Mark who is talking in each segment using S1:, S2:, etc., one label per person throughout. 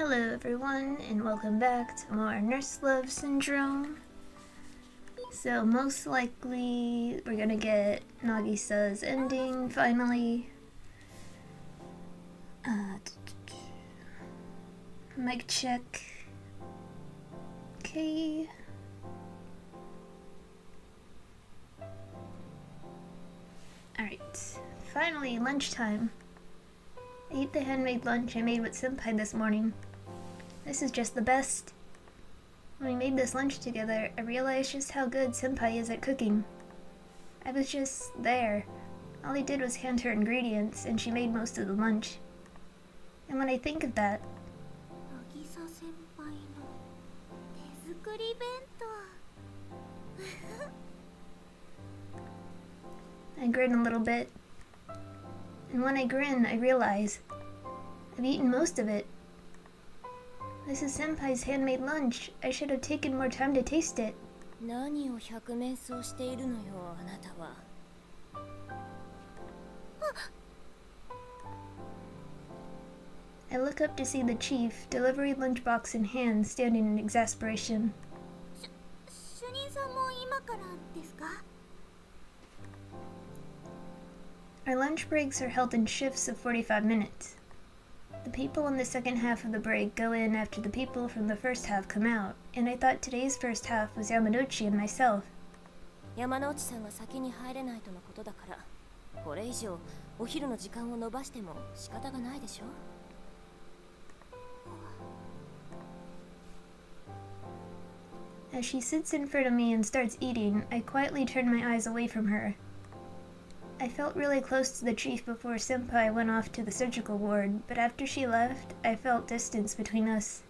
S1: Hello everyone, and welcome back to more Nurse Love Syndrome. So most likely we're gonna get Nagisa's ending finally. Mic check. Okay. Alright, finally lunchtime. I ate the handmade lunch I made with Senpai this morning. This is just the best. When we made this lunch together, I realized just how good Senpai is at cooking. I was just there. All he did was hand her ingredients, and she made most of the lunch. And when I think of that, I grin a little bit. And when I grin, I realize I've eaten most of it. This is Senpai's handmade lunch. I should have taken more time to taste it. I look up to see the chief, delivery lunchbox in hand, standing in exasperation. Our lunch breaks are held in shifts of 45 minutes. The people in the second half of the break go in after the people from the first half come out, and I thought today's first half was Yamanouchi and myself.
S2: Yamanouchi-sanが先に入れないとのことだから、これ以上お昼の時間を延ばしても仕方がないでしょ?
S1: As she sits in front of me and starts eating, I quietly turn my eyes away from her. I felt really close to the chief before Senpai went off to the surgical ward, but after she left, I felt distance between us.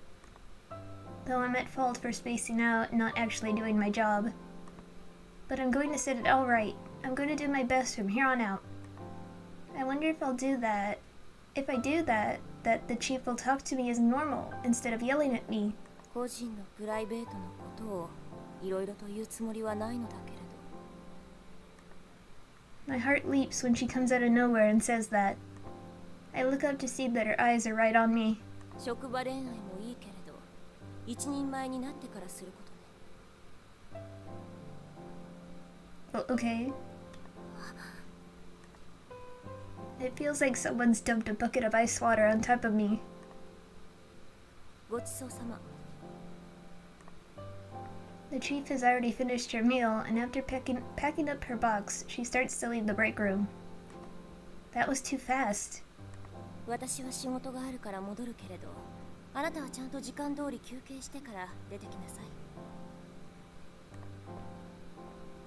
S1: Though I'm at fault for spacing out and not actually doing my job. But I'm going to set it all right. I'm going to do my best from here on out. I wonder if I'll do that. If I do that the chief will talk to me as normal instead of yelling at me.
S2: 個人のプライベートのことをいろいろと言うつもりはないのだけれど。
S1: My heart leaps when she comes out of nowhere and says that. I look up to see that her eyes are right on me.
S2: 職場恋愛もいいけれど、一人前になってからすることね。
S1: Well, okay. It feels like someone's dumped a bucket of ice water on top of me.
S2: ごちそうさま。
S1: The chief has already finished her meal, and after packing up her box, she starts to leave the break room. That was too fast.
S2: 私は仕事があるから戻るけれど、あなたはちゃんと時間通り休憩してから出てきなさ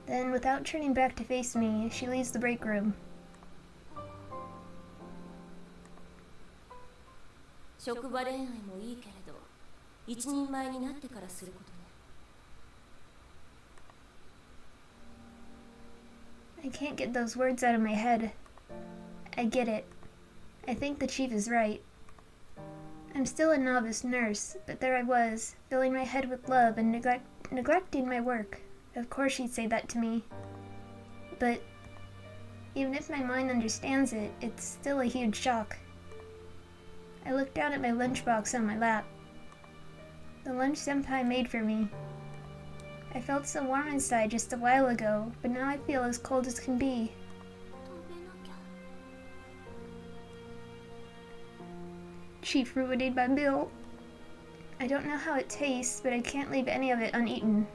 S2: い。
S1: Then, without turning back to face me, she leaves the break room.
S2: 職場恋愛もいいけれど、一人前になってからすることね。
S1: I can't get those words out of my head. I get it. I think the chief is right. I'm still a novice nurse, but there I was, filling my head with love and neglecting my work. Of course she'd say that to me. But even if my mind understands it, it's still a huge shock. I look down at my lunchbox on my lap. The lunch Senpai made for me. I felt so warm inside just a while ago, but now I feel as cold as can be. Chief ruined my meal. I don't know how it tastes, but I can't leave any of it uneaten.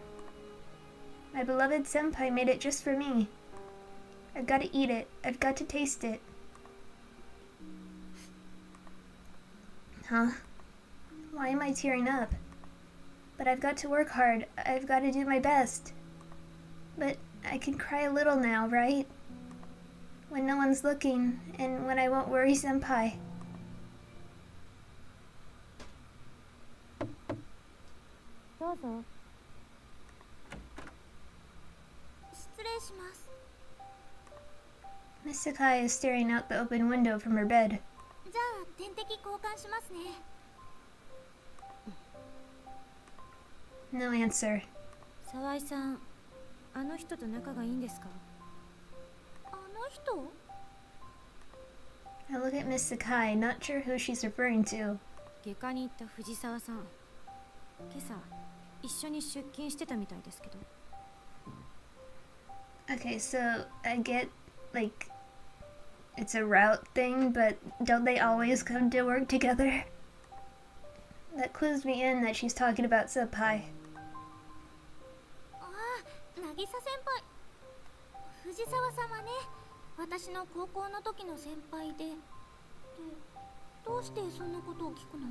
S1: My beloved Senpai made it just for me. I've got to eat it. I've got to taste it. Huh? Why am I tearing up? But I've got to work hard. I've got to do my best. But I can cry a little now, right? When no one's looking, and when I won't worry Senpai.
S2: どうぞ。失礼します。
S1: Miss Sakai is staring out the open window from her bed.
S2: じゃあ点滴交換しますね。
S1: No answer.
S2: 沢井さん、あの人と仲がいいんですか？あの人？
S1: I look at Miss Sakai, not sure who she's referring to.
S2: 外科に行った藤沢さん、今朝一緒に出勤してたみたいですけど。
S1: Okay, so I get, like, it's a route thing, but don't they always come to work together? That clues me in that she's talking about Senpai.
S2: ああ、渚先輩。藤沢さんはね、私の高校の時の先輩で。どうしてそんなことを聞くの？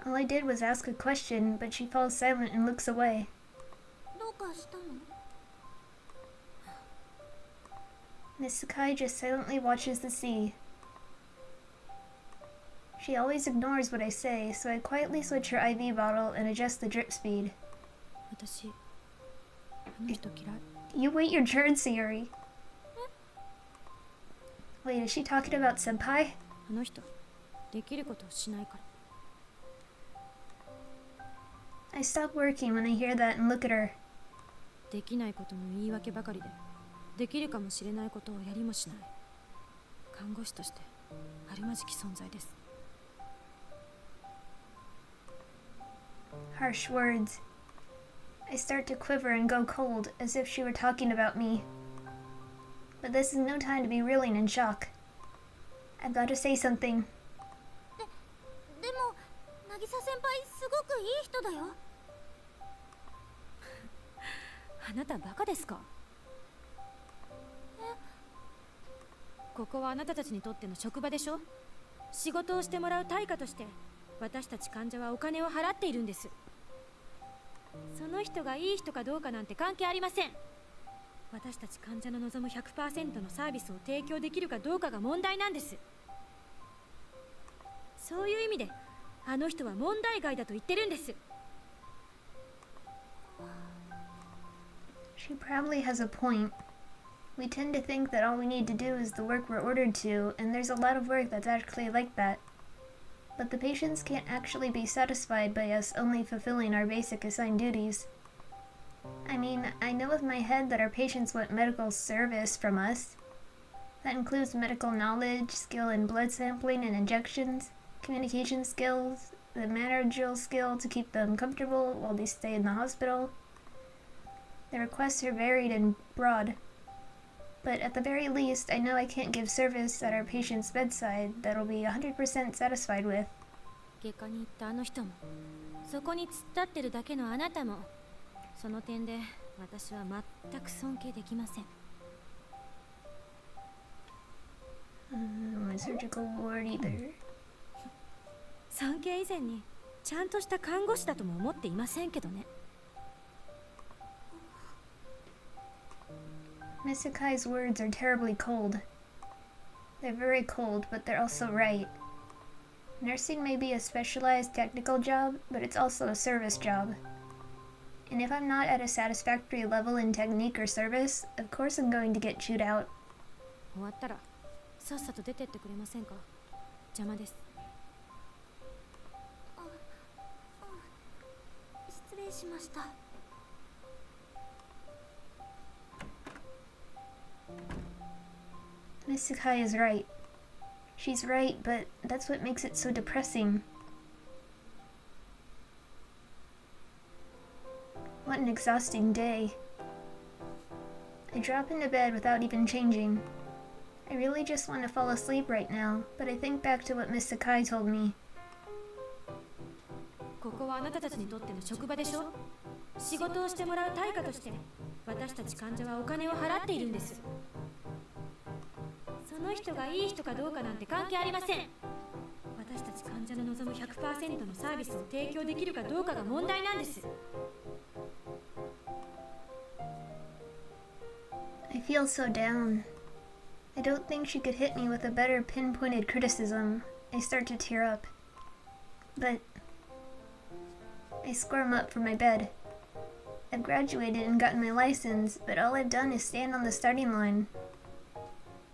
S1: All I did was ask a question, but she falls silent and looks away.
S2: どうかしたの？
S1: Miss Sakai just silently watches the sea. She always ignores what I say, so I quietly switch her IV bottle and adjust the drip speed.
S2: 私、あの人嫌い。
S1: You wait your turn, Sayuri. Wait, is she talking about Senpai?
S2: あの人、できることをしないから。
S1: I stop working when I hear that and look at her.
S2: できないことの言い訳ばかりで、できるかもしれないことをやりもしない。看護師としてあるまじき存在です。
S1: Harsh words. I start to quiver and go cold, as if she were talking about me. But this is no time to be reeling in shock. I've got to say something.
S2: でも、渚先輩すごくいい人だよ。あなたバカですか？ここはあなたたちにとっての職場でしょ？仕事をしてもらう対価として私たち患者はお金を払っているんです。その人がいい人かどうかなんて関係ありません。私たち患者の望む 100% のサービスを提供できるかどうかが問題なんです。そういう意味であの人は問題外だと言ってるんです。
S1: She probably has a point. We tend to think that all we need to do is the work we're ordered to, and there's a lot of work that's actually like that. But the patients can't actually be satisfied by us only fulfilling our basic assigned duties. I mean, I know with my head that our patients want medical service from us. That includes medical knowledge, skill in blood sampling and injections, communication skills, the managerial skill to keep them comfortable while they stay in the hospital. The requests are varied and broad. But at the very least, I know I can't give service at our patient's bedside that'll be 100% satisfied with.
S2: 外科に行ったあの人も、そこに突っ立ってるだけのあなたも、その点で私は全く尊敬できません。
S1: My surgical ward either.
S2: 尊敬以前にちゃんとした看護師だとも思っていませんけどね。
S1: Miss Sakai's words are terribly cold. They're very cold, but they're also right. Nursing may be a specialized technical job, but it's also a service job. And if I'm not at a satisfactory level in technique or service, of course I'm going to get chewed out.
S2: 終わったらさっさと出てってくれませんか？邪魔です。失礼しました。
S1: Miss Sakai is right. She's right, but that's what makes it so depressing. What an exhausting day. I drop into bed without even changing. I really just want to fall asleep right now, but I think back to what Miss Sakai told me.
S2: ここはあなたたちにとっての職場でしょ？仕事をしてもらう対価として私たち患者はお金を払っているんです。その人がいい人かどうかなんて関係ありません。私たち患者の望む 100% のサービスを提供できるかどうかが問題なんです。
S1: I feel so down. I don't think she could hit me with a better pinpointed criticism. I start to tear up. But I squirm up from my bed. I've graduated and gotten my license, but all I've done is stand on the starting line.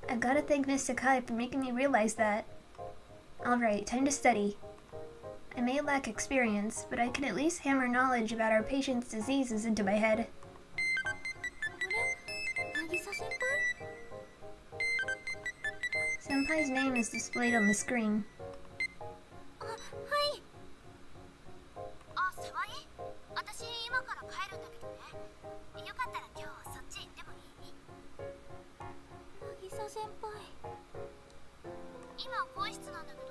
S1: I've got to thank Miss Sakai for making me realize that. Alright, time to study. I may lack experience, but I can at least hammer knowledge about our patients' diseases into my head.
S2: 渚先輩？
S1: Senpai's name is displayed on the screen.
S2: あ、はい。あ、沢井？私今から帰るんだけどね。よかったら今日そっち行ってもいい？渚先輩。今更衣室なんだけど、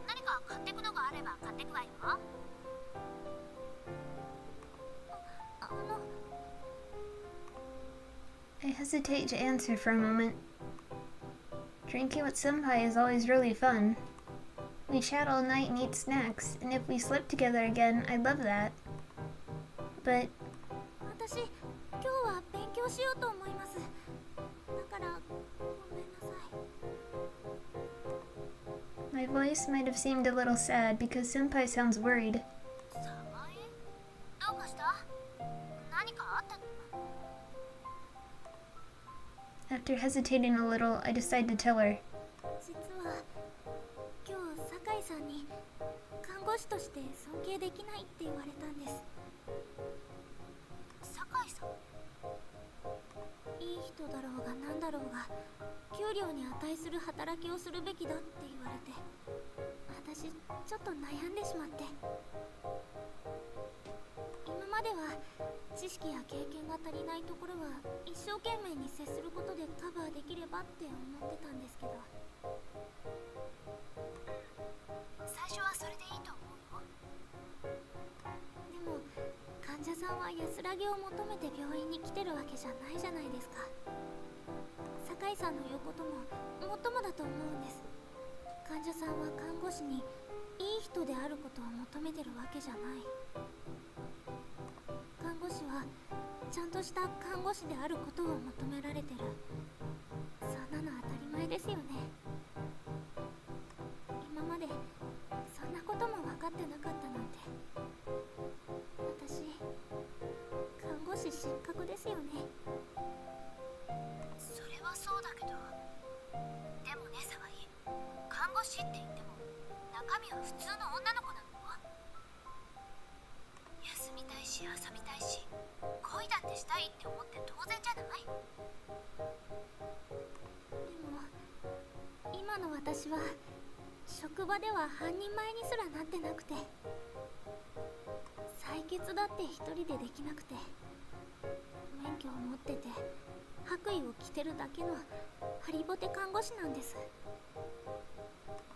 S2: 何か買ってくのがあれば買ってくわよ。
S1: I hesitate to answer for a moment. Drinking with Senpai is always really fun. We chat all night and eat snacks, and if we slept together again, I'd love that. But
S2: 私、今日は勉強しようと思います。だから、ごめんなさい。
S1: my voice might have seemed a little sad because Senpai sounds worried.
S2: 沢井？どうかした？何かあったの
S1: ？After hesitating a little, I decide to tell her.
S2: 実は今日酒井さんに看護師として尊敬できないって言われたんです。酒井さん？いい人だろうが何だろうが給料に値する働きをするべきだって言われて、私ちょっと悩んでしまって。今までは知識や経験が足りないところは一生懸命に接することでカバーできればって思ってたんですけど、最初はそれでいいと思うよ。でも患者さんは安らぎを求めて病院に来てるわけじゃないじゃないですか。酒井さんの言うことももっともだと思うんです。患者さんは看護師にいい人であることを求めてるわけじゃない。看護師はちゃんとした看護師であることを求められてる。そんなの当たり前ですよね。今までそんなことも分かってなかったなんて。私看護師失格ですよね。それはそうだけど、でもね沢井、看護師って言っても中身は普通の女の子なの。休みたいし遊びたいし恋だってしたいって思って当然じゃない？でも今の私は職場では半人前にすらなってなくて、採血だって一人でできなくて、免許を持ってて白衣を着てるだけのハリボテ看護師なんです。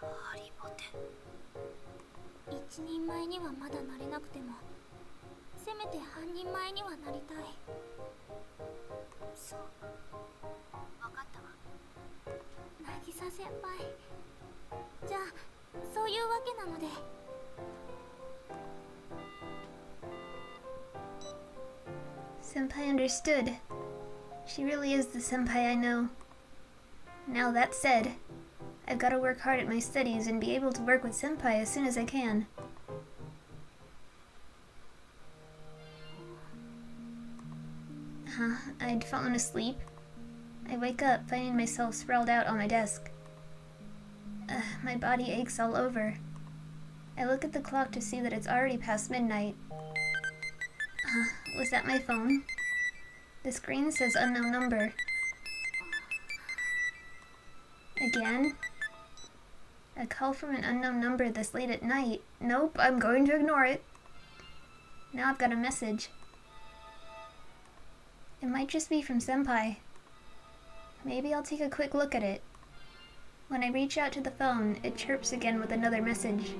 S2: ハリボテ？一人前にはまだなれなくてもせめて半人前にはなりたい。そう、分かったわ。渚先輩、じゃあそういうわけなので。
S1: Senpai understood. She really is the senpai I know. Now that said, I've got to work hard at my studies and be able to work with senpai as soon as I can. I'd fallen asleep. I wake up, finding myself sprawled out on my desk. My body aches all over. I look at the clock to see that it's already past midnight. Was that my phone? The screen says unknown number. Again? A call from an unknown number this late at night. Nope, I'm going to ignore it. Now I've got a message. It might just be from Senpai. Maybe I'll take a quick look at it. When I reach out to the phone, it chirps again with another message.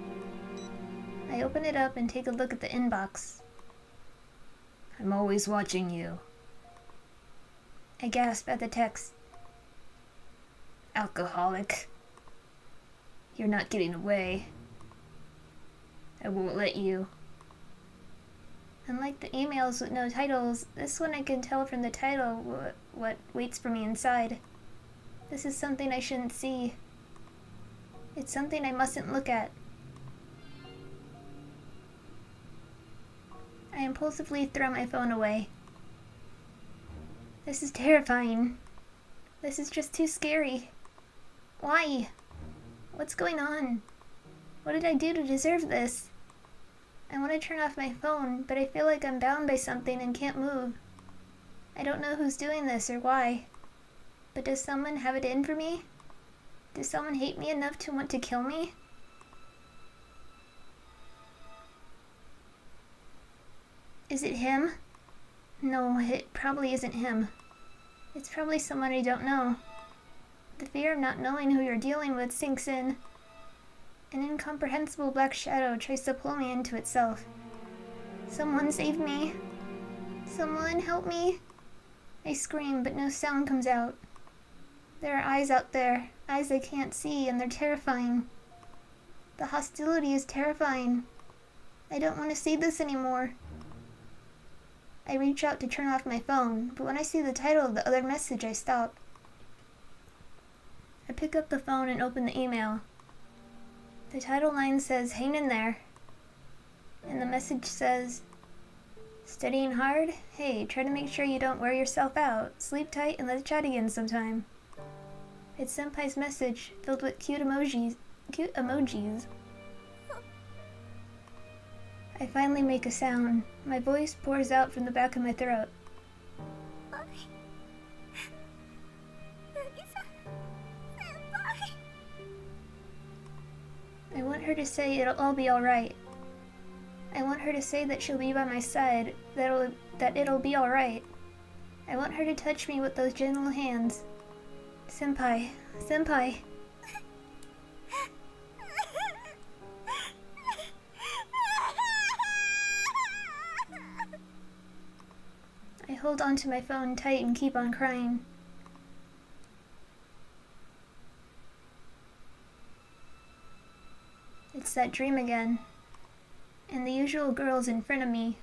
S1: I open it up and take a look at the inbox. I'm always watching you. I gasp at the text. Alcoholic. You're not getting away. I won't let you. Unlike the emails with no titles, this one I can tell from the title what waits for me inside. This is something I shouldn't see. It's something I mustn't look at. I impulsively throw my phone away. This is terrifying. This is just too scary. Why? What's going on? What did I do to deserve this? I want to turn off my phone, but I feel like I'm bound by something and can't move. I don't know who's doing this or why. But does someone have it in for me? Does someone hate me enough to want to kill me? Is it him? No, it probably isn't him. It's probably someone I don't know. The fear of not knowing who you're dealing with sinks in. An incomprehensible black shadow tries to pull me into itself. Someone save me. Someone help me. I scream, but no sound comes out. There are eyes out there, eyes I can't see, and they're terrifying. The hostility is terrifying. I don't want to see this anymore. I reach out to turn off my phone, but when I see the title of the other message, I stop. I pick up the phone and open the email. The title line says, "Hang in there." And the message says, "Studying hard? Hey, try to make sure you don't wear yourself out. Sleep tight and let's chat again sometime." It's Senpai's message, filled with cute emojis. I finally make a sound. My voice pours out from the back of my throat. I want her to say it'll all be alright. I want her to say that she'll be by my side, that it'll be alright. I want her to touch me with those gentle hands. Senpai, Senpai. I hold onto my phone tight and keep on crying. It's that dream again. And the usual girl's in front of me.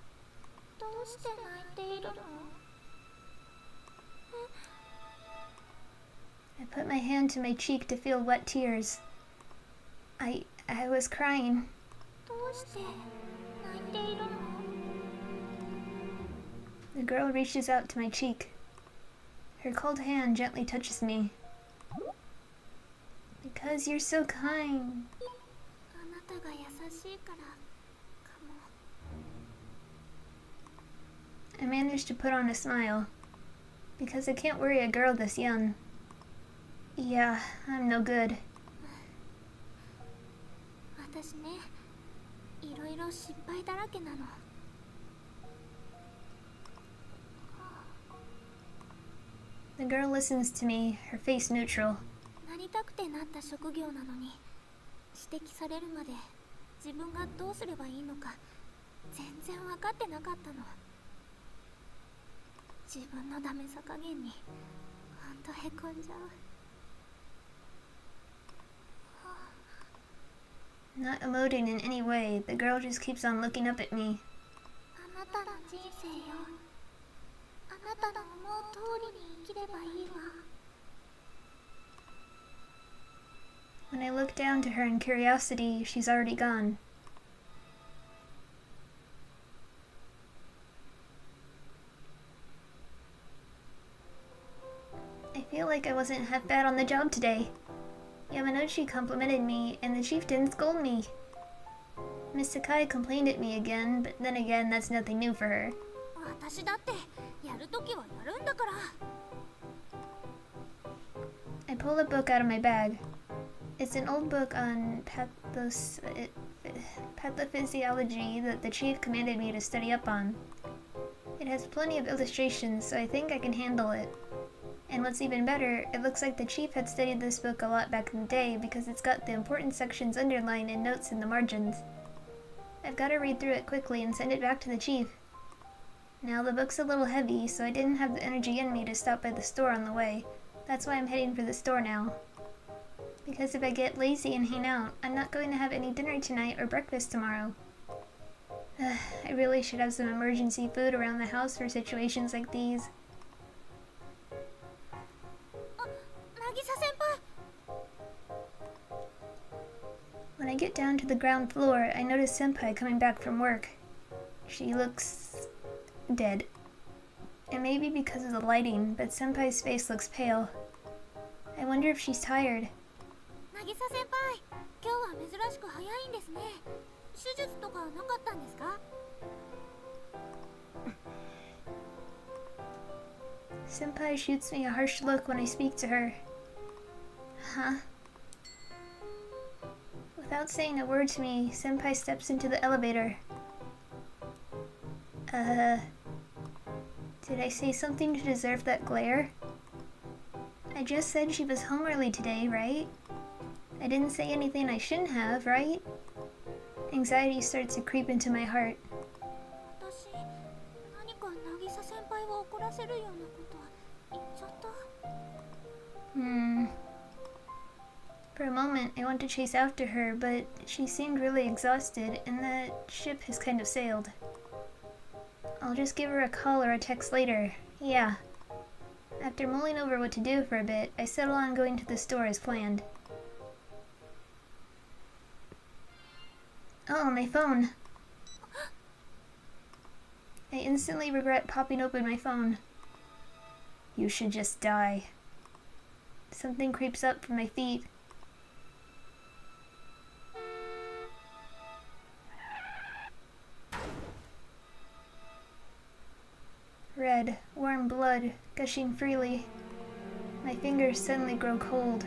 S1: I put my hand to my cheek to feel wet tears. I was crying. The girl reaches out to my cheek. Her cold hand gently touches me. Because you're so kind. I managed to put on a smile. Because I can't worry a girl this young. Yeah, I'm no good. The girl listens to me, her face neutral. Not emoting in any way, the girl just keeps on looking up at me. When I look down to her in curiosity, she's already gone. I feel like I wasn't half bad on the job today. Yamanouchi complimented me, and the chief didn't scold me. Miss Sakai complained at me again, but then again, that's nothing new for her. I pull a book out of my bag. It's an old book on pathophysiology that the chief commanded me to study up on. It has plenty of illustrations, so I think I can handle it. And what's even better, it looks like the chief had studied this book a lot back in the day because it's got the important sections underlined and notes in the margins. I've got to read through it quickly and send it back to the chief. Now, the book's a little heavy, so I didn't have the energy in me to stop by the store on the way. That's why I'm heading for the store now. Because if I get lazy and hang out, I'm not going to have any dinner tonight or breakfast tomorrow. I really should have some emergency food around the house for situations like these. When I get down to the ground floor, I notice Senpai coming back from work. She looks dead. It may be because of the lighting, but Senpai's face looks pale. I wonder if she's tired. Senpai shoots me a harsh look when I speak to her. Huh? Without saying a word to me, Senpai steps into the elevator. Did I say something to deserve that glare? I just said she was home early today, right? I didn't say anything I shouldn't have, right? Anxiety starts to creep into my heart. For a moment, I want to chase after her, but she seemed really exhausted, and the ship has kind of sailed. I'll just give her a call or a text later. Yeah. After mulling over what to do for a bit, I settle on going to the store as planned. Oh, my phone. I instantly regret popping open my phone. You should just die. Something creeps up from my feet. Red, warm blood, gushing freely. My fingers suddenly grow cold.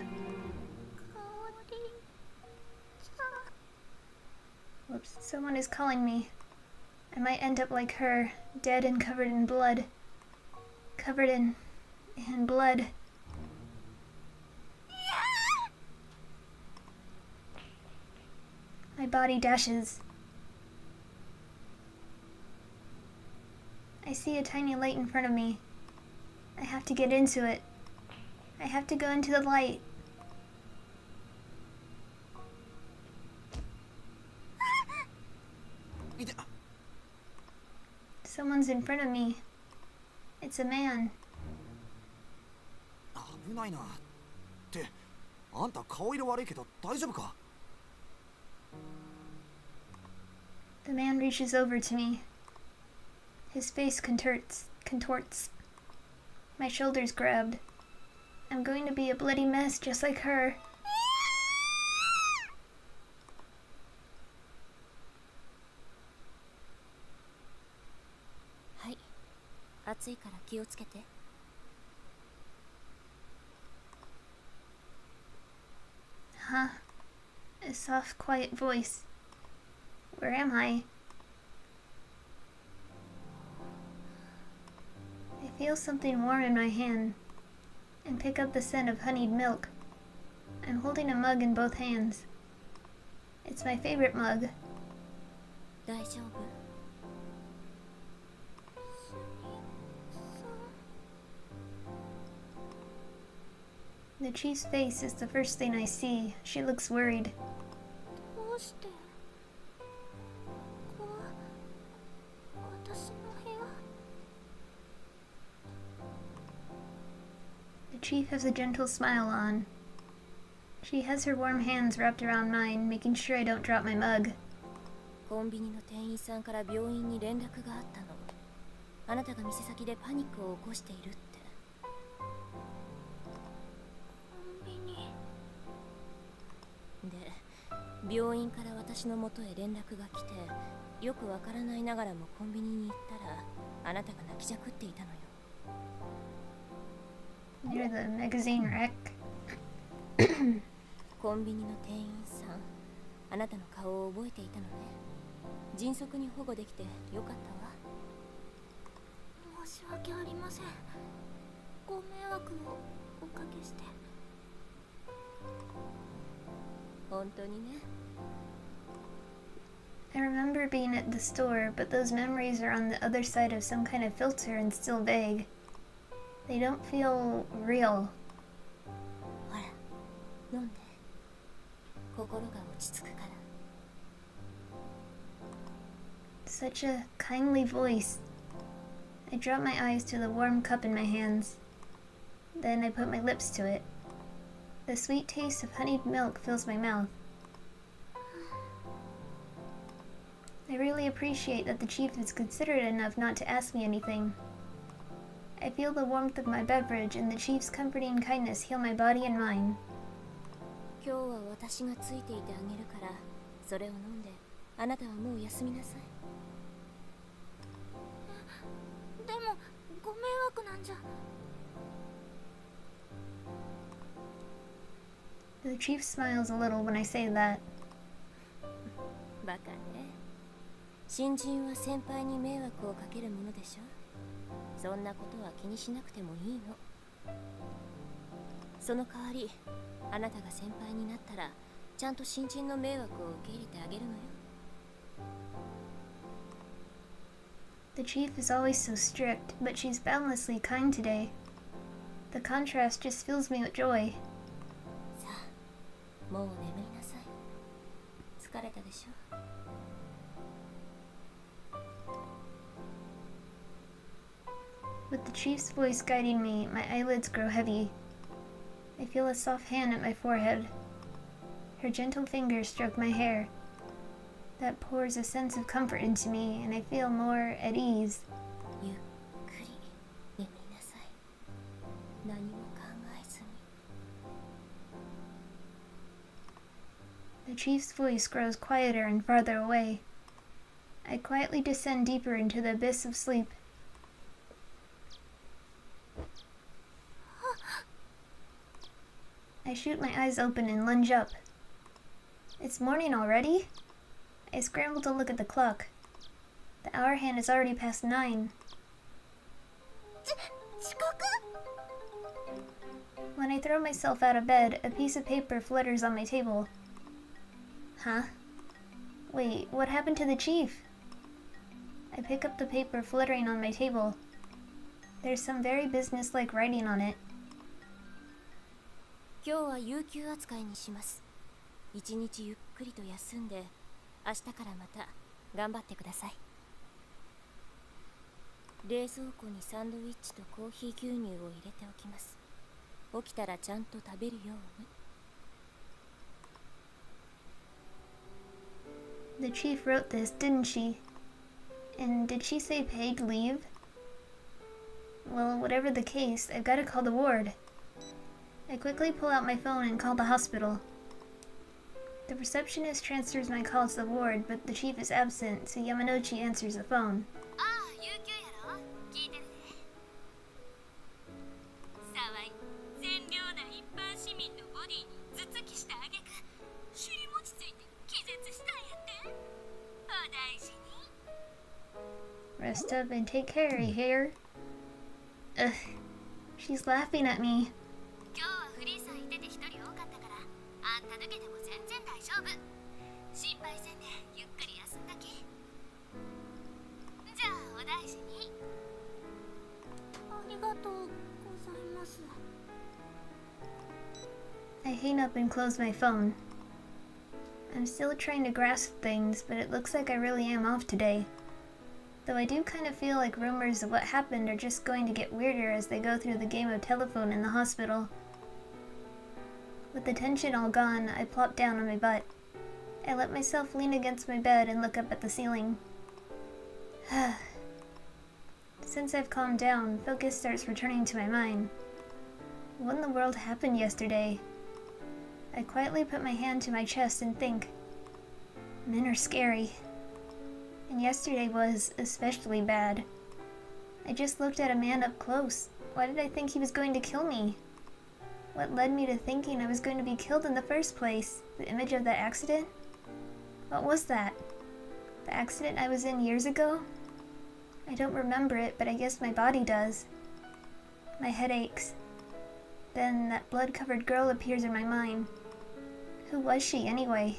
S1: Whoops, someone is calling me. I might end up like her, dead and covered in blood. Covered in blood. My body dashes. I see a tiny light in front of me. I have to get into it. I have to go into the light. Someone's in front of me. It's a man.
S3: 危ないな。ってあんた顔色悪いけど大丈夫か?
S1: The man reaches over to me. His face contorts. My shoulders grabbed. I'm going to be a bloody mess just like her.
S2: はい、暑いから気をつけて。
S1: Huh? A soft, quiet voice. Where am I? I feel something warm in my hand and pick up the scent of honeyed milk. I'm holding a mug in both hands. It's my favorite mug.
S2: 大丈夫?
S1: The chief's face is the first thing I see. She looks worried. The chief has a gentle smile on. She has her warm hands wrapped around mine, making sure I don't drop my mug.
S2: コンビニの店員さんから病院に連絡があったの。あなたが店先でパニックを起こしているって。で、病院から私の元へ連絡が来て、よくわからないながらもコンビニに行ったら、あなたが泣きじゃくっていたのよ。
S1: Near the magazine rack.
S2: コンビニの店員さん、あなたの顔を覚えていたのね。迅速に保護できてよかったわ。
S4: 申し訳ありません。ご迷惑をおかけして。
S2: 本当にね。
S1: I remember being at the store, but those memories are on the other side of some kind of filter and still vague. They don't feel real.
S2: ほら、飲んで。心が落ち着くから。
S1: Such a kindly voice. I drop my eyes to the warm cup in my hands. Then I put my lips to it. The sweet taste of honeyed milk fills my mouth. I really appreciate that the chief is considerate enough not to ask me anything. I feel the warmth of my beverage and the chief's comforting kindness heal my body and mind.
S2: 今日は私がついていてあげるから、それを飲んで、あなたはもう休みなさい。
S4: でも、ご迷惑なんじゃ。
S1: The chief smiles a little when I say that.
S5: バカね。新人は先輩に迷惑をかけるものでしょ。そんなことは気にしなくてもいいの。その代わりあなたが先輩になったらちゃんと新人の迷惑を受け入れてあげるのよ。
S1: The chief is always so strict, but she's boundlessly kind today. The contrast just fills me with joy.
S5: さあ、もう眠りなさい。疲れたでしょ。
S1: With the chief's voice guiding me, my eyelids grow heavy. I feel a soft hand at my forehead. Her gentle fingers stroke my hair. That pours a sense of comfort into me, and I feel more at ease.
S5: ゆっくり眠りなさい。何も考えずに。
S1: The chief's voice grows quieter and farther away. I quietly descend deeper into the abyss of sleep. I shoot my eyes open and lunge up. It's morning already? I scramble to look at the clock. The hour hand is already past 9.
S4: 遅刻？
S1: When I throw myself out of bed, a piece of paper flutters on my table. Huh? Wait, what happened to the chief? I pick up the paper fluttering on my table. There's some very businesslike writing on it.
S5: 今日は有給扱いにします。一日ゆっくりと休んで、明日からまた頑張ってください。冷蔵庫にサンドイッチとコーヒー牛乳を入れておきます。起きたらちゃんと食べるように。
S1: The chief wrote this, didn't she? And did she say paid leave? Well, whatever the case, I've got to call the ward. I quickly pull out my phone and call the hospital. The receptionist transfers my call to the ward, but the chief is absent, so Yamanouchi answers the phone.
S5: ああ、有給やろ？聞いてるね。沢井、善良な一般市民のボディに頭突きした挙句、尻餅ついて気絶したんやって。お大事に。
S1: Rest up and take care, you hear? Ugh. She's laughing at me.
S5: 今日はフリーさんいてて一人多かったから、あんた抜けても全然大丈夫。心配せんでゆっくり休んだき。じゃあお大事に。
S4: ありがとうございます。
S1: I hang up and close my phone. I'm still trying to grasp things, but it looks like I really am off today. Though I do kind of feel like rumors of what happened are just going to get weirder as they go through the game of telephone in the hospital. With the tension all gone, I plop down on my butt. I let myself lean against my bed and look up at the ceiling. Since I've calmed down, focus starts returning to my mind. What in the world happened yesterday? I quietly put my hand to my chest and think. Men are scary. And yesterday was especially bad. I just looked at a man up close. Why did I think he was going to kill me? What led me to thinking I was going to be killed in the first place? The image of that accident? What was that? The accident I was in years ago? I don't remember it, but I guess my body does. My head aches. Then that blood-covered girl appears in my mind. Who was she, anyway?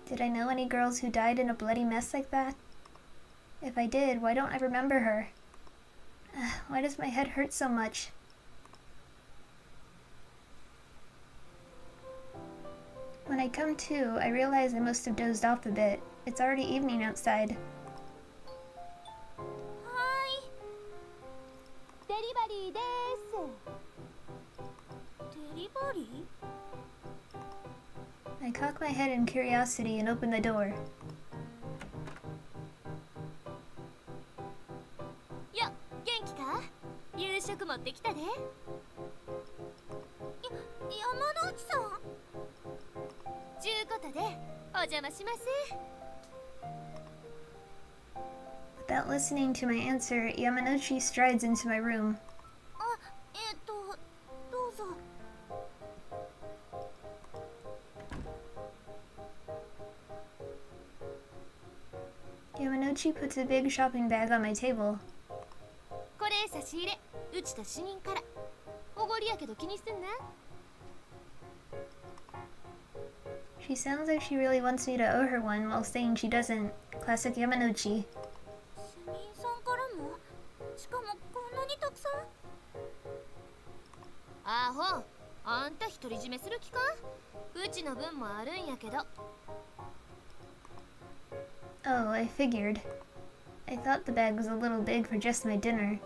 S1: Did I know any girls who died in a bloody mess like that? If I did, why don't I remember her? Why does my head hurt so much? When I come to, I realize I must have dozed off a bit. It's already evening outside.
S4: デリバリーです。デリバリー？
S1: I cock my head in curiosity and open the door.
S5: よ、元気か？夕食持ってきたで。
S4: 山之内さん。
S5: ちゅうことで、お邪魔します。
S1: Without listening to my answer, Yamanouchi strides into my room.
S4: あ、どうぞ。
S1: she puts a big shopping bag on my table.
S5: これ差し入れ、うちと主任から。おごりやけど気にすんな。
S1: She sounds like she really wants me to owe her one while saying she doesn't. Classic Yamanouchi.
S4: 主任さんからも、しかもこんなにたくさん。
S5: アホ、あんた独り占めする気か？うちの分もあるんやけど。
S1: Oh, I figured. I thought the bag was a little big for just my dinner.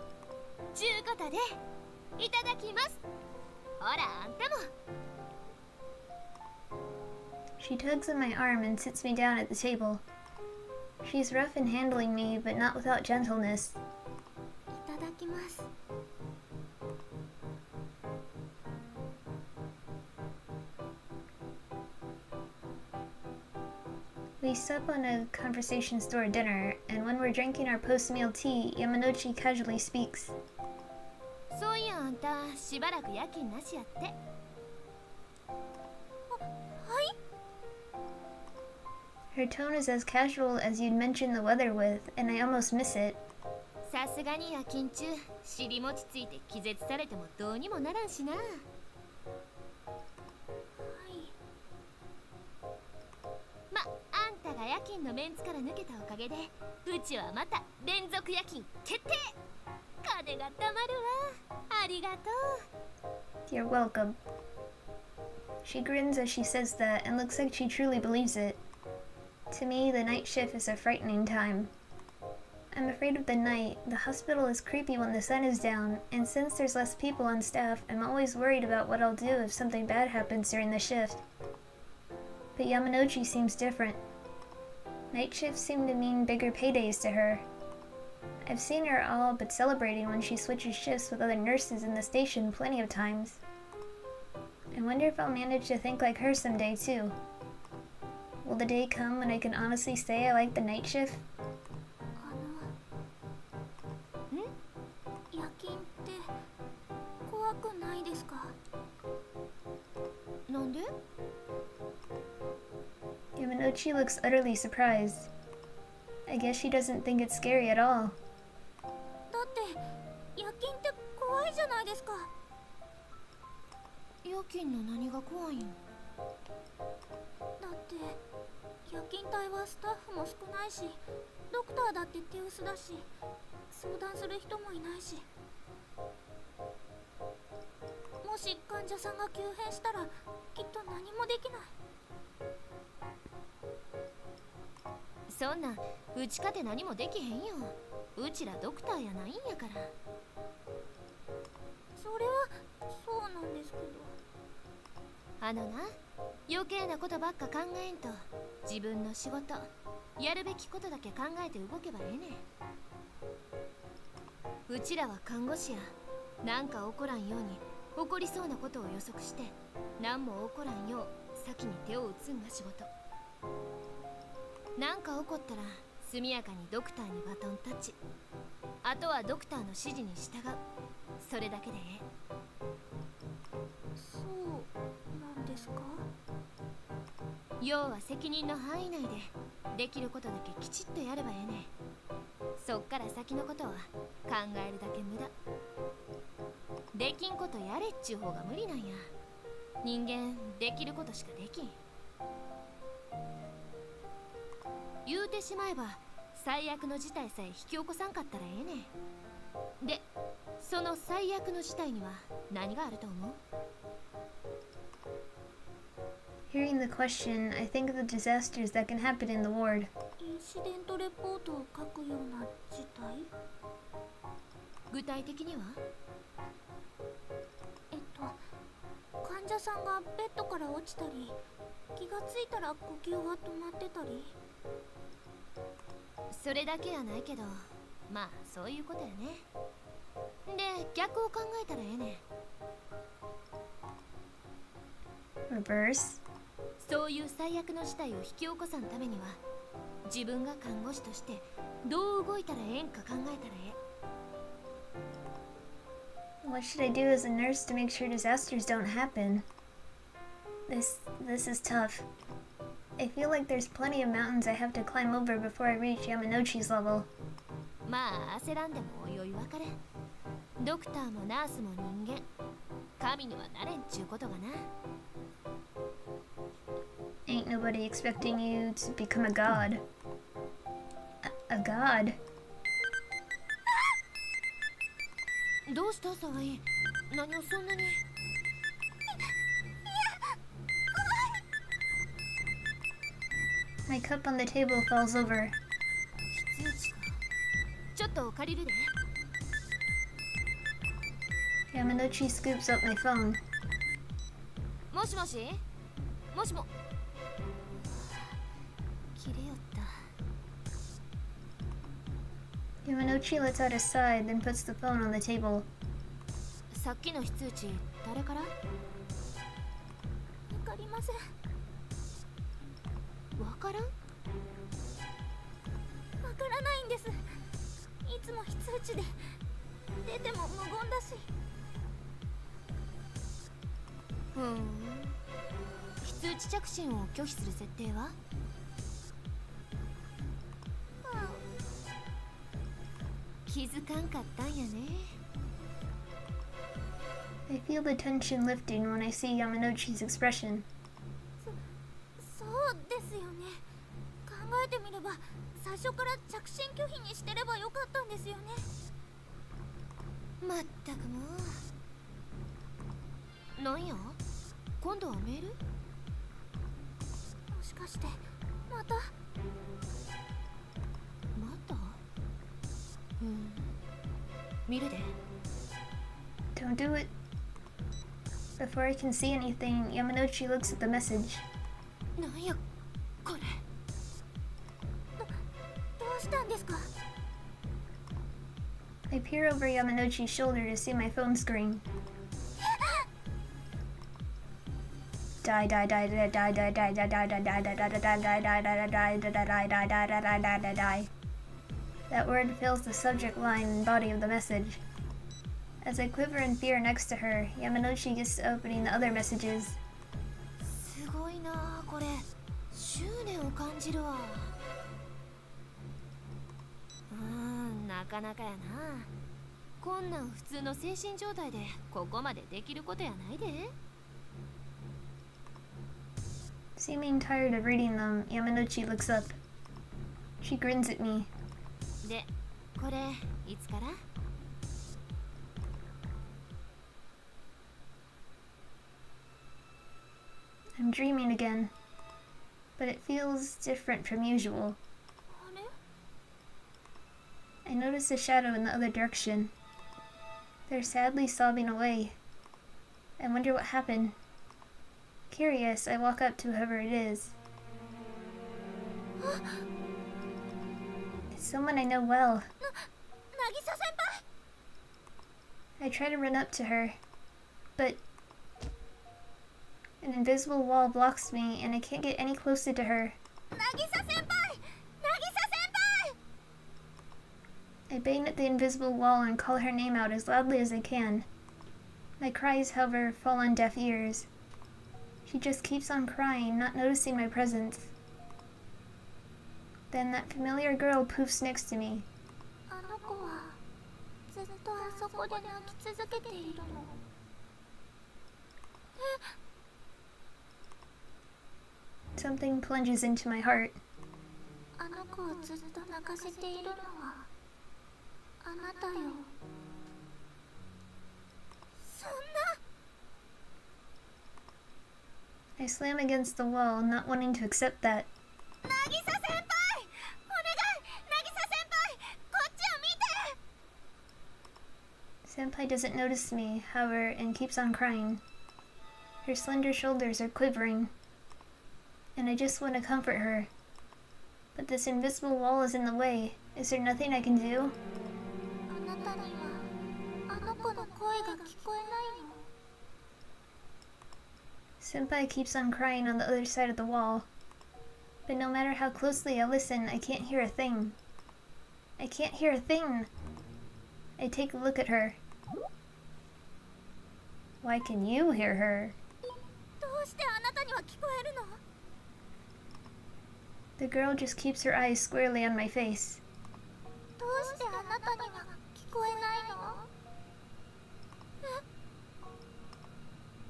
S5: ちゅうことで、いただきます。ほら、あんたも。
S1: She tugs at my arm and sits me down at the table. She's rough in handling me, but not without gentleness.
S4: いただきます。
S1: We sup on a conversation store dinner, and when we're drinking our post-meal tea, Yamanouchi casually speaks.
S5: そういやあんた、しばらく夜勤なしやって。
S4: はい。
S1: Her tone is as casual as you'd mention the weather with, and I almost miss it.
S5: さすがに夜勤中、尻餅ついて気絶されてもどうにもならんしな。ま、あんたが夜勤のメンツから抜けたおかげで、うちはまた連続夜勤決定。金がたまるわ。ありがとう。
S1: You're welcome. She grins as she says that and looks like she truly believes it. To me, the night shift is a frightening time. I'm afraid of the night. The hospital is creepy when the sun is down, and since there's less people on staff, I'm always worried about what I'll do if something bad happens during the shift. But Yamanouchi seems different. Night shifts seem to mean bigger paydays to her. I've seen her all but celebrating when she switches shifts with other nurses in the station plenty of times. I wonder if I'll manage to think like her someday too. Will the day come when I can honestly say I like the night shift?
S4: 夜勤って怖くないですか？
S5: なんで？
S1: Yamanouchi looks utterly surprised. I guess she doesn't think it's scary at all.
S4: だって夜勤って怖いじゃないですか。
S5: 夜勤の何が怖いん？
S4: だって夜勤帯はスタッフも少ないし、ドクターだって手薄だし、相談する人もいないし、もし患者さんが急変したらきっと何もできない。
S5: そんな、うちかて何もできへんよ。うちらドクターやないんやから。
S4: それはそうなんですけど。
S5: あのな、余計なことばっか考えんと、自分の仕事、やるべきことだけ考えて動けばええねん。うちらは看護師や、なんか起こらんように起こりそうなことを予測して、何も起こらんよう先に手を打つんが仕事。なんか起こったら速やかにドクターにバトンタッチ。あとはドクターの指示に従う。それだけでええ。
S4: そうなんですか？
S5: 要は責任の範囲内でできることだけきちっとやればええね。そっから先のことは考えるだけ無駄。できんことやれっちゅう方が無理なんや。人間できることしかできん。言うてしまえば最悪の事態さえ引き起こさんかったらええねん。で、その最悪の事態には何があると思う？
S1: Hearing the question, I think of the disasters that can happen in the ward.
S4: インシデントレポートを書くような事態？
S5: 具体的には？
S4: 患者さんがベッドから落ちたり、気がついたら呼吸が止まってたり。
S5: それだけやないけど、まあそういうことやね。で、逆を考えたらええねん。
S1: Reverse?
S5: そういう最悪の事態を引き起こさんためには、自分が看護師としてどう動いたらええんか考えたらええ。
S1: What should I do as a nurse to make sure disasters don't happen? This is tough. I feel like there's plenty of mountains I have to climb over before I reach Yamanouchi's level.
S5: まあ焦らんでもおいおいわかる。ドクターもナースも人間。神にはなれんちゅうことがな。
S1: Ain't nobody expecting you to become a god. A god?
S5: どうした沢井？何をそんなに。
S1: My cup on the table falls over.
S5: 非通知か。ちょっと借りるで。
S1: Yamanouchi scoops up my phone.
S5: もしもし？もしも。切れよった。
S1: Yamanouchi lets out a sigh, then puts the phone on the table.
S5: さっきの非通知、誰から？
S4: わかりません。
S5: わからん？
S4: わからないんです。いつも非通知で出ても無言だし。
S5: 非通知着信を拒否する設定は？気づかんかったんやね。
S1: I feel the tension lifting when I see Yamanouchi's expression.
S4: そうですよね。考えてみれば最初から着信拒否にしてればよかったんですよね。
S5: まったくもう。なんや？今度はメール？
S4: もしかしてまた。
S5: また？見るで。
S1: Don't do it. Before I can see anything, Yamanouchi looks at the message.
S5: なんやこれ。
S4: どうしたんですか？
S1: I peer over Yamanouchi's shoulder to see my phone screen. Die die die die die die die die die die die die die die die. That word fills the subject line and body of the message. As I quiver in fear next to her, Yamanouchi gets to opening the other messages.
S5: すごいなこれ。執念を感じるわ。なかなかやな。こんなん普通の精神状態でここまでできることやないで。
S1: Seeming tired of reading them, Yamanouchi looks up. She grins at me.
S5: で、これいつから？
S1: I'm dreaming again, but it feels different from usual.
S4: あれ？
S1: I notice a shadow in the other direction. They're sadly sobbing away. I wonder what happened. Curious, I walk up to whoever it is. It's someone I know well.
S4: 渚先輩。
S1: I try to run up to her, but an invisible wall blocks me and I can't get any closer to her.
S4: 渚先輩。渚先輩。
S1: I bang at the invisible wall and call her name out as loudly as I can. My cries, however, fall on deaf ears. She just keeps on crying, not noticing my presence. Then that familiar girl poofs next to me.
S4: あの子はずっとあそこで泣き続けているの。
S1: Something plunges into my heart.
S4: あの子をずっと泣かせているのはあなたよ。そんな。
S1: I slam against the wall, not wanting to accept that.
S4: 渚先輩、お願い。渚先輩、こっちを見て。
S1: Senpai doesn't notice me, however, and keeps on crying. Her slender shoulders are quivering, and I just want to comfort her. But this invisible wall is in the way. Is there nothing I can do?
S4: あなたにはあの子の声が聞こえないの。
S1: Senpai keeps on crying on the other side of the wall. But no matter how closely I listen, I can't hear a thing. I can't hear a thing! I take a look at her. Why can you hear her?
S4: どうしてあなたには聞こえるの？
S1: The girl just keeps her eyes squarely on my face.
S4: どうしてあなたには聞こえないの？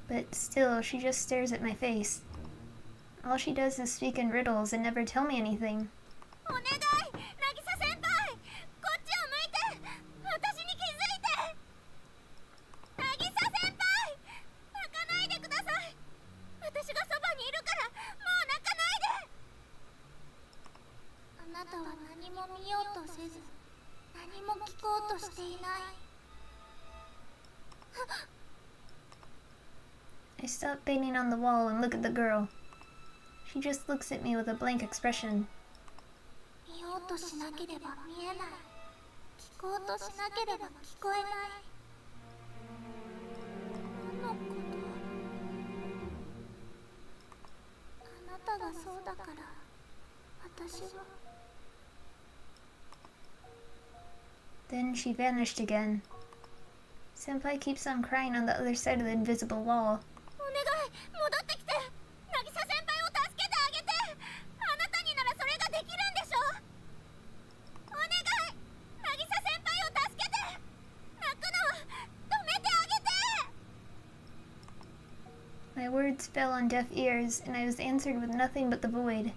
S1: But still, she just stares at my face. All she does is speak in riddles and never tell me anything.
S4: お願い、渚先輩、こっちを向いて、私に気づいて。渚先輩、泣かないでください。私がそばにいるから、もう泣かないで。あなたは何も見ようとせず、何も聞こうとしていない。
S1: I stop banging on the wall and look at the girl. She just looks at me with a blank expression.
S4: 見ようとしなければ見えない。聞こうとしなければ聞こえない。何のこと？あなたがそうだから私は。
S1: Then she vanished again. Senpai keeps on crying on the other side of the invisible wall.
S4: お願い、戻ってきて。渚先輩を助けてあげて。あなたにならそれができるんでしょ。お願い、渚先輩を助けて。泣くのは止めてあげて。
S1: My words fell on deaf ears, and I was answered with nothing but the void.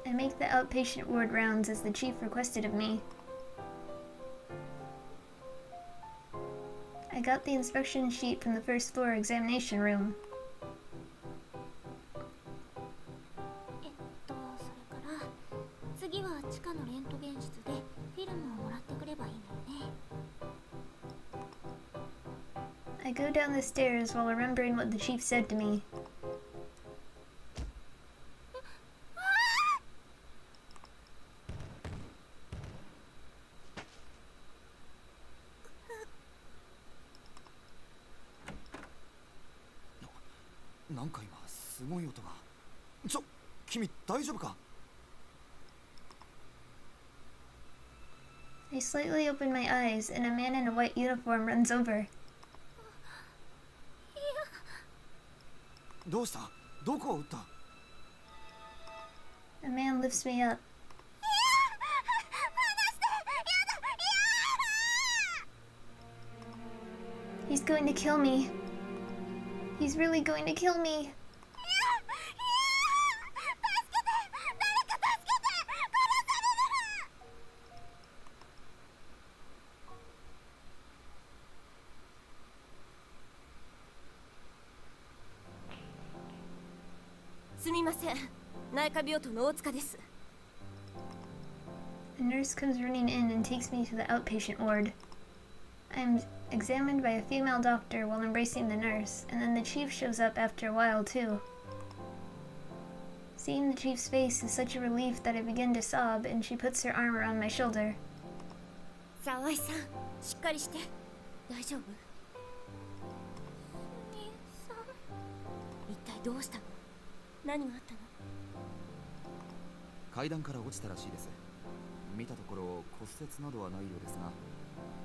S1: I make the outpatient ward rounds as the chief requested of me. I got the inspection sheet from the first floor examination room.
S4: それから次は地下のレントゲン室でフィルムをもらってくればいいのよね。
S1: I go down the stairs while remembering what the chief said to me. I slightly open my eyes, and a man in a white uniform runs over.
S3: どうした？どこを撃った？
S1: A man lifts me up. He's going to kill me. He's really going to kill me. The nurse comes running in and takes me to the outpatient ward. I'm examined by a female doctor while embracing the nurse, and then the chief shows up after a while too. Seeing the chief's face is such a relief that I begin to sob, and she puts her arm around my shoulder.
S5: 沢井さん、しっかりして。大丈夫？一体どうしたの？何があったの？
S3: 階段から落ちたらしいです。見たところ骨折などはないようですが、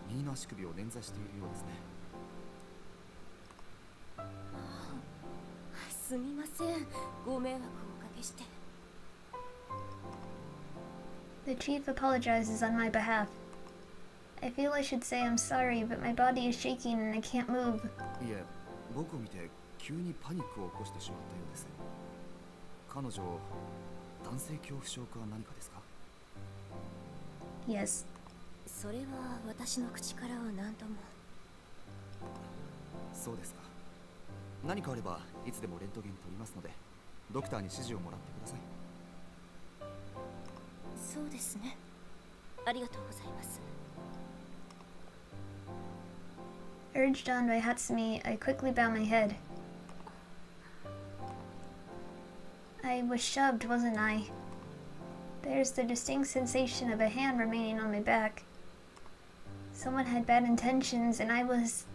S3: 右の足首を捻挫しているようですね。
S5: すみません。ご迷惑をおかけして。
S1: The chief apologizes on my behalf. I feel I should say I'm sorry, but my body is shaking and I can't move.
S3: いえ、僕を見て急にパニックを起こしてしまったようです。彼女、男性恐怖症か何かですか？
S1: Yes.
S5: それは私の口からは何とも。
S3: そうですか。何かあればいつでもレントゲン取りますので、ドクターに指示をもらってください。
S5: そうですね。ありがとうございます。
S1: Urged on by Hatsumi, I quickly bow my head. I was shoved, wasn't I? There's the distinct sensation of a hand remaining on my back. Someone had bad intentions, and I was...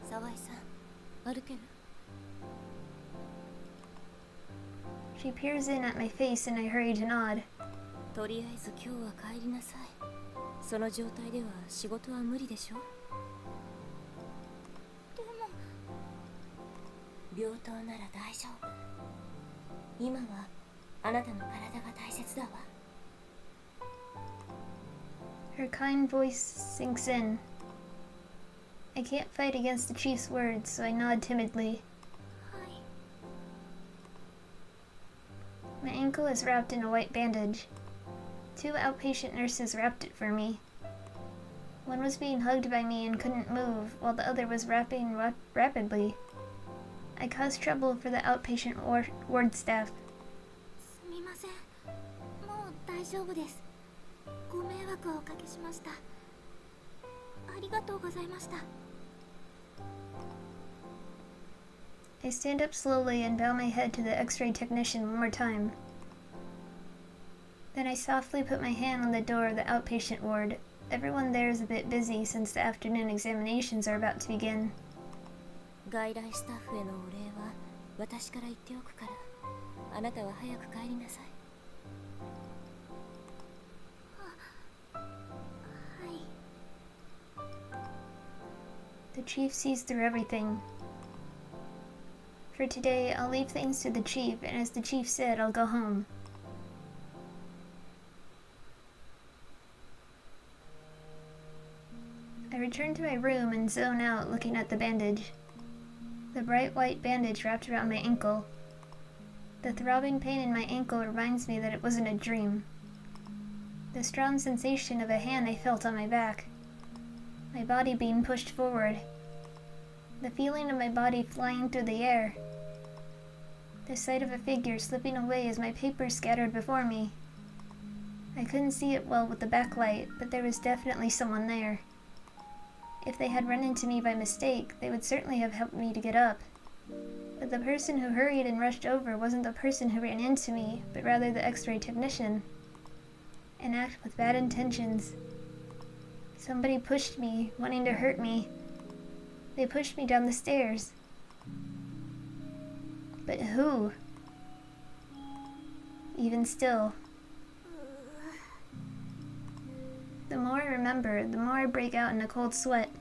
S5: 沢井さん、歩ける？
S1: She peers in at my face, and I hurry to nod.
S5: とりあえず今日は帰りなさい。その状態では仕事は無理でしょ？
S4: でも病棟なら大丈夫。今はあなたの体が大切だわ。
S1: Her kind voice sinks in. I can't fight against the chief's words, so I nod timidly.
S4: はい。
S1: My ankle is wrapped in a white bandage. 2 outpatient nurses wrapped it for me. One was being hugged by me and couldn't move, while the other was wrapping rapidly. I caused trouble for the outpatient ward staff.
S4: すみません。もう大丈夫です。ご迷惑をおかけしました。ありがとうございました。
S1: I stand up slowly and bow my head to the X-ray technician one more time. Then I softly put my hand on the door of the outpatient ward. Everyone there is a bit busy since the afternoon examinations are about to begin.
S4: 外来スタッフへのお礼は私から言っておくから、あなたは早く帰りなさい。はい。
S1: The chief sees through everything. For today, I'll leave things to the chief, and as the chief said, I'll go home. I return to my room and zone out looking at the bandage. The bright white bandage wrapped around my ankle. The throbbing pain in my ankle reminds me that it wasn't a dream. The strong sensation of a hand I felt on my back. My body being pushed forward. The feeling of my body flying through the air. The sight of a figure slipping away as my papers scattered before me. I couldn't see it well with the backlight, but there was definitely someone there. If they had run into me by mistake, they would certainly have helped me to get up. But the person who hurried and rushed over wasn't the person who ran into me, but rather the X-ray technician. An act with bad intentions. Somebody pushed me, wanting to hurt me. They pushed me down the stairs. But who? Even still. The more I remember, the more I break out in a cold sweat.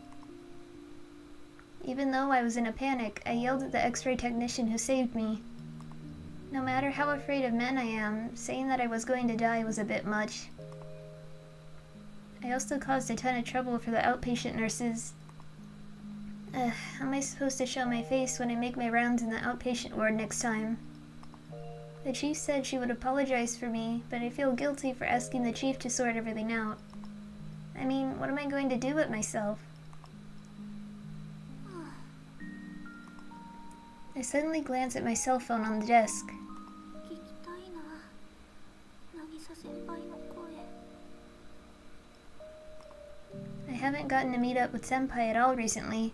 S1: Even though I was in a panic, I yelled at the X-ray technician who saved me. No matter how afraid of men I am, saying that I was going to die was a bit much. I also caused a ton of trouble for the outpatient nurses. How am I supposed to show my face when I make my rounds in the outpatient ward next time? The chief said she would apologize for me, but I feel guilty for asking the chief to sort everything out. I mean, what am I going to do with myself? I suddenly glance at my cell phone on the desk.
S4: 聞きたいな。渚先輩の声。
S1: I haven't gotten to meet up with Senpai at all recently.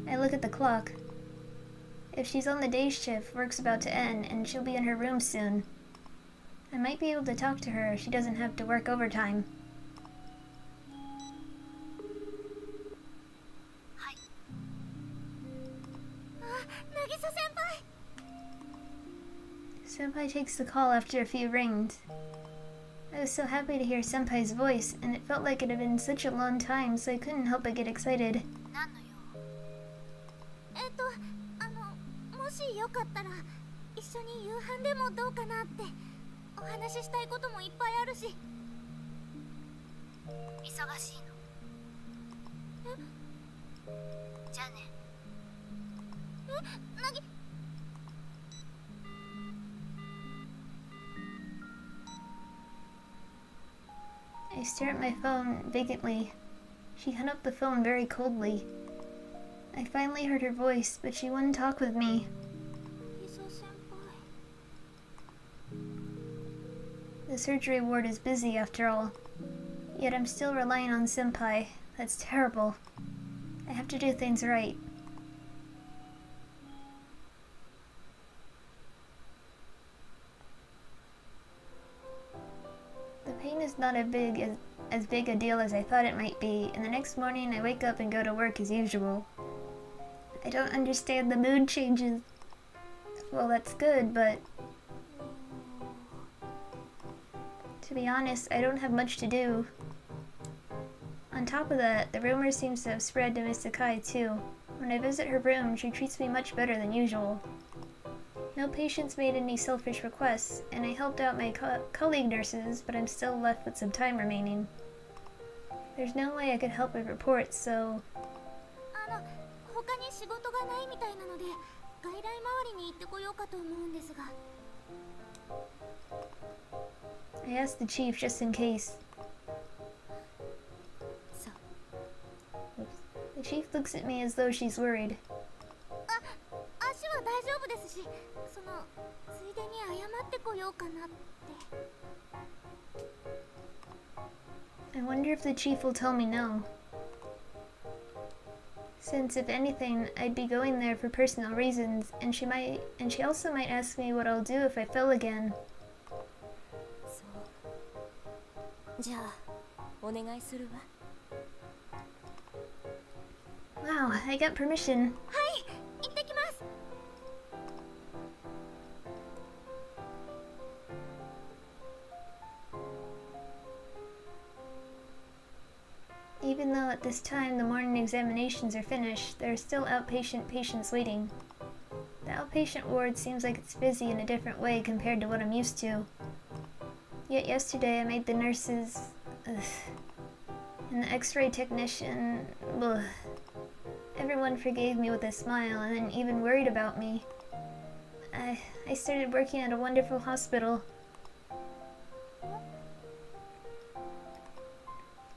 S1: I look at the clock. If she's on the day shift, work's about to end, and she'll be in her room soon. I might be able to talk to her if she doesn't have to work overtime.
S4: はい。あ、渚先輩。
S1: Senpai takes the call after a few rings. I was so happy to hear Senpai's voice, and it felt like it had been such a long time, so I couldn't help but get excited.
S4: 何の用？もしよかったら一緒に夕飯でもどうかなって。お話ししたいこともいっぱいあるし。忙しいの？え？じゃあね。え？なぎ。
S1: I stare at my phone vacantly. She hung up the phone very coldly. I finally heard her voice, but she wouldn't talk with me.
S4: 渚先輩。
S1: The surgery ward is busy after all. Yet I'm still relying on Senpai. That's terrible. I have to do things right. The pain is not as big a deal as I thought it might be, and the next morning I wake up and go to work as usual. I don't understand the mood changes. Well, that's good, but to be honest, I don't have much to do. On top of that, the rumor seems to have spread to Miss Sakai too. When I visit her room, she treats me much better than usual. No patients made any selfish requests, and I helped out my colleague nurses, but I'm still left with some time remaining. There's no way I could help with reports, so...
S4: 他に仕事がないみたいなので、外来周りに行ってこようかと思うんですが。
S1: I asked the chief just in case.
S5: そう
S1: The chief looks at me as though she's worried.
S4: 足は大丈夫ですし、そのついでに謝ってこようかなって。
S1: I wonder if the chief will tell me no. Since, if anything, I'd be going there for personal reasons, and she also might ask me what I'll do if I fell again.
S5: そうじゃあお願いするわ
S1: Wow, I got permission.
S4: はい行ってきます
S1: Even though at this time the morning examinations are finished, there are still outpatient patients waiting. The outpatient ward seems like it's busy in a different way compared to what I'm used to. Yet yesterday I made the nurses... and the x-ray technician... Ugh. Everyone forgave me with a smile and then even worried about me. I started working at a wonderful hospital.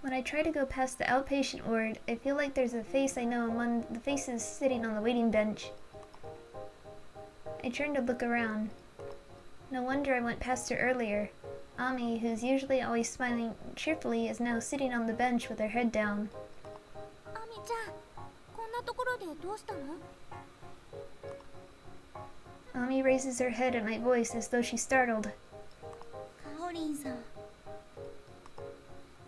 S1: When I try to go past the outpatient ward, I feel like there's a face I know among the faces sitting on the waiting bench. I turn to look around. No wonder I went past her earlier. Ami, who's usually always smiling cheerfully, is now sitting on the bench with her head down.
S4: アミちゃんこんなところでどうしたの
S1: Ami raises her head at my voice as though she's startled.
S4: カオリンさん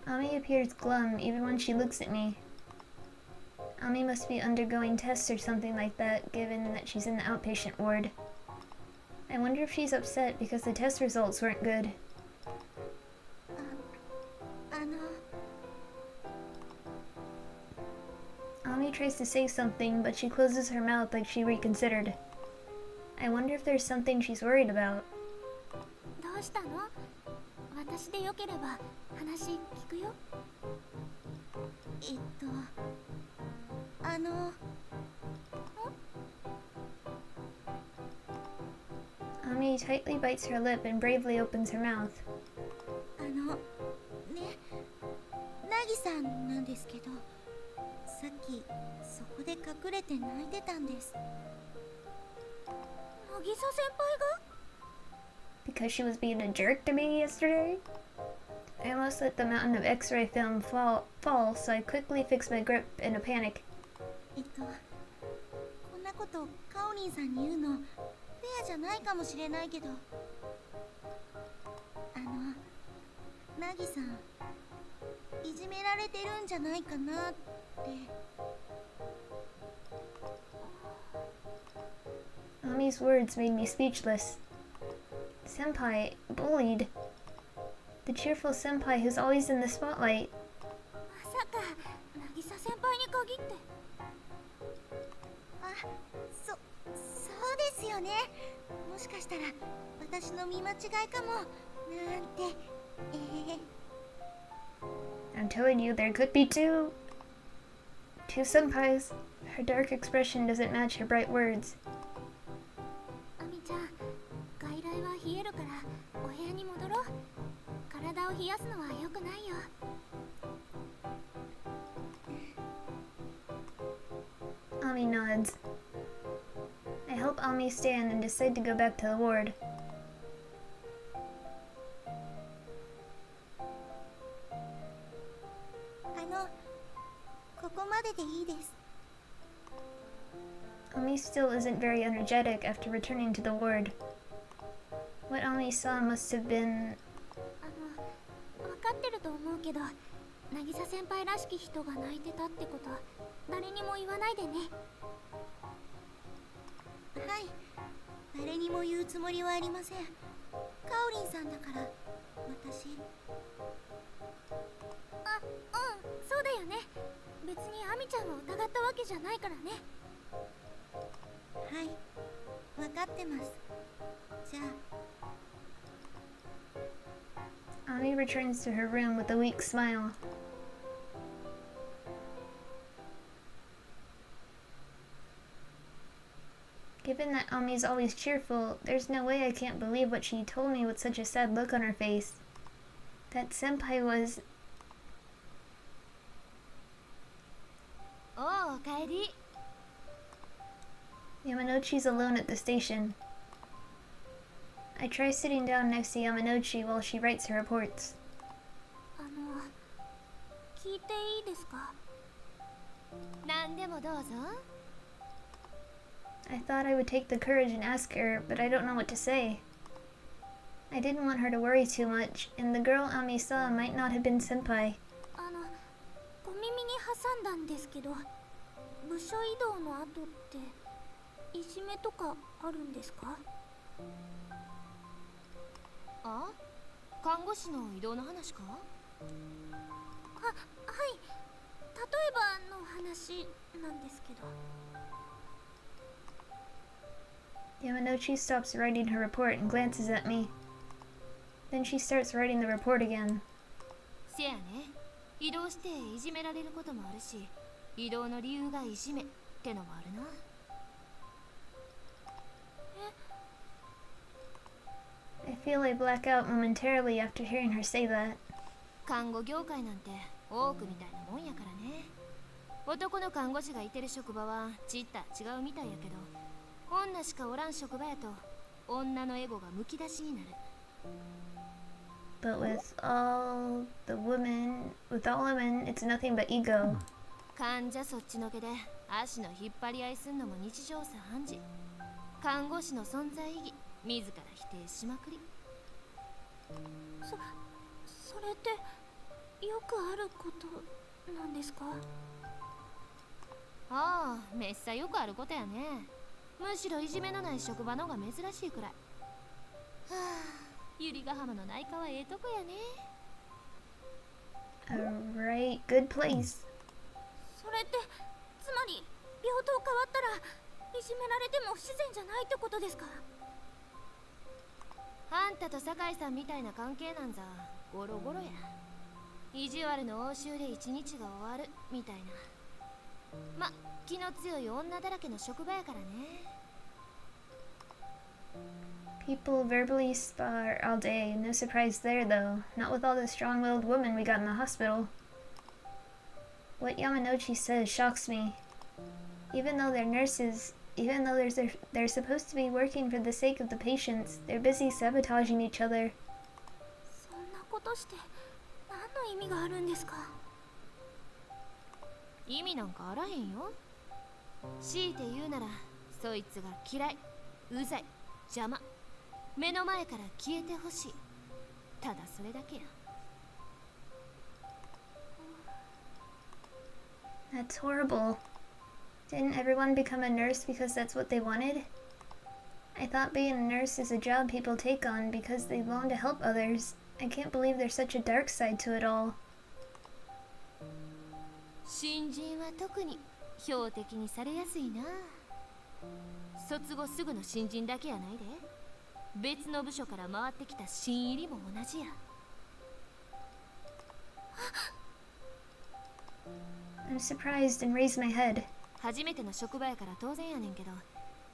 S1: Ami appears glum even when she looks at me. Ami must be undergoing tests or something like that, given that she's in the outpatient ward. I wonder if she's upset because the test results weren't good.
S4: あの
S1: Ami tries to say something, but she closes her mouth like she reconsidered. I wonder if there's something she's worried about.
S4: どうしたの私でよければ話聞くよ
S1: Ami tightly bites her lip and bravely opens her mouth.
S4: ねナギさんなんですけどさっきそこで隠れて泣いてたんですナギサ先輩が
S1: Because she was being a jerk to me yesterday? I almost let the mountain of x-ray film fall, so I quickly fixed my grip in a panic.
S4: こんなことカオリンさんに言うのフェアじゃないかもしれないけどナギさんいじめられてるんじゃないかなって
S1: Ami's words made me speechless. Senpai, bullied. The cheerful senpai who's always in the spotlight.
S4: まさかナギサ先輩に限ってそうですよねもしかしたら私の見間違いかもなんて
S1: I'm telling you, there could be two senpais. Her dark expression doesn't match her bright words.
S4: アミちゃん外来は冷えるからお部屋に戻ろう体を冷やすのは良くないよ
S1: Ami nods. I help Ami stand and decide to go back to the ward.
S4: ここまででいいです
S1: Ami still isn't very energetic after returning to the ward. What Ami saw must have been...
S4: 分かってると思うけど渚先輩らしき人が泣いてたってこと誰にも言わないでねはい誰にも言うつもりはありませんカオリンさんだから私そうだよね別にアミちゃんを疑ったわけじゃないからねはい、分かってます。じゃあ
S1: Ami returns to her room with a weak smile. Given that Ami's always cheerful, there's no way I can't believe what she told me with such a sad look on her face. That senpai was...
S5: おう、おかえり。
S1: Yamanouchi's alone at the station. I try sitting down next to Yamanouchi while she writes her reports.
S4: 聞いていいですか？
S5: 何でもどうぞ。
S1: I thought I would take the courage and ask her, but I don't know what to say. I didn't want her to worry too much, and the girl Ami saw might not have been senpai.
S4: 小耳に挟んだんですけど、部署移動の後っていじめとかあるんですか？
S5: あ、看護師の移動の話か？
S4: はい、例えばの話なんですけど。
S1: Yamanouchi stops writing her report and glances at me. Then she starts writing the report again.
S5: せやね。移動していじめられることもあるし、移動の理由がいじめってのもあるな。
S1: I feel I black out momentarily after hearing her say that.
S5: 看護業界なんて多くみたいなもんやからね。男の看護師がいてる職場はちった違うみたいやけど、女しかおらん職場やと女のエゴがむき出しになる。
S1: But with all women, it's nothing but ego.
S5: 患者そっちのけで足の引っ張り合いすんのも日常茶飯事。看護師の存在意義自ら否定しまくり。
S4: それってよくあることなんですか？
S5: ああ、めっさよくあることやね。むしろいじめのない職場のが珍しいくらい。はあ、百合ヶ浜の内科はええとこやね。
S1: Alright, good place.
S4: それってつまり平等変わったらいじめられても不自然じゃないってことですか？
S5: あんたと酒井さんみたいな関係なんざゴロゴロや。意地悪の応酬で一日が終わるみたいな。ま、気の強い女だらけの職場やからね。
S1: People verbally spar all day. No surprise there, though. Not with all the strong-willed women we got in the hospital. What Yamanouchi says shocks me. Even though they're nurses, even though they're supposed to be working for the sake of the patients, they're busy sabotaging each other.
S4: そんなことして何の意味があるんですか？
S5: 意味なんかあらへんよ。強いて言うなら、そいつが嫌い、うざい、邪魔、目の前から消えてほしい。ただそれだけや。
S1: That's horrible. Didn't everyone become a nurse because that's what they wanted? I thought being a nurse is a job people take on because they long to help others. I can't believe there's such a dark side to it all.
S5: 新人は特に標的にされやすいな。卒後すぐの新人だけやないで。別の部署から回ってきた新入りも同じや。
S1: I'm surprised and raise my head.
S5: 初めての職場やから当然やねんけど、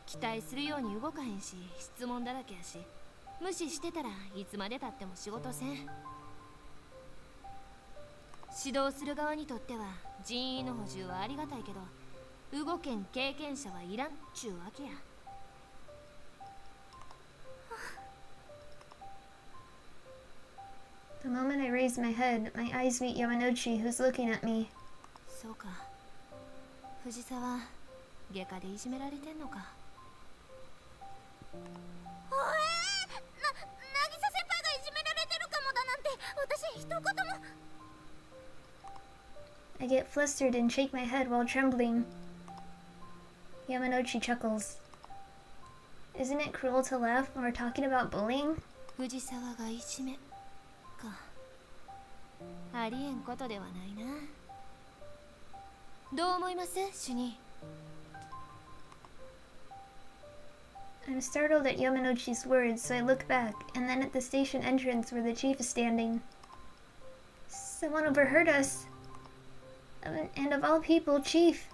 S5: 期待するように動かへんし、質問だらけやし、無視してたらいつまでたっても仕事せん。指導する側にとっては人員の補充はありがたいけど、動けん経験者はいらんっちゅうわけや。
S1: The moment I raise my head, my eyes meet Yamanouchi, who's looking at me.
S5: そうか。藤沢、外科でいじめられてんのか。
S4: 渚先輩がいじめられてるかもだなんて私一言も。
S1: I get flustered and shake my head while trembling. Yamanouchi chuckles. Isn't it cruel to laugh when we're talking about bullying?
S5: 藤沢がいじめか。ありえんことではないな。どう思います主任？
S1: I'm startled at Yamanouchi's words, so I look back, and then at the station entrance where the chief is standing. Someone overheard us. And of all people, Chief.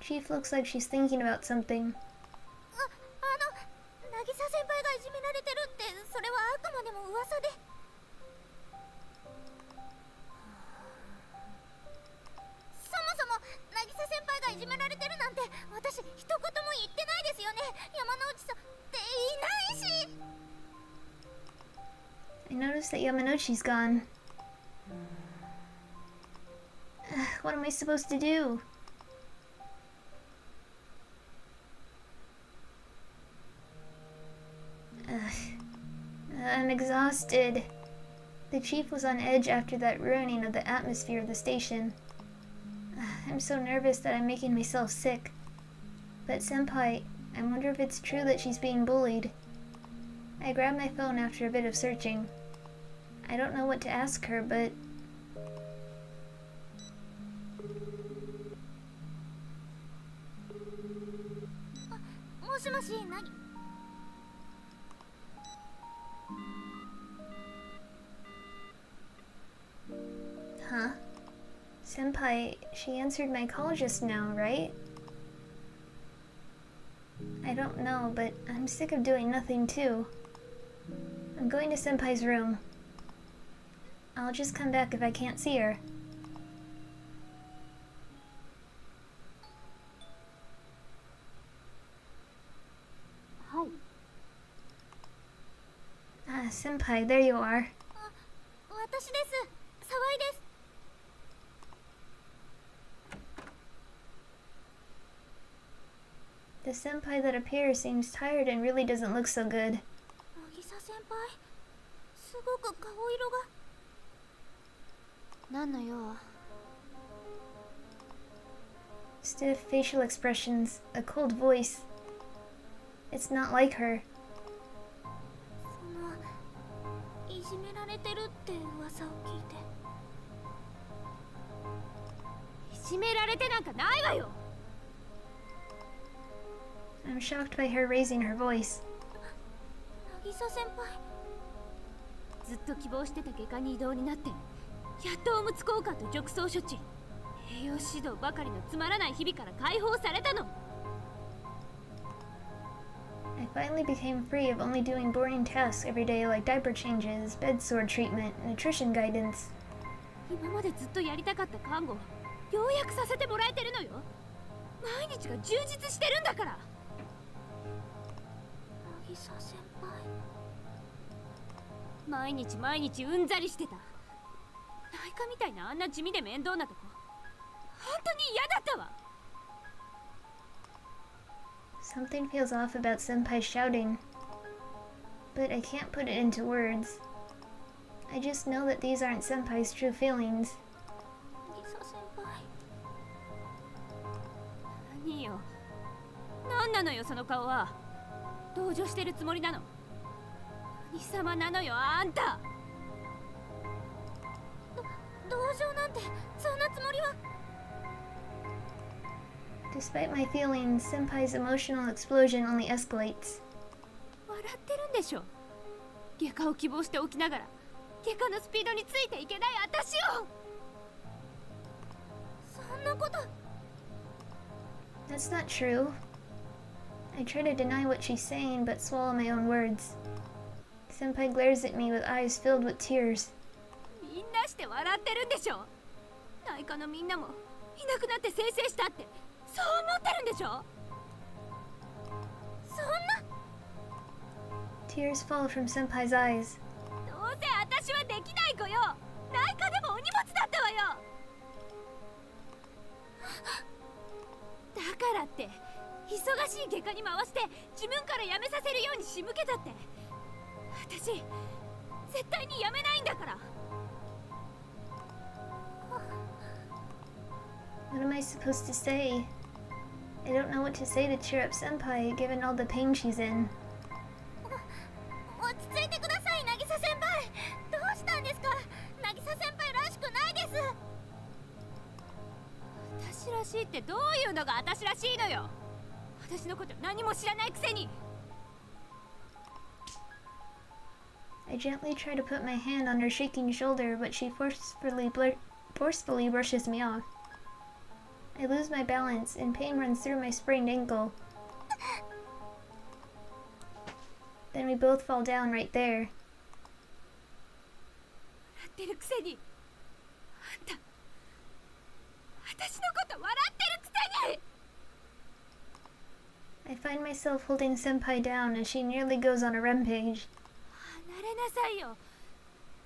S1: Chief looks like she's thinking about something.
S4: 渚先輩がいじめられてるって、それはあくまでも噂で。そもそも渚先輩がいじめられてるなんて私一言も言ってないですよね。山之内さんっていないし。
S1: I noticed that Yamanouchi's gone. What am I supposed to do? I'm exhausted. The chief was on edge after that ruining of the atmosphere of the station. I'm so nervous that I'm making myself sick. But Senpai, I wonder if it's true that she's being bullied. I grabbed my phone after a bit of searching. I don't know what to ask her, but... Huh? Senpai, she answered my call just now, right? I don't know, but I'm sick of doing nothing too. I'm going to Senpai's room. I'll just come back if I can't see her.
S4: Hi.
S1: Senpai, there you are.
S4: 私です。沢井です。
S1: The senpai that appears seems tired and really doesn't look so good.
S4: 渚先輩、すごく顔色が。
S5: 何の用？
S1: Stiff facial expressions, a cold voice. It's not like her.
S4: いじめられてるって噂を聞いて。
S2: いじめられてなんかないわよ。
S1: I'm shocked by her raising her voice.
S4: 渚先輩。
S2: ずっと希望してた外科に異動になって、やっとおむつ交換と褥瘡処置、栄養指導ばかりのつまらない日々から解放されたの。
S1: I finally became free of only doing boring tasks every day like diaper changes, bed sore treatment, nutrition guidance.
S2: 今までずっとやりたかった看護をようやくさせてもらえてるのよ。毎日が充実してるんだから。
S4: 渚先輩。
S2: 毎日毎日うんざりしてた。内科みたいなあんな地味で面倒なとこ、本当に嫌だったわ。
S1: Something feels off about Senpai shouting, but I can't put it into words. I just know that these aren't Senpai's true feelings.
S4: 渚先輩。
S2: 何よ、何なのよその顔は。同情してるつもりなの？何様なのよあんた。
S4: 同情なんてそんなつもりは。
S1: Despite my feelings, Senpai's emotional explosion only escalates.
S2: 笑ってるんでしょ。外科を希望しておきながら外科のスピードについていけない私を。
S4: そんなこと。
S1: That's not true. I try to deny what she's saying, but swallow my own words. Senpai glares at me with eyes filled with tears.
S2: みんなして笑ってるんでしょ。内科のみんなもいなくなってせいせいしたってそう思ってるんでしょ。
S4: そんな。
S1: Tears fall from Senpai's eyes.
S2: どうせ私はできない子よ。内科でもお荷物だったわよ。だからって忙しい外科に回して自分から辞めさせるように仕向けたって、私絶対に辞めないんだから。
S1: What am I supposed to say? I don't know what to say to cheer up Senpai, given all the pain she's in.
S4: 落ち着いてください、渚先輩。どうしたんですか？渚先輩らしくないです。
S2: 私らしいってどういうのが私らしいのよ。私のこと何も知らないくせに。
S1: I gently try to put my hand on her shaking shoulder, but she forcefully brushes me off. I lose my balance, and pain runs through my sprained ankle. Then we both fall down right there.
S2: 笑ってるくせに。あんた、私のこと笑ってるくせに。
S1: I find myself holding Senpai down as she nearly goes on a rampage.
S2: 離れなさいよ。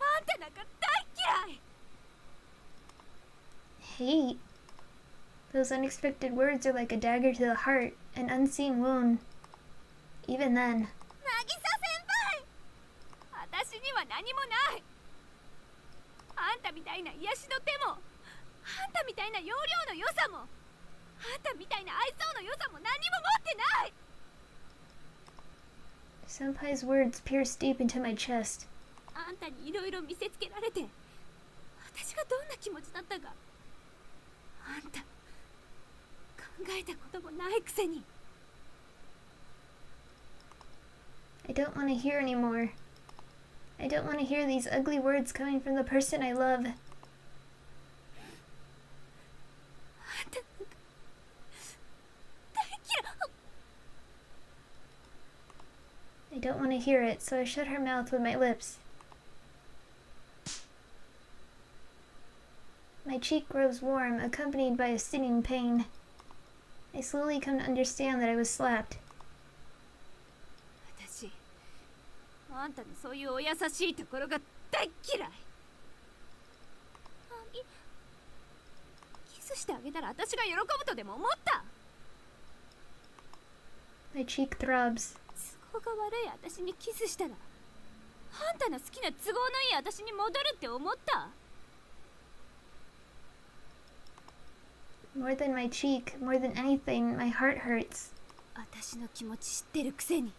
S2: あんたなんか大嫌い。
S1: Hate? Those unexpected words are like a dagger to the heart, an unseen wound. Even then,
S2: 渚先輩、私には何もない。あんたみたいな癒しの手も、あんたみたいな容量の良さも、あんたみたいな愛想の良さも何も持ってない。
S1: Senpai's words pierce deep into my chest.
S2: あんたにいろいろ見せつけられて、私がどんな気持ちだったか、あんた考えたこともないくせに。
S1: I don't want to hear anymore. I don't want to hear these ugly words coming from the person I love.
S2: あんたなんか大嫌い。
S1: I don't want to hear it, so I shut her mouth with my lips. My cheek grows warm, accompanied by a stinging pain. I slowly come to understand that I was slapped.
S2: 私、あんたのそういうお優しいところが大嫌い。キスしてあげたら私が喜ぶとでも思った。
S1: My cheek throbs.
S2: 都合が悪い私にキスしたら、あんたの好きな都合のいい私に戻るって思った。
S1: More than my cheek, more than anything, my heart hurts.
S2: 私の気持ち知ってるくせに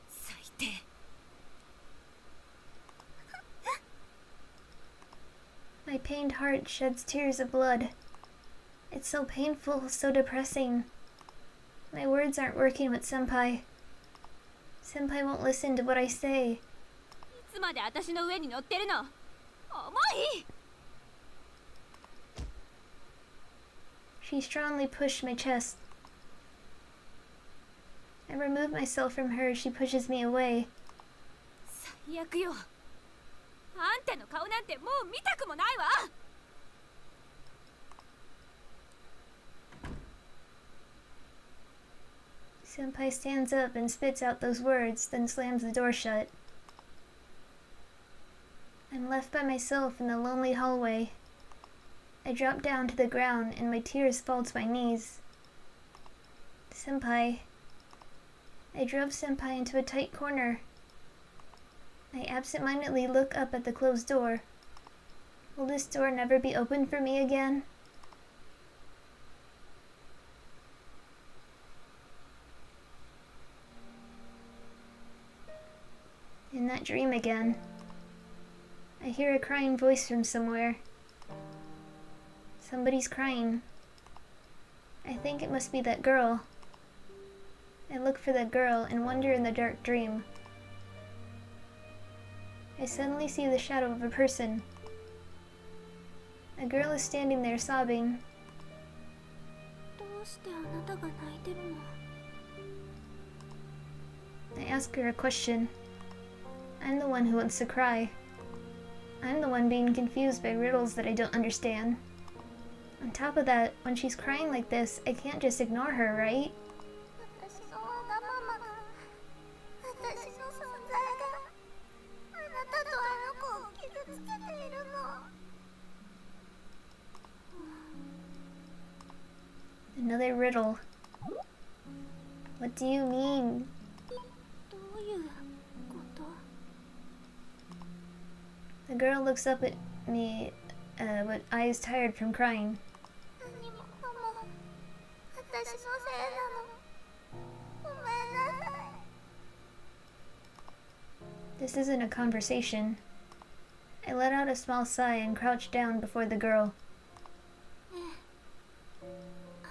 S2: 最低。
S1: My pained heart sheds tears of blood. It's so painful, so depressing. My words aren't working with Senpai. Senpai won't listen to what I say.
S2: いつまで私の上に乗ってるの。重い。
S1: She strongly pushed my chest. I remove myself from her as she pushes me away.
S2: 最悪よ。あんたの顔なんてもう見たくもないわ。
S1: Senpai stands up and spits out those words, then slams the door shut. I'm left by myself in the lonely hallway. I drop down to the ground and my tears fall to my knees. Senpai. I drove Senpai into a tight corner. I absent-mindedly look up at the closed door. Will this door never be opened for me again? In that dream again, I hear a crying voice from somewhere. Somebody's crying. I think it must be that girl. I look for that girl and wonder in the dark dream. I suddenly see the shadow of a person. A girl is standing there sobbing.
S4: どうしてあなたが泣いてるの？
S1: I ask her a question. I'm the one who wants to cry. I'm the one being confused by riddles that I don't understand. On top of that, when she's crying like this, I can't just ignore her, right?
S4: 私のわがままが、私の存在があなたとあの子を傷つけているの。
S1: Another riddle. What do you mean?
S4: どういうこと？
S1: The girl looks up at me with eyes tired from crying.
S4: 何もかも私のせいなの。ごめんなさい。
S1: This isn't a conversation. I let out a small sigh and crouched down before the girl.
S4: ねえ、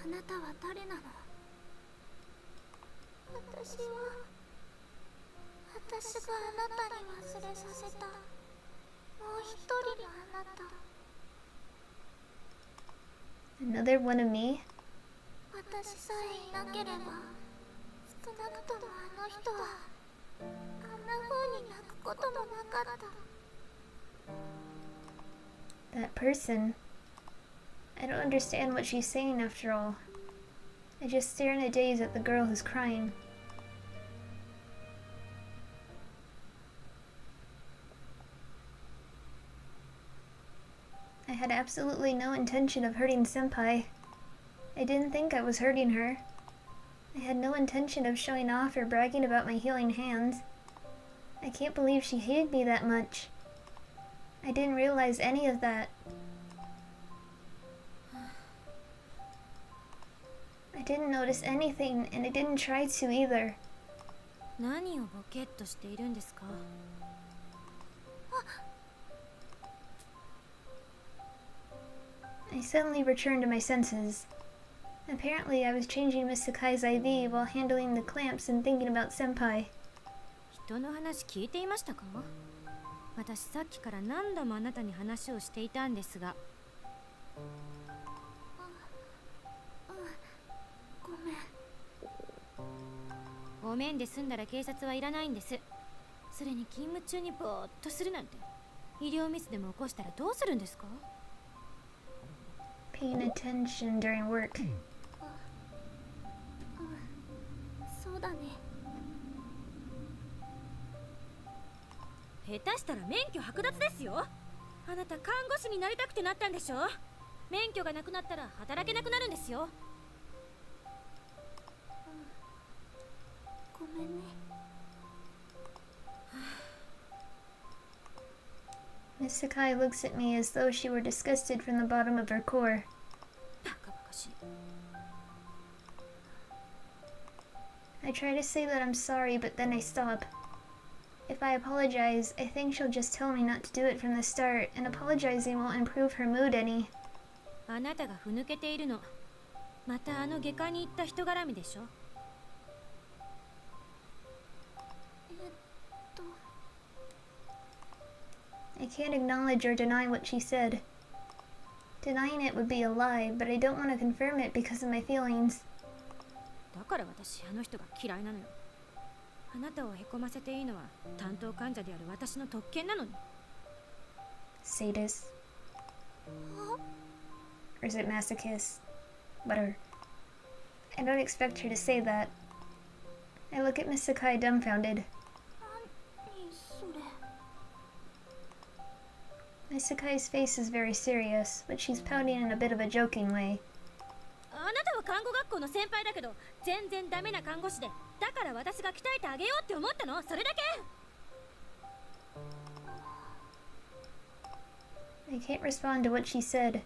S4: あなたは誰なの？私があなたに忘れさせたもう一人のあなた。
S1: Another one of me?
S4: 私さえいなければ少なくともあの人はあんな風に泣くこともなかった。
S1: That person. I don't understand what she's saying after all. I just stare in a daze at the girl who's crying. I had absolutely no intention of hurting Senpai. I didn't think I was hurting her. I had no intention of showing off or bragging about my healing hands. I can't believe she hated me that much. I didn't realize any of that. I didn't notice anything, and I didn't try to either.
S2: 何をボケっとしているんですか？
S1: I suddenly returned to my senses. Apparently, I was changing Miss Sakai's IV while handling the clamps and thinking about Senpai.
S2: 人の話聞いていましたか？私さっきから何度もあなたに話をしていたんですが。
S4: ごめん。
S2: ごめんで済んだら警察はいらないんです。それに勤務中にぼーっとするなんて、医療ミスでも起こしたらどうするんですか？
S1: Paying attention during work.
S4: そうだね。
S2: 下手したら免許剥奪ですよ。あなた看護師になりたくてなったんでしょ？免許がなくなったら働けなくなるんですよ。
S4: ごめんね。
S1: Miss Sakai looks at me as though she were disgusted from the bottom of her core.
S2: バカバカしい。
S1: I try to say that I'm sorry, but then I stop. If I apologize, I think she'll just tell me not to do it from the start, and apologizing won't improve her mood any.
S2: あなたがふぬけているの。またあの外科に行った人絡みでしょ。
S1: I can't acknowledge or deny what she said. Denying it would be a lie, but I don't want to confirm it because of my feelings.
S2: だから私あの人が嫌いなのよ。あなたをへこませていいのは担当患者である私の特権なのに。
S1: Sadist. Or is it masochist? Whatever. I don't expect her to say that. I look at Miss Sakai dumbfounded.
S4: 何それ。
S1: Miss Sakai's face is very serious, but she's pouting in a bit of a joking way.
S2: あなたは看護学校の先輩だけど全然ダメな看護師で、だから私が鍛えてあげようって思ったの、それだけ。
S1: I can't respond to what she said.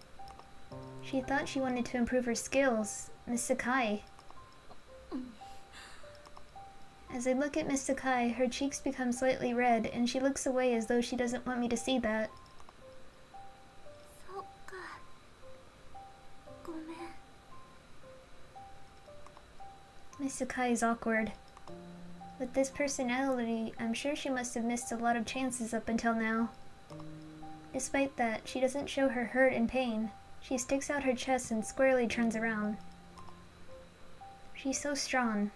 S1: She thought she wanted to improve her skills. Miss Sakai. As I look at Miss Sakai, her cheeks become slightly red, and she looks away as though she doesn't want me to see that.
S4: そっか。ごめん。
S1: Miss Sakai is awkward. With this personality, I'm sure she must have missed a lot of chances up until now. Despite that, she doesn't show her hurt and pain. She sticks out her chest and squarely turns around. She's so strong.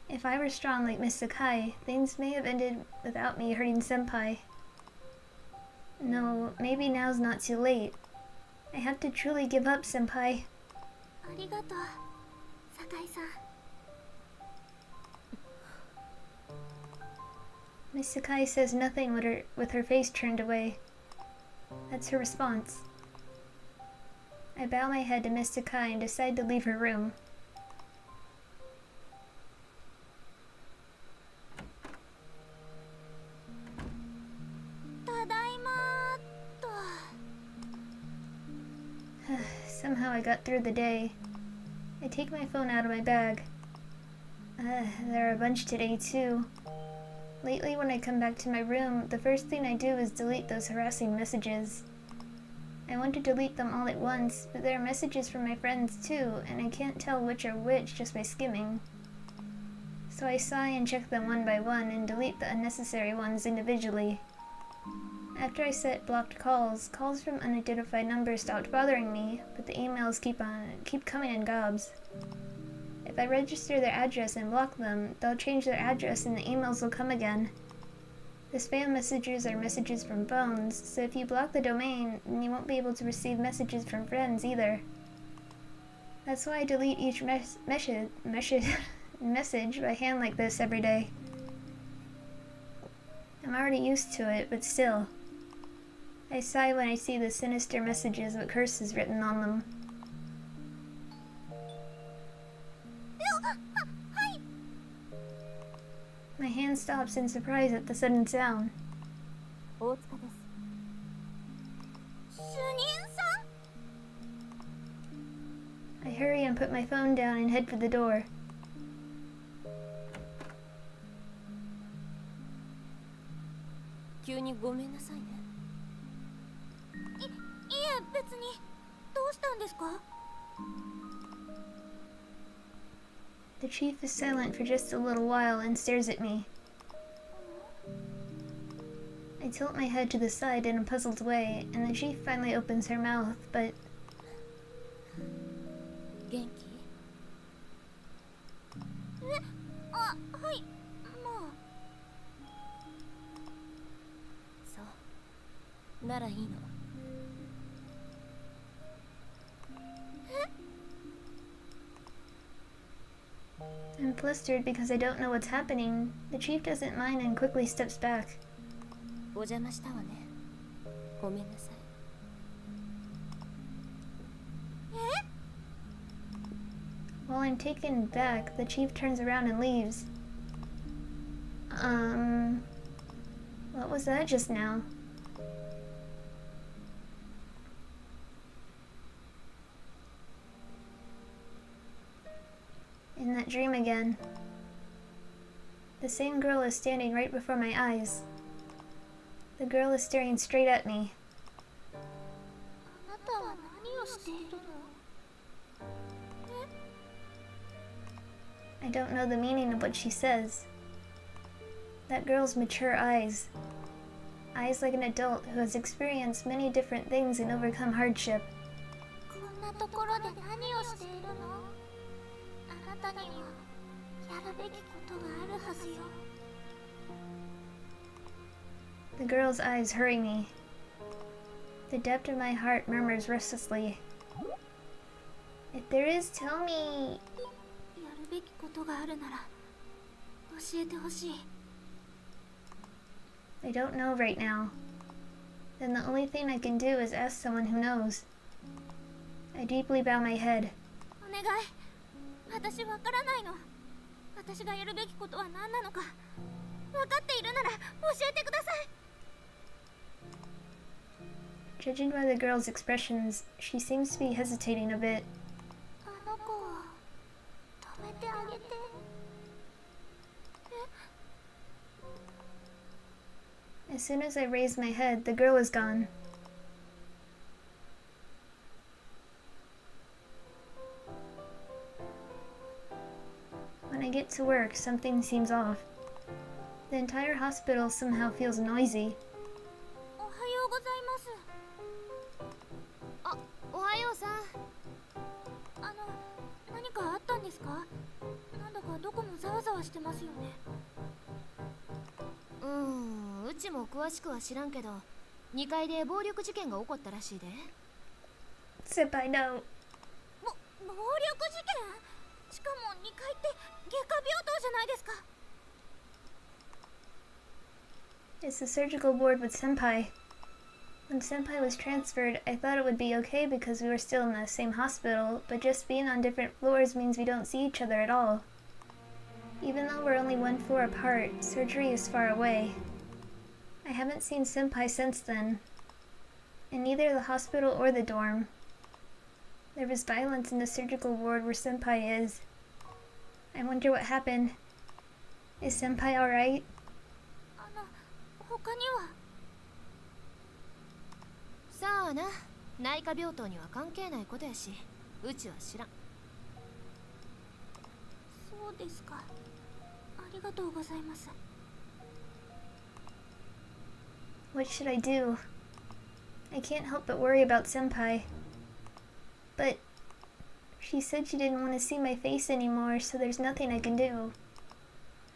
S1: If I were strong like Miss Sakai, things may have ended without me hurting Senpai. No, maybe now's not too late. I have to truly give up, Senpai.
S4: ありがとう、酒井さん。
S1: Miss Sakai says nothing with her face turned away. That's her response. I bow my head to Miss Sakai and decide to leave her room. Somehow I got through the day. I take my phone out of my bag. There are a bunch today too. Lately, when I come back to my room, the first thing I do is delete those harassing messages. I want to delete them all at once, but there are messages from my friends too, and I can't tell which are which just by skimming. so I sigh and check them one by one and delete the unnecessary ones individually. After I set blocked calls from unidentified numbers stopped bothering me, but the emails keep coming in gobs. If I register their address and block them, they'll change their address and the emails will come again. The spam messages are messages from phones, so if you block the domain, then you won't be able to receive messages from friends either. That's why I delete each message by hand like this every day. I'm already used to it, but still. I sigh when I see the sinister messages with curses written on them. My hand stops in surprise at the sudden sound.
S5: 大塚です。
S4: 主任さん。
S1: I hurry and put my phone down and head for the door.
S5: 急にごめんなさいね。
S4: いえ別に。どうしたんですか？
S1: The chief is silent for just a little while and stares at me. I tilt my head to the side in a puzzled way, and the chief finally opens her mouth, but
S5: 元気？
S4: あ、はい。まあ。
S5: そう。ならいいの。
S1: I'm flustered because I don't know what's happening. The chief doesn't mind and quickly steps back.
S5: お邪魔したわね。ごめんなさい。
S1: While I'm taken back, the chief turns around and leaves. What was that just now? In that dream again. The same girl is standing right before my eyes. The girl is staring straight at me.
S4: あなたは何をしているの？
S1: I don't know the meaning of what she says. That girl's mature eyes. Eyes like an adult who has experienced many different things and overcome hardship.
S4: こんなところで何をしているの？あなたにはやるべきことがあるはずよ。
S1: The girl's eyes hurry me. The depth of my heart murmurs restlessly. If there is, tell me.
S4: やるべきことがあるなら教えてほしい。
S1: I don't know right now. Then the only thing I can do is ask someone who knows. I deeply bow my head.
S4: お願い。私わからないの。私がやるべきことは何なのか。分かっているなら教えてください。
S1: Judging by the girl's expressions, she seems to be hesitating a bit.
S4: あの子を止めてあげて。
S1: As soon as I raise my head, the girl is gone. When I get to work, something seems off. The entire hospital somehow feels noisy.
S4: おはようございます。
S5: あ、おはようさん。
S4: 何かあったんですか？なんだかどこもざわざわしてますよね。
S5: うちも詳しくは知らんけど、2階で暴力事件が起こったらしいで。
S1: Senpai, no.
S4: 暴力事件？しかも2階って外科病棟じゃないですか。
S1: It's the surgical ward with Senpai. When Senpai was transferred, I thought it would be okay because we were still in the same hospital, but just being on different floors means we don't see each other at all. Even though we're only one floor apart, surgery is far away. I haven't seen Senpai since then, in neither the hospital or the dorm. There was violence in the surgical ward where Senpai is. I wonder what happened. Is Senpai alright?
S4: 他には？
S5: さあな、内科病棟には関係ないことやし、うちは知らん。
S4: そうですか。ありがとうございます。
S1: What should I do? I can't help but worry about Senpai. But she said she didn't want to see my face anymore, so there's nothing I can do.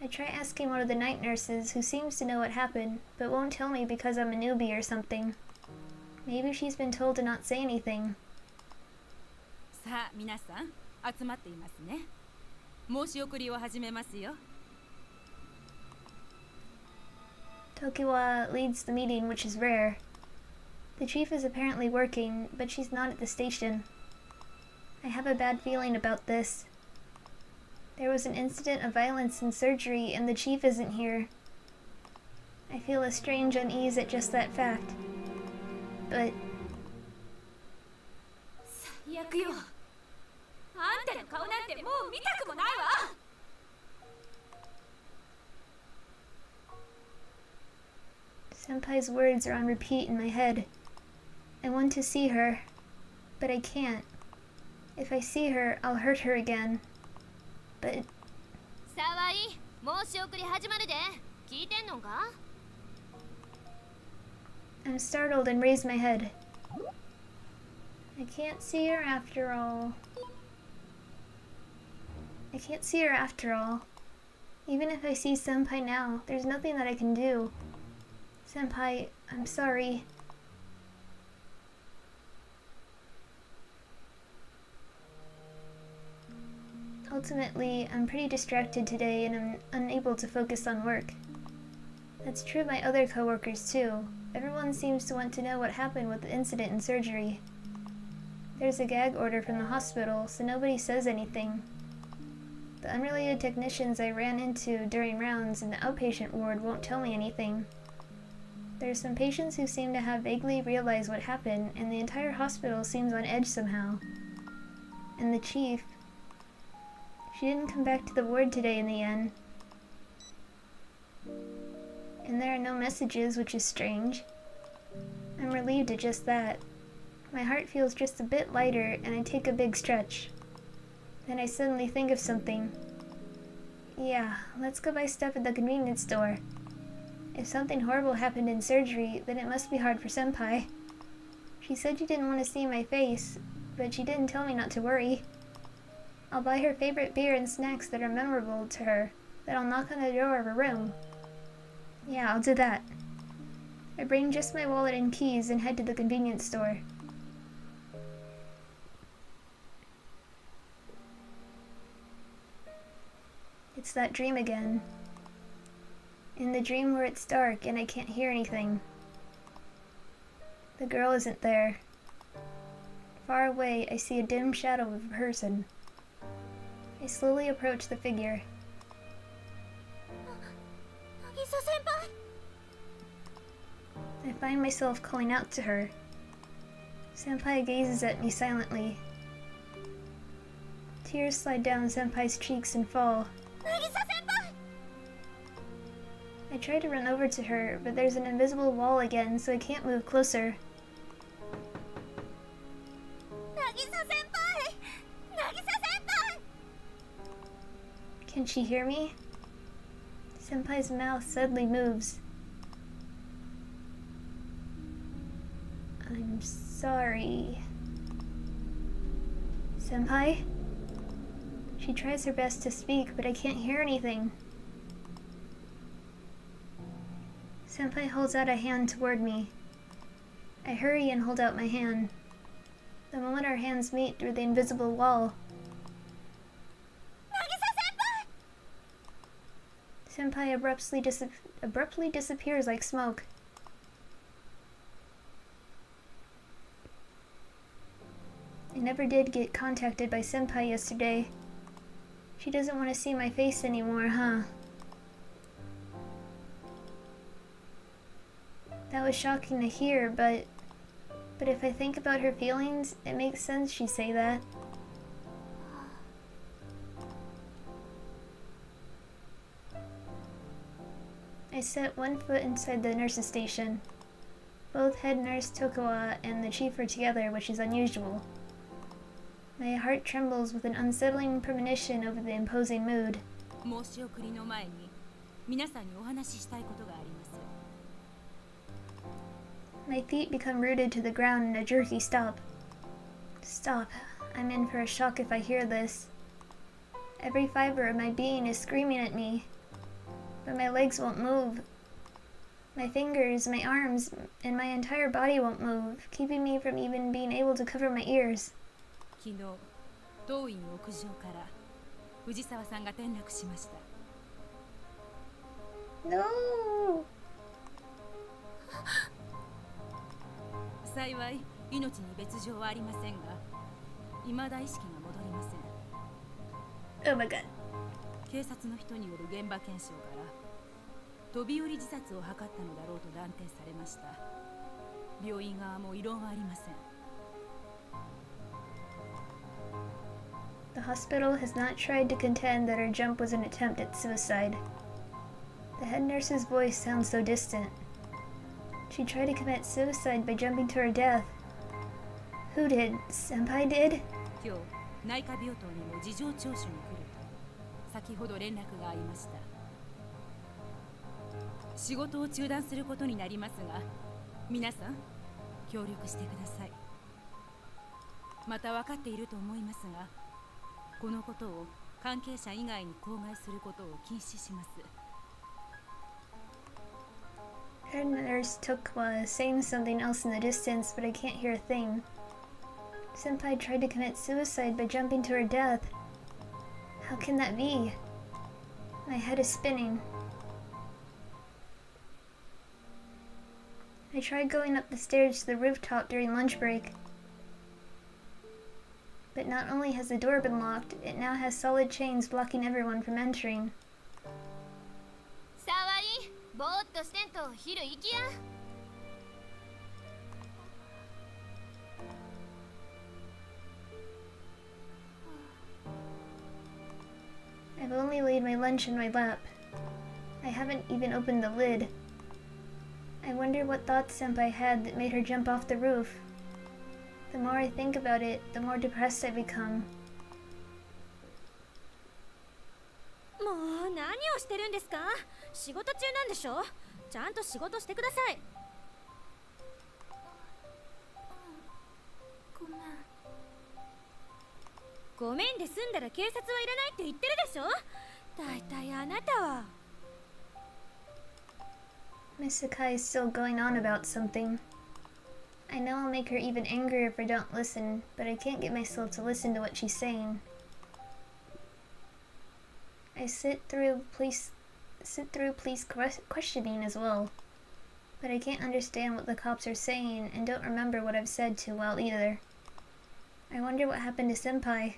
S1: I try asking one of the night nurses, who seems to know what happened, but won't tell me because I'm a newbie or something. Maybe she's been told to not say anything.
S6: さあ皆さん集まっていますね。申し送りを始めますよ。
S1: Tokiwa leads the meeting, which is rare. The chief is apparently working, but she's not at the station. I have a bad feeling about this. There was an incident of violence in surgery, and the chief isn't here. I feel a strange unease at just that fact. But
S2: 最悪よ。あんたの顔なんてもう見たくもないわ。
S1: Senpai's words are on repeat in my head. I want to see her, but I can't. If I see her, I'll hurt her again. But
S5: 沢井、申し送り始まるで。聞いてんのか？
S1: I'm startled and raise my head. I can't see her after all. I can't see her after all. Even if I see Senpai now, there's nothing that I can do. Senpai, I'm sorry. Ultimately, I'm pretty distracted today and I'm unable to focus on work. That's true of my other coworkers too. Everyone seems to want to know what happened with the incident in surgery. There's a gag order from the hospital, so nobody says anything. The unrelated technicians I ran into during rounds in the outpatient ward won't tell me anything. There are some patients who seem to have vaguely realized what happened, and the entire hospital seems on edge somehow. And the chief, she didn't come back to the ward today in the end. And there are no messages, which is strange. I'm relieved at just that. My heart feels just a bit lighter, and I take a big stretch. Then I suddenly think of something. Yeah, let's go buy stuff at the convenience store. If something horrible happened in surgery, then it must be hard for Senpai. She said she didn't want to see my face, but she didn't tell me not to worry. I'll buy her favorite beer and snacks that are memorable to her, then I'll knock on the door of her room. Yeah, I'll do that. I bring just my wallet and keys and head to the convenience store. It's that dream again. In the dream where it's dark and I can't hear anything. The girl isn't there. Far away, I see a dim shadow of a person. I slowly approach the figure.
S4: 渚先輩
S1: I find myself calling out to her. Senpai gazes at me silently. Tears slide down Senpai's cheeks and fall.
S4: 渚先輩
S1: I try to run over to her, but there's an invisible wall again, so I can't move closer.
S4: 渚先輩渚先輩
S1: Can she hear me? Senpai's mouth suddenly moves. I'm sorry. Senpai? She tries her best to speak, but I can't hear anything. Senpai holds out a hand toward me. I hurry and hold out my hand. The moment our hands meet through the invisible wall,
S4: 渚先輩
S1: Senpai abruptly disappears like smoke. I never did get contacted by Senpai yesterday. She doesn't want to see my face anymore, huh? That was shocking to hear, but if I think about her feelings, it makes sense she'd say that. I set one foot inside the nurse's station. Both head nurse Tokawa and the chief are together, which is unusual. My heart trembles with an unsettling premonition over the imposing mood.
S6: 申し送りの前に皆さんにお話ししたいことがあります。
S1: My feet become rooted to the ground in a jerky stop. Stop. I'm in for a shock if I hear this. Every fiber of my being is screaming at me, but my legs won't move. My fingers, my arms, and my entire body won't move, keeping me from even being able to cover my ears.
S6: 昨日当院屋上から藤沢さんが転落しました。
S1: No!
S6: 幸い命に別状はありませんが、未だ意識が戻りません。
S1: Oh my god.
S6: 警察の人による現場検証から飛び降り自殺を図ったのだろうと断定されました。病院側も異論はありません。
S1: The hospital has not tried to contend that her jump was an attempt at suicide. The head nurse's voice sounds so distant. She tried to commit suicide by jumping to her death. Who did? Senpai did?
S6: 今日内科病棟にも事情聴取に来ると先ほど連絡がありました。仕事を中断することになりますが、皆さん協力してください。また分かっていると思いますが、このことを関係者以外に口外することを禁止します。
S1: Her nurse took was saying something else in the distance, but I can't hear a thing. Senpai tried to commit suicide by jumping to her death. How can that be? My head is spinning. I tried going up the stairs to the rooftop during lunch break. But not only has the door been locked, it now has solid chains blocking everyone from entering.
S5: さわい、ぼーっとしてんと昼行きや。
S1: I've only laid my lunch in my lap. I haven't even opened the lid. I wonder what thoughts Senpai had that made her jump off the roof. The more I think about it, the more depressed I become.
S2: もう何をしてるんですか？仕事中なんでしょ？ちゃんと仕事してください。
S4: ごめん。
S2: ごめんで済んだら警察はいらないって言ってるでしょ？だいたいあなたは。
S1: Miss Sakai is still going on about something. I know I'll make her even angrier if I don't listen, but I can't get myself to listen to what she's saying. I sit through police questioning as well, but I can't understand what the cops are saying and don't remember what I've said too well either. I wonder what happened to Senpai.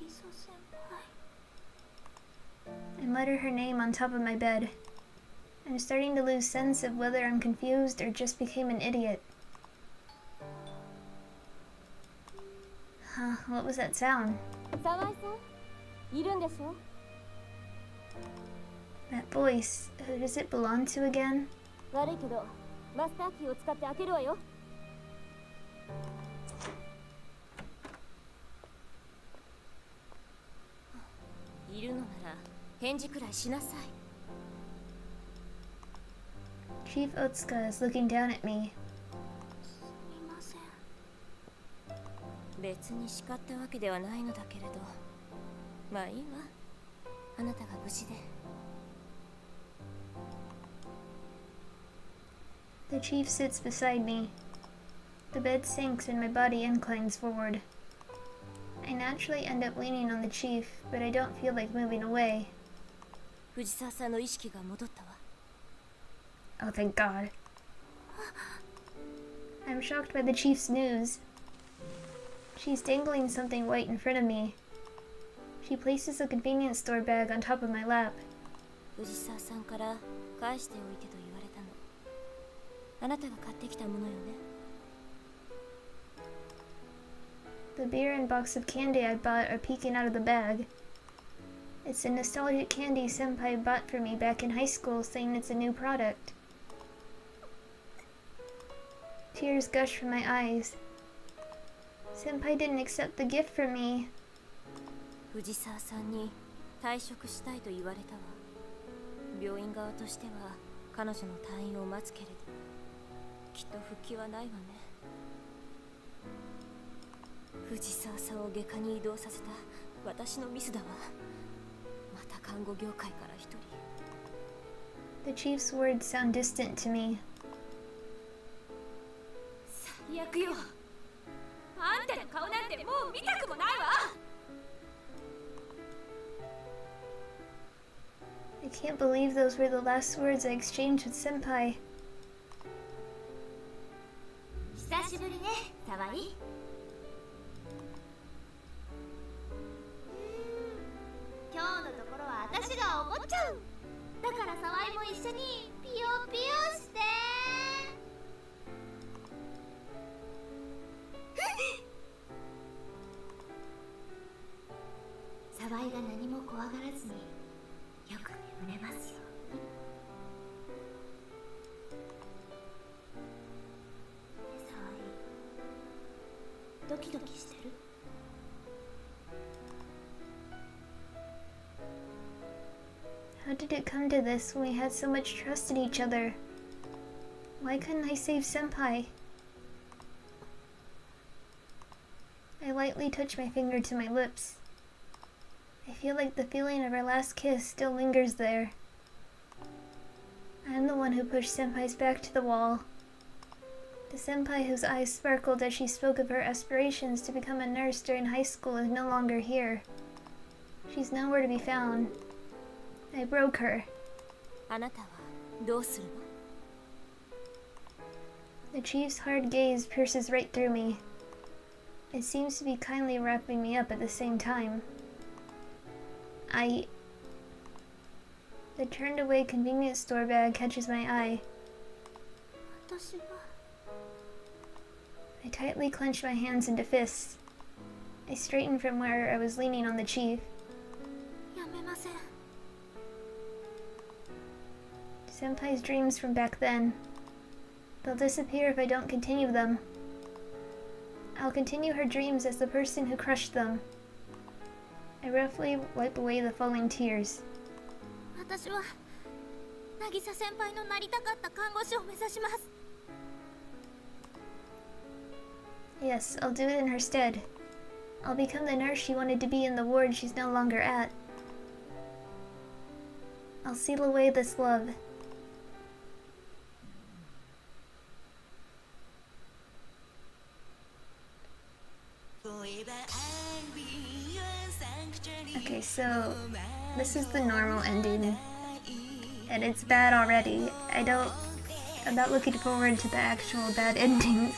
S4: 渚先輩。
S1: I mutter her name on top of my bed. I'm starting to lose sense of whether I'm confused or just became an idiot. Huh, what was that sound?
S5: 沢井さん、いるんでしょ？
S1: That voice, who does it belong to again?
S5: 悪いけど、マスターキーを使って開けるわよ。いるのなら返事くらいしなさい。
S1: Chief Otsuka is looking down at me.
S4: すみません。
S5: 別に叱ったわけではないのだけれど、まあいいわ。あなたが無事で。
S1: The chief sits beside me. The bed sinks and my body inclines forward. I naturally end up leaning on the chief, but I don't feel like moving away.
S5: 藤沢さんの意識が戻ったわ。
S1: Oh, thank God. I'm shocked by the chief's news. She's dangling something white in front of me. She places a convenience store bag on top of my lap.
S5: 藤沢さんから返しておいてと言われたの。あなたが買ってきたものよね。
S1: The beer and box of candy I bought are peeking out of the bag. It's a nostalgic candy Senpai bought for me back in high school, saying it's a new product. Tears gush from my eyes. Senpai didn't accept the gift from me.
S2: 藤沢さんに退職したいと言われたわ。病院側としては彼女の退院を待つけれど、きっと復帰はないわね。藤沢さんを外科に移動させた私のミスだわ。また看護業界から一人。
S1: The chief's words sound distant to me.
S2: 最悪よ。あんたの顔なんてもう見たくもないわ。
S1: I can't believe those were the last words I exchanged with Senpai.
S4: 久しぶりね、沢井。今日のところは私がおごっちゃう。だから沢井も一緒にピヨピヨして。沢井が何も怖がらずによく眠れますよ。沢井、ドキドキしてる
S1: How did it come to this when we had so much trust in each other? Why couldn't I save Senpai? I lightly touch my finger to my lips. I feel like the feeling of our last kiss still lingers there. I'm the one who pushed Senpai's back to the wall. The senpai whose eyes sparkled as she spoke of her aspirations to become a nurse during high school is no longer here. She's nowhere to be found. I broke her.
S2: あなたはどうするの？
S1: The chief's hard gaze pierces right through me. It seems to be kindly wrapping me up at the same time. The turned away convenience store bag catches my eye.
S4: 私は
S1: I tightly clench my hands into fists. I straighten from where I was leaning on the chief.
S4: やめません。
S1: Senpai's dreams from back then. They'll disappear if I don't continue them. I'll continue her dreams as the person who crushed them. I roughly wipe away the falling tears.
S4: 私は渚先輩のなりたかった看護師を目指します。
S1: Yes, I'll do it in her stead. I'll become the nurse she wanted to be in the ward she's no longer at. I'll seal away this love. Okay, so this is the normal ending, and it's bad already. I'm not looking forward to the actual bad endings.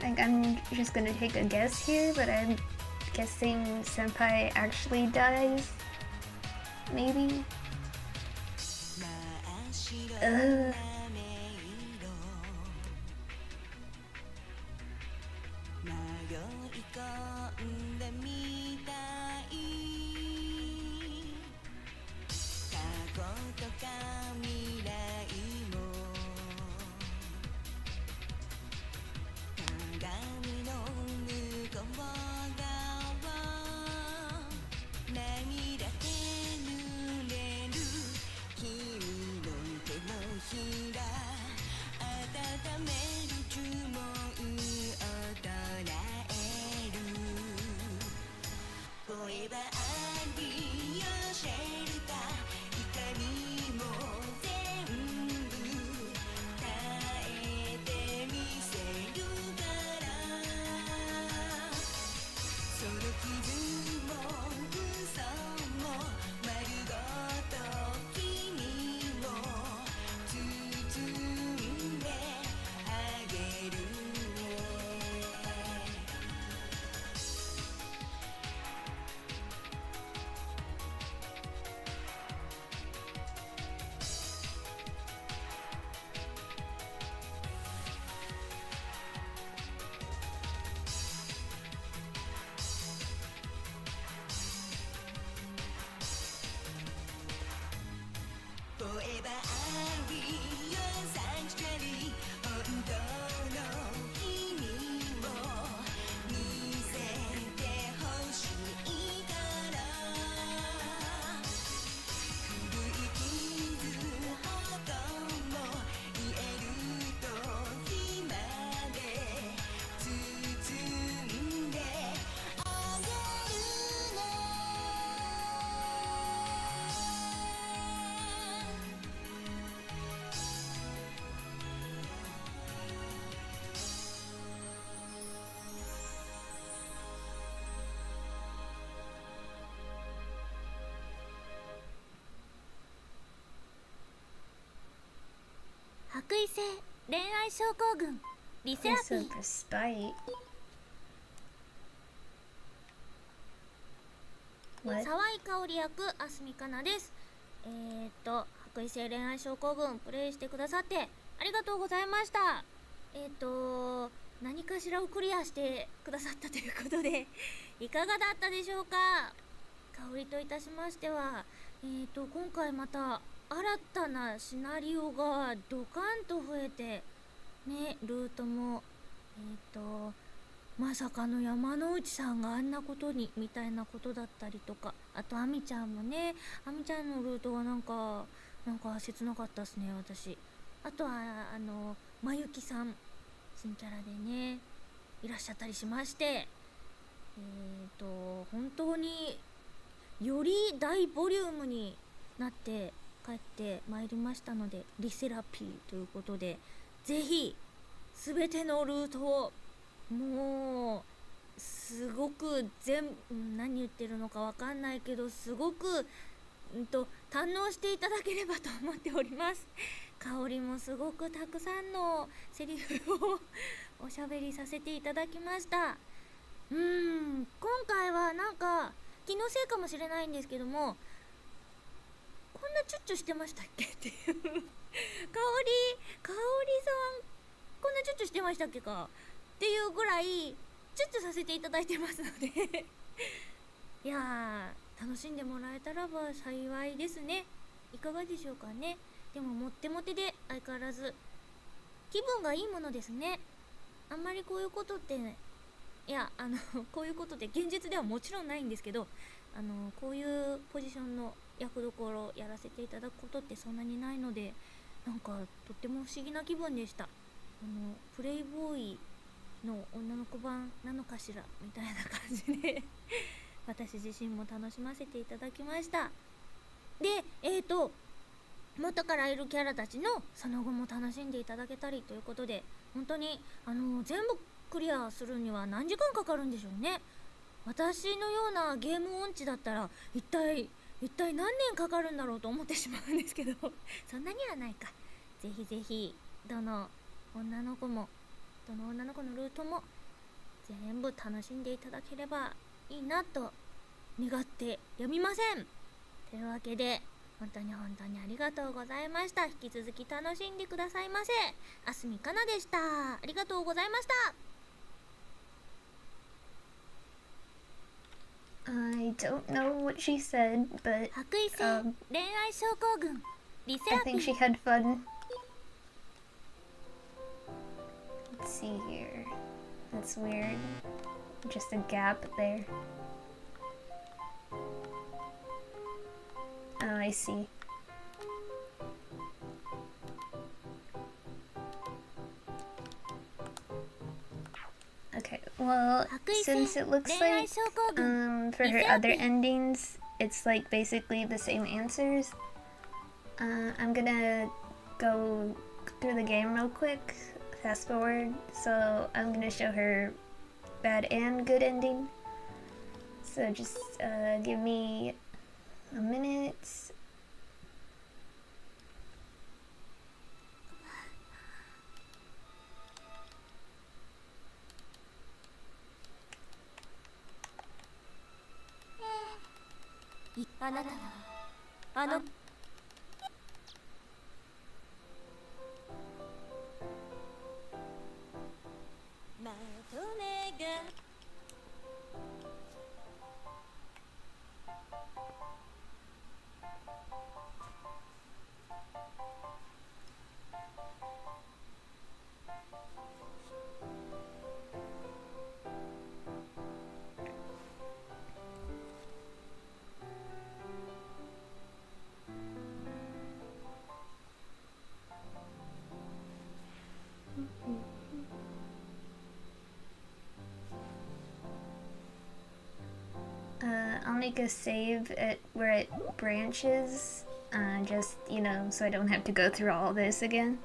S1: Like, I'm just gonna take a guess here, but I'm guessing Senpai actually dies. Maybe? Ugh.
S4: 衣性恋愛症候群リセラ
S1: Yes,
S4: ピ
S1: of
S4: ー
S1: the spite. What?
S4: 沢井香織役あすみかなです。白衣性恋愛症候群プレイしてくださってありがとうございました。何かしらをクリアしてくださったということでいかがだったでしょうか。香りといたしましては今回また新たなシナリオがドカンと増えてね、ルートもまさかの山之内さんがあんなことにみたいなことだったりとか、あとアミちゃんもね、アミちゃんのルートがなんか切なかったっすね私。あとはまゆきさん新キャラでねいらっしゃったりしまして、本当により大ボリュームになって帰ってまいりましたので、リセラピーということでぜひ全てのルートをもうすごく何言ってるのかわかんないけどすごく堪能していただければと思っております。香りもすごくたくさんのセリフをおしゃべりさせていただきました。今回はなんか気のせいかもしれないんですけども、こんなチュッチュしてましたっけっていう香りさんこんなチュッチュしてましたっけかっていうぐらいチュッチュさせていただいてますのでいやー楽しんでもらえたらば幸いですね。いかがでしょうかね。でももってもてで相変わらず気分がいいものですね。あんまりこういうことってね、いやこういうことって現実ではもちろんないんですけど、こういうポジションの役どころをやらせていただくことってそんなにないので、なんかとっても不思議な気分でした。プレイボーイの女の子版なのかしらみたいな感じで私自身も楽しませていただきました。で元からいるキャラたちのその後も楽しんでいただけたりということで、本当に全部クリアするには何時間かかるんでしょうね。私のようなゲーム音痴だったら一体何年かかるんだろうと思ってしまうんですけどそんなにはないか。ぜひぜひどの女の子のルートも全部楽しんでいただければいいなと願ってやみません。というわけで本当にありがとうございました。引き続き楽しんでくださいませ。あすみかなでした。ありがとうございました。
S1: I don't know what she said, but
S4: 白衣性恋愛症候群リセ
S1: I
S4: ラピ
S1: think
S4: ー
S1: she had fun. Let's see here. That's weird. Just a gap there. Oh, I see. Okay, well, since it looks
S4: 恋愛
S1: like
S4: 症候群
S1: for her other endings, it's like basically the same answers. I'm gonna go through the game real quick, fast forward. So I'm gonna show her bad and good ending. So just give me a minute.
S4: 「あなたはあのまとめが」
S1: I'll make a save at where it branches, just, you know, so I don't have to go through all this again.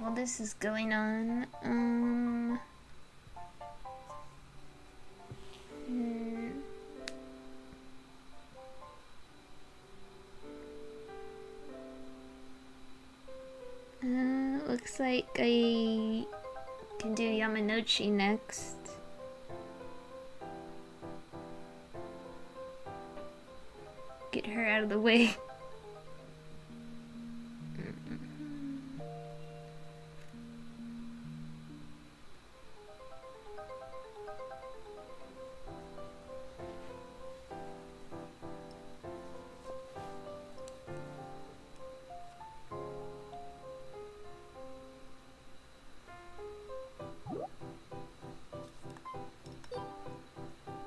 S1: while this is going on, looks like I can do Yamanochi next. Get her out of the way.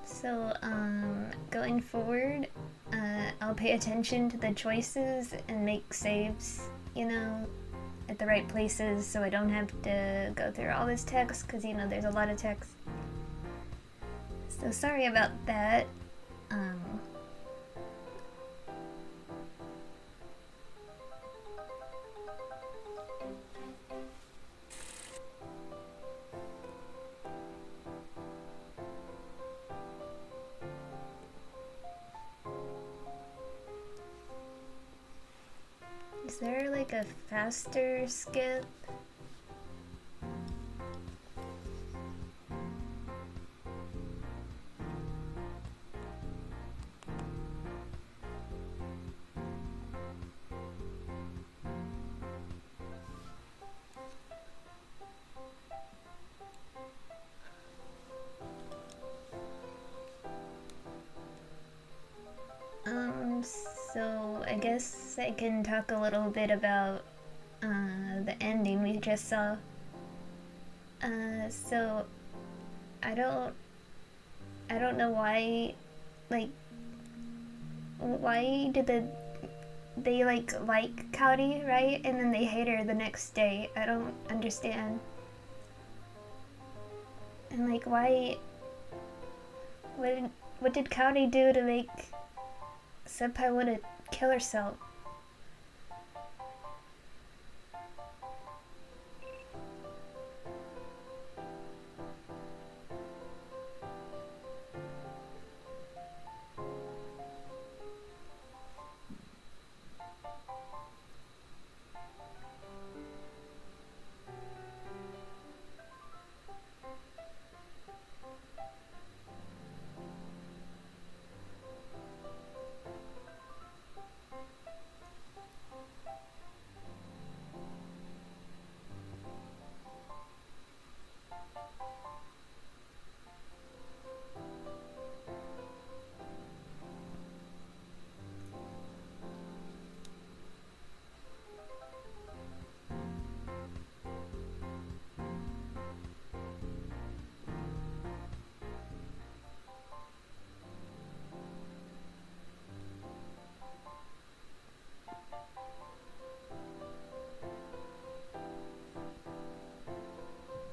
S1: So, going forward, I'll pay attention to the choices and make saves, you know, at the right places so I don't have to go through all this text, because, you know, there's a lot of text. So sorry about that. Is there like a faster skip? So I guess I can talk a little bit about the ending we just saw. So I don't know why, like, why did they like Cowdy, right? And then they hate her the next day. I don't understand. And like, why? What did Cowdy do to make Senpai want to kill herself?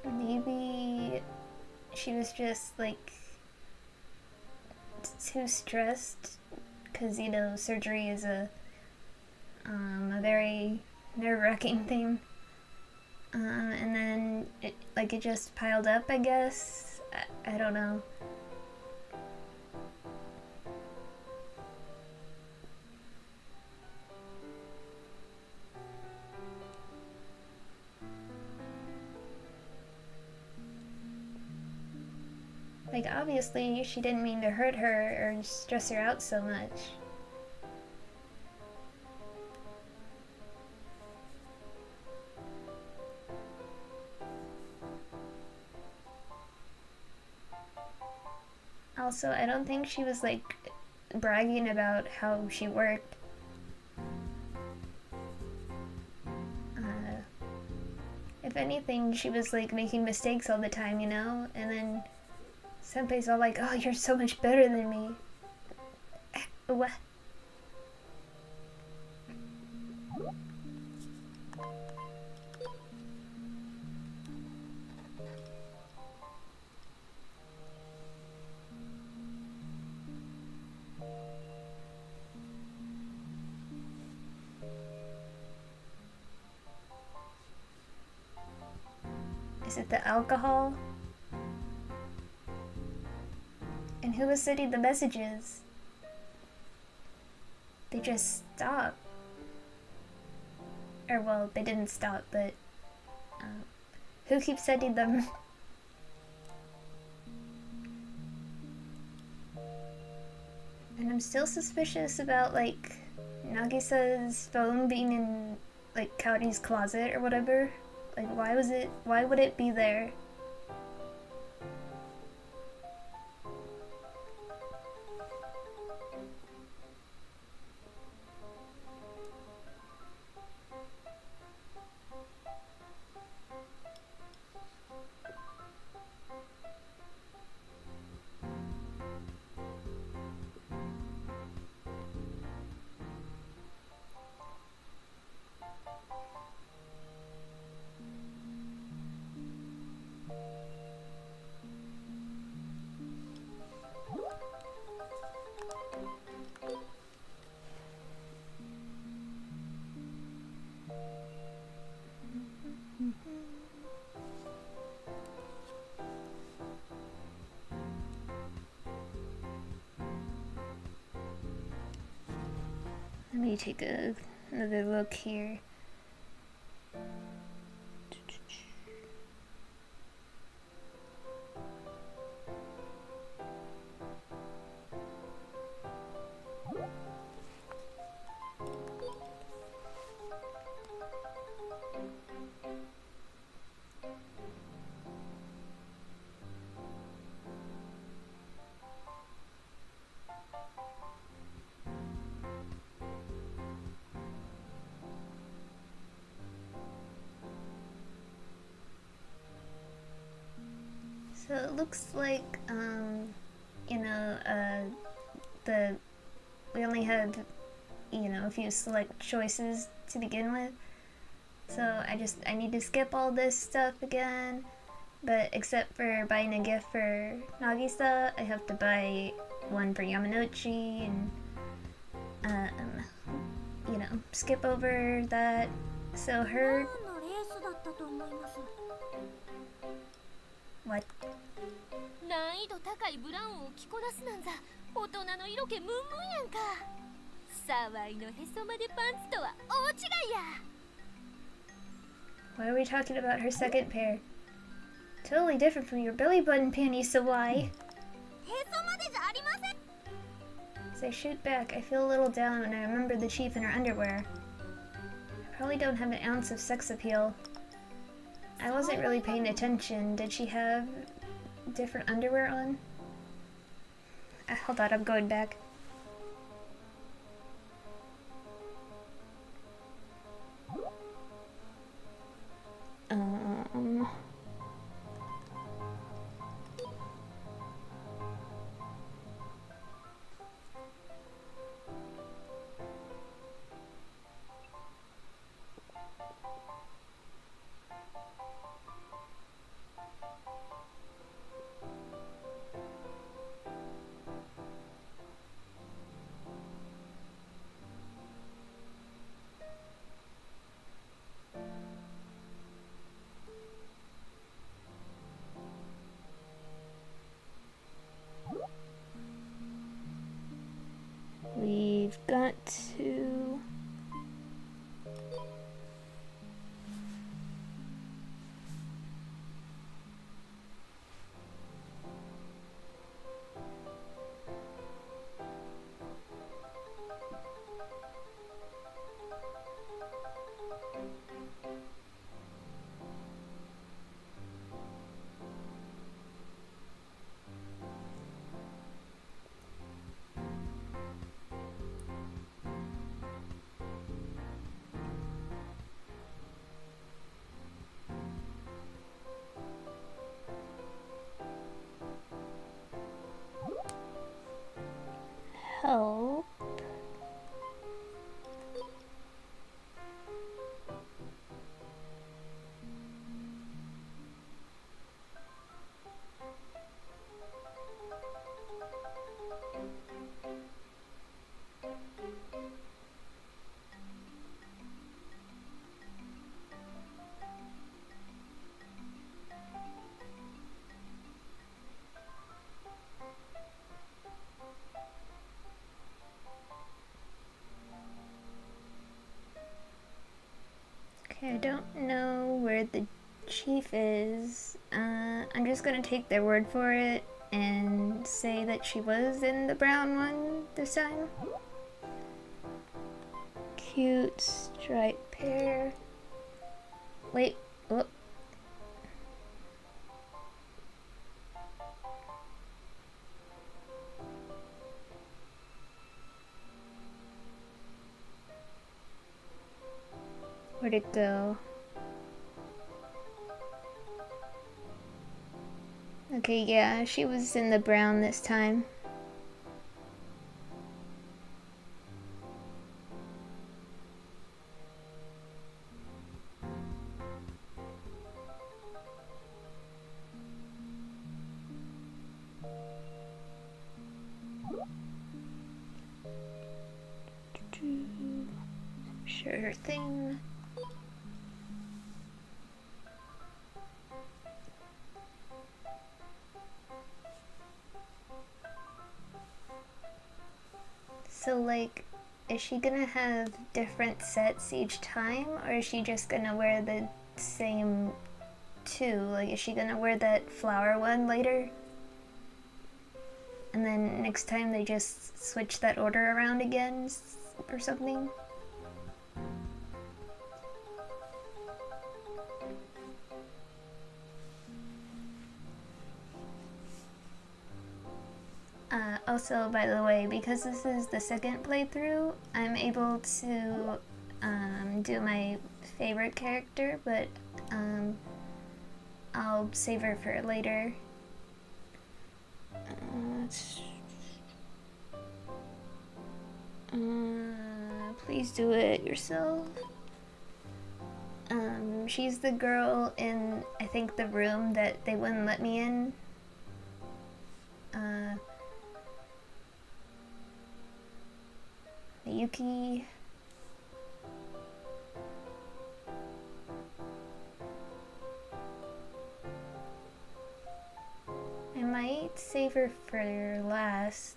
S1: Maybe she was just like too stressed, because, you know, surgery is a very nerve-wracking thing, and then it just piled up, I guess. I don't know. Like, obviously, she didn't mean to hurt her or stress her out so much. Also, I don't think she was, like, bragging about how she worked. If anything, she was, like, making mistakes all the time, you know? And then Senpai's all like, oh, you're so much better than me. What? Is it the alcohol? And who was sending the messages? They just stopped. Or, well, they didn't stop, but who keeps sending them? And I'm still suspicious about, like, Nagisa's phone being in, like, Kaori's closet or whatever. Like, why would it be there? Let me take another look here. So it looks like, you know, we only have, you know, a few select choices to begin with. So I need to skip all this stuff again, but except for buying a gift for Nagisa, I have to buy one for Yamanouchi and, you know, skip over that. So her...
S4: 何のレースだったと思います？
S1: What?
S5: 難易度高いブラウンを着こなすなんざ大人の色気ムンムンやんか。沢井のへそまでパンツとは大違いや。
S1: Why are we talking about her second pair? Totally different from your belly button panties, so why?
S4: へそまでじゃありません。
S1: As I shoot back, I feel a little down when I remember the chief in her underwear. I probably don't have an ounce of sex appeal. I wasn't really paying attention. Did she have different underwear on? Hold on, I'm going back. We've got to... help. don't know where the chief is. I'm just gonna take their word for it and say that she was in the brown one this time. Cute striped pair. Wait, whoop. Where'd it go? Okay, yeah, she was in the brown this time. Sure thing. So, like, is she gonna have different sets each time, or is she just gonna wear the same two? Like, is she gonna wear that flower one later? And then next time they just switch that order around again or something? Also, by the way, because this is the second playthrough, I'm able to do my favorite character, but I'll save her for later. Please do it yourself. She's the girl in, I think, the room that they wouldn't let me in. Miyuki. I might save her for last.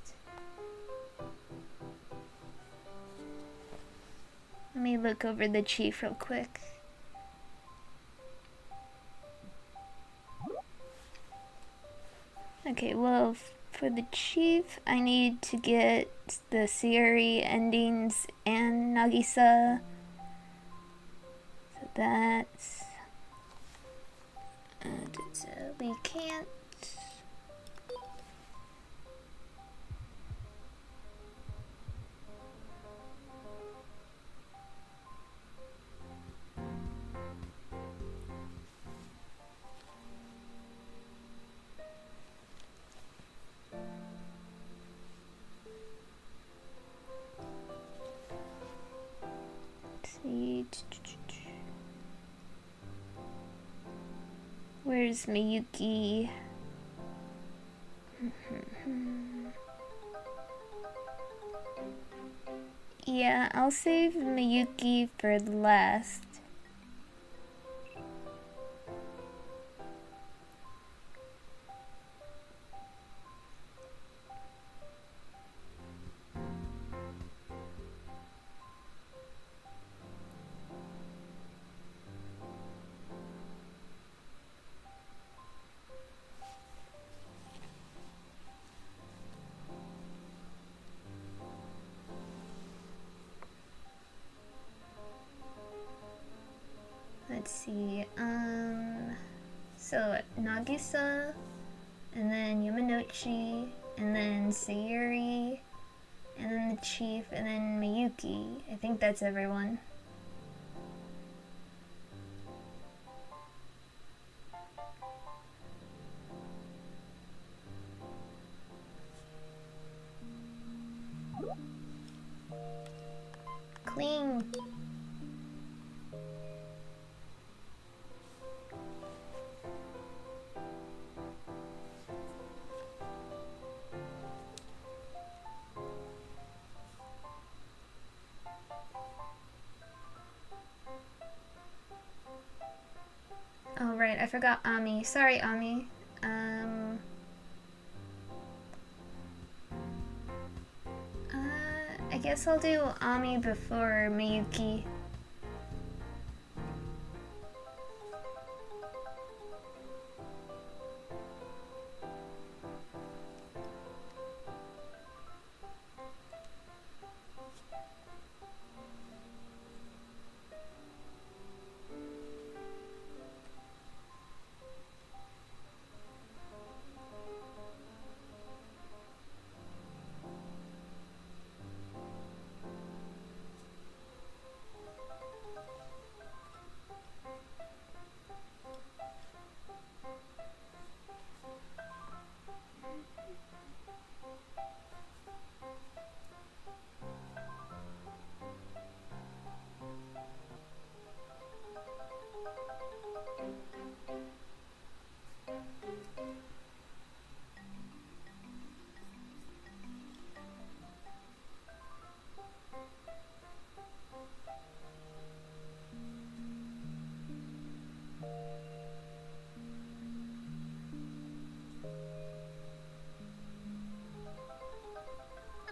S1: Let me look over the chief real quick. Okay, well, for the chief, I need to get the Siri endings and Nagisa. So that's... we can't... see. Where's Miyuki? Yeah, I'll save Miyuki for last. Let's see, so Nagisa, and then Yamanochi, and then Sayuri, and then the chief, and then Miyuki. I think that's everyone. Clean. Oh right, I forgot Ami. Sorry, Ami. I guess I'll do Ami before Miyuki.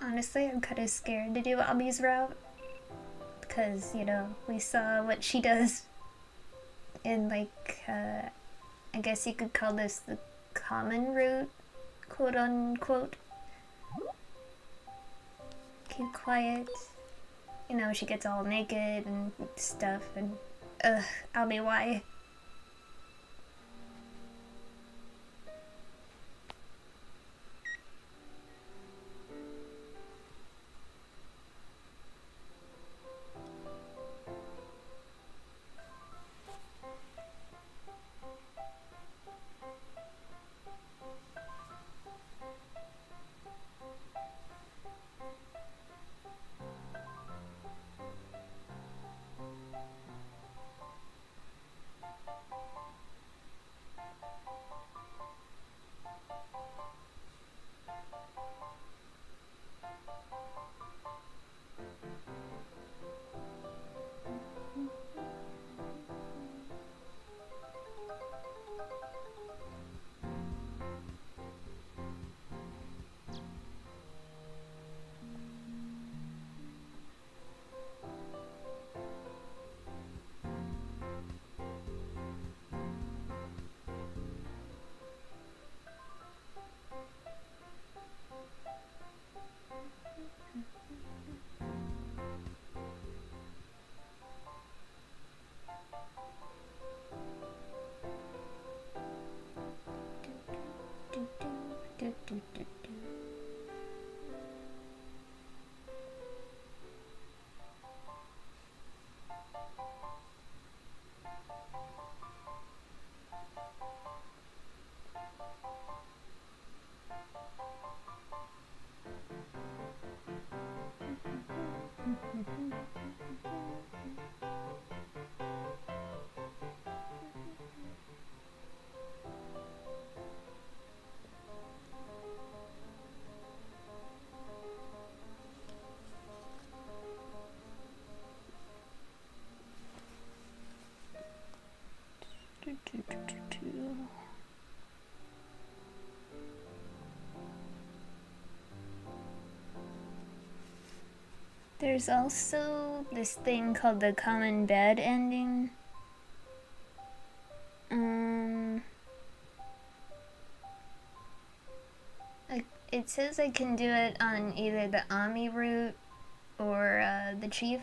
S1: Honestly, I'm kind of scared to do Ami's route. Because, you know, we saw what she does in, like, I guess you could call this the common route, quote unquote. Keep quiet. You know, she gets all naked and stuff, and ugh, Ami, why? There's also this thing called the common bed ending. It says I can do it on either the Ami route or the Chief.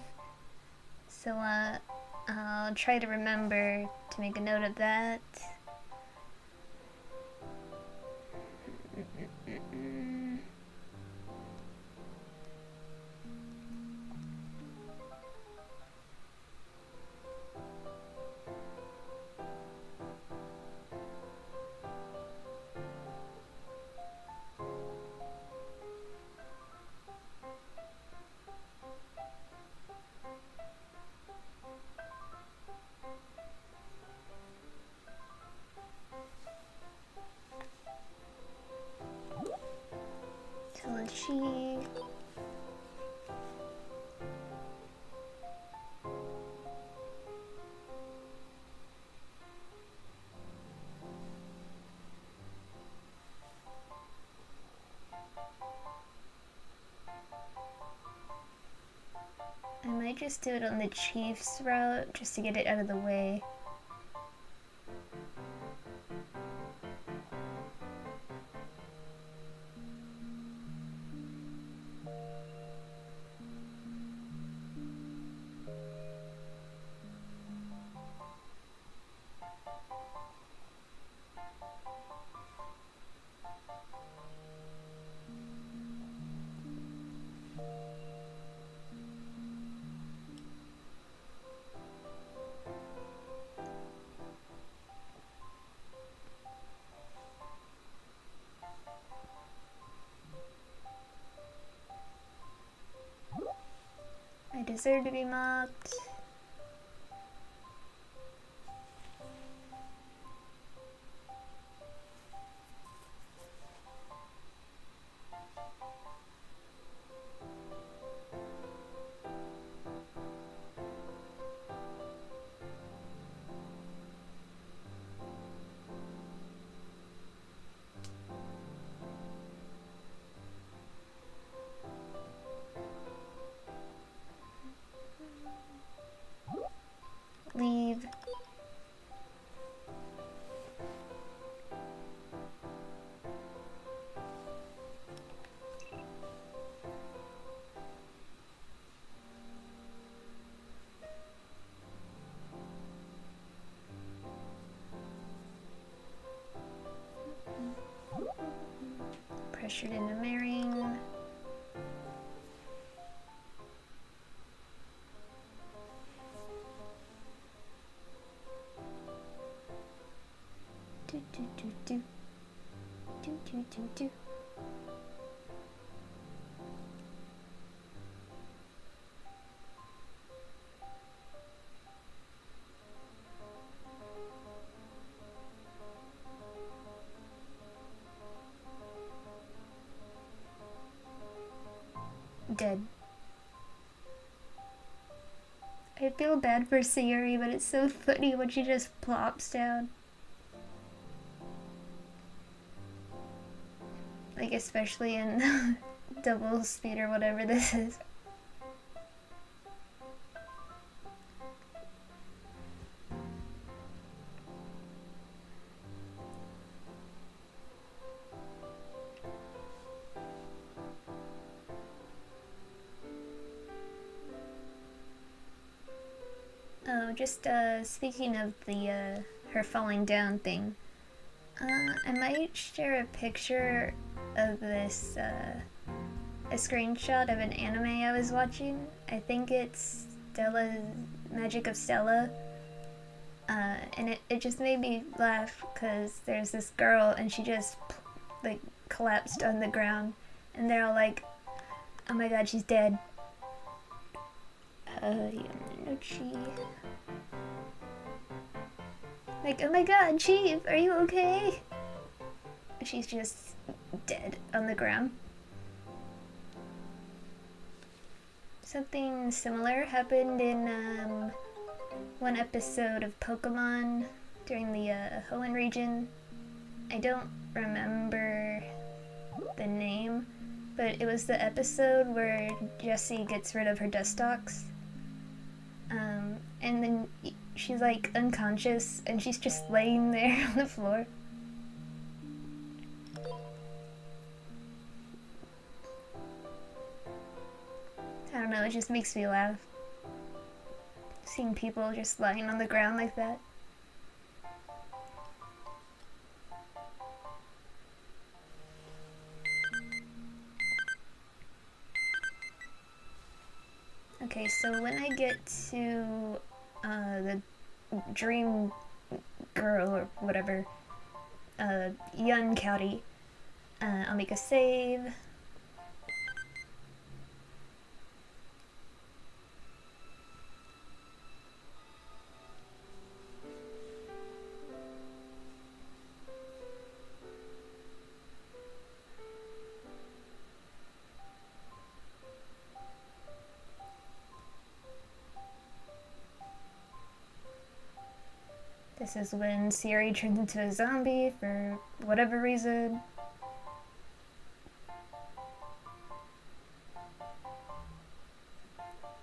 S1: So I'll try to remember to make a note of that. So let's see. I might just do it on the Chief's route just to get it out of the way. I deserve to be mocked. pressured into marrying. Do do do do. Do do do do. Dead. I feel bad for Sayuri, but it's so funny when she just plops down. Like, especially in double speed or whatever this is. Oh, just speaking of the her falling down thing, I might share a picture of this a screenshot of an anime I was watching. I think it's Stella's Magic of Stella, and it just made me laugh because there's this girl and she just like collapsed on the ground, and they're all like, "Oh my god, she's dead." Yamanuchi. Like, oh my god, Chief, are you okay? She's just dead on the ground. Something similar happened in one episode of Pokemon during the Hoenn region. I don't remember the name, but it was the episode where Jessie gets rid of her Dustox. And then she's like unconscious and she's just laying there on the floor. I don't know, it just makes me laugh. Seeing people just lying on the ground like that. Okay, so when I get to the dream girl or whatever, Yun County, I'll make a save. This is when Sayuri turns into a zombie for whatever reason.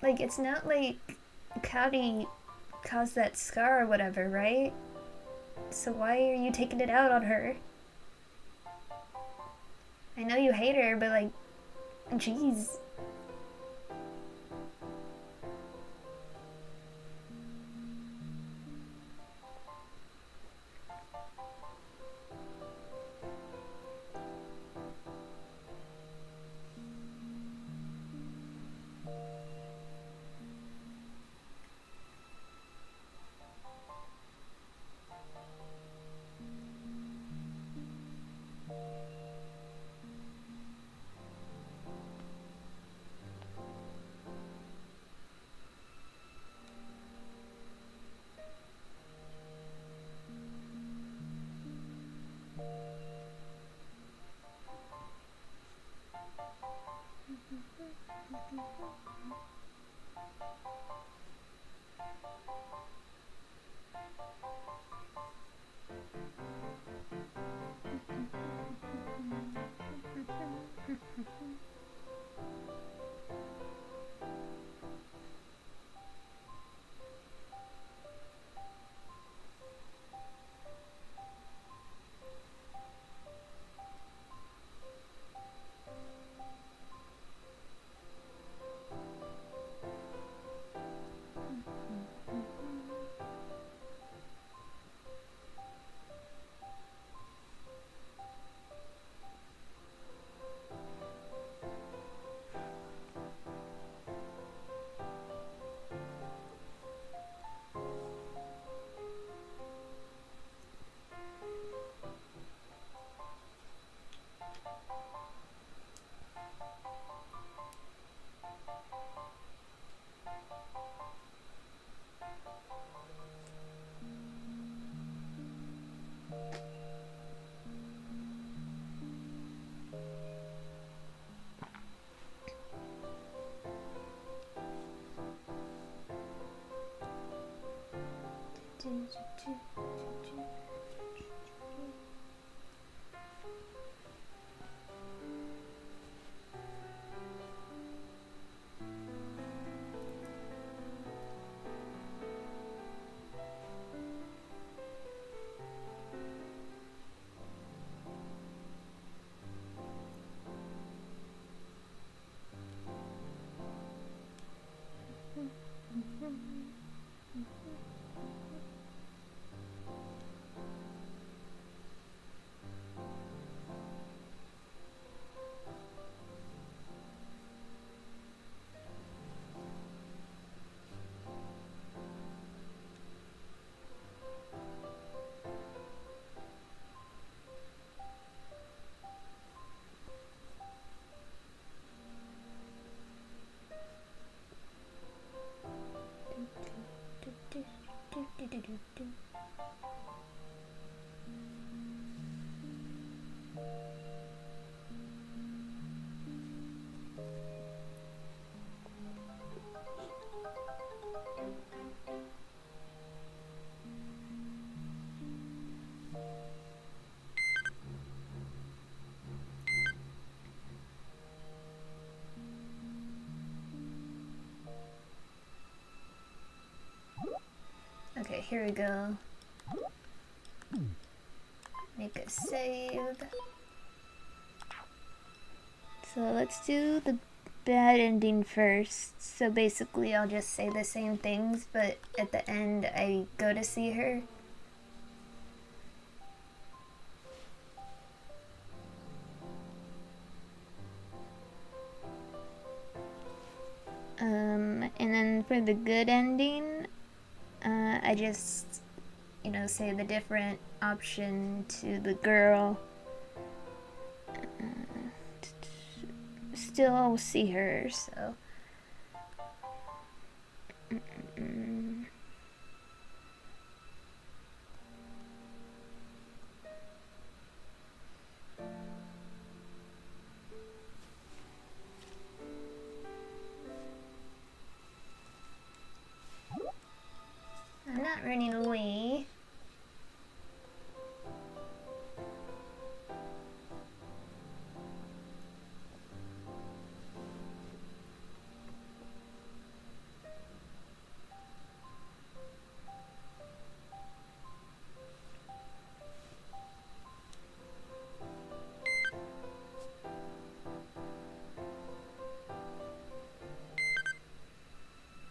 S1: Like, it's not like Cody caused that scar or whatever, right? So why are you taking it out on her? I know you hate her, but like, jeez. Okay, here we go. Make a save. So let's do the bad ending first. So basically I'll just say the same things, but at the end I go to see her. And then for the good ending, I just, you know, say the different option to the girl. Still I'll see her, so. I'm not running away.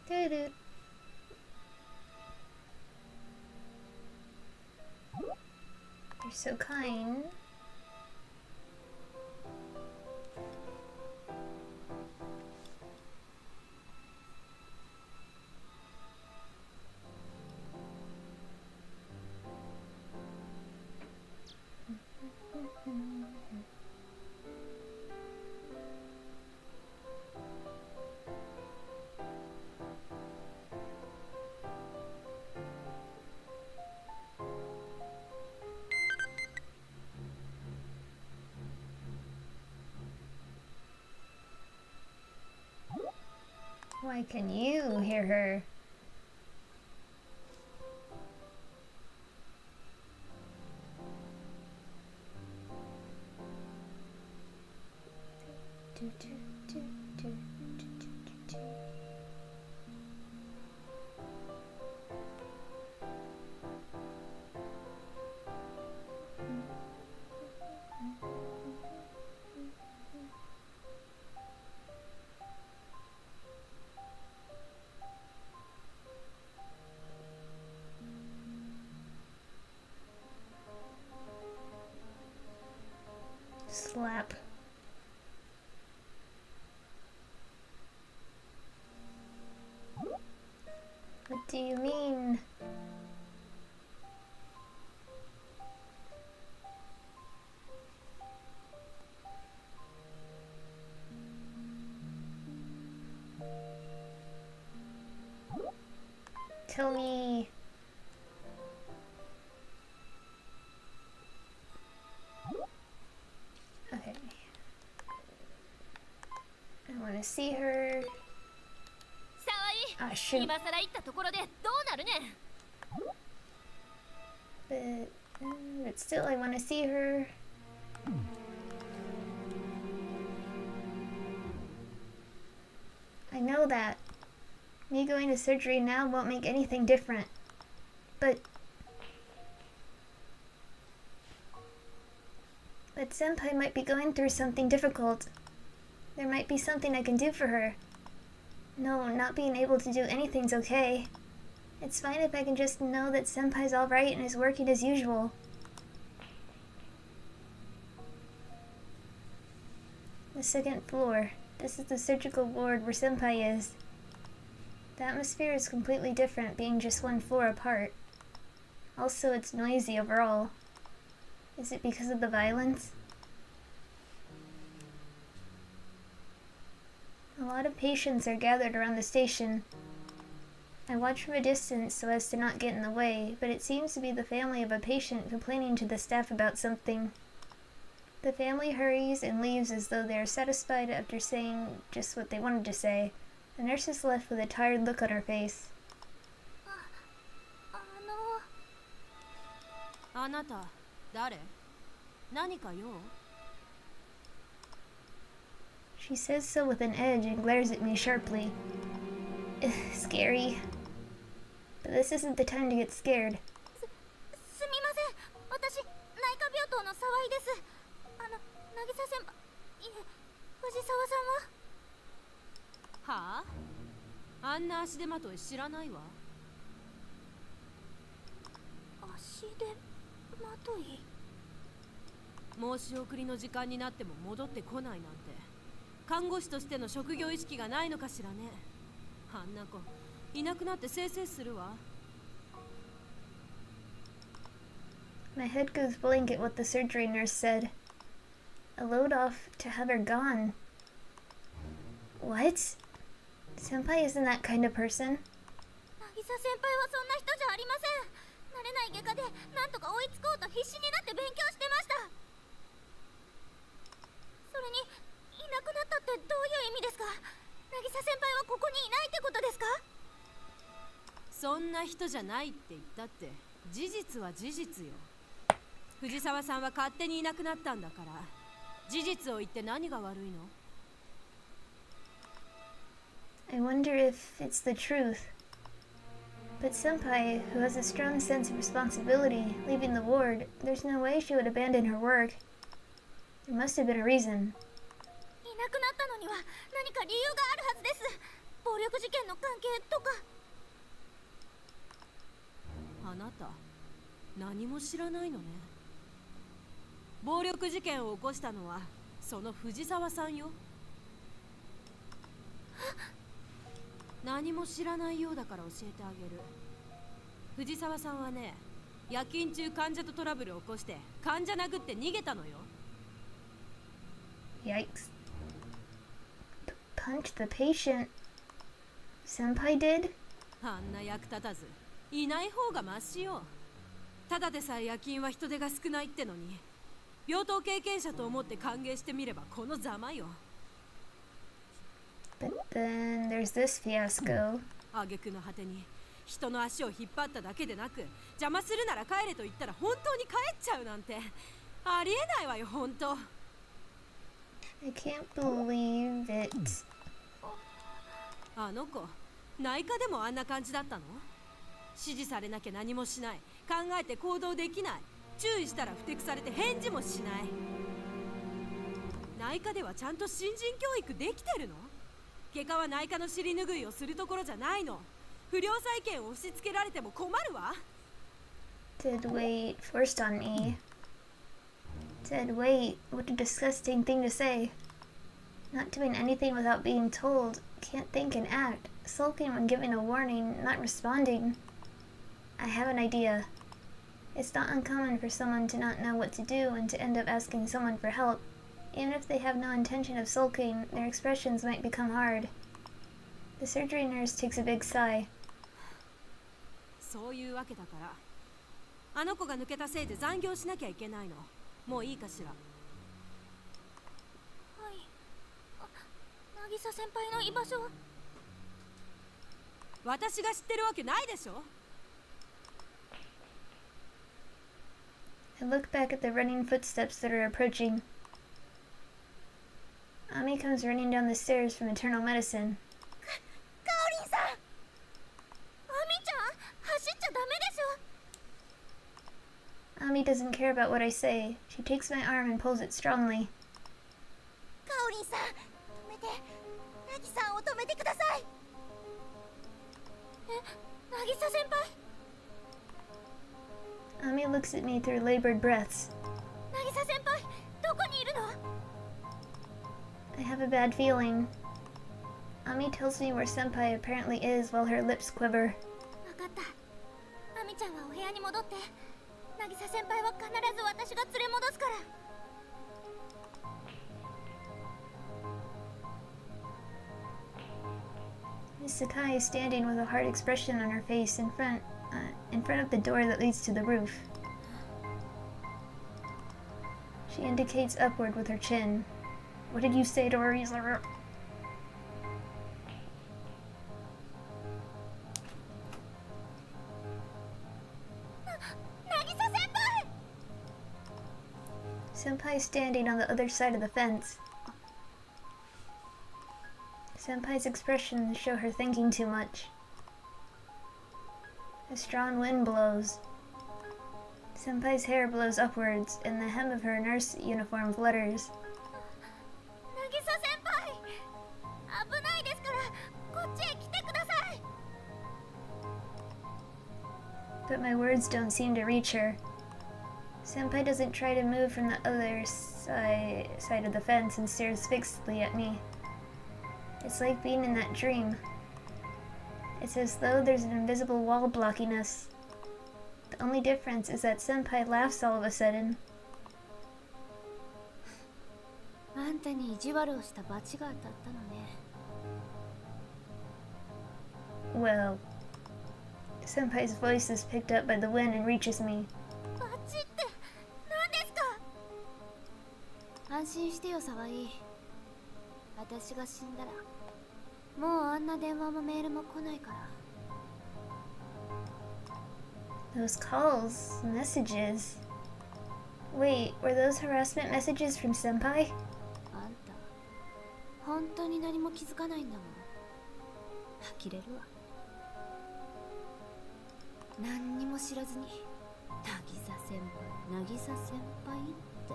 S1: Doo-doo. You're so kind. Why can you hear her? Do, do, do, do, do, do, do, do. Slap. What do you mean? Tell me. Okay. I want to see her.
S5: さわい、
S1: I should.
S5: 今さら行ったところでどうなるねん。
S1: But still, I want to see her. I know that. Me going to surgery now won't make anything different. But Senpai might be going through something difficult. There might be something I can do for her. No, not being able to do anything's okay. It's fine if I can just know that Senpai's alright and is working as usual. The second floor. This is the surgical ward where Senpai is. The atmosphere is completely different, being just one floor apart. Also, it's noisy overall. Is it because of the violence? A lot of patients are gathered around the station. I watch from a distance so as to not get in the way, but it seems to be the family of a patient complaining to the staff about something. The family hurries and leaves as though they are satisfied after saying just what they wanted to say. The nurse is left with a tired look on her face.
S2: あなた誰？何か用？
S1: She says so with an edge and glares at me sharply. Scary. But this isn't the time to get scared.
S4: すみません。私、内科病棟の沢井です。渚先輩、いえ、藤沢さんは？
S2: はあ？あんな足手まとい知らないわ。
S4: 足手まとい？
S2: 申し送りの時間になっても戻ってこないなんて、看護師としての職業意識がないのかしらね。あんな子いなくなってせいせいするわ。
S1: My head goes blank at what the surgery nurse said. A load off to have her gone. What? Senpai isn't that kind of person.
S4: 渚先輩はそんな人じゃありません。慣れない外科でなんとか追いつこうと必死になって勉強してました。それにいなくなったってどういう意味ですか？渚先輩はここにいないってことですか？
S2: そんな人じゃないって言ったって事実は事実よ。藤沢さんは勝手にいなくなったんだから、事実を言って何が悪いの？
S1: I wonder if it's the truth. But Senpai, who has a strong sense of responsibility, leaving the ward, there's no way she would abandon her work. There must have been a reason.
S4: いなくなったのには何か理由があるはずです。暴力事件の関係とか。
S2: あなた何も知らないのね。暴力事件を起こしたのはその藤沢さんよ。何も知らないようだから教えてあげる。藤沢さんはね、夜勤中患者とトラブルを起こして患者殴って逃げたのよ。
S1: Yikes. Punched the patient. Senpai did?
S2: あんな役立たずいない方がマシよ。ただでさえ夜勤は人手が少ないってのに、病棟経験者と思って歓迎してみればこのざまよ。
S1: But then there's this fiasco.
S2: 挙句の果てに人の足を引っ張っただけでなく、邪魔するなら帰れと言ったら本当に帰っちゃうなんてありえないわよ本当。
S1: I can't believe it.
S2: あの子内科でもあんな感じだったの？指示されなきゃ何もしない、考えて行動できない、注意したらふてくされて返事もしない。内科ではちゃんと新人教育できてるの？外科は内科の尻拭いをするところじゃないの。不良債権を押し付けられても困るわ。
S1: Dead weight forced on me. Dead weight, what a disgusting thing to say. Not doing anything without being told, can't think and act, sulking when given a warning, not responding. I have an idea. It's not uncommon for someone to not know what to do and to end up asking someone for help. Even if they have no intention of sulking, their expressions might become hard. The surgery nurse takes a big sigh.
S2: そういうわけだから、あの子が抜けたせいで残業しなきゃいけないの。もういいかしら。
S4: はい。渚先輩の居場所は？
S2: 私が知ってるわけないでしょ。
S1: I look back at the running footsteps that are approaching. Ami comes running down the stairs from internal medicine.
S4: カオリンさん、アミちゃん走っちゃダメでしょ。
S1: Ami doesn't care about what I say. She takes my arm and pulls it strongly.
S4: カオリンさん、止めて。ナギさんを止めてください。ナギサ先輩。
S1: Ami looks at me through labored breaths.
S4: ナギサ先輩、どこにいるの？
S1: I have a bad feeling. Ami tells me where Senpai apparently is while her lips quiver.
S4: わかった。アミちゃんはお部屋に戻って。ナギサ先輩は必ず私が連れ戻すから。
S1: Miss Sakai is standing with a hard expression on her face in front of the door that leads to the roof. She indicates upward with her chin. What did you say to her?
S4: ナギサ先輩。
S1: Senpai standing on the other side of the fence. Senpai's expressions show her thinking too much. A strong wind blows. Senpai's hair blows upwards, and the hem of her nurse uniform flutters.
S4: ナギサ先輩、危ないですからこっちへ来てください。
S1: But my words don't seem to reach her. Senpai doesn't try to move from the other side of the fence and stares fixedly at me. It's like being in that dream. It's as though there's an invisible wall blocking us. The only difference is that Senpai laughs all of a sudden.
S5: あんたに意地悪をした罰が当たったのね。
S1: Well, Senpai's voice is picked up by the wind and reaches me.
S4: バチって何ですか？
S5: 安心してよ、沢井。私が死んだらもうあんな電話もメールも来ないから。
S1: Those calls, messages. Wait, were those harassment messages from Senpai?
S5: あんた本当に何も気づかないんだもん。呆れるわ。何にも知らずに渚先輩渚先輩って。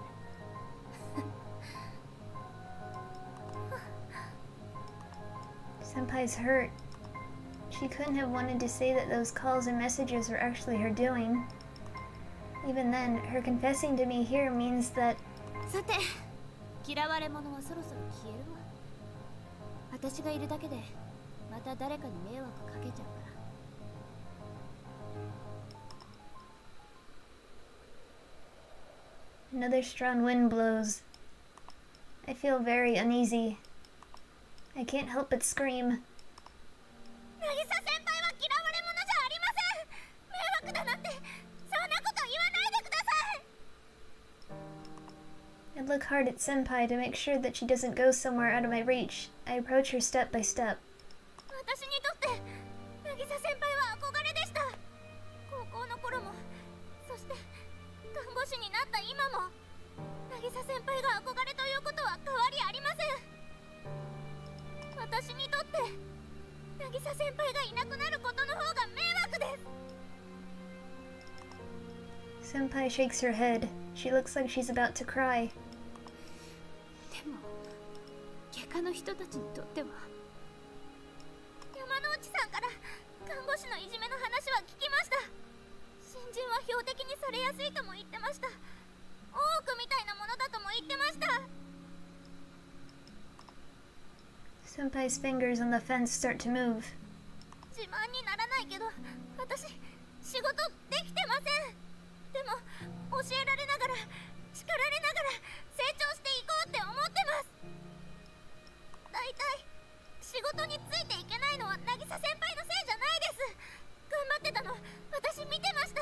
S1: Senpai's hurt. She couldn't have wanted to say that those calls and messages were actually her doing. Even then, her confessing to me here means that...
S5: さて、嫌われ者はそろそろ消えるわ。私がいるだけでまた誰かに迷惑かけちゃうから。
S1: Another strong wind blows. I feel very uneasy. I can't help but scream.
S4: 渚先輩は嫌われ者じゃありません。迷惑だなんてそんなこと言わないでください。
S1: I look hard at Senpai to make sure that she doesn't go somewhere out of my reach. I approach her step by step.
S4: 私にとって渚先輩は憧れでした。高校の頃も、そして看護師になった今も、渚先輩が憧れということは変わりありません。私にとって渚先輩がいなくなることの方が迷惑です。
S1: Senpai shakes her head. She looks like she's about to cry.
S5: でも外科の人たちにとっては。
S4: 山之内さんから看護師のいじめの話は聞きました。新人は標的にされやすいとも言ってました。大奥みたいなものだとも言ってました。
S1: Senpai's fingers on the fence start to move.
S4: 自慢にならないけど、私仕事できてません。でも教えられながら叱られながら成長していこうって思ってます。だいたい仕事についていけないのは渚先輩のせいじゃないです。頑張ってたの私見てました。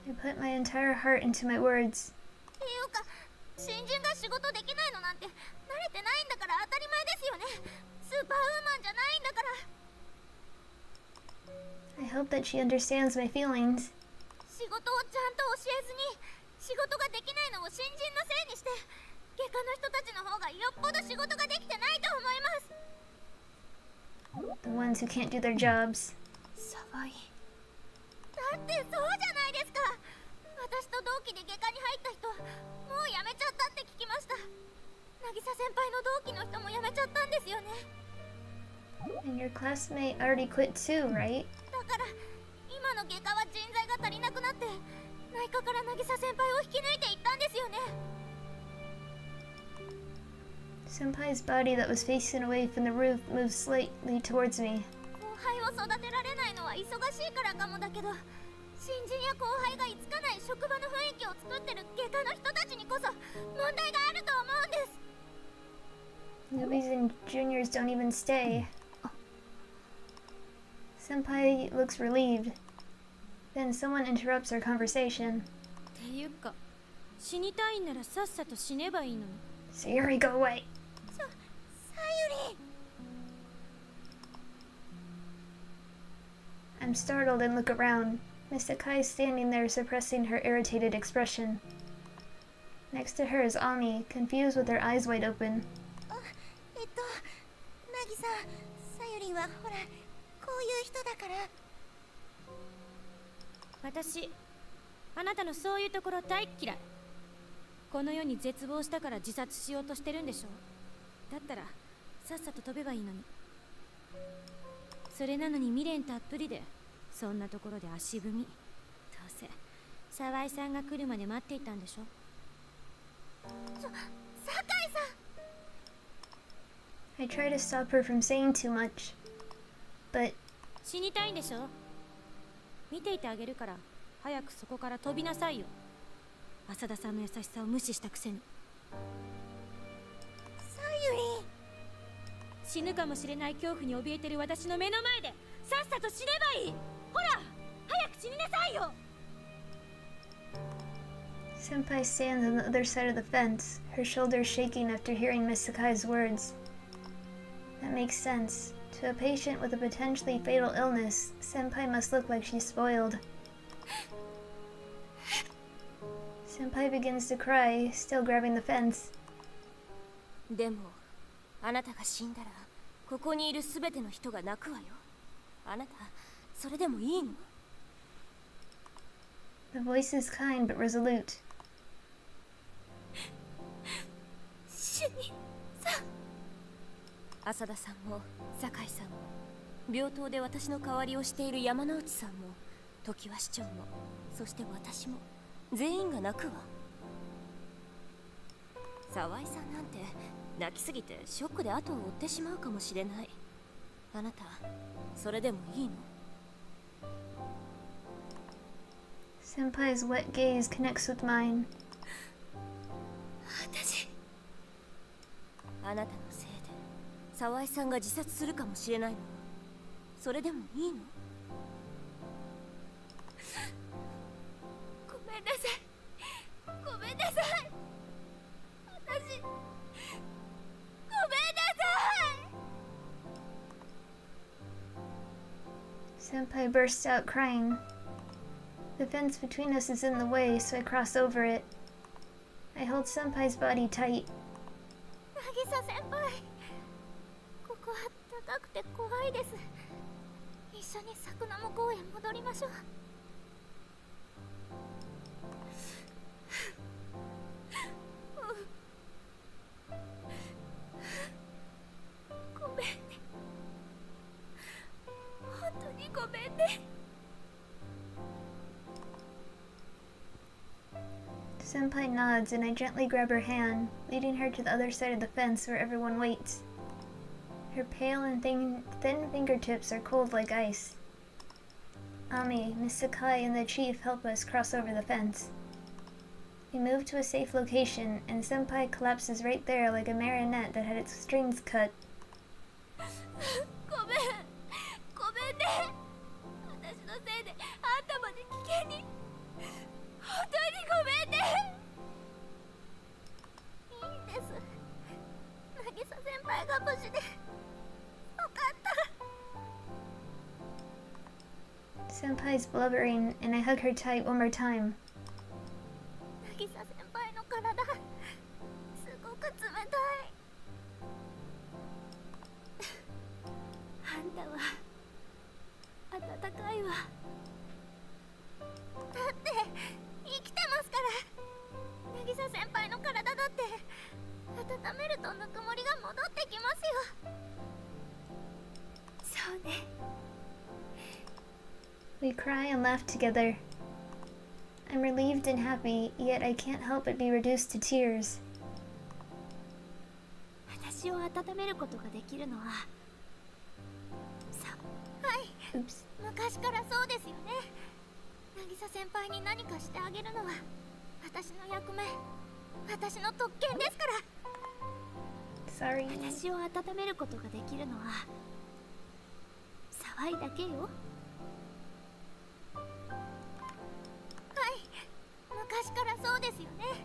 S1: I put my entire heart into my words.
S4: っていうか新人が仕事できないのなんて慣れてないんだから当たり前ですよね。スーパーウーマンじゃないんだから。
S1: I hope that she understands my feelings.
S4: 仕事事をちゃんと教えずに仕事ができないのを新人のせいにして、外科の人たちの方がよっぽど仕事ができてないと思います。
S1: The ones who can't do their jobs.
S5: サバイ。
S4: だってそうじゃないですか。私と同期で外科に入った人、もう辞めちゃったって聞きました。渚先輩の同期の人も辞めちゃったんですよね。
S1: And your classmate already quit too, right?
S4: だから今の外科は人材が足りなくなって、内科から渚先輩を引き抜いていったんですよね。
S1: Senpai's body that was facing away from the roof moved slightly towards me.
S4: 後輩を育てられないのは忙しいからかもだけど、新人や後輩が居つかない職場の雰囲気を作ってる外科の人たちにこそ問題があると思うんです。
S1: Newbies and juniors don't even stay. Senpai looks relieved. Then someone interrupts our conversation.
S2: っていうか、死にたいんならさっさと死ねばいいのに。
S1: Sayuri, go away.
S4: さゆり。
S1: I'm startled and look around. Miss Sakai is standing there suppressing her irritated expression. Next to her is Ami, confused with her eyes wide open.
S4: 渚さゆりはほら、こういう人だから。
S2: 私、あなたのそういうところ大っ嫌い。この世に絶望したから自殺しようとしてるんでしょ。だったらさっさと飛べばいいのに。それなのに未練たっぷりで、そんなところで足踏み。どうせ沢井さんが来るまで待っていたんでしょ。
S4: 酒井さん。
S1: I try to stop her from saying too much, but
S2: 死にたいんでしょ。見ていてあげるから早くそこから飛びなさいよ。浅田さんの優しさを無視したくせに。
S4: さゆり。
S2: 死ぬかもしれない恐怖に怯えてる私の目の前でさっさと死ねばいい。ほら早く死になさいよ。
S1: Senpai stands on the other side of the fence, her shoulders shaking after hearing Miss Sakai's words. That makes sense. To a patient with a potentially fatal illness, Senpai must look like she's spoiled. Senpai begins to cry, still grabbing the fence.
S5: でもあなたが死んだらここにいるすべての人が泣くわよ。あなたそれでもいいの？
S1: The voice is kind but resolute.
S4: 主任さん。
S5: 浅田さんも酒井さんも、病棟で私の代わりをしている山之内さんも、常盤市長も、そして私も全員が泣くわ。沢井さんなんて泣きすぎてショックで後を追ってしまうかもしれない。あなたそれでもいいの？
S1: Senpai's wet gaze connects with mine.
S4: 私。
S5: あなたのせいで沢井さんが自殺するかもしれないの。それでもいいの？
S4: ごめんなさい。ごめんなさい。私。ごめんなさい。
S1: Senpai bursts out crying. The fence between us is in the way, so I cross over it. I hold Senpai's body tight.
S4: 渚先輩。ここは高くて怖いです。一緒に桜の公園戻りましょう。ごめんね。本当にごめんね。
S1: Senpai nods and I gently grab her hand, leading her to the other side of the fence where everyone waits. Her pale and thin fingertips are cold like ice. Ami, Miss Sakai, and the chief help us cross over the fence. We move to a safe location, and Senpai collapses right there like a marionette that had its strings cut.
S4: ごめん。ごめんね。私のせいであんたまで危険に。本当にごめんね。いいんです。渚先輩が無事で。よかった。
S1: Senpai's blubbering, and I hug her tight one more time.
S4: 渚先輩の体すごく冷たい。あんたは暖かいわ。だって生きてますから。渚先輩の体だって温めるとぬくもりが戻ってきますよ。そうね。
S1: We cry and laugh together. I'm relieved and happy, yet I can't help but be reduced to tears.
S4: 私を温めることができるのははい、
S1: Oops.
S4: 昔からそうですよね。渚先輩に何かしてあげるのは私の役目、私の特権ですから。
S1: Sorry.
S4: 私を温めることができるのは騒いだけよ。はい、昔からそうですよね。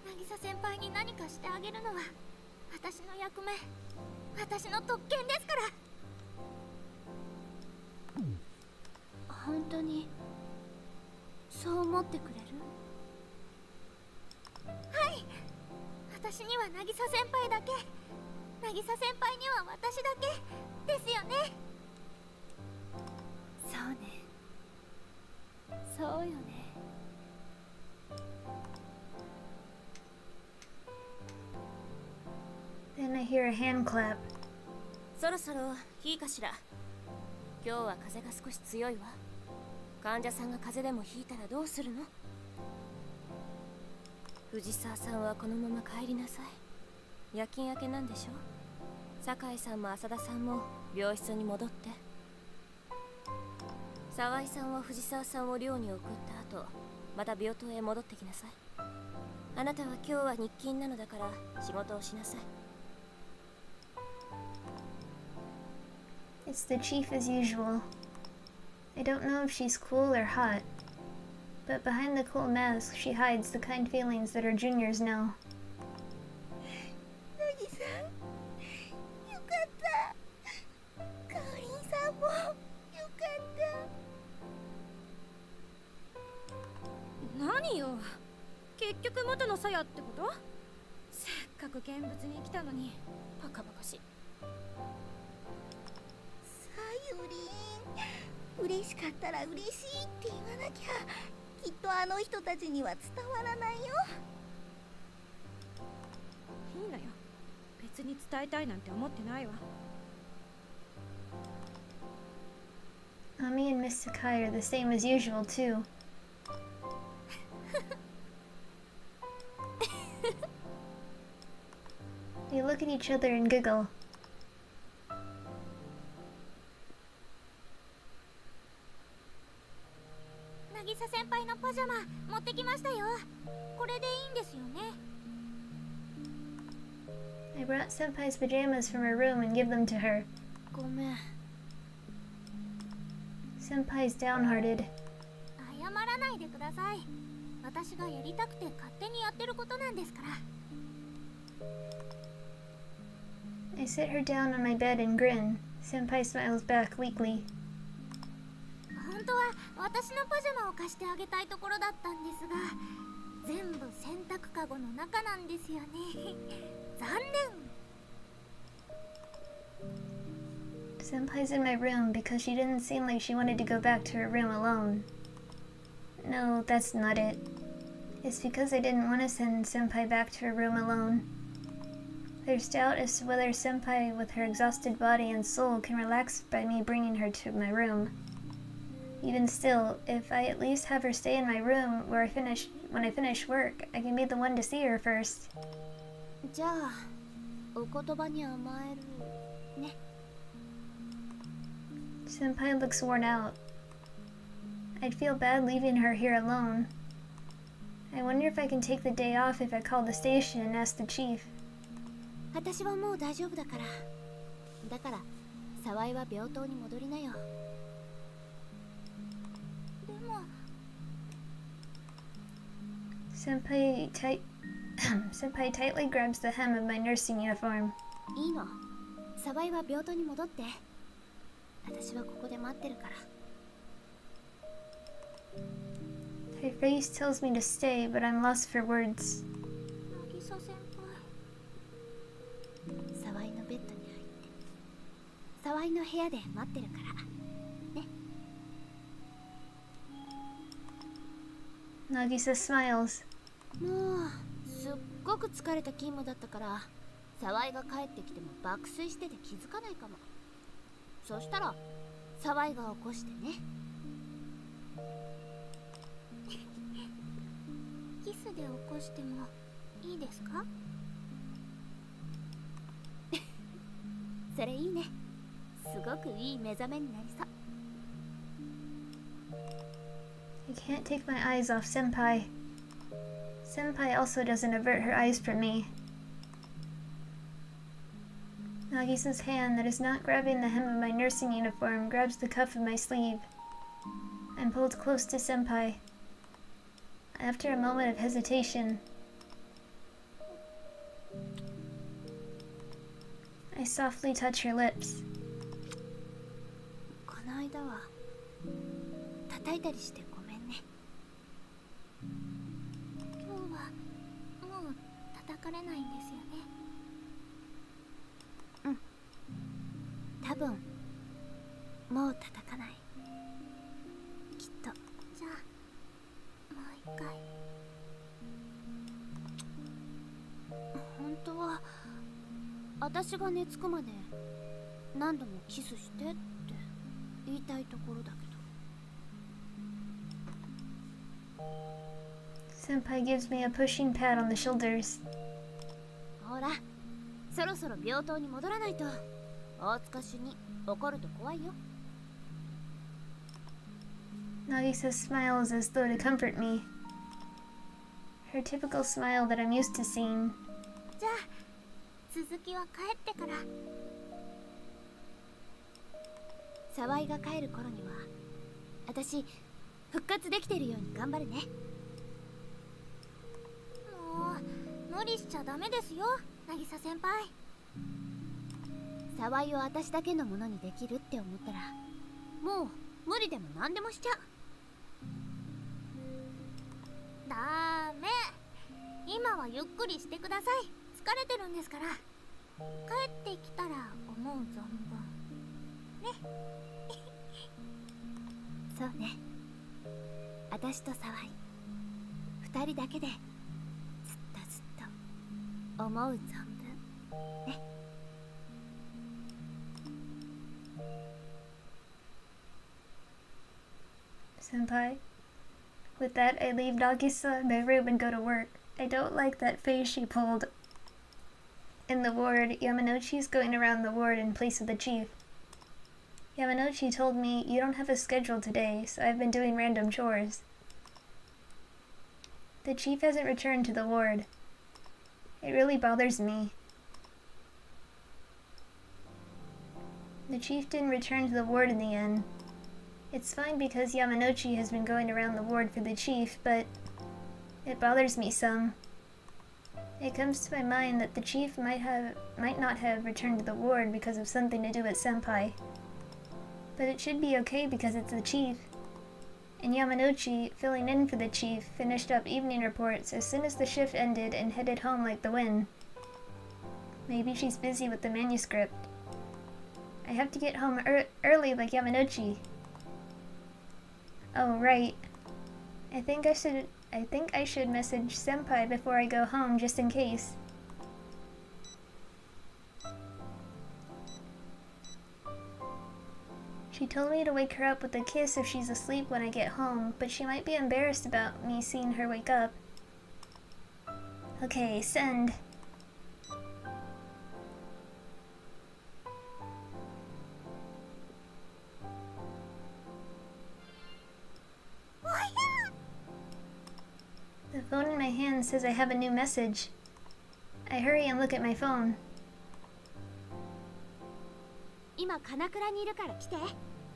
S4: 渚先輩に何かしてあげるのは私の役目、私の特権ですから。本当にそう思ってくれる？はい、私には渚先輩だけ、渚先輩には私だけですよね。そうね、そうよね。
S1: Then I hear a hand clap.
S2: そろそろいいかしら。今日は風が少し強いわ。患者さんが風邪でもひいたらどうするの？藤沢さんはこのまま帰りなさい。夜勤明けなんでしょ。酒井さんも浅田さんも病室に戻って。沢井さんは藤沢さんを寮に送った後、また病棟へ戻ってきなさい。あなたは今日は日勤なのだから仕事をしなさい。
S1: It's the chief as usual. I don't know if she's cool or hot, but behind the cool mask she hides the kind feelings that her juniors know.
S4: なぎさん、よかった。かおりんさんもよかった。
S2: 何よ、結局元のさやってこと？せっかく見物に来たのにバカバカしい。
S4: さゆりん、嬉しかったら嬉しいって言わなきゃきっとあの人たちには伝わらないよ。
S2: いいのよ、別に伝えたいなんて思ってないわ。
S1: Ami and Miss Sakai are the same as usual too. They look at each other and giggle.
S4: 渚先輩のパジャマ持ってきましたよ。これでいいんですよね。
S1: I brought Senpai's pajamas from her room and give them to her.
S4: ごめん。
S1: Senpai's downhearted.
S4: 謝らないでください。私がやりたくて勝手にやってることなんですから。
S1: I sit her down on my bed and grin. Senpai smiles back weakly.
S4: 本当は私のパジャマを貸してあげたいところだったんですが、全部洗濯かごの中なんですよね。残念。
S1: Senpai's in my room because she didn't seem like she wanted to go back to her room alone. No, that's not it. It's because I didn't want to send Senpai back to her room alone. There's doubt as to whether Senpai, with her exhausted body and soul, can relax by me bringing her to my room. Even still, if I at least have her stay in my room when I finish work, I can be the one to see her first.
S4: じゃあ、お言葉に甘えるね。
S1: Senpai looks worn out. I'd feel bad leaving her here alone. I wonder if I can take the day off if I call the station and ask the chief.
S4: 私はもう大丈夫だから。だから、沢井は病棟に戻りなよ。でも、
S1: Senpai tightly grabs the hem of my nursing uniform.
S4: いいの。沢井は病棟に戻って。私はここで待ってるから。
S1: My face tells me to stay, but I'm lost for words.
S4: 渚先輩。
S5: 沢井のベッドに入って沢井の部屋で待ってるからね。
S1: Nagisa smiles.
S5: もうすっごく疲れた勤務だったから沢井が帰ってきても爆睡してて気づかないかも。そしたら沢井が起こしてね。
S4: キスで起こしてもいいですか？
S5: それいいね。すごくいい目覚めになりそう。
S1: I can't take my eyes off Senpai. Senpai also doesn't avert her eyes from me. Nagisa's hand that is not grabbing the hem of my nursing uniform grabs the cuff of my sleeve. I'm pulled close to Senpai. After a moment of hesitation, I softly touch her lips.
S5: この間は叩いたりしてごめんね。
S4: 今日はもう叩かれないんですよね。
S5: 多分もう叩かない。きっと。
S4: じゃあもう一回。
S5: 本当は私が寝つくまで何度もキスしてって言いたいところだけど。
S1: Senpai gives me a pushing pat on the shoulders.
S5: ほら、そろそろ病棟に戻らないと大塚主に怒ると怖いよ。
S1: Nagisa smiles as though to comfort me. Her typical smile that I'm used to seeing.
S4: じゃあ続きは帰ってから。
S5: 沢井が帰る頃には私復活できてるように頑張るね。
S4: もう無理しちゃダメですよ、渚先輩。
S5: 沢井を私だけのものにできるって思ったらもう無理でも何でもしちゃう。
S4: ダメ、今はゆっくりしてください。疲れてるんですから。帰ってきたら思う存分ね。
S5: そうね。私と沢井二人だけでずっとずっと思う存分ね。
S1: Senpai. With that, I leave Nagisa, my room, and go to work. I don't like that face she pulled. In the ward, Yamanouchi's going around the ward in place of the chief. Yamanouchi told me, "You don't have a schedule today, so I've been doing random chores." The chief hasn't returned to the ward. It really bothers me. The chief didn't return to the ward in the end. It's fine because Yamanouchi has been going around the ward for the chief, but it bothers me some. It comes to my mind that the chief might not have returned to the ward because of something to do with Senpai. But it should be okay because it's the chief. And Yamanouchi, filling in for the chief, finished up evening reports as soon as the shift ended and headed home like the wind. Maybe she's busy with the manuscript. I have to get home early like Yamanouchi. Oh, right. I think I should message Senpai before I go home just in case. She told me to wake her up with a kiss if she's asleep when I get home, but she might be embarrassed about me seeing her wake up. Okay, send. The phone in my hand says I have a new message. I hurry and look at my phone.
S5: 今金倉にいるから来て。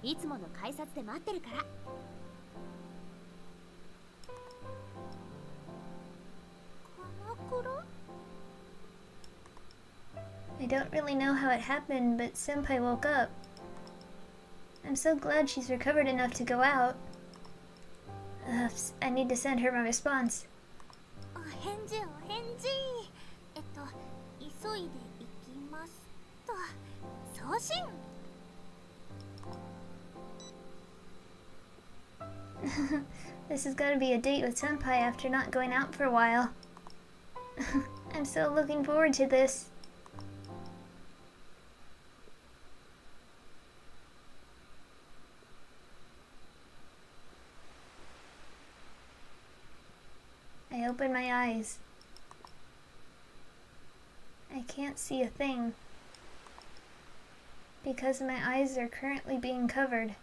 S5: いつもの改札で待ってるから。
S4: 金倉？
S1: I don't really know how it happened, but Senpai woke up. I'm so glad she's recovered enough to go out. I need to send her my response.
S4: お返事お返事。急いで行きますと送信。
S1: This is gonna be a date with Senpai after not going out for a while. I'm so looking forward to this. I open my eyes. I can't see a thing because my eyes are currently being covered.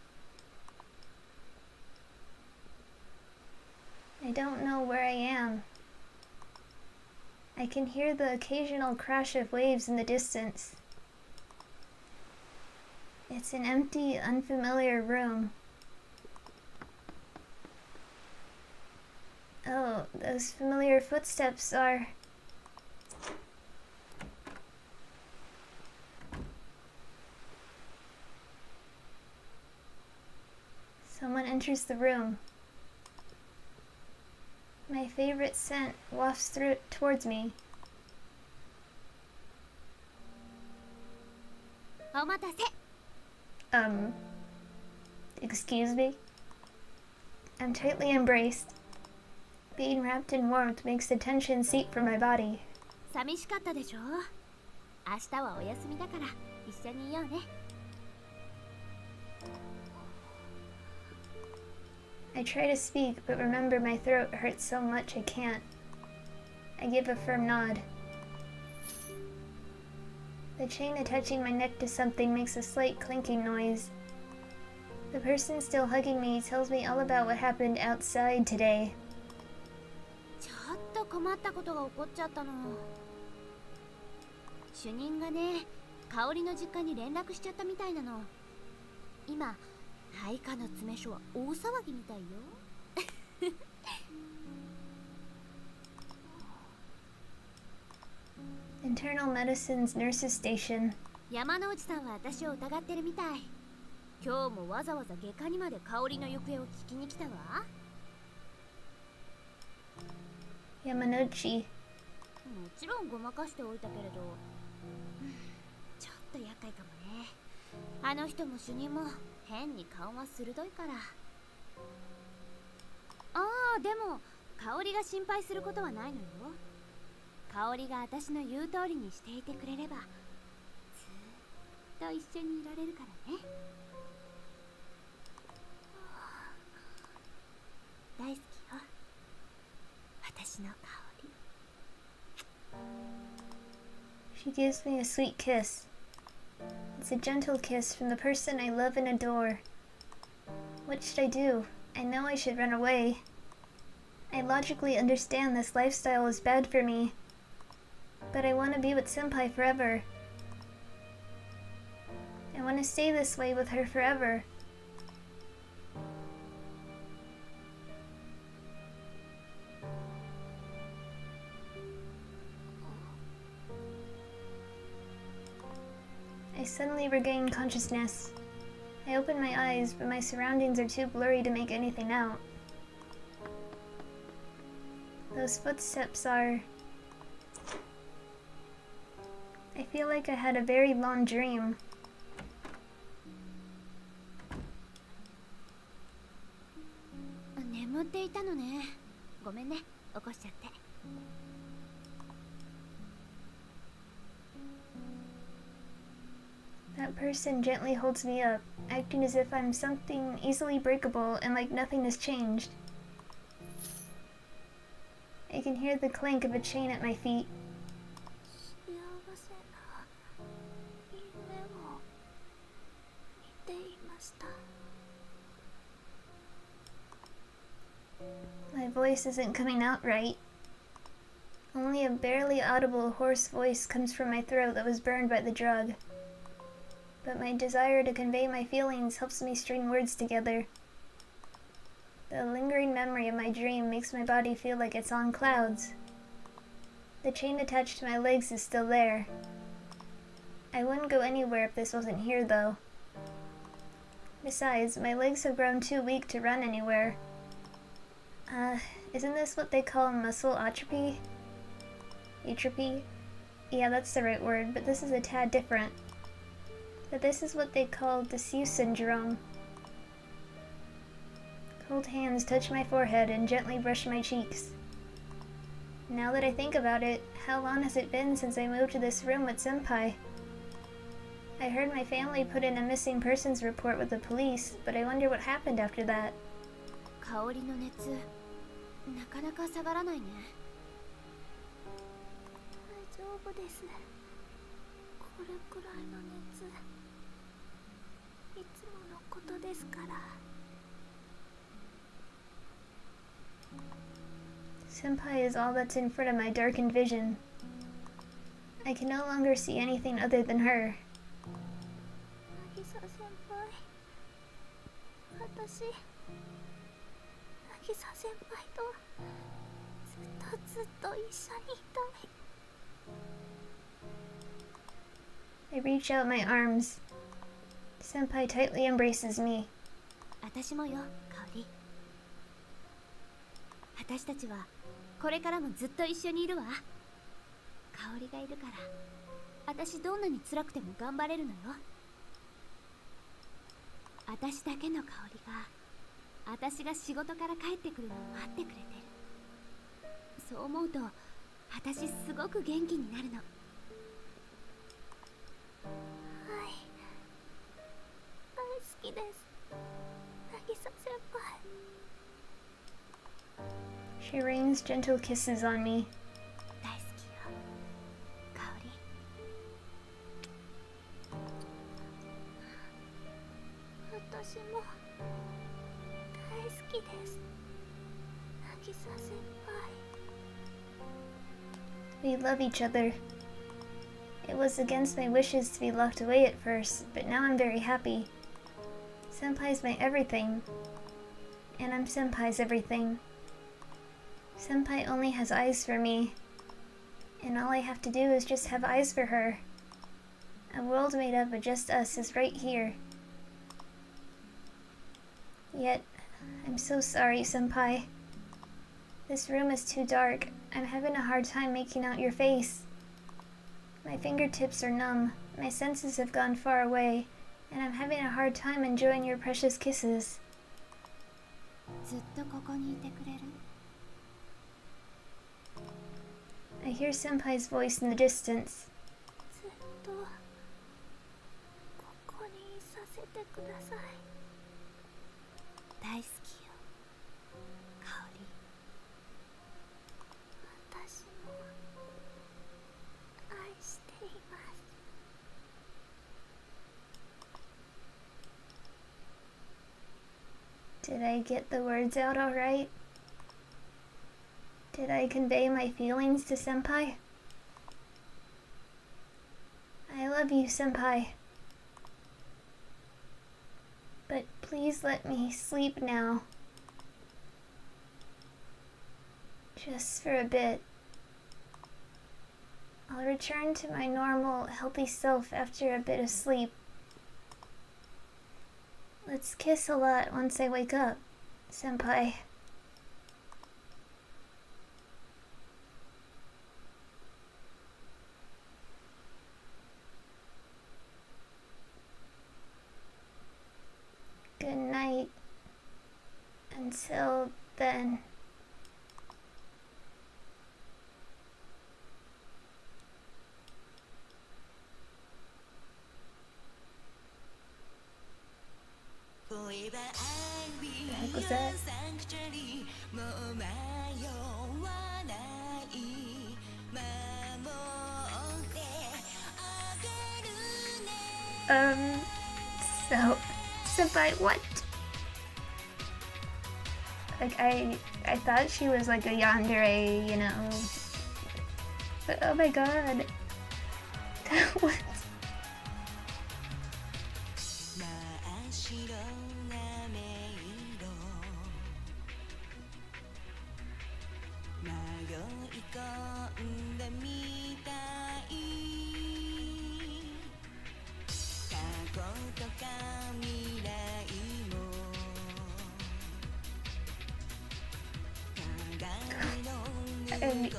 S1: I don't know where I am. I can hear the occasional crash of waves in the distance. It's an empty, unfamiliar room. Oh, those familiar footsteps are... Someone enters the room. My favorite scent wafts through towards me.
S4: お待たせ。
S1: Excuse me? I'm tightly embraced. Being wrapped in warmth makes the tension seep from my body.
S4: 寂しかったでしょ。明日はお休みだから一緒にいようね。
S1: I try to speak, but remember my throat hurts so much I can't. I give a firm nod. The chain attaching my neck to something makes a slight clinking noise. The person still hugging me tells me all about what happened outside today.
S4: ちょっと困ったことが起こっちゃったの。主任がね、香りの実家に連絡しちゃったみたいなの。今、配下の詰め所は大騒ぎみたいよ。
S1: Internal Medicine's nurse's station.
S4: 山之内さんは私を疑ってるみたい。今日もわざわざ外科にまで香りの行方を聞きに来たわ。
S1: Yamanouchi.
S4: もちろんごまかしておいたけれど、ちょっと厄介かもね。あの人も主任も変に顔は鋭いから。ああ、でも香りが心配することはないのよ。香りが私の言う通りにしていてくれれば、ずっと一緒にいられるからね。大好きよ、私の香り。
S1: She gives me a sweet kiss. It's a gentle kiss from the person I love and adore. What should I do? I know I should run away. I logically understand this lifestyle is bad for me. But I want to be with Senpai forever. I want to stay this way with her forever. I suddenly regain consciousness. I open my eyes, but my surroundings are too blurry to make anything out. Those footsteps are... I feel like I had a very long dream.
S4: 眠っていたのね。ごめんね、起こしちゃって。
S1: That person gently holds me up, acting as if I'm something easily breakable and like nothing has changed. I can hear the clank of a chain at my feet. My voice isn't coming out right. Only a barely audible hoarse voice comes from my throat that was burned by the drug. But my desire to convey my feelings helps me string words together. The lingering memory of my dream makes my body feel like it's on clouds. The chain attached to my legs is still there. I wouldn't go anywhere if this wasn't here, though. Besides, my legs have grown too weak to run anywhere. Isn't this what they call muscle atrophy? Atrophy? Yeah, that's the right word, but this is a tad different. But this is what they call diffuse syndrome. Cold hands touch my forehead and gently brush my cheeks. Now that I think about it, how long has it been since I moved to this room with Senpai? I heard my family put in a missing persons report with the police, but I wonder what happened after that.
S5: 香りの熱なかなか下がらないね。
S4: 大丈夫です。これくらいの熱いつものことですから。
S1: Senpai is all that's in front of my darkened vision. I can no longer see anything other than her.
S4: 渚先輩、私渚先輩とずっと一緒にいたい。
S1: I reach out my arms. Senpai tightly embraces me.
S5: 私もよ、香り。私たちはこれからもずっと一緒にいるわ。香りがいるから私どんなに辛くても頑張れるのよ。私だけの香りが私が仕事から帰ってくるのを待ってくれてる。そう思うと私すごく元気になるの。
S4: はい、大好きです、渚先輩。
S1: She rains gentle kisses on me.
S5: 大好きよ、香り。
S4: 私も大好きです、渚先輩。
S1: We love each other. It was against my wishes to be locked away at first, but now I'm very happy. Senpai's my everything. And I'm Senpai's everything. Senpai only has eyes for me. And all I have to do is just have eyes for her. A world made up of just us is right here. Yet, I'm so sorry, Senpai. This room is too dark. I'm having a hard time making out your face. My fingertips are numb, my senses have gone far away, and I'm having a hard time enjoying your precious kisses.
S5: ずっとここにいてくれる？
S1: I hear Senpai's voice in the distance.
S4: ずっとここにいさせてください。
S5: 大好きよ、香り。
S4: 私も愛しています。
S1: Did I get the words out all right? Did I convey my feelings to Senpai? I love you, Senpai. But please let me sleep now. Just for a bit. I'll return to my normal, healthy self after a bit of sleep. Let's kiss a lot once I wake up, Senpai. Good night. Until then. The heck was that? So, Senpai, what? Like, I thought she was like a yandere, you know. But oh my god. What?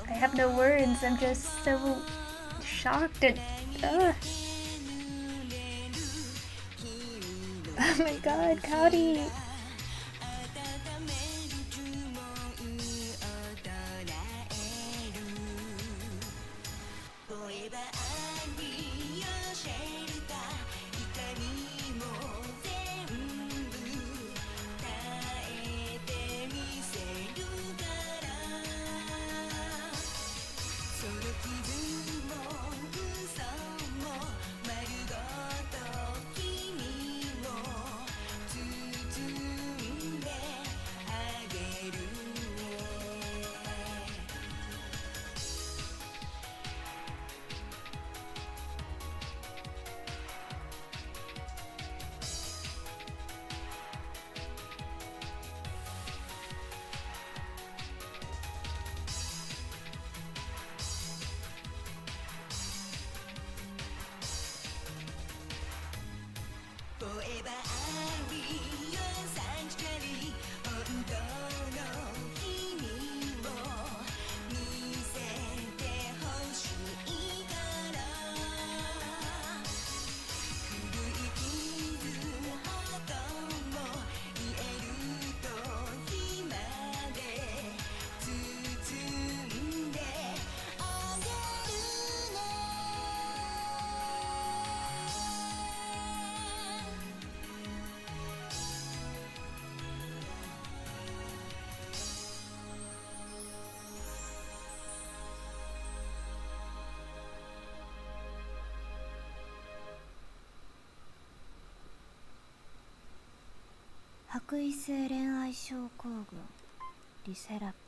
S1: I have no words. I'm just so shocked at. Oh my god, Cody!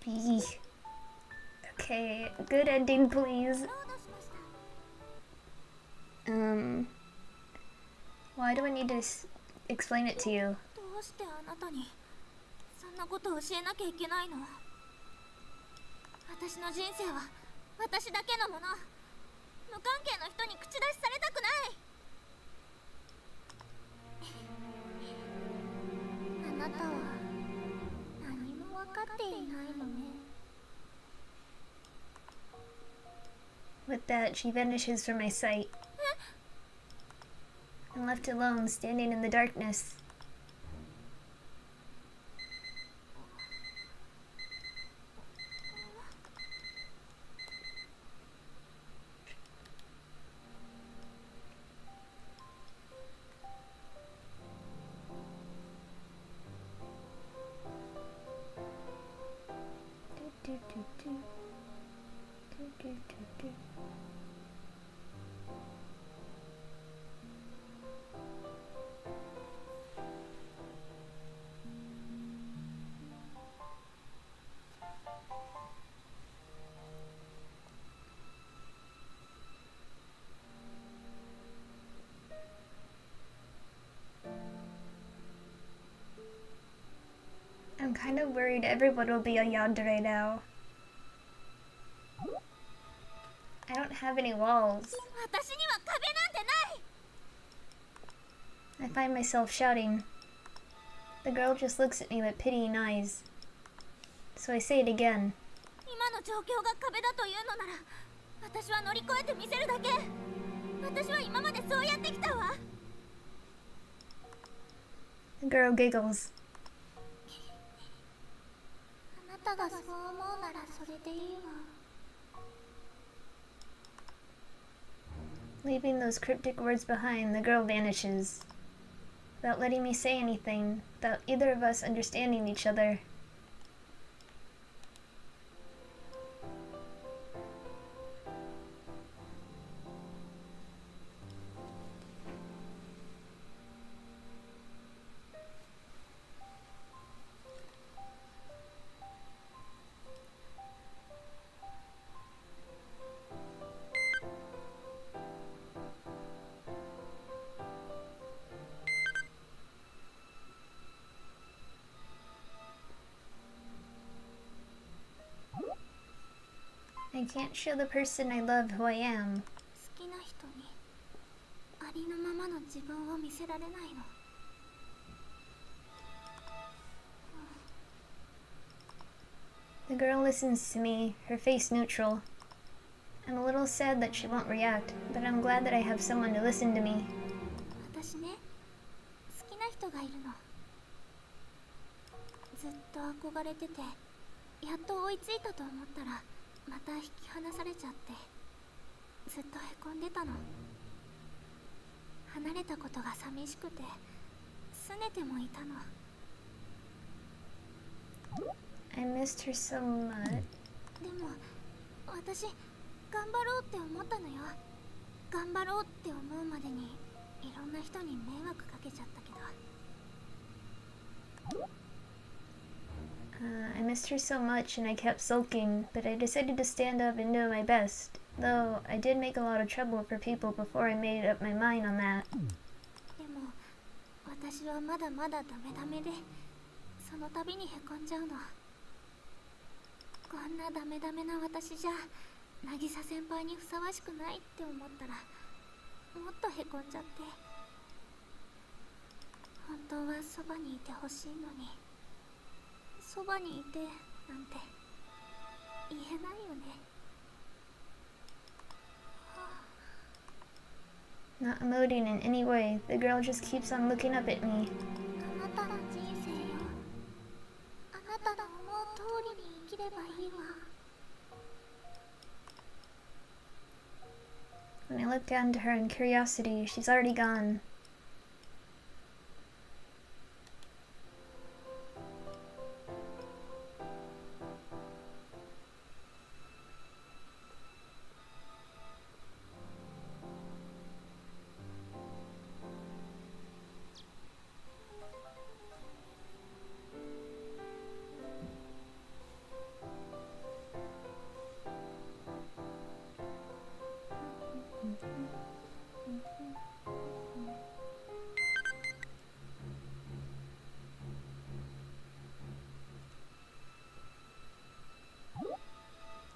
S1: Eek. Okay, good ending, please. Why do I need to explain it to you?
S4: どうしてあなたにそんなことを教えなきゃいけないの？私の人生は私だけのもの。無関係の人に口出しされたくない。あなたは何も分かっていないのね。
S1: With that, she vanishes from my sight. I'm left alone, standing in the darkness. I'm kind of worried everyone will be a yandere now. I don't have any walls.
S4: 私には壁なんてない。
S1: I find myself shouting. The girl just looks at me with pitying eyes. So I say it again.
S4: 今の状況が壁だというのなら、私は乗り越えてみせるだけ。私は今までそうやってきたわ。
S1: The girl giggles.
S4: あなたがそう思うならそれでいいわ。
S1: Leaving those cryptic words behind, the girl vanishes. Without letting me say anything, without either of us understanding each other. I can't show the person I love who I am.
S4: 好きな人にありのままの自分を見せられないの。
S1: I The girl listens to me, her face neutral. I'm a little sad that she won't react, but I'm glad that I have someone to listen to me.
S4: 私ね、好きな人がいるの。ずっと憧れてて、やっと追いついたと思ったらまた引き離されちゃって、ずっとへこんでたの。離れたことが寂しくて拗ねてもいたの。
S1: I missed her so much.
S4: でも私頑張ろうって思ったのよ。頑張ろうって思うまでにいろんな人に迷惑かけちゃったけど。
S1: I missed her so much and I kept sulking, but I decided to stand up and do my best. Though I did make a lot of trouble for people before I made up my mind on that.
S4: でも私はまだまだダメダメで、その度にへこんじゃうの。こんなダメダメな私じゃ渚先輩にふさわしくないって思ったらもっとへこんじゃって、本当はそばにいてほしいのに、そばにいてなんて言えないよね。
S1: Not emoting in any way, the girl just keeps on looking up at me.
S4: あなたの人生よ。あなたの思う通りに生きればいいわ。
S1: When I look down to her in curiosity, she's already gone.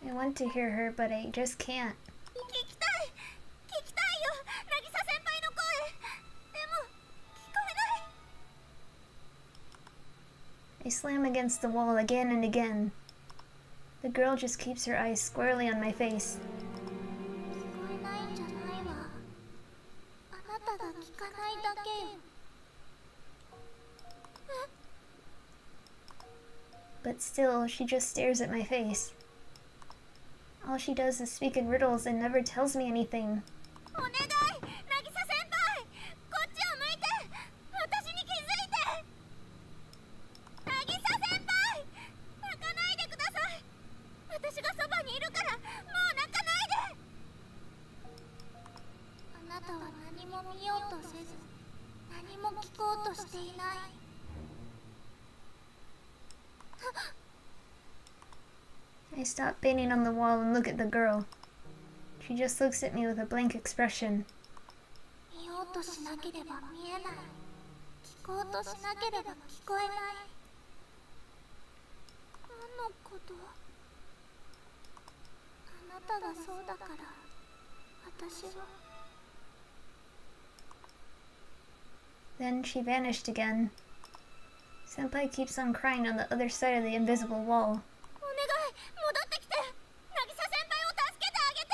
S1: I want to hear her, but I just can't.
S4: 聞きたいよ、渚先輩の声。でも聞こえない。
S1: I slam against the wall again and again. The girl just keeps her eyes squarely on my face.
S4: 聞こえないんじゃないわ。あなたが聞かないだけよ。
S1: But still, she just stares at my face. All she does is speak in riddles and never tells me anything.
S4: お願い、渚先輩、こっちを向いて。私に気づいて。渚先輩、泣かないでください。私がそばにいるから、もう泣かないで。あなたは何も見ようとせず、何も聞こうとしていない。
S1: I stop banging on the wall and look at the girl. She just looks at me with a blank expression.
S4: 見ようとしなければ見えない。聞こうとしなければ聞こえない。何のこと？あなたがそうだから私は。
S1: Then she vanished again. Senpai keeps on crying on the other side of the invisible wall.
S4: お願い、戻ってきて。渚先輩を助けてあげて。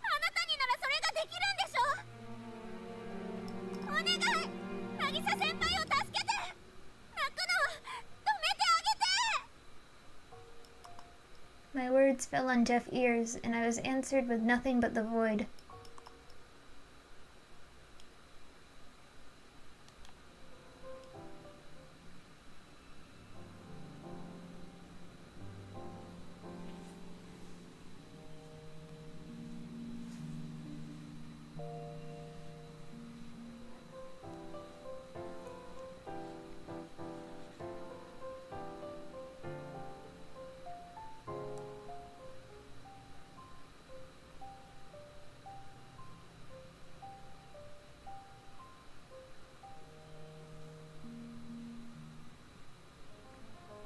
S4: あなたにならそれができるんでしょ。お願い、渚先輩を助けて。泣くのは止めてあげて。
S1: My words fell on deaf ears, and I was answered with nothing but the void.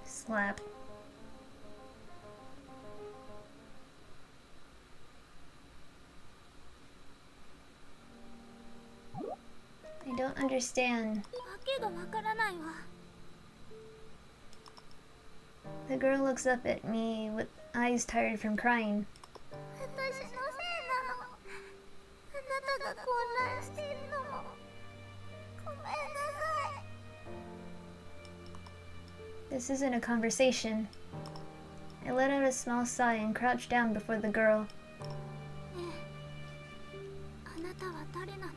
S1: Slap. I don't understand.
S4: わけがわからないわ。
S1: The girl looks up at me with eyes tired from crying.
S4: 私のせいなの。あなたが混乱しているのも。ごめんなさい。
S1: This isn't a conversation. I let out a small sigh and crouched down before the girl.
S4: ねえ、あなたは誰なの？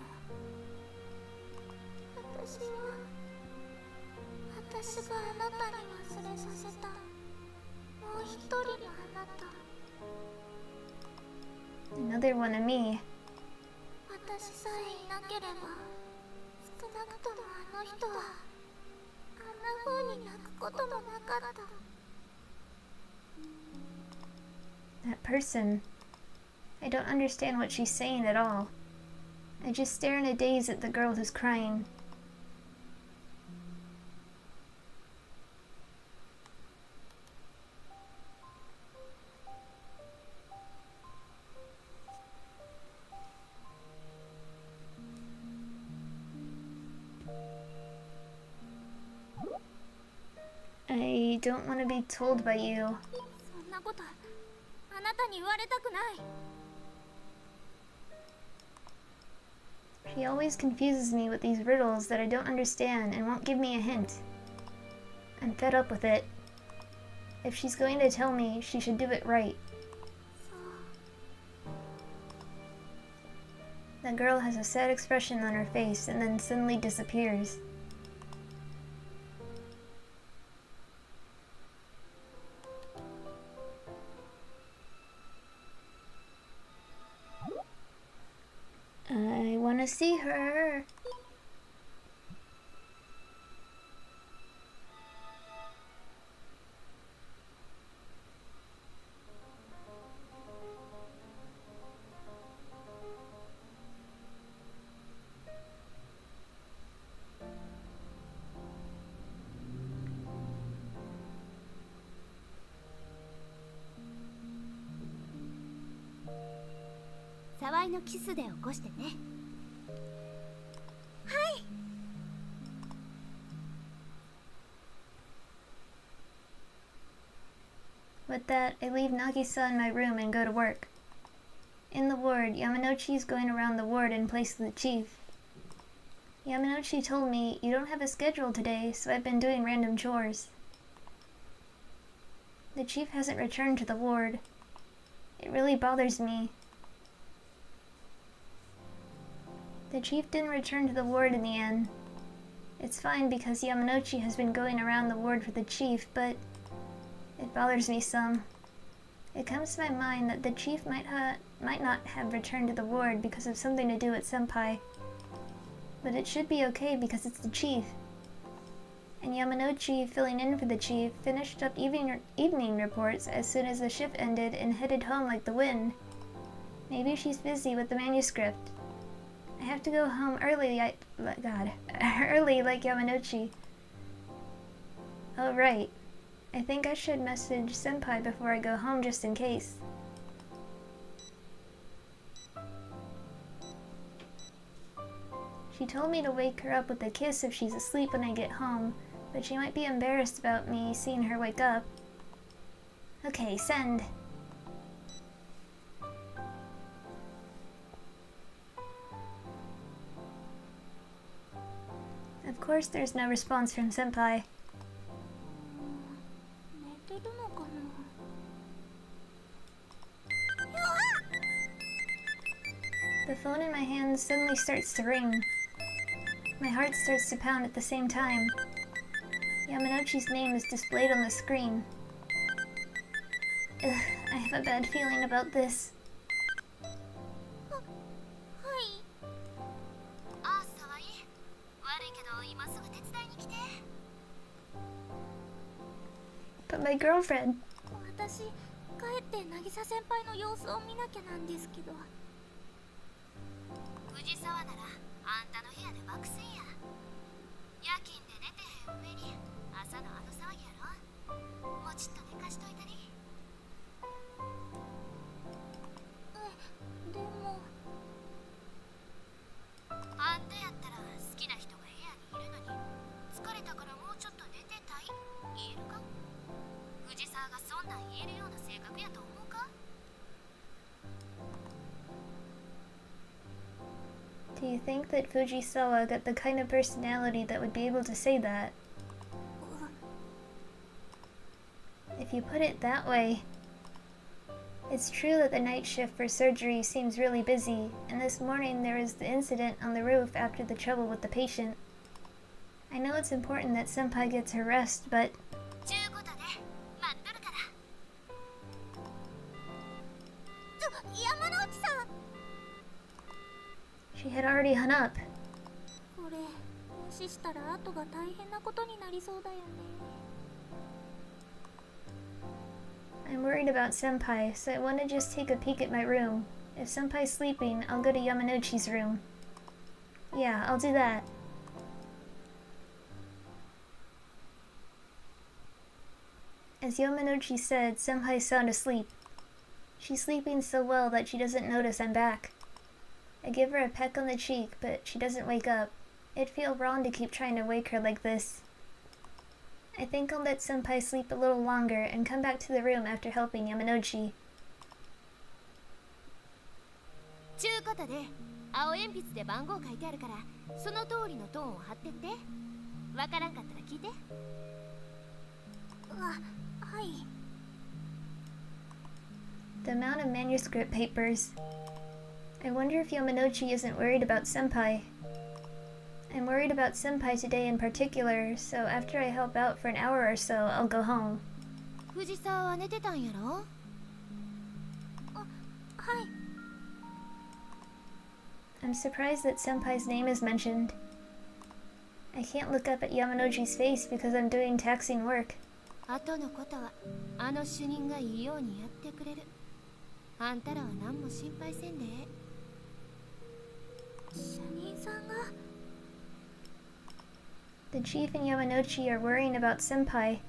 S4: 私があなたに忘れさせたもう一人のあなた。
S1: Another one of me.
S4: 私さえいなければ、少なくともあの人はあんな風に泣くこともなかった。
S1: That person. I don't understand what she's saying at all. I just stare in a daze at the girl who's crying. I don't want to be told by you.
S4: そんなことあなたに言われたくない。
S1: She always confuses me with these riddles that I don't understand and won't give me a hint. I'm fed up with it. If she's going to tell me, she should do it right. The girl has a sad expression on her face and then suddenly disappears. I want to see her.
S4: 「沢井のキスで起こしてね」。
S1: With that, I leave Nagisa in my room and go to work. In the ward, Yamanouchi is going around the ward in place of the chief. Yamanouchi told me, "You don't have a schedule today, so I've been doing random chores." The chief hasn't returned to the ward. It really bothers me. The chief didn't return to the ward in the end. It's fine because Yamanouchi has been going around the ward for the chief, but it bothers me some. It comes to my mind that the chief might not have returned to the ward because of something to do with Senpai. But it should be okay because it's the chief. And Yamanouchi, filling in for the chief, finished up evening reports as soon as the shift ended and headed home like the wind. Maybe she's busy with the manuscript. I have to go home early, early like Yamanouchi. Oh right. I think I should message Senpai before I go home just in case. She told me to wake her up with a kiss if she's asleep when I get home, but she might be embarrassed about me seeing her wake up. Okay, send. Of course there's no response from Senpai.
S4: 寝てるのかな。
S1: The phone in my hand suddenly starts to ring. My heart starts to pound at the same time. Yamanouchi's name is displayed on the screen. Ugh, I have a bad feeling about this.
S4: はい。あ、沢井。悪いけど今すぐ手伝いに来て。
S1: But my girlfriend...
S4: 私、帰って渚先輩の様子を見なきゃなんですけど。藤沢ならあんたの部屋で爆睡や。夜勤で寝てへん上に朝のあの騒ぎやろ。もうちっと寝かしといたり。でもあんたやったら好きな人が部屋にいるのに疲れたからもうちょっと寝てたい言えるか。藤
S1: I think that Fujisawa got the kind of personality that would be able to say that. If you put it that way, it's true that the night shift for surgery seems really busy, and this morning there was the incident on the roof after the trouble with the patient. I know it's important that Senpai gets her rest, but...
S4: ちゅうことで待っとるから。山之内さん。
S1: She had already hung up.
S4: これ無視したら後が大変なことになりそうだよね。
S1: I'm worried about Senpai, so I want to just take a peek at my room. If Senpai's sleeping, I'll go to Yamanouchi's room. Yeah, I'll do that. As Yamanouchi said, Senpai's sound asleep. She's sleeping so well that she doesn't notice I'm back. I give her a peck on the cheek, but she doesn't wake up. It'd feel wrong to keep trying to wake her like this. I think I'll let Senpai sleep a little longer and come back to the room after helping Yamanouchi.
S5: ちゅうことで青鉛筆で番号書いてあるからその通りのトーンを貼ってってわからんかったら聞いて。
S4: はい。
S1: The amount of manuscript papers. I wonder if Yamanouchi isn't worried about Senpai. I'm worried about Senpai today in particular, so after I help out for an hour or so, I'll go home.
S5: 藤沢は寝てたんやろ？
S4: はい。
S1: I'm surprised that Senpai's name is mentioned. I can't look up at Yamanouchi's face because I'm doing taxing work.
S5: 後のことはあの主任がいいようにやってくれる。あんたらは何も心配せんでええ。
S4: 主任さんが。
S1: The chief and Yamanouchi are worrying about Senpai.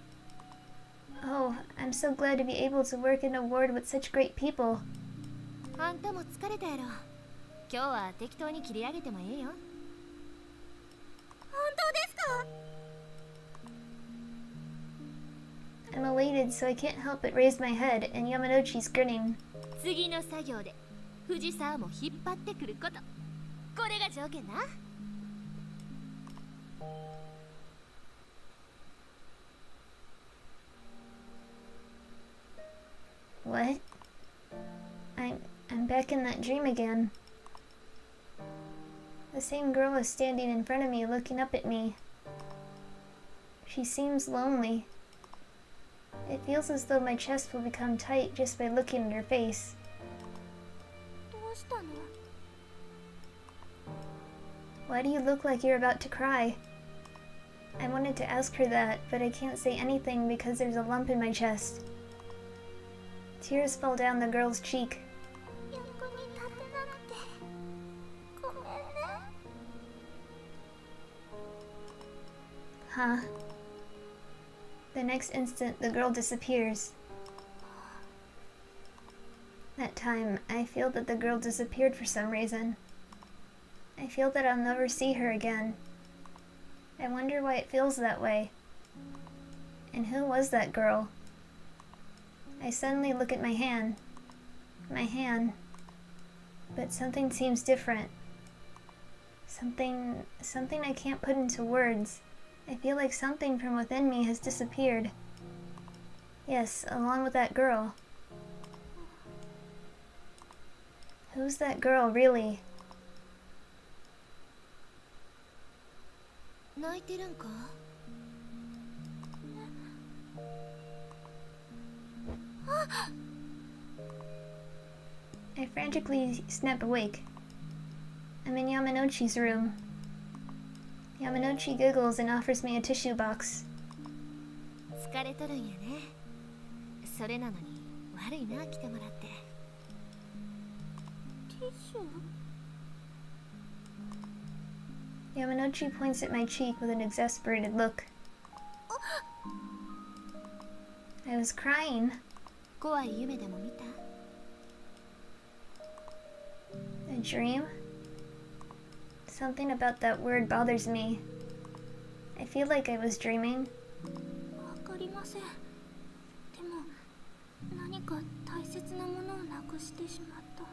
S1: Oh, I'm so glad to be able to work in a ward with such great people.
S5: あんたも疲れたやろ。今日は適当に切り上げてもええよ。
S4: 本当ですか？
S1: I'm elated, so I can't help but raise my head, and Yamanouchi's grinning.
S5: 次の作業で藤沢も引っ張ってくること。これが条件な。
S1: What? I'm back in that dream again. The same girl is standing in front of me looking up at me. She seems lonely. It feels as though my chest will become tight just by looking at her face.
S4: どうしたの？
S1: Why do you look like you're about to cry? I wanted to ask her that, but I can't say anything because there's a lump in my chest. Tears fall down the girl's cheek.
S4: 役に立てなくてごめんね。
S1: Huh? The next instant, the girl disappears. That time, I feel that the girl disappeared for some reason. I feel that I'll never see her again. I wonder why it feels that way. And who was that girl? I suddenly look at my hand. My hand. But something seems different. Something I can't put into words. I feel like something from within me has disappeared. Yes, along with that girl. Who's that girl, really?
S5: 泣いてるんか？
S1: I frantically snap awake. I'm in Yamanouchi's room. Yamanouchi giggles and offers me a tissue box.
S5: 疲れとるんやね。それなのに悪いな来てもらって。
S4: ティッシュ？
S1: Yamanouchi points at my cheek with an exasperated look. I was crying.
S5: 怖い夢でも見た？
S1: A dream? Something about that word bothers me. I feel like I was dreaming.
S4: わかりません。でも何か大切なものをなくしてしまった。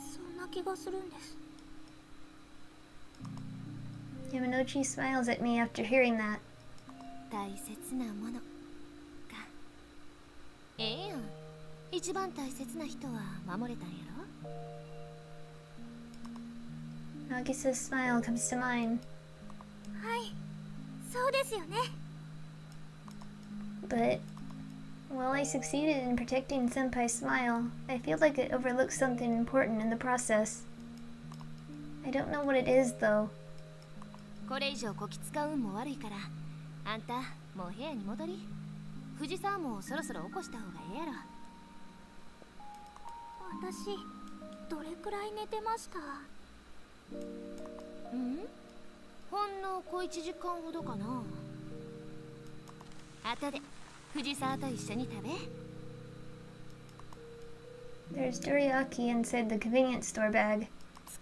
S4: そんな気がするんです。
S1: Amanochi smiles at me after hearing that.
S5: 大切なものか。ええやん。一番大切な人は守れたんやろ。
S1: Nagisa's smile comes to mine.
S4: はい、そうですよね。
S1: But while I succeeded in protecting Senpai's smile, I feel like it overlooked something important in the process. I don't know what it is, though.
S5: これ以上こき使う運も悪いから、あんたもう部屋に戻り。藤沢もそろそろ起こした方がええやろ。
S4: 私どれくらい寝てました？
S5: うん？ほんの小1時間ほどかな。後で藤沢と一緒に食べ。
S1: There's dorayaki inside the convenience store bag.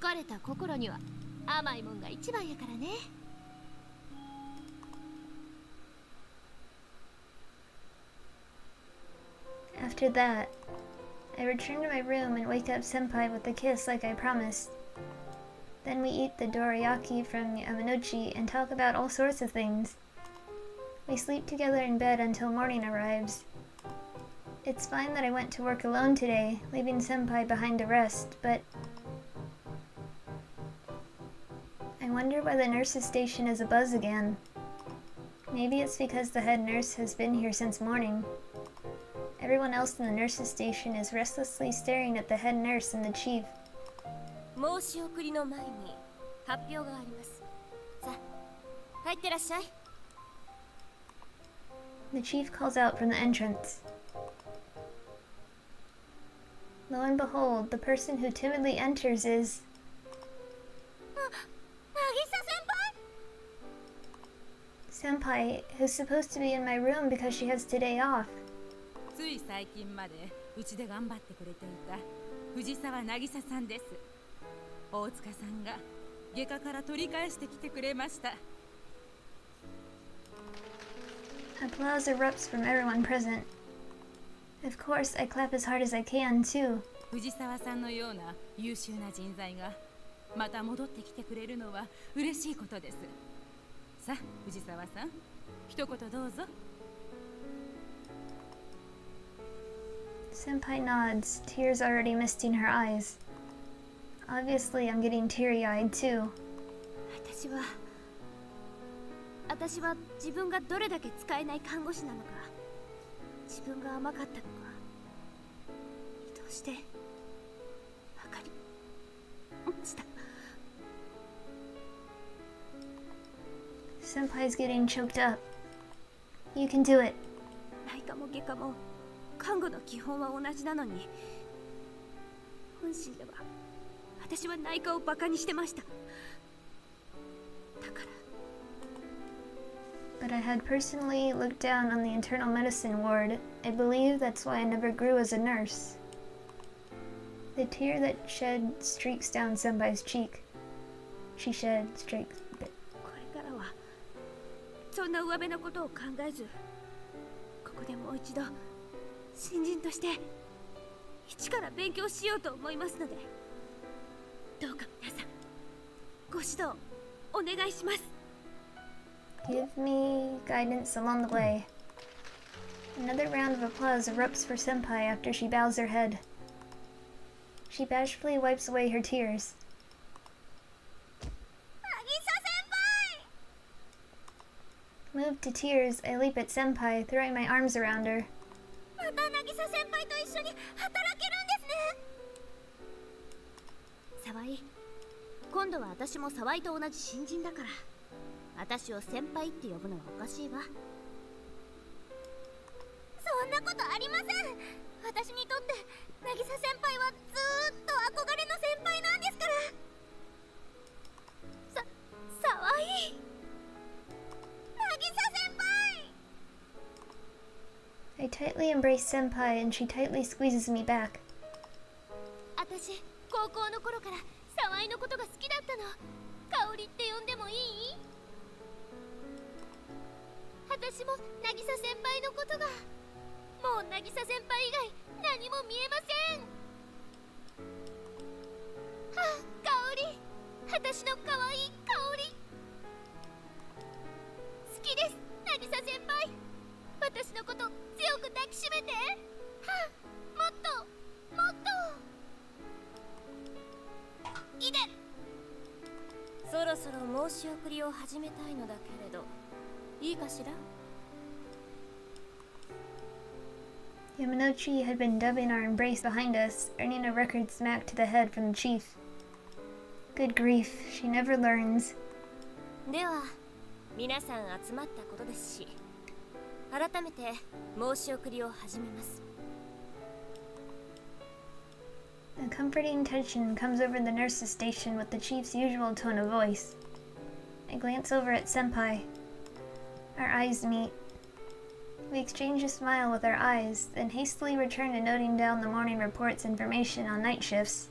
S5: 疲れた心には甘いもんが一番やからね。
S1: After that, I return to my room and wake up Senpai with a kiss like I promised. Then we eat the dorayaki from Yamanochi and talk about all sorts of things. We sleep together in bed until morning arrives. It's fine that I went to work alone today, leaving Senpai behind to rest, but I wonder why the nurse's station is abuzz again. Maybe it's because the head nurse has been here since morning. Everyone else in the nurse's station is restlessly staring at the head nurse and the chief.
S4: 申し送りの前に発表があります。さあ、入ってらっしゃい。
S1: The chief calls out from the entrance. Lo and behold, the person who timidly enters is
S4: 渚先輩？
S1: Senpai, who's supposed to be in my room because she has today off.
S6: つい最近までうちで頑張ってくれていた藤沢渚さんです。大塚さんが外科から取り返してきてくれました。
S1: Applause erupts from everyone present. Of course, I clap as hard as I can, too.
S6: 藤沢さんのような優秀な人材がまた戻ってきてくれるのは嬉しいことです。さあ、藤沢さん、一言どうぞ。
S1: Senpai nods, tears already misting her eyes. Obviously, I'm getting teary-eyed, too.
S4: 私は自分がどれだけ使えない看護師なのか、自分が甘かったのか、どうして分かりました。
S1: Senpai's getting choked up. You can do it.
S4: 内科も外科も看護の基本は同じなのに、本心では私は内科をバカにしてました。だから
S1: But I had personally looked down on the internal medicine ward. I believe that's why I never grew as a nurse. The tear that shed streaks down Senpai's cheek. She shed streaks.
S4: これからはそんな上辺のことを考えず、ここでもう一度新人として一から勉強しようと思いますので、どうか皆さんご指導お願いします。
S1: Give me guidance along the way. Another round of applause erupts for Senpai after she bows her head. She bashfully wipes away her tears.
S4: 渚先輩！
S1: Moved to tears, I leap at Senpai, throwing my arms around her.
S4: また渚先輩と一緒に働けるんですね。沢井、今度は私も沢井と同じ新人だから、私を先輩って呼ぶのはおかしいわ。そんなことありません。私にとって渚先輩はずーっと憧れの先輩なんですから。沢井、渚先輩。
S1: I tightly embrace Senpai and she tightly squeezes me back.
S5: 私、高校の頃から沢井のことが好きだったの。香りって呼んでもいい？私も渚先輩のことが、もう渚先輩以外何も見えません。はあ、香り、私の可愛い香り。
S4: きです。渚先輩、私のこと強く抱きしめて。はあ、もっともっと。いで。
S5: そろそろ申し送りを始めたいのだけれど、いいかしら？
S1: Yamanochi had been dubbing our embrace behind us, earning a record smack to the head from the chief. Good grief, she never learns.
S5: では皆さん集まったことですし、改めて申し送りを始めます。
S1: A comforting tension comes over the nurse's station with the chief's usual tone of voice. I glance over at Senpai. Our eyes meet. We exchange a smile with our eyes, then hastily return to noting down the morning report's information on night shifts.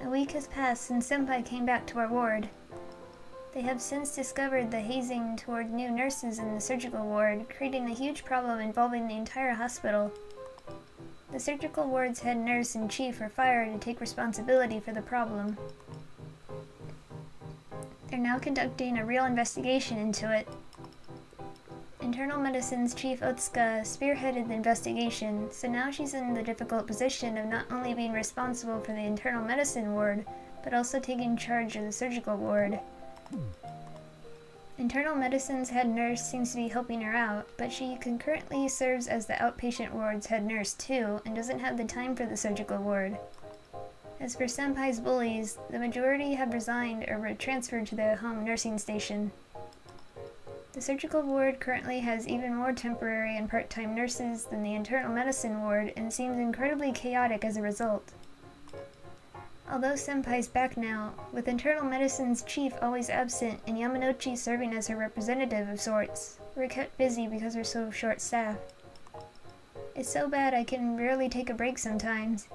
S1: A week has passed since Senpai came back to our ward. They have since discovered the hazing toward new nurses in the surgical ward, creating a huge problem involving the entire hospital. The surgical ward's head nurse and chief are fired to take responsibility for the problem. They're now conducting a real investigation into it. Internal Medicine's Chief Otsuka spearheaded the investigation, so now she's in the difficult position of not only being responsible for the internal medicine ward, but also taking charge of the surgical ward. Internal Medicine's head nurse seems to be helping her out, but she concurrently serves as the outpatient ward's head nurse too, and doesn't have the time for the surgical ward. As for Senpai's bullies, the majority have resigned or were transferred to the home nursing station. The surgical ward currently has even more temporary and part-time nurses than the internal medicine ward and seems incredibly chaotic as a result. Although Senpai's back now, with internal medicine's chief always absent and Yamanochi serving as her representative of sorts, we're kept busy because we're so short-staffed. It's so bad I can rarely take a break sometimes.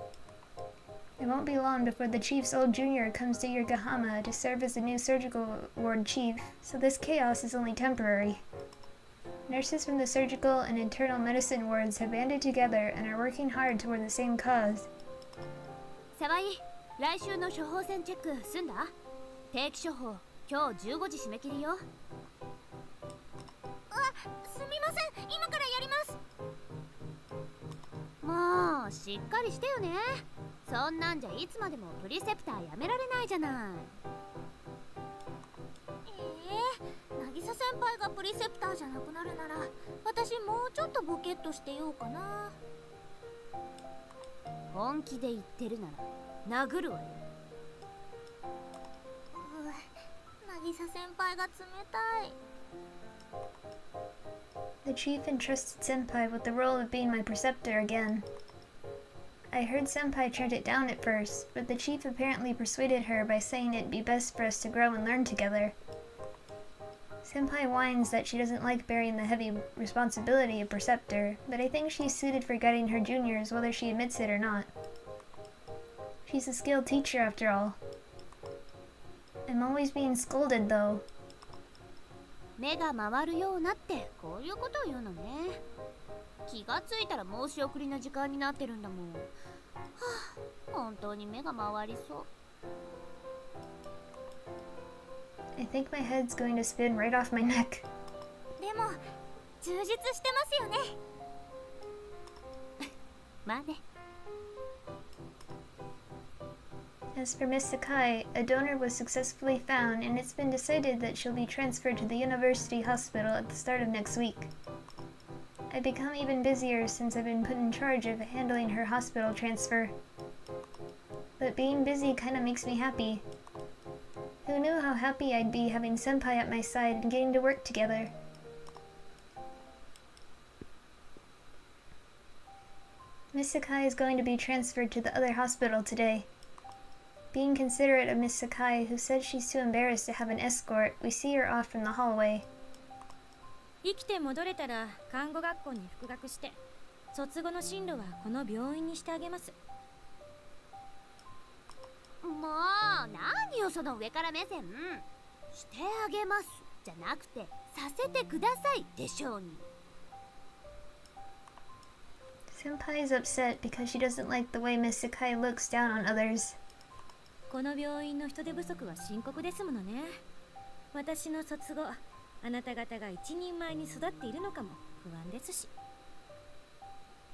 S1: It won't be long before the chief's old junior comes to Yokohama to serve as the new surgical ward chief, so this chaos is only temporary. Nurses from the surgical and internal medicine wards have banded together and are working hard toward the same cause.
S5: 沢井、来週の処方箋チェック済んだ？定期処方、今日15時締め切りよ。
S4: あ、すみません、今からやります。
S5: もうしっかりしてよね。そんなんじゃいつまでもプリセプターやめられないじゃない。
S4: 渚先輩がプリセプターじゃなくなるなら、私もうちょっとボケっとしてようかな。
S5: 本気で言ってるなら殴るわよ。
S4: 渚先輩が冷たい。
S1: The chief entrusted Senpai with the role of being my preceptor again. I heard Senpai turned it down at first, but the chief apparently persuaded her by saying it'd be best for us to grow and learn together. Senpai whines that she doesn't like bearing the heavy responsibility of preceptor, but I think she's suited for guiding her juniors whether she admits it or not. She's a skilled teacher after all. I'm always being scolded though.
S5: 目が回るようなってこういうことを言うのね。気がついたら申し送りの時間になってるんだもん。はあ、本当に目が回りそう。
S1: I think my head's going to spin right off my neck.
S4: でも充実してますよね。
S5: まあね。
S1: As for Miss Sakai, a donor was successfully found and it's been decided that she'll be transferred to the university hospital at the start of next week. I've become even busier since I've been put in charge of handling her hospital transfer. But being busy kinda makes me happy. Who knew how happy I'd be having Senpai at my side and getting to work together? Miss Sakai is going to be transferred to the other hospital today. Being considerate of Miss Sakai, who said she's too embarrassed to have an escort, we see her off from the hallway.
S2: 生きて戻れたら看護学校に復学して、卒後の進路はこの病院にしてあげます。
S5: もう何よその上から目線。してあげますじゃなくてさせてくださいでしょうに。
S1: Senpai is upset because she doesn't like the way Miss Sakai looks down on others.
S2: この病院の人手不足は深刻ですものね。私の卒後、あなた方が一人前に育っているのかも不安ですし。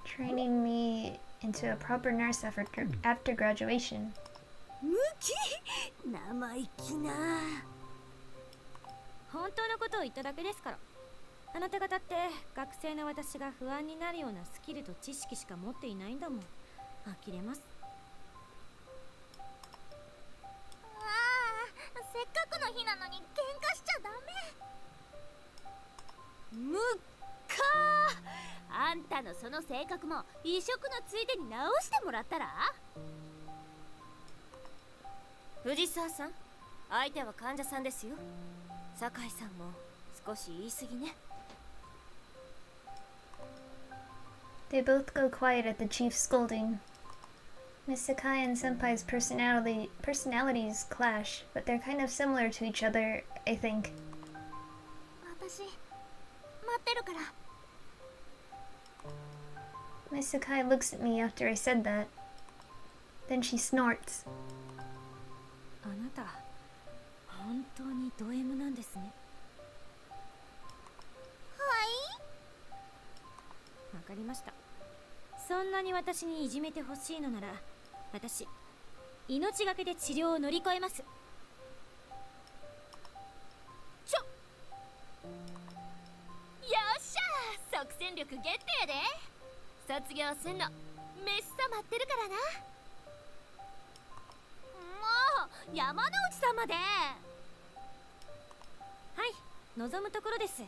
S1: Training me into a proper nurse after graduation.
S4: ムキ生意気な。
S2: 本当のことを言っただけですから。あなた方って学生の私が不安になるようなスキルと知識しか持っていないんだもん。呆れます。
S4: ああ、せっかくの日なのに喧嘩しちゃダメ。むっかー、あんたのその性格も移植のついでに直してもらったら。
S5: 藤沢さん、相手は患者さんですよ。酒井さんも少し言い過ぎね。
S1: They both go quiet at the chief's scolding. Miss Sakai and Senpai's personalities clash, but they're kind of similar to each other, I think.
S4: 私待ってるから。
S1: Miss Sakai looks at me after I said that. Then she snorts.
S2: あなた、本当にド M なんですね。わかりました。そんなに私にいじめてほしいのなら、私、命がけで治療を乗り越えます。
S5: よっしゃ、即戦力ゲットやで。卒業すんのめっさ待ってるからな。
S4: もう山之内さんまで。
S2: はい、望むところです。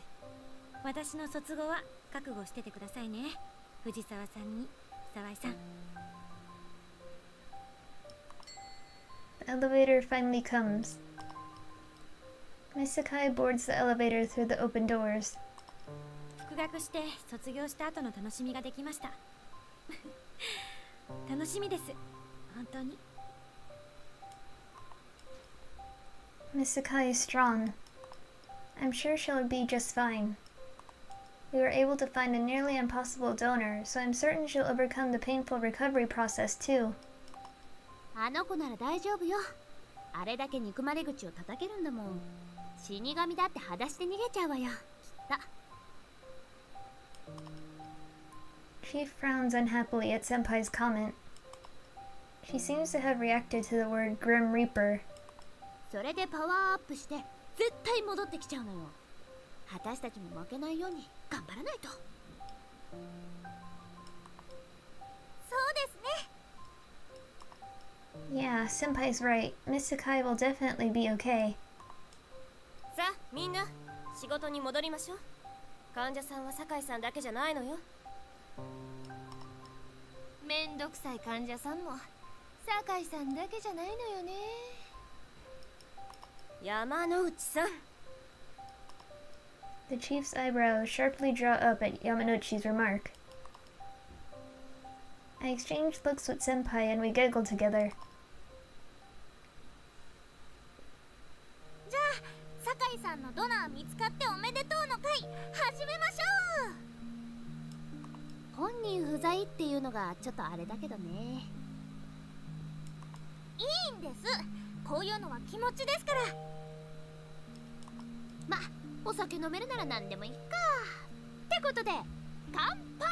S2: 私の卒後は覚悟しててくださいね。藤沢さんに沢井さん。
S1: The elevator finally comes. Miss Sakai boards the elevator through the open doors.
S2: 復学して卒業した後の楽しみができました。楽しみです、本当に。
S1: Miss Sakai is strong. I'm sure she'll be just fine. We were able to find a nearly impossible donor, so I'm certain she'll overcome the painful recovery process too.
S4: あの子なら大丈夫よ。あれだけ憎まれ口を叩けるんだもん。死神だって裸足で逃げちゃうわよ、きっと。
S1: She frowns unhappily at Senpai's comment. She seems to have reacted to the word Grim Reaper.
S4: それでパワーアップして絶対戻ってきちゃうのよ。私たちも負けないように頑張らないと。そうですね。
S1: Yeah, Senpai's right. Miss Sakai will definitely be okay.
S5: さあみんな仕事に戻りましょう。患者さんは酒井さんだけじゃないのよ。
S4: めんどくさい患者さんも酒井さんだけじゃないのよね。
S5: 山之内さん。
S1: The chief's eyebrows sharply draw up at Yamanouchi's remark. I exchange looks with Senpai and we giggle together.
S4: じゃあ酒井さんのドナー見つかっておめでとうの会始めましょう。本人不在っていうのがちょっとあれだけどね。いいんです、こういうのは気持ちですから。ま、お酒飲めるなら何でもいいかってことで乾杯。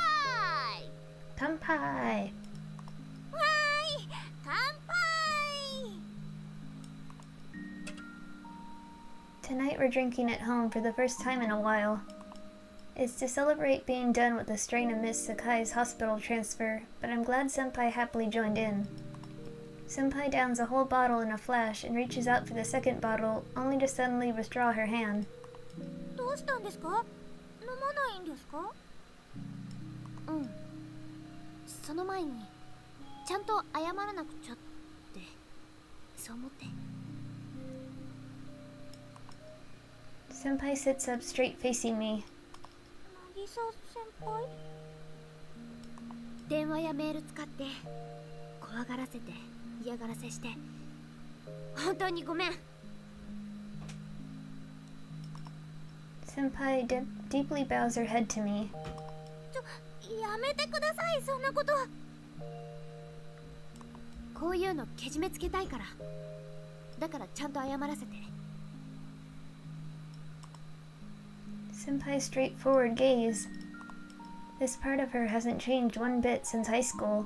S1: Kanpai!
S4: わーい、乾杯。
S1: Tonight we're drinking at home for the first time in a while. It's to celebrate being done with the strain of Miss Sakai's hospital transfer, but I'm glad Senpai happily joined in. Senpai downs a whole bottle in a flash and reaches out for the second bottle, only to suddenly withdraw her hand.
S4: どうしたんですか？飲まないんですか？うん。その前にちゃんと謝らなくちゃってそう思って。
S1: Senpai sits up straight facing me.
S4: 渚先輩？電話やメール使って怖がらせて嫌がらせして本当にごめん。
S1: Senpai deeply bows her head to me.
S4: やめてください、そんなこと。こういうのけじめつけたいから
S5: だからちゃんと謝らせて。
S1: Senpai's straightforward gaze. This part of her hasn't changed one bit since high school.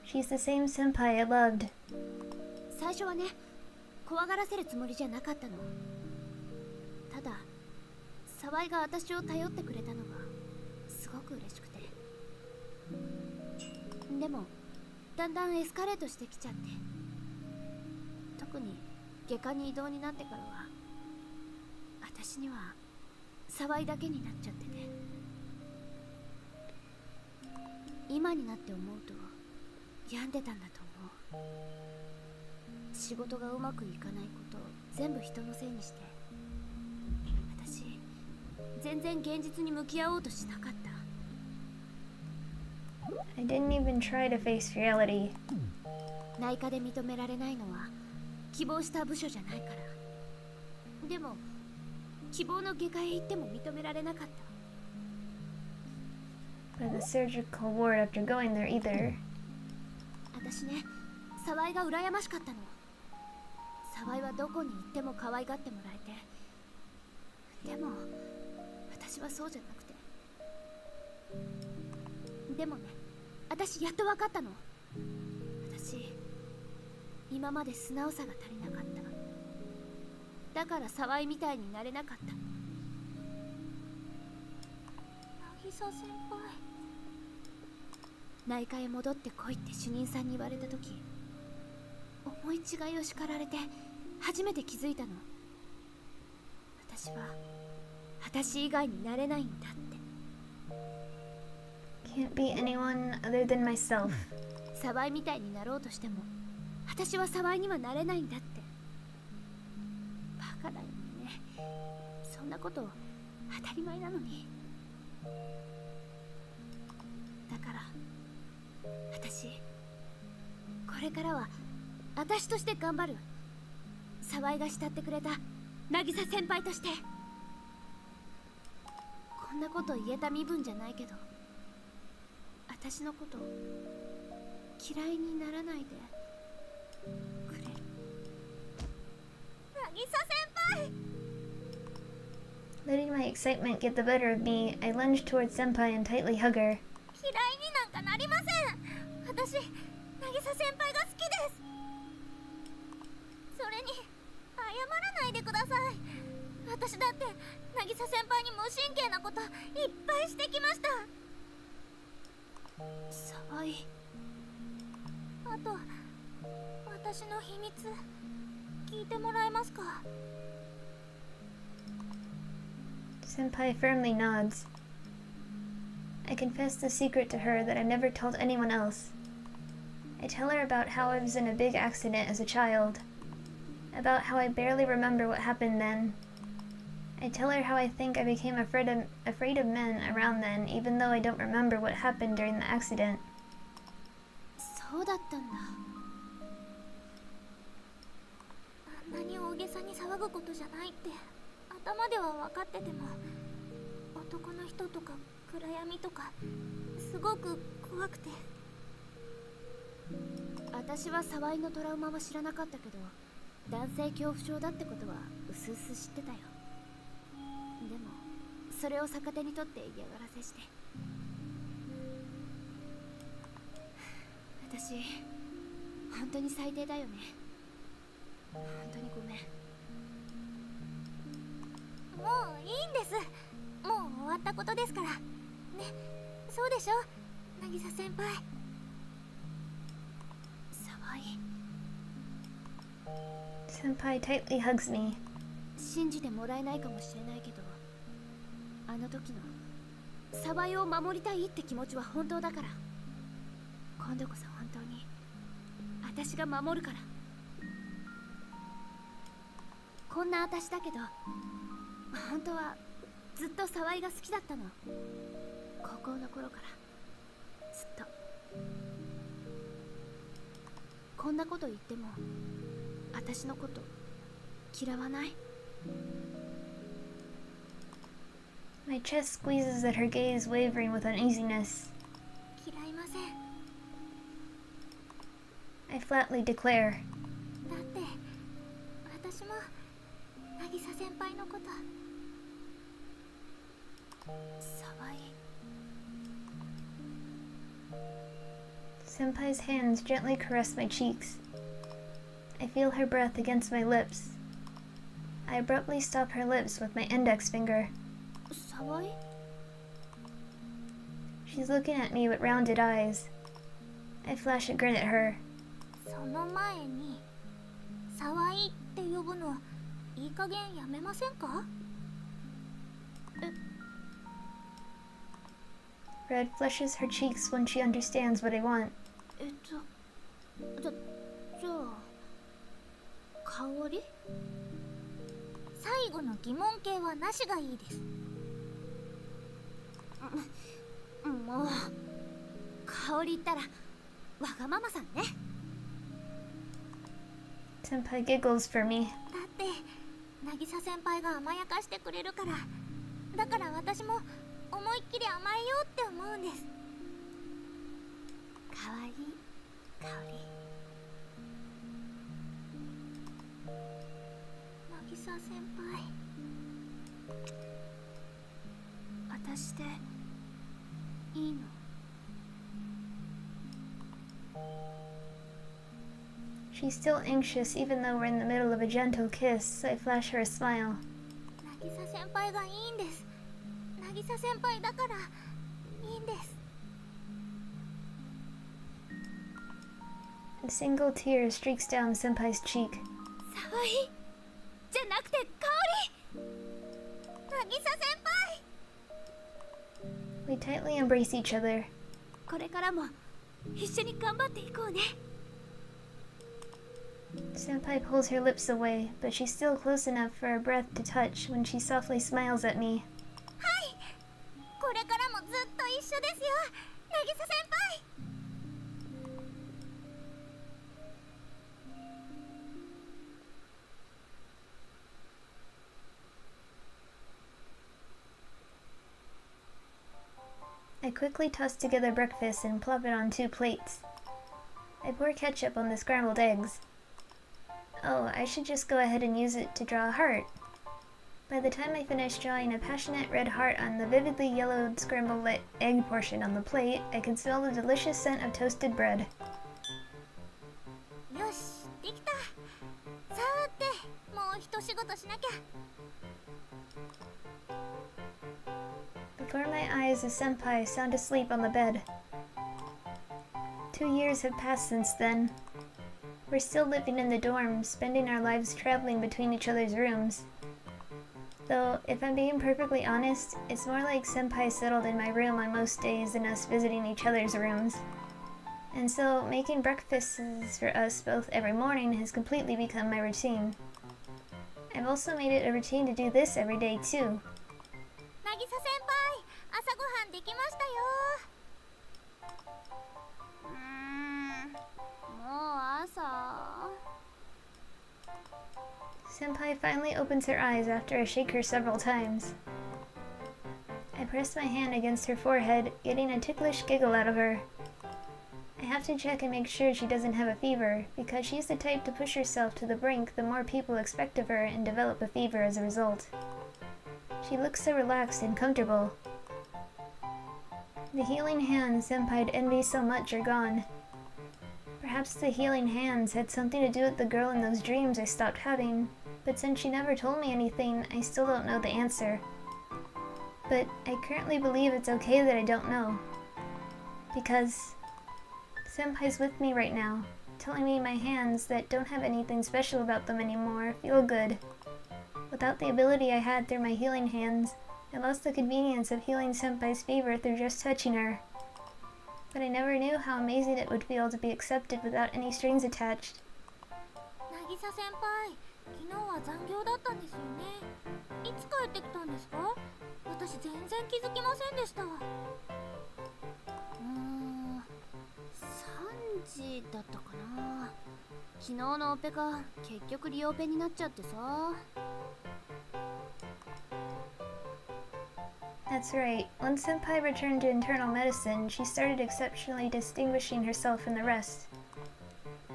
S1: She's the same senpai I loved.
S5: 最初はね、怖がらせるつもりじゃなかったの。ただ沢井が私を頼ってくれたのがすごく嬉しくて。でもだんだんエスカレートしてきちゃって、特に外科に異動になってからは私には沢井だけになっちゃってて、今になって思うと病んでたんだと思う。仕事がうまくいかないことを全部人のせいにして、私全然現実に向き合おうとしなかった。
S1: I didn't even try to face reality.
S5: 内科で認められないのは希望した部署じゃないから。でも希望の外科へ行っても認められなかった。
S1: Or the surgical ward after going there either.
S5: 私ね、沢井が羨ましかったの。沢井はどこに行っても可愛がってもらえて。でも私はそうじゃなくて。でもね、私やっと分かったの。私今まで素直さが足りなかった。だから沢井みたいになれなかった。渚先輩、内科へ戻ってこいって主任さんに言われた時、思い違いを叱られて初めて気づいたの。私は私以外になれないんだって。
S1: Can't be anyone other than myself.
S5: 沢井みたいになろうとしても私は沢井にはなれないんだって。バカだよね、そんなこと当たり前なのに。だから私これからは私として頑張る。沢井が慕ってくれた渚先輩として。こんなこと言えた身分じゃないけど、私のこと嫌いにならないでくれる？
S4: 渚先輩、
S1: Letting my excitement get the better of me, I lunged towards Senpai and tightly hug her.
S4: 嫌いになんかなりません。私渚先輩が好きです。それに謝らないでください。私だって渚先輩に無神経なこといっぱいしてきました。
S5: 沢井、
S4: あと私の秘密聞いてもらえますか？
S1: Senpai firmly nods. I confess the secret to her that I never told anyone else. I tell her about how I was in a big accident as a child, about how I barely remember what happened then. I tell her how I think I became afraid of men around then, even though I don't remember what happened during the accident.
S5: そうだったんだ。
S4: あんなに大げさに騒ぐことじゃないって頭では分かってても、男の人とか暗闇とかすごく怖くて。
S5: 私は沢井のトラウマは知らなかったけど、男性恐怖症だってことはうすうす知ってたよ。でもそれを逆手にとって嫌がらせして、私本当に最低だよね。本当にごめん。
S4: もういいんです。もう終わったことですからね。そうでしょ渚先輩。
S5: 沢井、
S1: Senpai tightly hugs me.
S5: 信じてもらえないかもしれないけど、あの時の沢井を守りたいって気持ちは本当だから、今度こそ本当に私が守るから。こんな私だけど本当はずっと沢井が好きだったの。高校の頃からずっと。こんなこと言っても私のこと嫌わない？
S1: My chest squeezes at her gaze, wavering with uneasiness.
S4: 嫌いません。
S1: I flatly declare.
S4: だって私も渚先輩のこと沢井
S1: Senpai's hands gently caress my cheeks. I feel her breath against my lips. I abruptly stop her lips with my index finger.
S4: 沢井
S1: She's looking at me with rounded eyes. I flash a grin at her.
S4: その前に沢井って呼ぶのいい加減やめませんか
S1: Red flushes her cheeks when she understands what I want.
S4: じゃあ香り最後の疑問形はなしがいいですもう香りったらわがままさんね
S1: Senpai giggles for me.
S4: だって渚先輩が甘やかしてくれるからだから私も思いっきり甘えようって思うんですかわいい香り渚先輩私でいいの
S1: She's still anxious even though we're in the middle of a gentle kiss, so I flash her a smile.
S4: 渚先輩がいいんです渚先輩だからいいんです
S1: A single tear streaks down Senpai's cheek.
S4: 沢井じゃなくて香り渚先輩
S1: We tightly embrace each other.
S4: これからも一緒に頑張っていこうね
S1: Senpai pulls her lips away, but she's still close enough for our breath to touch when she softly smiles at me.
S4: はいこれからもずっと一緒ですよ渚先輩
S1: I quickly toss together breakfast and plop it on 2 plates. I pour ketchup on the scrambled eggs. Oh, I should just go ahead and use it to draw a heart. By the time I finish drawing a passionate red heart on the vividly yellowed scrambled egg portion on the plate, I can smell the delicious scent of toasted bread.
S4: よしできたさーてもう一仕事しなきゃ
S1: Before my eyes, a senpai sound asleep on the bed. 2 years have passed since then. We're still living in the dorms, spending our lives traveling between each other's rooms. Though, if I'm being perfectly honest, it's more like senpai settled in my room on most days than us visiting each other's rooms. And so, making breakfasts for us both every morning has completely become my routine. I've also made it a routine to do this every day too.
S4: 渚先輩朝ごはんできましたよもう朝
S1: Senpai finally opens her eyes after I shake her several times. I press my hand against her forehead, getting a ticklish giggle out of her. I have to check and make sure she doesn't have a fever, because she's the type to push herself to the brink the more people expect of her and develop a fever as a result. She looks so relaxed and comfortable. The healing hands Senpai'd envy so much are gone. Perhaps the healing hands had something to do with the girl in those dreams I stopped having, but since she never told me anything, I still don't know the answer. But I currently believe it's okay that I don't know. Because Senpai's with me right now, telling me my hands that don't have anything special about them anymore feel good. Without the ability I had through my healing hands, I lost the convenience of healing Senpai's fever through just touching her. But I never knew how amazing it would feel to be accepted without any strings attached.
S4: 渚先輩昨日は残業だったんですよねいつ帰ってきたんですか私全然気づきませんでした3時だったかな昨日のオペが結局リオペになっちゃってさ
S1: That's right. When Senpai returned to internal medicine, she started exceptionally distinguishing herself from the rest.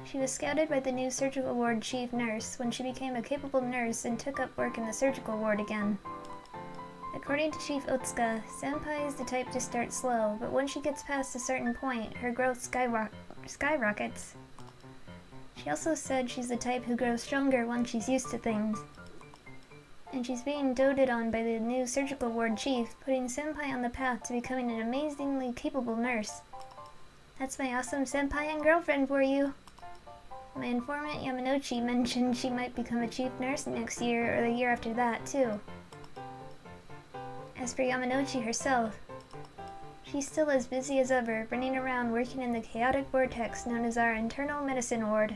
S1: She was scouted by the new surgical ward chief nurse when she became a capable nurse and took up work in the surgical ward again. According to Chief Otsuka, Senpai is the type to start slow, but once she gets past a certain point, her growth skyrockets. She also said she's the type who grows stronger once she's used to things. And she's being doted on by the new surgical ward chief, putting Senpai on the path to becoming an amazingly capable nurse. That's my awesome senpai and girlfriend for you. My informant Yamanouchi mentioned she might become a chief nurse next year or the year after that, too. As for Yamanouchi herself, she's still as busy as ever, running around working in the chaotic vortex known as our internal medicine ward.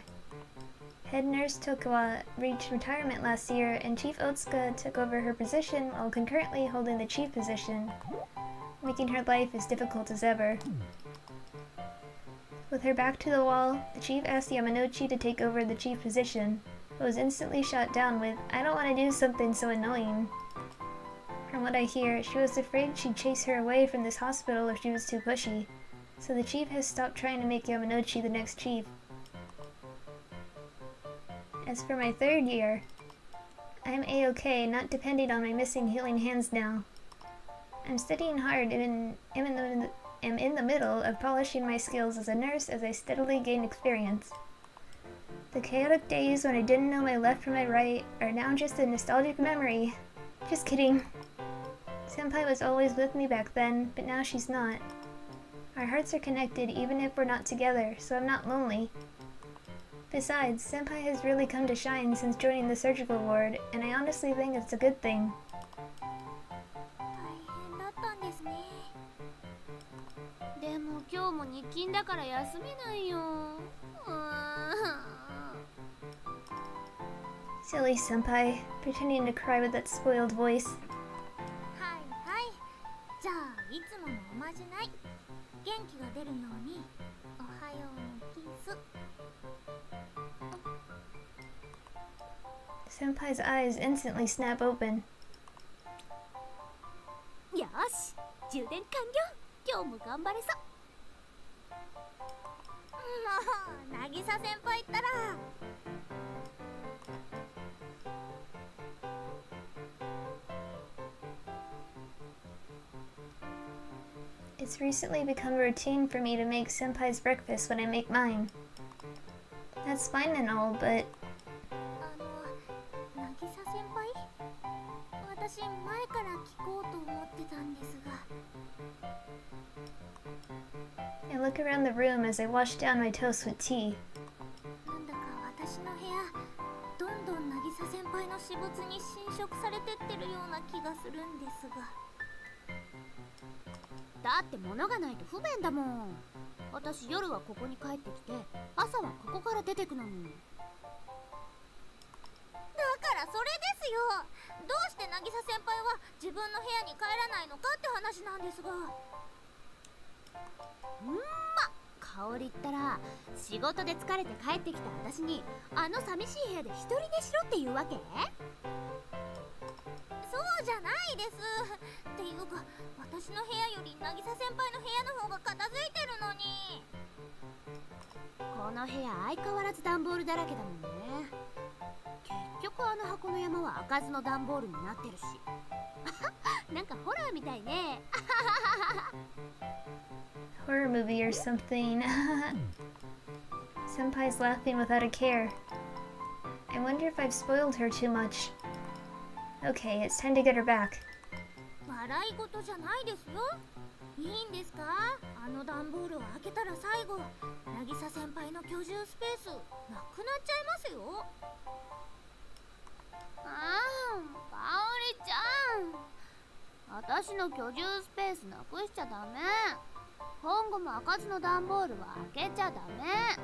S1: Head nurse Tokawa reached retirement last year, and Chief Otsuka took over her position while concurrently holding the chief position, making her life as difficult as ever. With her back to the wall, the chief asked Yamanouchi to take over the chief position, but was instantly shot down with, "I don't want to do something so annoying." From what I hear, she was afraid she'd chase her away from this hospital if she was too pushy, so the chief has stopped trying to make Yamanouchi the next chief. As for my third year, I'm A-okay, not depending on my missing healing hands now. I'm studying hard and am in the middle of polishing my skills as a nurse as I steadily gain experience. The chaotic days when I didn't know my left from my right are now just a nostalgic memory. Just kidding. Senpai was always with me back then, but now she's not. Our hearts are connected even if we're not together, so I'm not lonely. Besides, Senpai has really come to shine since joining the surgical ward, and I honestly think it's a good thing.
S4: 大変だったんですね。
S5: でも今日も日勤だから休めないよ。
S1: Silly Senpai, pretending to cry with that spoiled voice.
S4: はいはい。じゃあいつものおまじない。元気が出るように。おはようキス。
S1: Senpai's eyes instantly snap open.
S4: よし、充電完了。今日も頑張れそう。もう渚先輩ったら。
S1: It's recently become a routine for me to make Senpai's breakfast when I make mine. That's fine and all, but
S4: 渚先輩？私前から聞こうと思ってたんですが。
S1: I look around the room as I wash down my toast with tea.
S4: なんだか私の部屋、どんどん渚先輩の私物に侵食されてってるような気がするんですが。
S5: だって物がないと不便だもん。私夜はここに帰ってきて、朝はここから出てくのに。
S4: だからそれですよ。どうして渚先輩は自分の部屋に帰らないのかって話なんですが。
S5: 香りったら仕事で疲れて帰ってきた私にあの寂しい部屋で一人寝しろっていうわけ？
S4: そうじゃないです。っていうか私の部屋より渚先輩の部屋の方が片付いてるのに。
S5: この部屋相変わらず段ボールだらけだもんね。結局あの箱の山は開かずの段ボールになってるし。なんかホラーみたいね。
S1: horror movie or something. Senpai's laughing without a care. I wonder if I've spoiled her too much. Okay, it's time to get her back.
S4: 笑い事じゃないですよ。いいんですか？あの段ボールを開けたら最後、渚先輩の居住スペースなくなっちゃいますよ。
S5: かおりちゃん、私の居住スペースなくしちゃダメ。今後も開かずの段ボールは開けちゃダメ。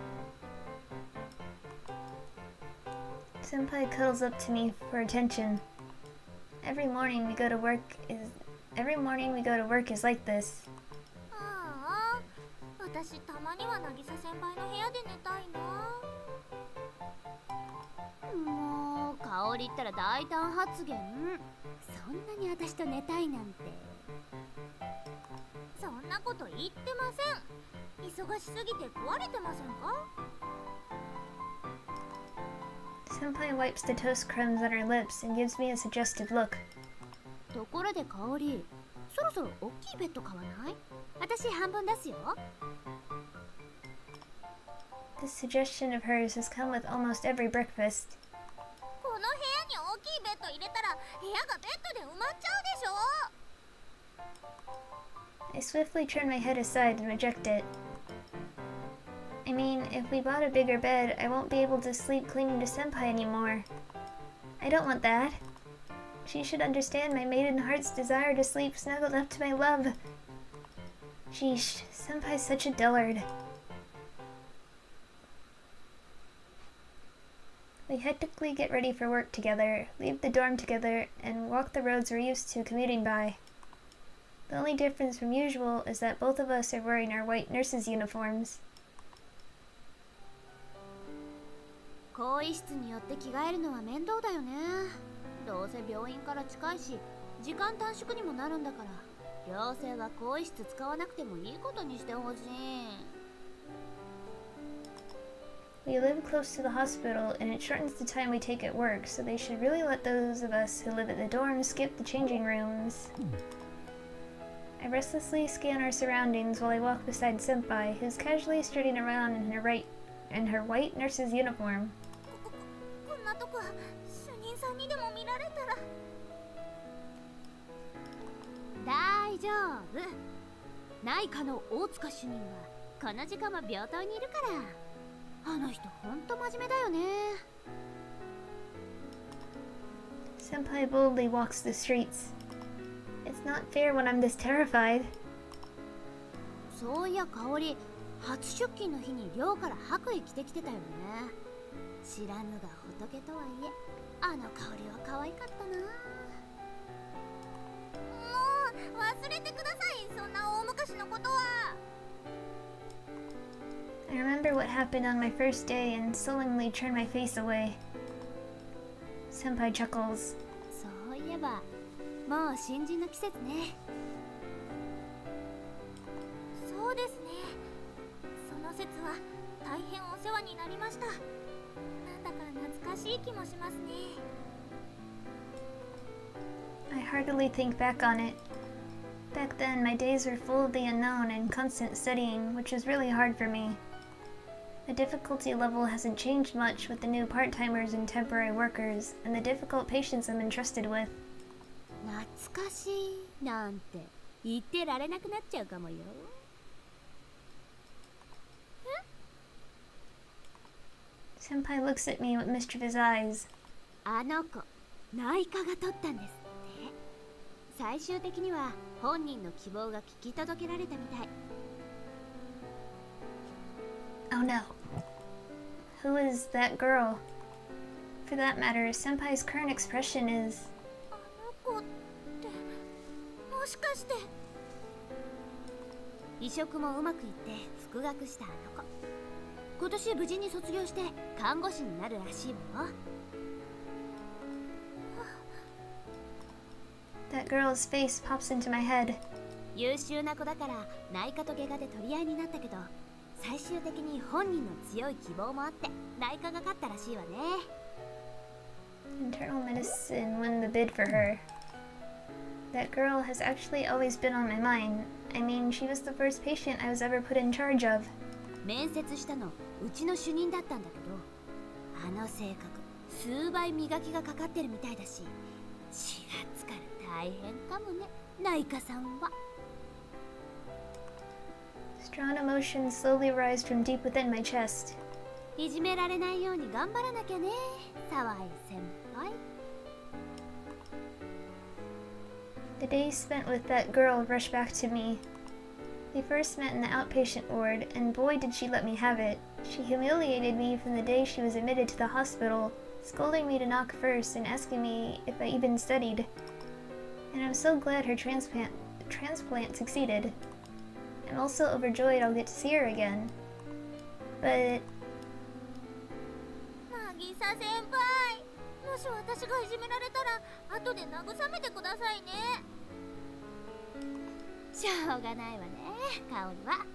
S1: Senpai cuddles up to me for attention. Every morning we go to work is like this.
S4: ああ、私たまには渚先輩の部屋で寝たいな。
S5: もう香りったら大胆発言。そんなに私と寝たいなんて。
S4: そんなこと言ってません。忙しすぎて壊れてませんか？
S1: Senpai wipes the toast crumbs on her lips and gives me a suggestive look.
S4: ところで香り、そろそろ大きいベッド買わない？私半分出すよ。
S1: This suggestion of hers has come with almost every breakfast.
S4: この部屋に大きいベッド入れたら部屋がベッドで埋まっちゃうでしょ。
S1: I swiftly turn my head aside and reject it. I mean, if we bought a bigger bed, I won't be able to sleep clinging to Senpai anymore. I don't want that. She should understand my maiden heart's desire to sleep snuggled up to my love. Sheesh, Senpai's such a dullard. We hectically get ready for work together, leave the dorm together, and walk the roads we're used to commuting by. The only difference from usual is that both of us are wearing our white nurses' uniforms.
S4: 更衣室によって着替えるのは面倒だよね。どうせ病院から近いし、時間短縮にもなるんだから、寮生は更衣室使わなくてもいいことにしてほしい。
S1: We live close to the hospital, and it shortens the time we take at work, so they should really let those of us who live at the dorms skip the changing rooms. I restlessly scan our surroundings while I walk beside Senpai, who's casually strutting around in her white nurse's uniform.
S4: こんなとこ主任さんにでも見られたら。大丈夫。内科の大塚主任はこの時間は病棟にいるから。あの人ほんと真面目だよね。
S1: Senpai boldly walks the streets. It's not fair when I'm this terrified.
S4: そういや香り、初出勤の日に寮から白衣着てきてたよね。知らぬが仏とはいえ、あの香りは可愛かったな。もう忘れてください、そんな大昔のことは。
S1: I remember what happened on my first day and sullenly turn my face away. Senpai chuckles.
S4: そういえば、もう新人の季節ね。そうですね。その節は大変お世話になりました。なんだか懐かしい気もしますね。
S1: I heartily think back on it. Back then, my days were full of the unknown and constant studying, which was really hard for me. The difficulty level hasn't changed much with the new part-timers and temporary workers, and the difficult patients I'm entrusted with.
S4: 懐かしいなんて言ってられなくなっちゃうかもよ。
S1: Senpai looks at me with mischievous eyes.
S4: あの子、内科が取ったんですって。最終的には本人の希望が聞き届けられたみたい。
S1: Oh no. Who is that girl? For that matter, Senpai's current expression is...
S4: あの子って、もしかして。移植もうまくいって復学したあの子。今年無事に卒業して看護師になるらしいわよ。
S1: That girl's face pops into my head.
S4: 優秀な子だから内科と外科で取り合いになったけど、最終的に本人の強い希望もあって内科が勝ったらしいわね。
S1: Internal medicine won the bid for her. That girl has actually always been on my mind. I mean, she was the first patient I was ever put in charge of.
S4: 面接したのうちの主任だったんだけど、あの性格数倍磨きがかかってるみたいだし、4月から大変かもね、内科さんは。
S1: Strong emotions slowly rise from deep within my chest.
S4: いじめられないように頑張らなきゃね、沢井先輩。
S1: The days spent with that girl rush back to me. We first met in the outpatient ward, and boy did she let me have it. She humiliated me from the day she was admitted to the hospital, scolding me to knock first and asking me if I even studied. And I'm so glad her transplant succeeded. I'm also overjoyed I'll get to see her again. But...
S4: 渚先輩、もし私がいじめられたら後で慰めてくださいね。しょうがないわね、香りは。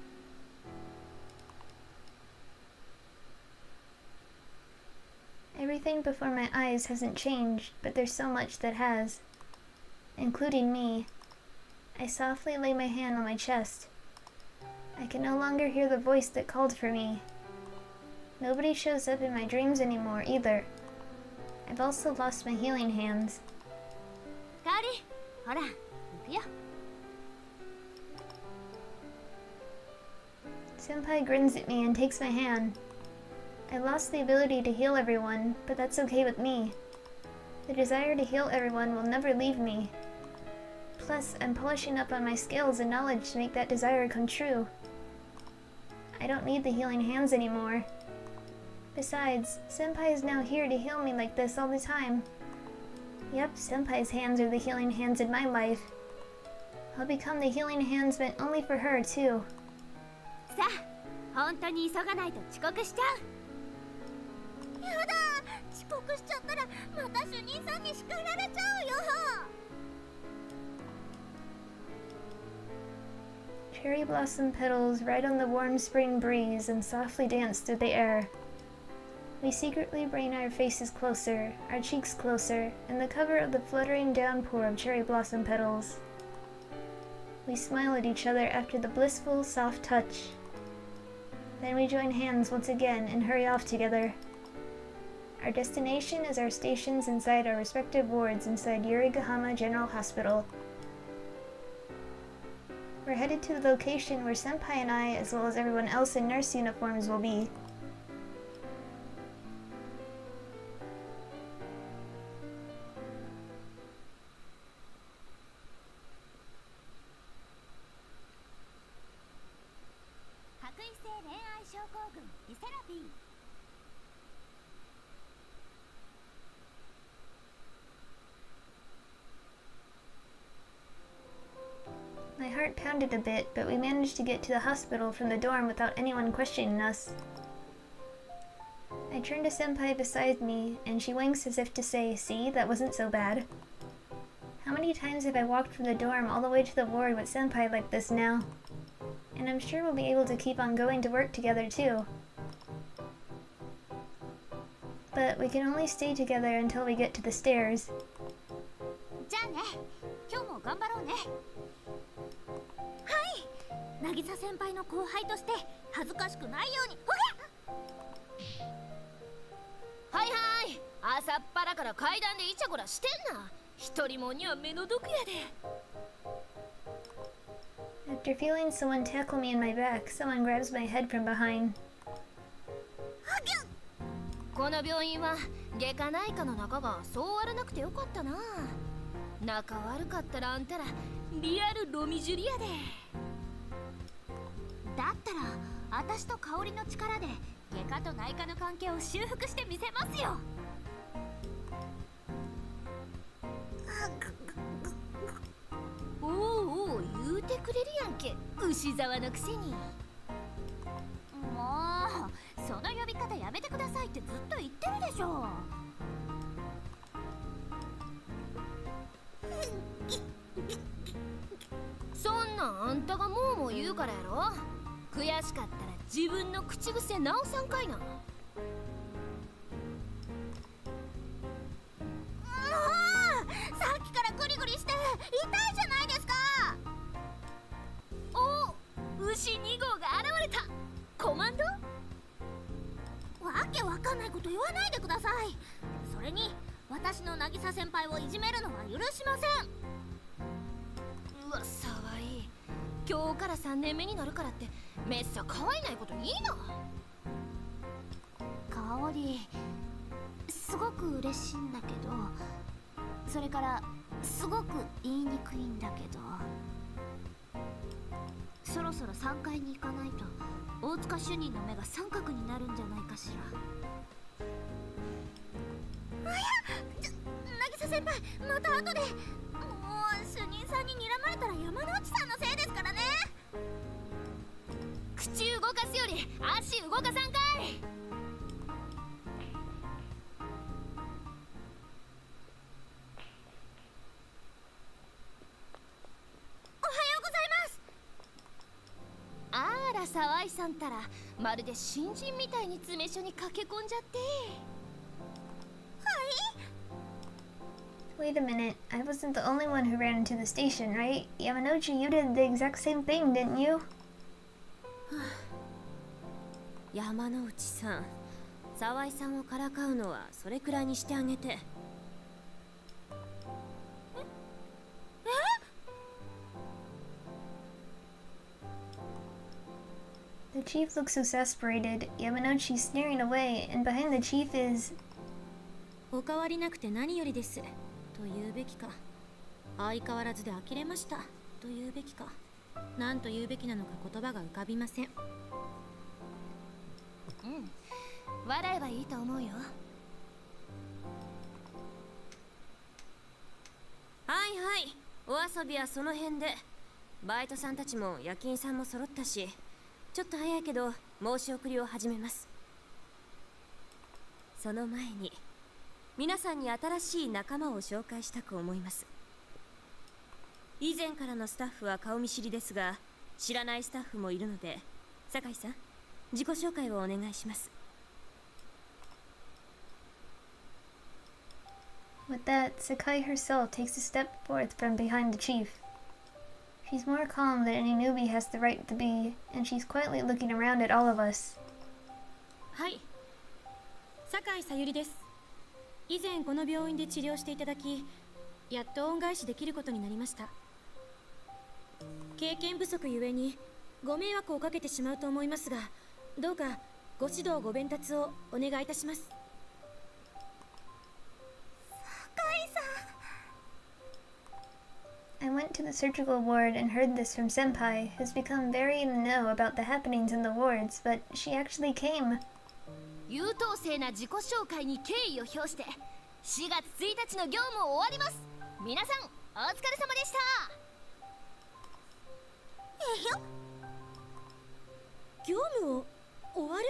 S1: I Everything before my eyes hasn't changed, but there's so much that has, including me. I softly lay my hand on my chest. I can no longer hear the voice that called for me. Nobody shows up in my dreams anymore either. I've also lost my healing hands.
S4: 香り、ほら、行くよ。
S1: Senpai grins at me and takes my hand. I lost the ability to heal everyone, but that's okay with me. The desire to heal everyone will never leave me. Plus, I'm polishing up on my skills and knowledge to make that desire come true. I don't need the healing hands anymore. Besides, Senpai is now here to heal me like this all the time. Yep, Senpai's hands are the healing hands in my life. I'll become the healing hands meant only for her, too.
S4: さあ、本当に急がないと遅刻しちゃう。やだ、遅刻しちゃったらまた主任さんに叱られちゃうよ。
S1: Cherry blossom petals ride on the warm spring breeze and softly dance through the air. We secretly bring our faces closer, our cheeks closer, in the cover of the fluttering downpour of cherry blossom petals. We smile at each other after the blissful, soft touch. Then we join hands once again and hurry off together. Our destination is our stations inside our respective wards inside Yurigahama General Hospital. We're headed to the location where Senpai and I, as well as everyone else in nurse uniforms, will be. My heart pounded a bit, but we managed to get to the hospital from the dorm without anyone questioning us. I turned to Senpai beside me, and she winks as if to say, "See, that wasn't so bad." How many times have I walked from the dorm all the way to the ward with Senpai like this now? And I'm sure we'll be able to keep on going to work together too. But we can only stay together until we get to the stairs.
S4: じゃあね、今日も頑張ろうね。はい、渚先輩の後輩として恥ずかしくないように。
S5: はいはい、朝っぱらから階段でイチャコラしてんな。一人もんには目の毒やで。
S1: After feeling someone tackle me in my back, someone grabs my head from behind.
S5: この病院は外科内科の仲がそう悪なくてよかったな。仲悪かったらあんたらリアルロミジュリアで。
S4: だったら私と香りの力で外科と内科の関係を修復してみせますよ。
S5: おうおう言うてくれるやんけ、牛沢のくせに。
S4: もうその呼び方やめてくださいってずっと言ってるでしょ。
S5: そんなんあんたがもうも言うからやろ。悔しかったら自分の口癖直さんかいな。もう
S4: さっきからグリグリして痛いじゃないですか。
S5: お、牛2号が現れた。コマンド？
S4: わけわかんないこと言わないでください。それに私の渚先輩をいじめるのは許しません。
S5: うわ、さわい。今日から3年目になるからってめっさ可愛いないこといいな。
S4: 香りすごく嬉しいんだけど、それからすごく言いにくいんだけど、そろそろ3階に行かないと大塚主任の目が三角になるんじゃないかしら。あや、渚先輩、また後で。もう主任さんに睨まれたら山之内さんのせいですからね。
S5: 口動かすより足動かさんかい。
S4: おはようございます。
S5: あら、沢井さんたらまるで新人みたいに詰め所に駆け込んじゃって。
S1: Wait a minute, I wasn't the only one who ran into the station, right? Yamanouchi, you did the exact same thing, didn't you?
S5: 山之内さん、沢井さんをからかうのはそれくらいにしてあげて。
S1: The chief looks exasperated, Yamanouchi sneering away, and behind the chief is...
S2: お変わりなくて何よりですと言うべきか、相変わらずで呆れましたと言うべきか、何と言うべきなのか言葉が浮かびません。
S5: 笑えばいいと思うよ。はいはい、お遊びはその辺で。バイトさんたちも夜勤さんも揃ったし、ちょっと早いけど申し送りを始めます。その前に皆さんに新しい仲間を紹介したく思います。以前からのスタッフは顔見知りですが、知らないスタッフもいるので、酒井さん、自己紹介をお願いします。
S1: With that, Sakai herself takes a step forth from behind the chief. She's more calm than any newbie has the right to be, and she's quietly looking around at all of us.
S2: はい、酒井さゆりです。以前この病院で治療していただき、やっと恩返しできることになりました。経験不足ゆえにご迷惑をかけてしまうと思いますが、どうかご指導ご鞭達をお願いいたします。
S1: I went to the surgical ward and heard this from Senpai, who's become very in the know about the happenings in the wards, but she actually came.
S5: 優等生な自己紹介に敬意を表して4月1日の業務を終わります。皆さんお疲れ様でした。
S2: 業務を終わる？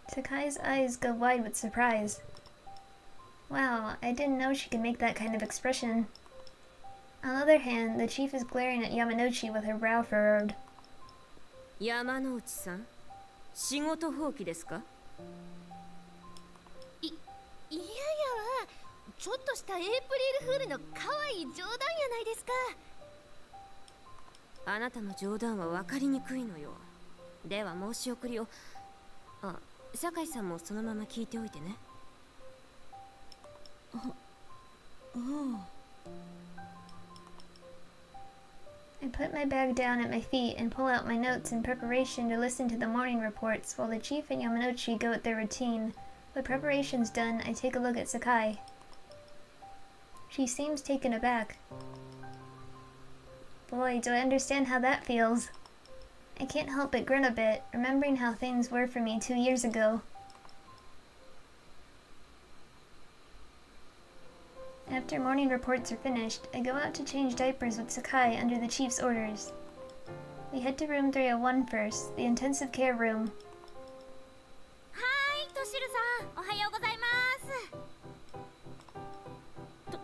S1: Sakai's eyes go wide with surprise. Wow, I didn't know she could make that kind of expression. On the other hand, the chief is glaring at Yamanouchi with her brow furrowed.
S5: 山之内さん、仕事放棄ですか？いやちょっとしたエイプリルフールの可愛い冗談やないですか。あなたの冗談は分かりにくいのよ。では申し送りを。あ、酒井さんもそのまま聞いておいてね。
S1: I put my bag down at my feet and pull out my notes in preparation to listen to the morning reports while the chief and Yamanouchi go at their routine. With preparations done, I take a look at Sakai. She seems taken aback. Boy, do I understand how that feels. I can't help but grin a bit, remembering how things were for me 2 years ago. After morning reports are finished, I go out to change diapers with Sakai under the chief's orders. We head to room 301 first, the intensive care room.
S4: はい、トシルさん、おはようございます。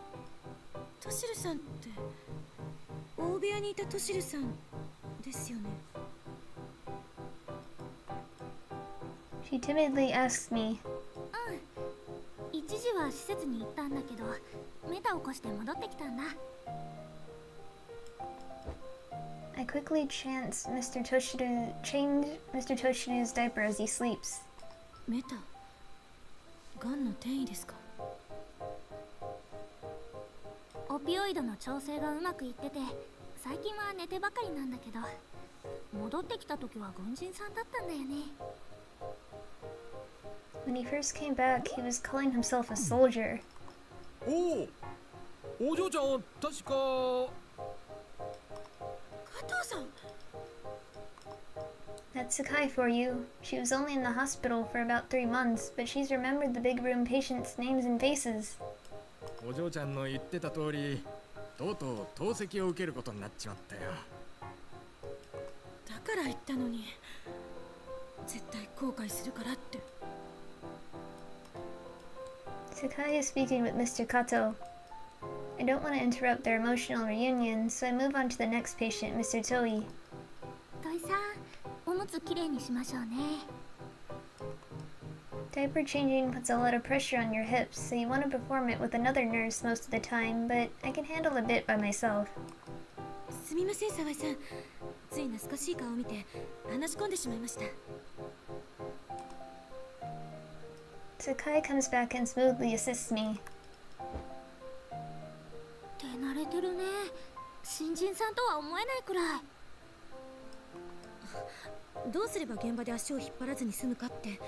S2: トシルさんって大部屋にいたトシルさんですよね。
S1: She timidly asks me,
S4: 一時は施設に行ったんだけど、メタを起こして戻ってきたんだ。
S1: I quickly change Mr. Toshiru's diaper as he sleeps.
S2: メタ、がんの転移ですか？
S4: オピオイドの調整がうまくいってて、最近は寝てばかりなんだけど、戻ってきた時は軍人さんだったんだよね。
S1: When he first came back, he was calling himself a soldier.
S7: お嬢ちゃん、確か。
S2: 加藤さん。
S1: That's Sakai for you. She was only in the hospital for about 3 months, but she's remembered the big room patients' names and faces.
S7: お嬢ちゃんの言ってた通り、とうとう透析を受けることになっちまったよ。
S2: だから言ったのに、絶対後悔するからって。
S1: Sakai is speaking with Mr. Kato. I don't want to interrupt their emotional reunion, so I move on to the next patient, Mr. Toi.
S4: トイさん、おむつきれいにしましょうね。
S1: Diaper changing puts a lot of pressure on your hips, so you want to perform it with another nurse most of the time, but I can handle a bit by myself.
S2: すみません沢井さん、つい懐かしい顔を見て話し込んでしまいました。
S1: Sakai comes back and smoothly assists me.
S4: 手慣れてるね。新人さんとは思えないくらい。
S2: どうすれば現場で足を引っ張らずに済むかって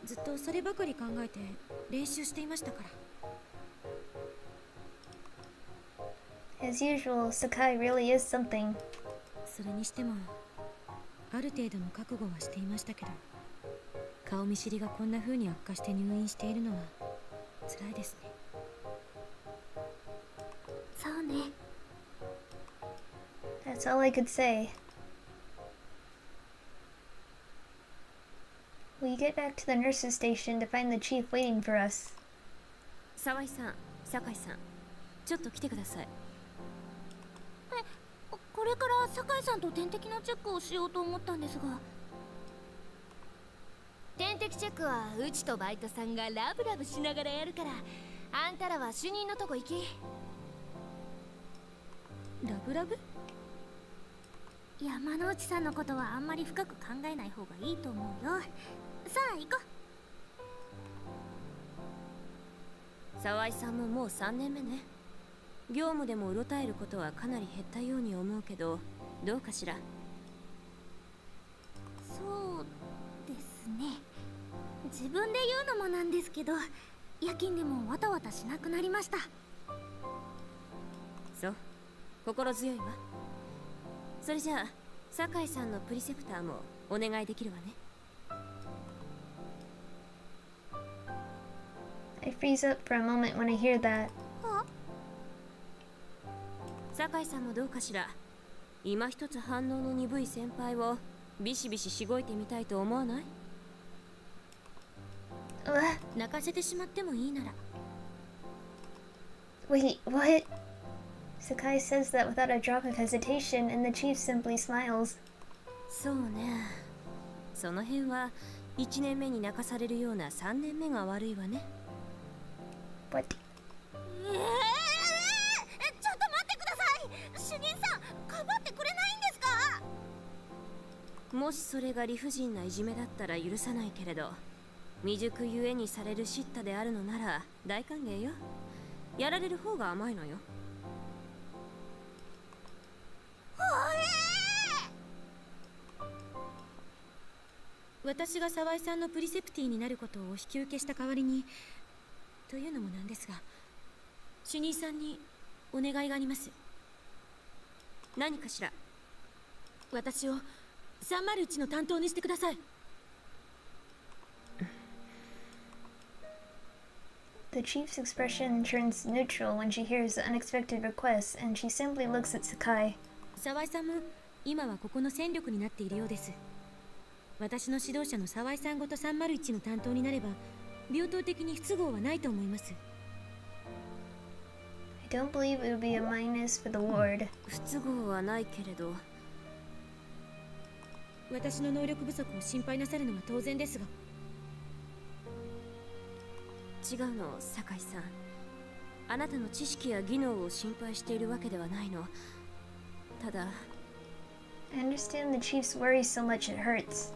S2: ずっとそればかり考えて練習していましたから。
S1: As usual, Sakai really is something.
S2: それにしてもある程度の覚悟はしていましたけど、顔見知りがこんな風に悪化して入院しているのは辛いですね。
S4: そうね。
S1: That's all I could say. We get back to the nurse's station to find the chief waiting for us.
S2: 沢井さん、酒井さん、ちょっと来てください。
S4: これから酒井さんと点滴のチェックをしようと思ったんですが。
S5: 点滴チェックはうちとバイトさんがラブラブしながらやるから、あんたらは主任のとこ行き。
S2: ラブラブ？
S4: 山之内さんのことはあんまり深く考えない方がいいと思うよ。さあ行こ
S5: う。沢井さんももう3年目ね。業務でもうろたえることはかなり減ったように思うけど、どうかしら。
S4: そうですね。自分で言うのもなんですけど、夜勤でもわたわたしなくなりました。
S5: そう、心強いわ。それじゃあ酒井さんのプリセプターもお願いできるわね。
S1: I freeze up for a moment when I hear that.
S5: 酒井さんもどうかしら。今一つ反応の鈍い先輩をビシビシしごいてみたいと思わない？
S2: 泣かせてしまってもいいなら。
S1: Wait, what? Sakai says that without a drop of hesitation, and the chief simply smiles.
S5: そうね。その辺は1年目に泣かされるような3年目が悪いわね。
S1: What?
S4: ちょっと待ってください。主任さん、かばってくれないんですか？
S5: もしそれが理不尽ないじめだったら許さないけれど、未熟ゆえにされる叱咤であるのなら大歓迎よ。やられる方が甘いのよ。
S2: 私が沢井さんのプリセプティになることをお引き受けした代わりにというのもなんですが、主任さんにお願いがあります。
S5: 何かしら？
S2: 私を301の担当にしてください。
S1: The chief's expression turns neutral when she hears the unexpected request, and she simply looks at Sakai.
S2: 沢井さんも今はここの戦力になっているようです。私の指導者の沢井さんごと301の担当になれば病棟的に不都合はないと思います。
S1: I don't believe it would be a minus for the ward.
S5: 不都合はないけれど。
S2: 私の能力不足を心配なさるのは当然ですが。
S5: 違うの、酒井さん。あなたの知識や技能を心配しているわけではないの。ただ、
S1: I understand the chief's worry so much it hurts.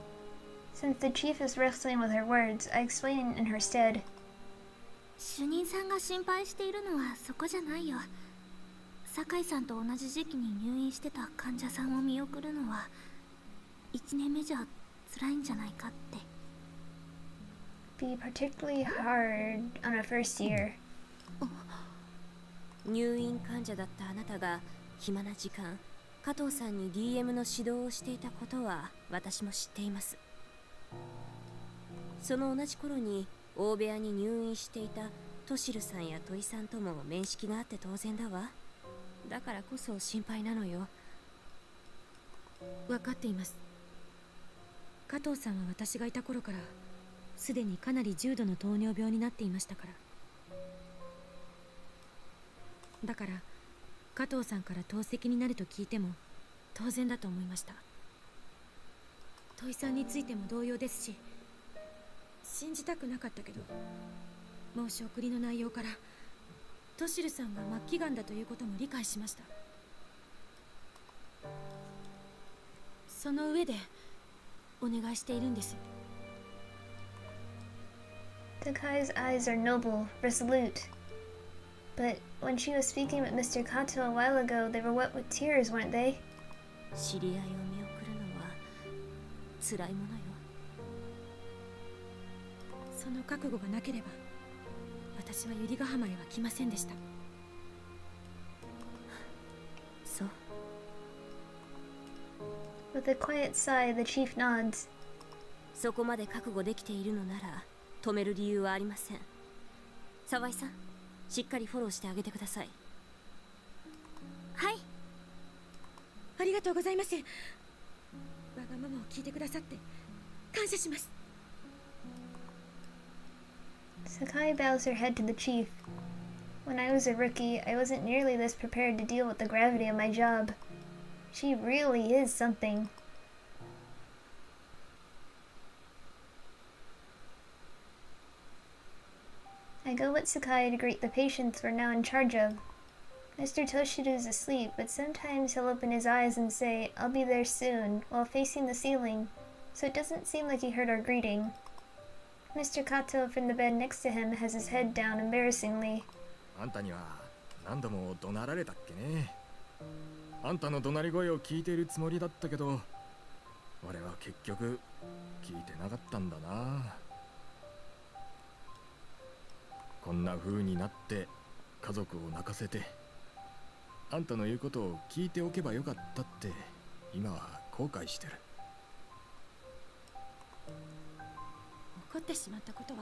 S1: Since the chief is wrestling with her words, I explain in her stead.
S4: 主任さんが心配しているのはそこじゃないよ。酒井さんと同じ時期に入院してた患者さんを見送るのは1年目じゃ辛いんじゃないかって。
S1: Be particularly hard on a first year.
S5: 入院患者だったあなたが暇な時間、加藤さんに DM の指導をしていたことは私も知っています。その同じ頃に大部屋に入院していたトシルさんやトイさんとも面識があって当然だわ。だからこそ心配なのよ。
S2: 分かっています。加藤さんは私がいた頃からすでにかなり重度の糖尿病になっていましたから。だから加藤さんから透析になると聞いても当然だと思いました。トイさんについても同様ですし、信じたくなかったけど、申し送りの内容からトシルさんが末期がんだということも理解しました。その上でお願いしているんです。
S1: Takai's eyes are noble, resolute. But when she was speaking with Mr. Kato a while ago, they were wet with tears, weren't they?
S2: 知り合いを見送るのは辛いものよ。その覚悟がなければ私は百合ヶ浜へは来ませんでした。そう。
S1: With a quiet sigh, the chief nods.
S2: そこまで覚悟できているのなら止める理由はありません。沢井さん、しっかりフォローしてあげてください。
S4: はい。
S2: ありがとうございます。わがままを聞いてくださって感謝します。
S1: Sakai bows her head to the chief. When I was a rookie, I wasn't nearly this prepared to deal with the gravity of my job. She really is something. I go with Sakai to greet the patients we're now in charge of. Mr. Toshiru is asleep, but sometimes he'll open his eyes and say, "I'll be there soon," while facing the ceiling, so it doesn't seem like he heard our greeting. Mr. Kato from the bed next to him has his head down embarrassingly.
S7: あんたには何度も怒鳴られたっけね。あんたの怒鳴り声を聞いているつもりだったけど、俺は結局聞いてなかったんだな。こんな風になって家族を泣かせて、あんたの言うことを聞いておけばよかったって今は後悔してる。
S2: 怒ってしまったことは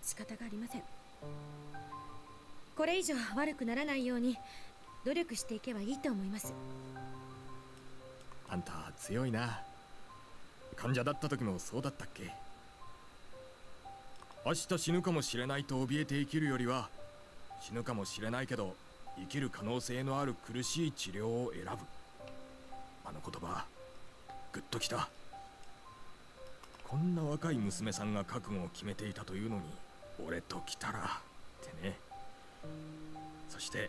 S2: 仕方がありません。これ以上悪くならないように努力していけばいいと思います。
S7: あんた強いな。患者だった時もそうだったっけ。明日死ぬかもしれないと怯えて生きるよりは、死ぬかもしれないけど生きる可能性のある苦しい治療を選ぶ。あの言葉グッときた。こんな若い娘さんが覚悟を決めていたというのに、俺と来たらってね。そして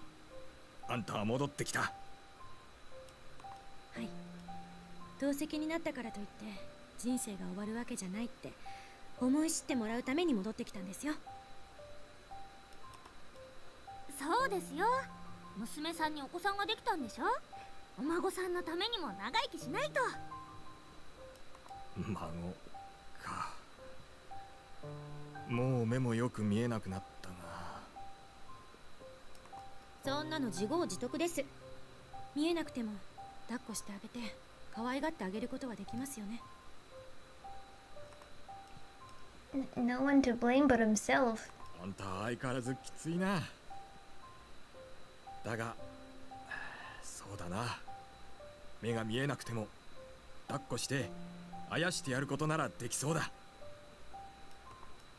S7: あんたは戻ってきた。
S2: はい。透析になったからといって人生が終わるわけじゃないって思い知ってもらうために戻ってきたんですよ。
S4: そうですよ。娘さんにお子さんができたんでしょ。お孫さんのためにも長生きしないと。
S7: 孫か。もう目もよく見えなくなったが。
S2: そんなの自業自得です。見えなくても抱っこしてあげて可愛がってあげることはできますよね。
S1: No one to blame but himself.
S7: あんた相変わらずきついな。だがそうだな、目が見えなくても抱っこしてあやしてやることならできそうだ。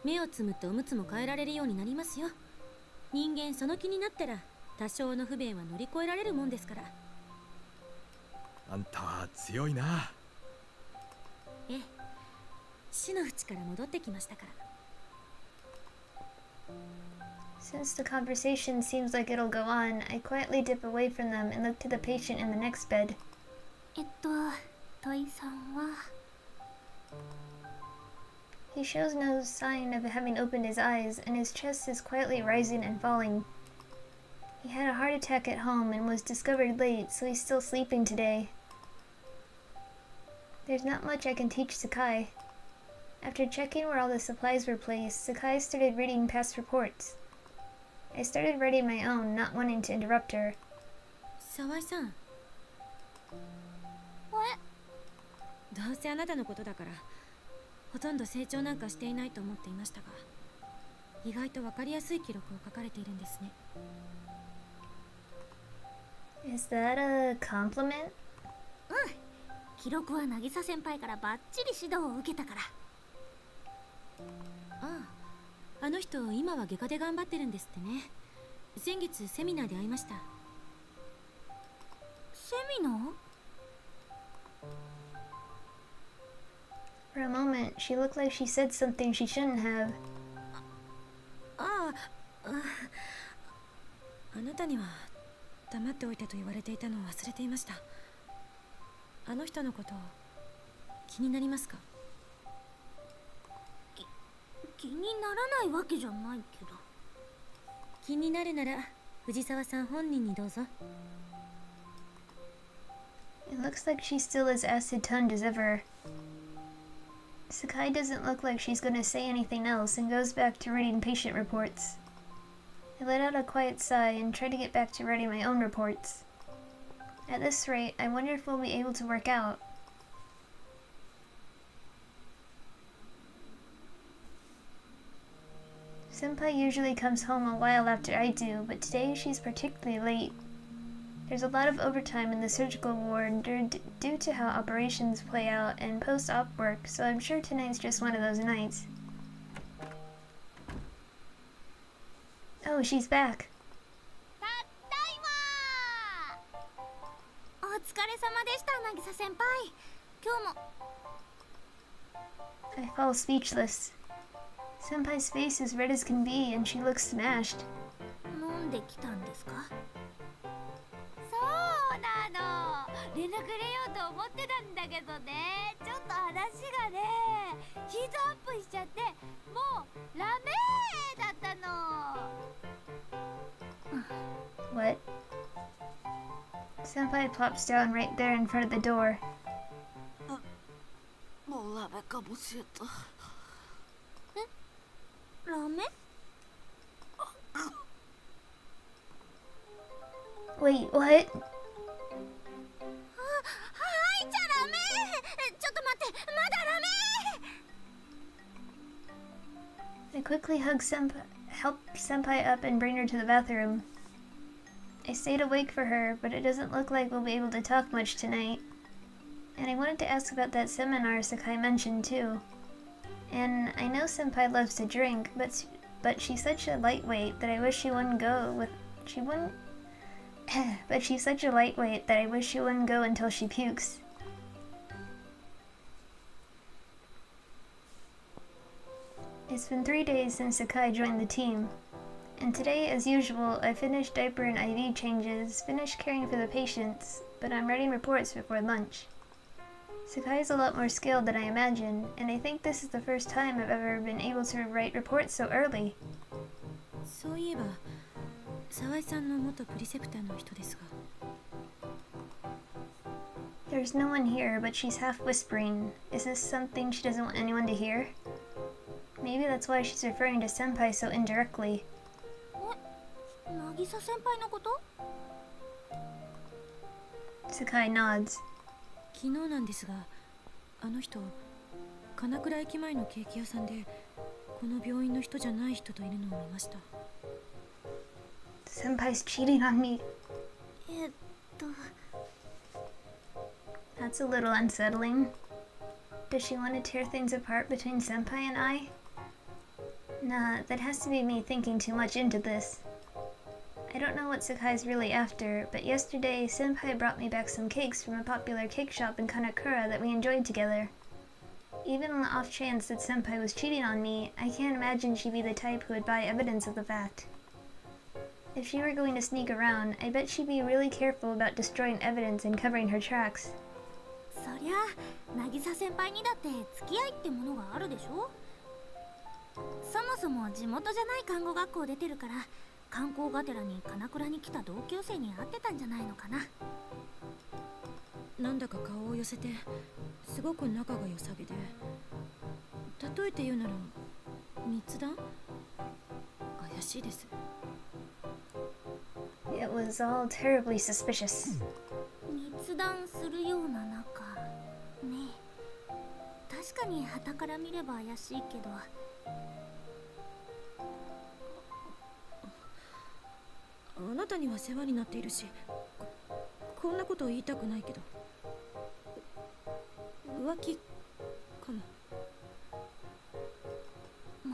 S2: 目をつむっておむつも変えられるようになりますよ。人間その気になったら多少の不便は乗り越えられるもんですから。
S7: あんたは強いな。
S2: ええ、死の淵から戻ってきましたから。
S1: Since the conversation seems like it'll go on, I quietly dip away from them and look to the patient in the next bed.
S4: トイさんは
S1: He shows no sign of having opened his eyes, and his chest is quietly rising and falling. He had a heart attack at home and was discovered late, so he's still sleeping today. There's not much I can teach Sakai. After checking where all the supplies were placed, Sakai started reading past reports. I started writing my own, not wanting to interrupt her.
S2: 沢井さん、どうせあなたのことだからほとんど成長なんかしていないと思っていましたが、意外とわかりやすい記録を書かれているんですね。
S1: Is that a compliment?
S4: 記録は渚先輩からバッチリ指導を受けたから。
S2: ああ、あの人今は外科で頑張ってるんですってね。先月セミナーで会いました。
S4: セミナー？
S1: For a moment, she looked like she said something she shouldn't have.
S2: あなたには黙っておいてと言われていたのを忘れていました。あの人のこと気になりますか？
S4: 気にならないわけじゃないけど。
S2: 気になるなら藤沢さん本人にどうぞ。
S1: It looks like she's still as acid-tongued as ever. Sakai doesn't look like she's going to say anything else and goes back to reading patient reports. I let out a quiet sigh and try to get back to writing my own reports. At this rate, I wonder if we'll be able to work out. Senpai usually comes home a while after I do, but today she's particularly late. There's a lot of overtime in the surgical ward due to how operations play out and post-op work, so I'm sure tonight's just one of those nights. Oh, she's back.
S4: ただいま。お疲れ様でした、渚先輩。今日も。
S1: I fall speechless. Senpai's face is red as can be, and she looks smashed.
S4: 飲んできたんですか？そうなの。連絡入れようと思ってたんだけどね。ちょっと話がね、ヒートアップしちゃって、もうラメーだったの。
S1: What? Senpai plops down right there in front of the door.
S4: もうラメかもしれた。ラメ？
S1: Wait, what?
S4: はい、じゃあラメ。ちょっと待って、まだラメ。
S1: I quickly help Senpai up and bring her to the bathroom. I stayed awake for her, but it doesn't look like we'll be able to talk much tonight. And I wanted to ask about that seminar Sakai mentioned too. And I know Senpai loves to drink, but she's such a lightweight that I wish she wouldn't go with... She wouldn't... but she's such a lightweight that I wish she wouldn't go until she pukes. It's been 3 days since Sakai joined the team. And today, as usual, I finished diaper and IV changes, finished caring for the patients, but I'm writing reports before lunch. Sakai's a lot more skilled than I imagined, and I think this is the first time I've ever been able to write reports so early.
S2: そういえば沢井さんの元プリセプターの人ですが。
S1: There's no one here, but she's half whispering. Is this something she doesn't want anyone to hear? Maybe that's why she's referring to Senpai so indirectly.
S4: 渚先輩のこと？
S1: Sakai nods.
S2: 昨日なんですが、あの人金倉駅前のケーキ屋さんでこの病院の人じゃない人といるのを見ました。
S1: Senpai's cheating on me.
S4: えっと。
S1: That's a little unsettling. Does she want to tear things apart between Senpai and I? Nah, that has to be me thinking too much into this. I don't know what Sakai's really after, but yesterday Senpai brought me back some cakes from a popular cake shop in Kanakura that we enjoyed together. Even on the off chance that Senpai was cheating on me, I can't imagine she'd be the type who would buy evidence of the fact. If she were going to sneak around, I bet she'd be really careful about destroying evidence and covering her tracks.
S4: そりゃ渚先輩にだって付き合いってものがあるでしょ。そもそも地元じゃない看護学校出てるから、観光がてらに金倉に来た同級生に会ってたんじゃないのかな。
S2: なんだか顔を寄せてすごく仲が良さげで、例えて言うなら密談？怪しいです。
S1: It was all terribly suspicious.
S4: 密談するような仲ね。確かに傍から見れば怪しいけど。
S2: あなたには世話になっているし、こんなことを言いたくないけど、浮気かも。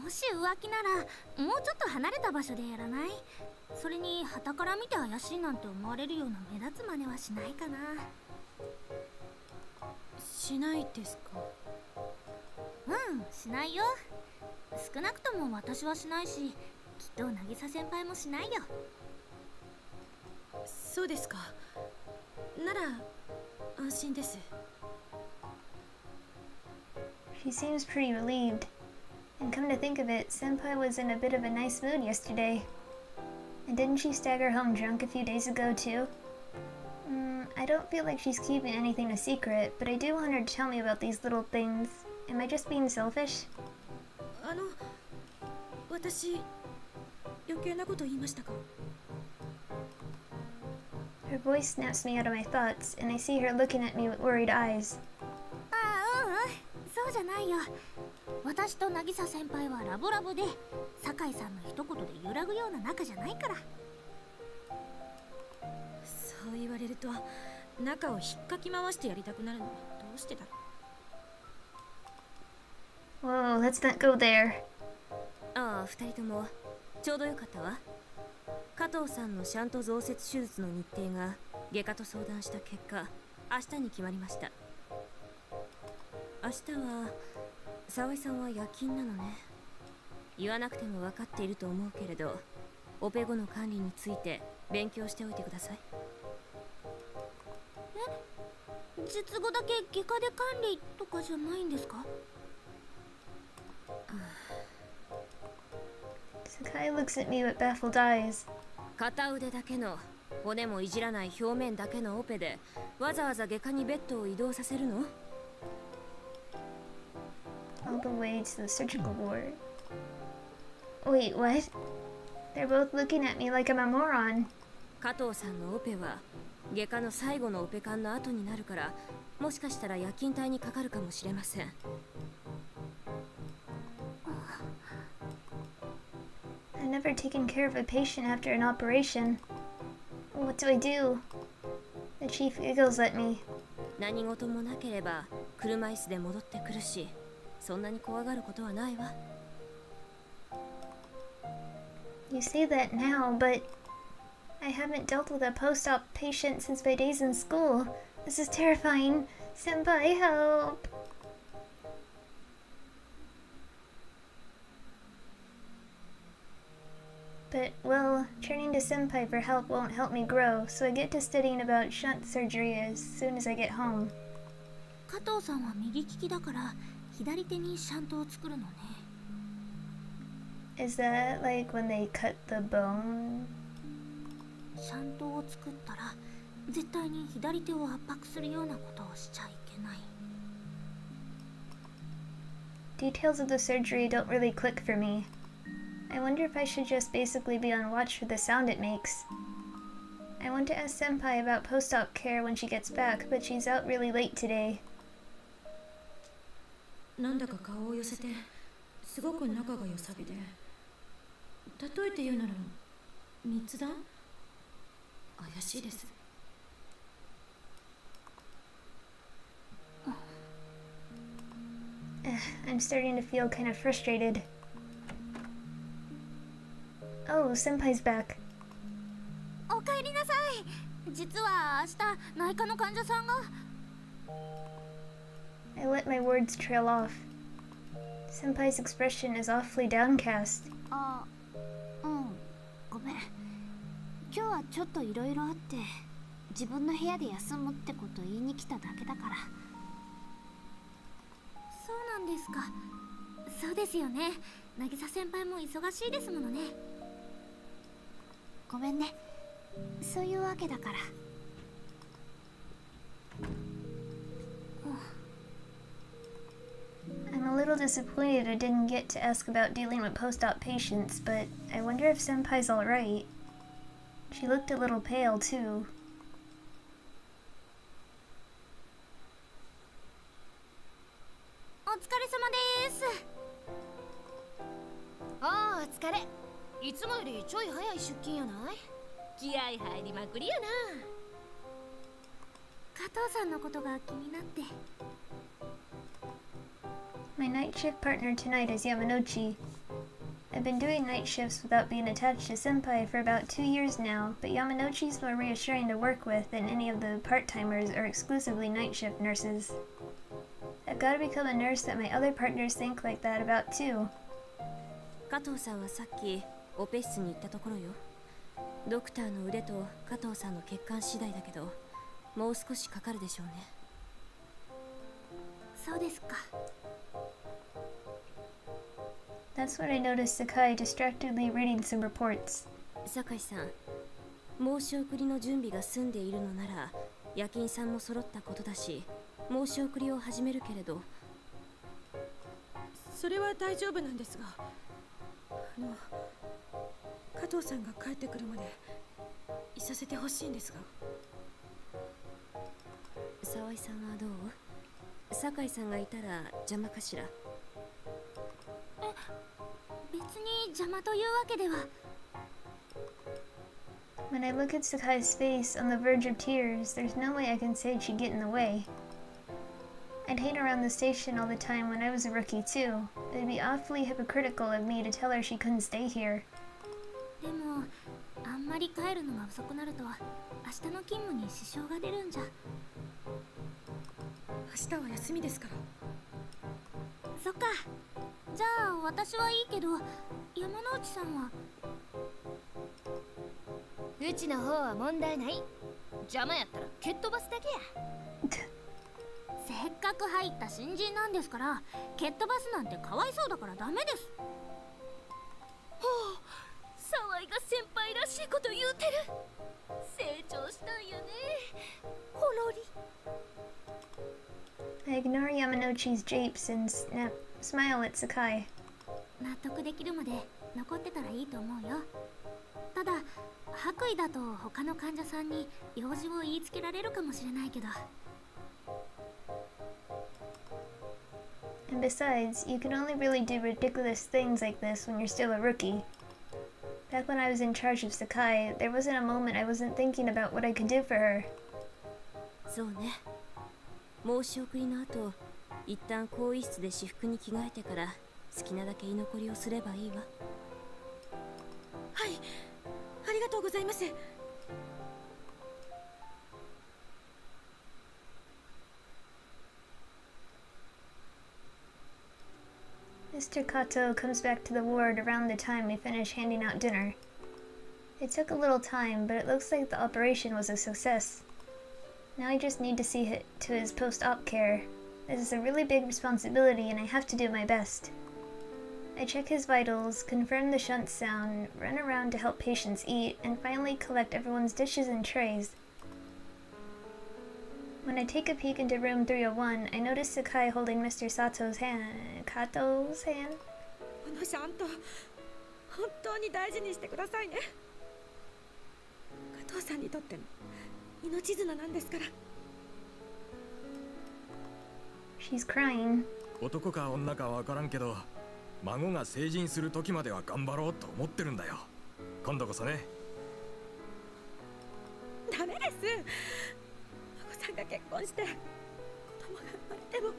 S4: もし浮気ならもうちょっと離れた場所でやらない？それに傍から見て怪しいなんて思われるような目立つ真似はしないかな。
S2: しないですか？
S4: しないよ。少なくとも私はしないし、きっと渚先輩もしないよ。
S2: そうですか。なら安心です。
S1: She seems pretty relieved. And come to think of it, Senpai was in a bit of a nice mood yesterday. And didn't she stagger home drunk a few days ago too? I don't feel like she's keeping anything a secret, but I do want her to tell me about these little things. Am I just being selfish?
S2: 私余計なこと言いましたか？
S1: Her voice snaps me out of my thoughts, and I see her looking at me with worried eyes.
S4: そうじゃないよ。私と渚先輩はラブラブで、酒井さんの一言で揺らぐような仲じゃないから。
S2: そう言われると中を引っかき回してやりたくなるのはどうしてだろう。
S1: Whoa, let's not go there.
S5: ああ、二人ともちょうどよかったわ。加藤さんのシャント増設手術の日程が外科と相談した結果、明日に決まりました。明日は沢井さんは夜勤なのね。言わなくても分かっていると思うけれど、オペ後の管理について勉強しておいてください。
S4: 術後だけ外科で管理とかじゃないんですか？
S1: Sakai looks at me with baffled eyes.
S5: 片腕だけの骨もいじらない表面だけのオペでわざわざ外科にベッドを移動させるの？
S1: All the way to the surgical ward. Wait, what? They're both looking at me like I'm a moron.
S5: 加藤さんのオペは外科の最後のオペ間の後になるから、もしかしたら夜勤帯にかかるかもしれません。
S1: I've never taken care of a patient after an operation. What do I do? The chief giggles at me.
S5: 何事もなければ車椅子で戻ってくるし、そんなに怖がることはないわ。
S1: You say that now, but I haven't dealt with a post-op patient since my days in school. This is terrifying. Senpai, help! But, well, turning to Senpai for help won't help me grow, so I get to studying about shunt surgery as soon as I get home.
S4: 加藤さんは右利きだから左手にシャントを作るのね。
S1: Is that like when they cut the bone?
S4: シャントを作ったら絶対に左手を圧迫するようなことをしちゃいけない。
S1: Details of the surgery don't really click for me. I wonder if I should just basically be on watch for the sound it makes. I want to ask Senpai about post-op care when she gets back, but she's out really late today.
S2: なんだか顔を寄せてすごく仲が良さげで、例えて言うなら密談？怪しいです。
S1: I'm starting to feel kind of frustrated. Oh, Senpai's back.
S4: おかえりなさい。実は明日内科の患者さんが。
S1: I let my words trail off. Senpai's expression is awfully downcast.
S4: あ、ごめん。今日はちょっといろいろあって自分の部屋で休むってこと言いに来ただけだから。そうなんですか。そうですよね。渚先輩も忙しいですものね。ごめんね。そういうわけだから。
S1: I'm a little disappointed I didn't get to ask about dealing with post-op patients, but I wonder if Senpai's alright. She looked a little pale, too.
S4: お疲れ様です。
S5: ああ、お疲れ。いつもよりちょい早い出勤やない？気合入りまくりやな。
S4: 加藤さんのことが気になって。
S1: My night shift partner tonight is Yamanouchi. I've been doing night shifts without being attached to Senpai for about 2 years now, but Yamanouchi's more reassuring to work with than any of the part-timers or exclusively night shift nurses. I've got to become a nurse that my other partners think like that about too.
S2: 加藤さんはさっきオペ室に行ったところよ。ドクターの腕と加藤さんの血管次第だけど、もう少しかかるでしょうね。
S4: そうですか。
S1: That's when I noticed Sakai distractedly reading some reports.
S2: 酒井さん、申し送りの準備が済んでいるのなら夜勤さんも揃ったことだし、申し送りを始めるけれど。それは大丈夫なんですが、加藤さんが帰ってくるまでいさせてほしいんですが。沢井さんはどう？酒井さんがいたら邪魔かしら？
S4: 別に邪魔というわけでは。
S1: When I look at Sakai's face on the verge of tears, there's no way I can say she'd get in the way. I'd hang around the station all the time when I was a rookie too. It'd be awfully hypocritical of me to tell her she couldn't stay here.
S4: でもあんまり帰るのが遅くなると明日の勤務に支障が出るんじゃ。
S2: 明日は休みですから。
S4: そっか。じゃあ私はいいけど、山之内さんは。
S5: うちの方は問題ない。邪魔やったら蹴っ飛ばすだけや。
S4: せっかく入った新人なんですから、蹴っ飛ばすなんてかわいそうだからダメです。
S5: 沢井が先輩らしいこと言うてる。成長したんやね。ほろり。
S1: I ignore Yamanouchi's japes and smile at Sakai.
S4: 納得できるまで残ってたらいいと思うよ。ただ白衣だと他の患者さんに用事を言いつけられるかもしれないけど。
S1: And besides, you can only really do ridiculous things like this when you're still a rookie. Back when I was in charge of Sakai, there wasn't a moment I wasn't thinking about what I could do for her.
S2: そうね。申し送りの後、一旦更衣室で私服に着替えてから好きなだけ居残りをすればいいわ。はい、ありがとうございます。
S1: Mr. Kato comes back to the ward around the time we finish handing out dinner. It took a little time, but it looks like the operation was a success. Now I just need to see to his post-op care. This is a really big responsibility and I have to do my best. I check his vitals, confirm the shunt sound, run around to help patients eat, and finally collect everyone's dishes and trays. When I take a peek into room 301, I notice Sakai holding Mr. Kato's hand.
S2: このシャント、本当に大事にしてくださいね。加藤さんにとっての命綱なんですから。
S1: She's crying.
S7: 男か女かわからんけど、孫が成人する時までは頑張ろうと思ってるんだよ。今度こそね。
S2: ダメです。孫さんが結婚して子供が生まれても。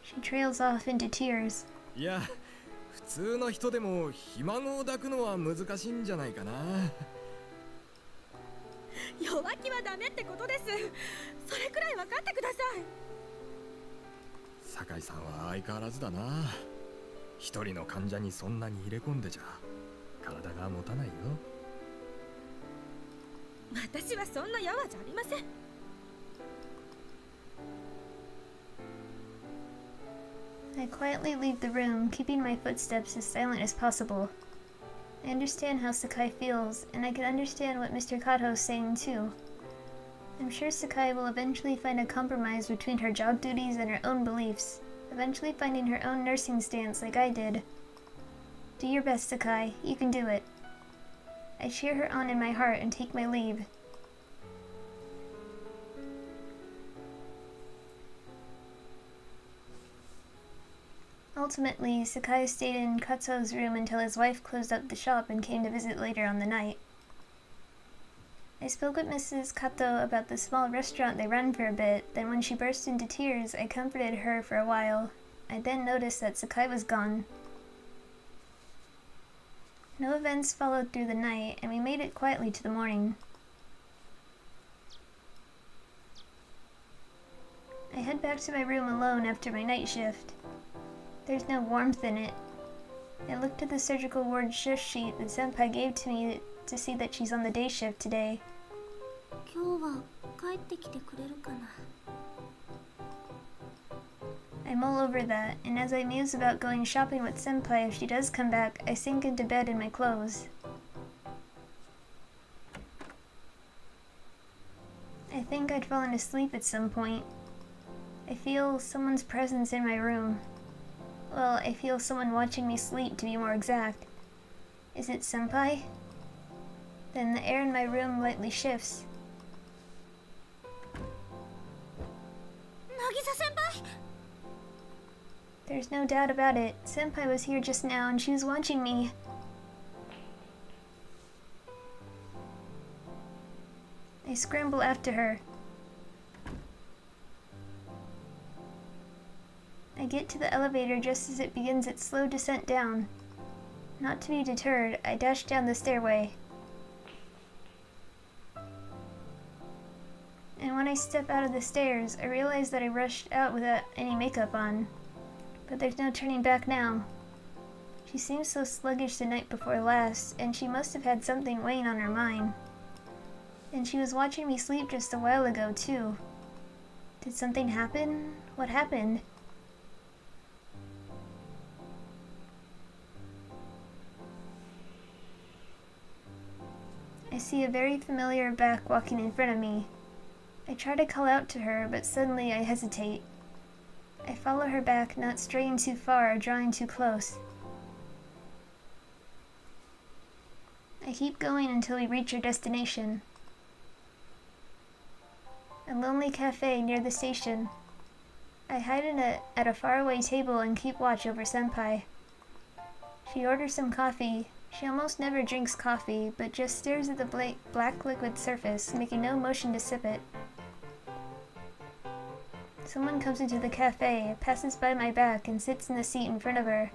S1: She trails off into tears.
S7: いや、普通の人でもひ孫を抱くのは難しいんじゃないかな。
S2: 弱気はダメってことです。それくらい分かってください。
S7: 酒井さんは相変わらずだな。一人の患者にそんなに入れ込んでちゃ体が持たないよ。
S2: 私はそんなやわじゃありません。
S1: I quietly leave the room, keeping my footsteps as silent as possible. I understand how Sakai feels, and I can understand what Mr. Kato is saying too. I'm sure Sakai will eventually find a compromise between her job duties and her own beliefs, eventually finding her own nursing stance like I did. Do your best, Sakai. You can do it. I cheer her on in my heart and take my leave. Ultimately, Sakai stayed in Katsuo's room until his wife closed up the shop and came to visit later on the night. I spoke with Mrs. Kato about the small restaurant they run for a bit, then when she burst into tears, I comforted her for a while. I then noticed that Sakai was gone. No events followed through the night, and we made it quietly to the morning. I head back to my room alone after my night shift. There's no warmth in it. I looked at the surgical ward shift sheet that Senpai gave to me to see that she's on the day shift today.
S4: 今日は帰ってきてくれるかな。
S1: I mull over that, and as I muse about going shopping with Senpai if she does come back, I sink into bed in my clothes. I think I'd fallen asleep at some point. I feel someone's presence in my room. Well, I feel someone watching me sleep, to be more exact. Is it Senpai? Then the air in my room lightly shifts.
S4: 渚先輩
S1: There's no doubt about it. Senpai was here just now and she was watching me. I scramble after her. I get to the elevator just as it begins its slow descent down. Not to be deterred, I dash down the stairway. And when I step out of the stairs, I realize that I rushed out without any makeup on. But there's no turning back now. She seemed so sluggish the night before last, and she must have had something weighing on her mind. And she was watching me sleep just a while ago, too. Did something happen? What happened? I see a very familiar back walking in front of me. I try to call out to her, but suddenly I hesitate. I follow her back, not straying too far or drawing too close. I keep going until we reach our destination. A lonely cafe near the station. I hide at a faraway table and keep watch over Senpai. She orders some coffee. She almost never drinks coffee, but just stares at the black liquid surface, making no motion to sip it. Someone comes into the cafe, passes by my back, and sits in the seat in front of her.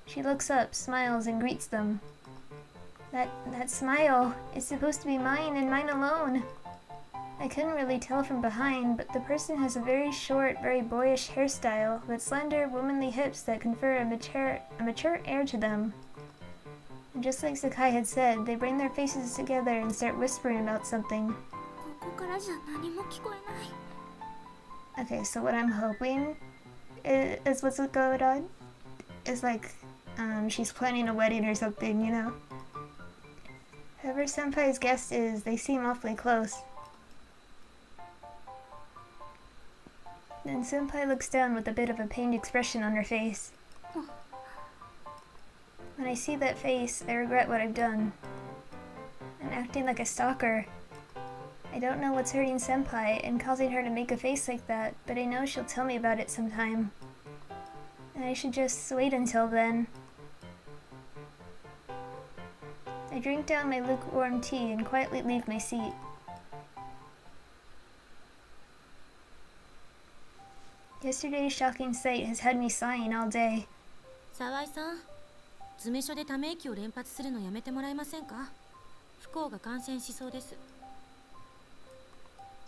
S1: She looks up, smiles, and greets them. That smile, it's supposed to be mine and mine alone. I couldn't really tell from behind, but the person has a very short, very boyish hairstyle with slender, womanly hips that confer a mature air to them. And just like Sakai had said, they bring their faces together and start whispering about something.
S4: ここからじゃ何も聞こえない。
S1: Okay, so what I'm hoping is what's going on is like she's planning a wedding or something, you know? Whoever Senpai's guest is, they seem awfully close. Then Senpai looks down with a bit of a pained expression on her face. When I see that face, I regret what I've done. I'm acting like a stalker. I don't know what's hurting Senpai and causing her to make a face like that, but I know she'll tell me about it sometime. And I should just wait until then. I drink down my lukewarm tea and quietly leave my seat. Yesterday's shocking sight has had me sighing all day.
S2: 沢井さん、詰め所でため息を連発するのやめてもらえませんか？不幸が感染しそうです。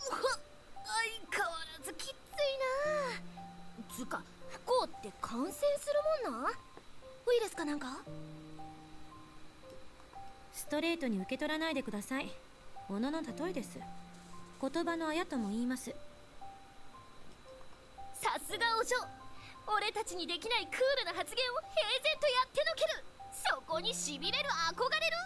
S5: 相変わらずきついな。つか不幸って感染するもんな？ウイルスかなんか？
S2: ストレートに受け取らないでください。ものの例えです。言葉のあやとも言います。
S5: さすがお嬢。俺たちにできないクールな発言を平然とやってのける。そこにしびれる、憧れる。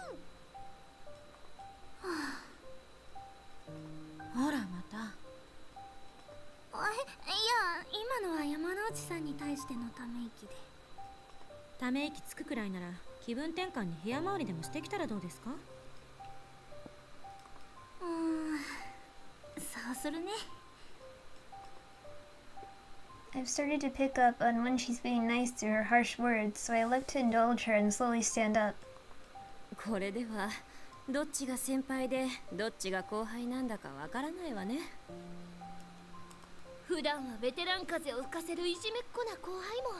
S2: ほらまた。
S4: いや、今のは山之内さんに対してのため息で。
S2: ため息つくくらいなら気分転換に部屋回りでもしてきたらどうですか？
S4: そうするね。
S1: I've started to pick up on when she's being nice to her harsh words, so I look to indulge her and slowly stand up.
S2: これではどっちが先輩でどっちが後輩なんだかわからないわね。
S5: 普段はベテラン風を吹かせるいじめっ子な後輩も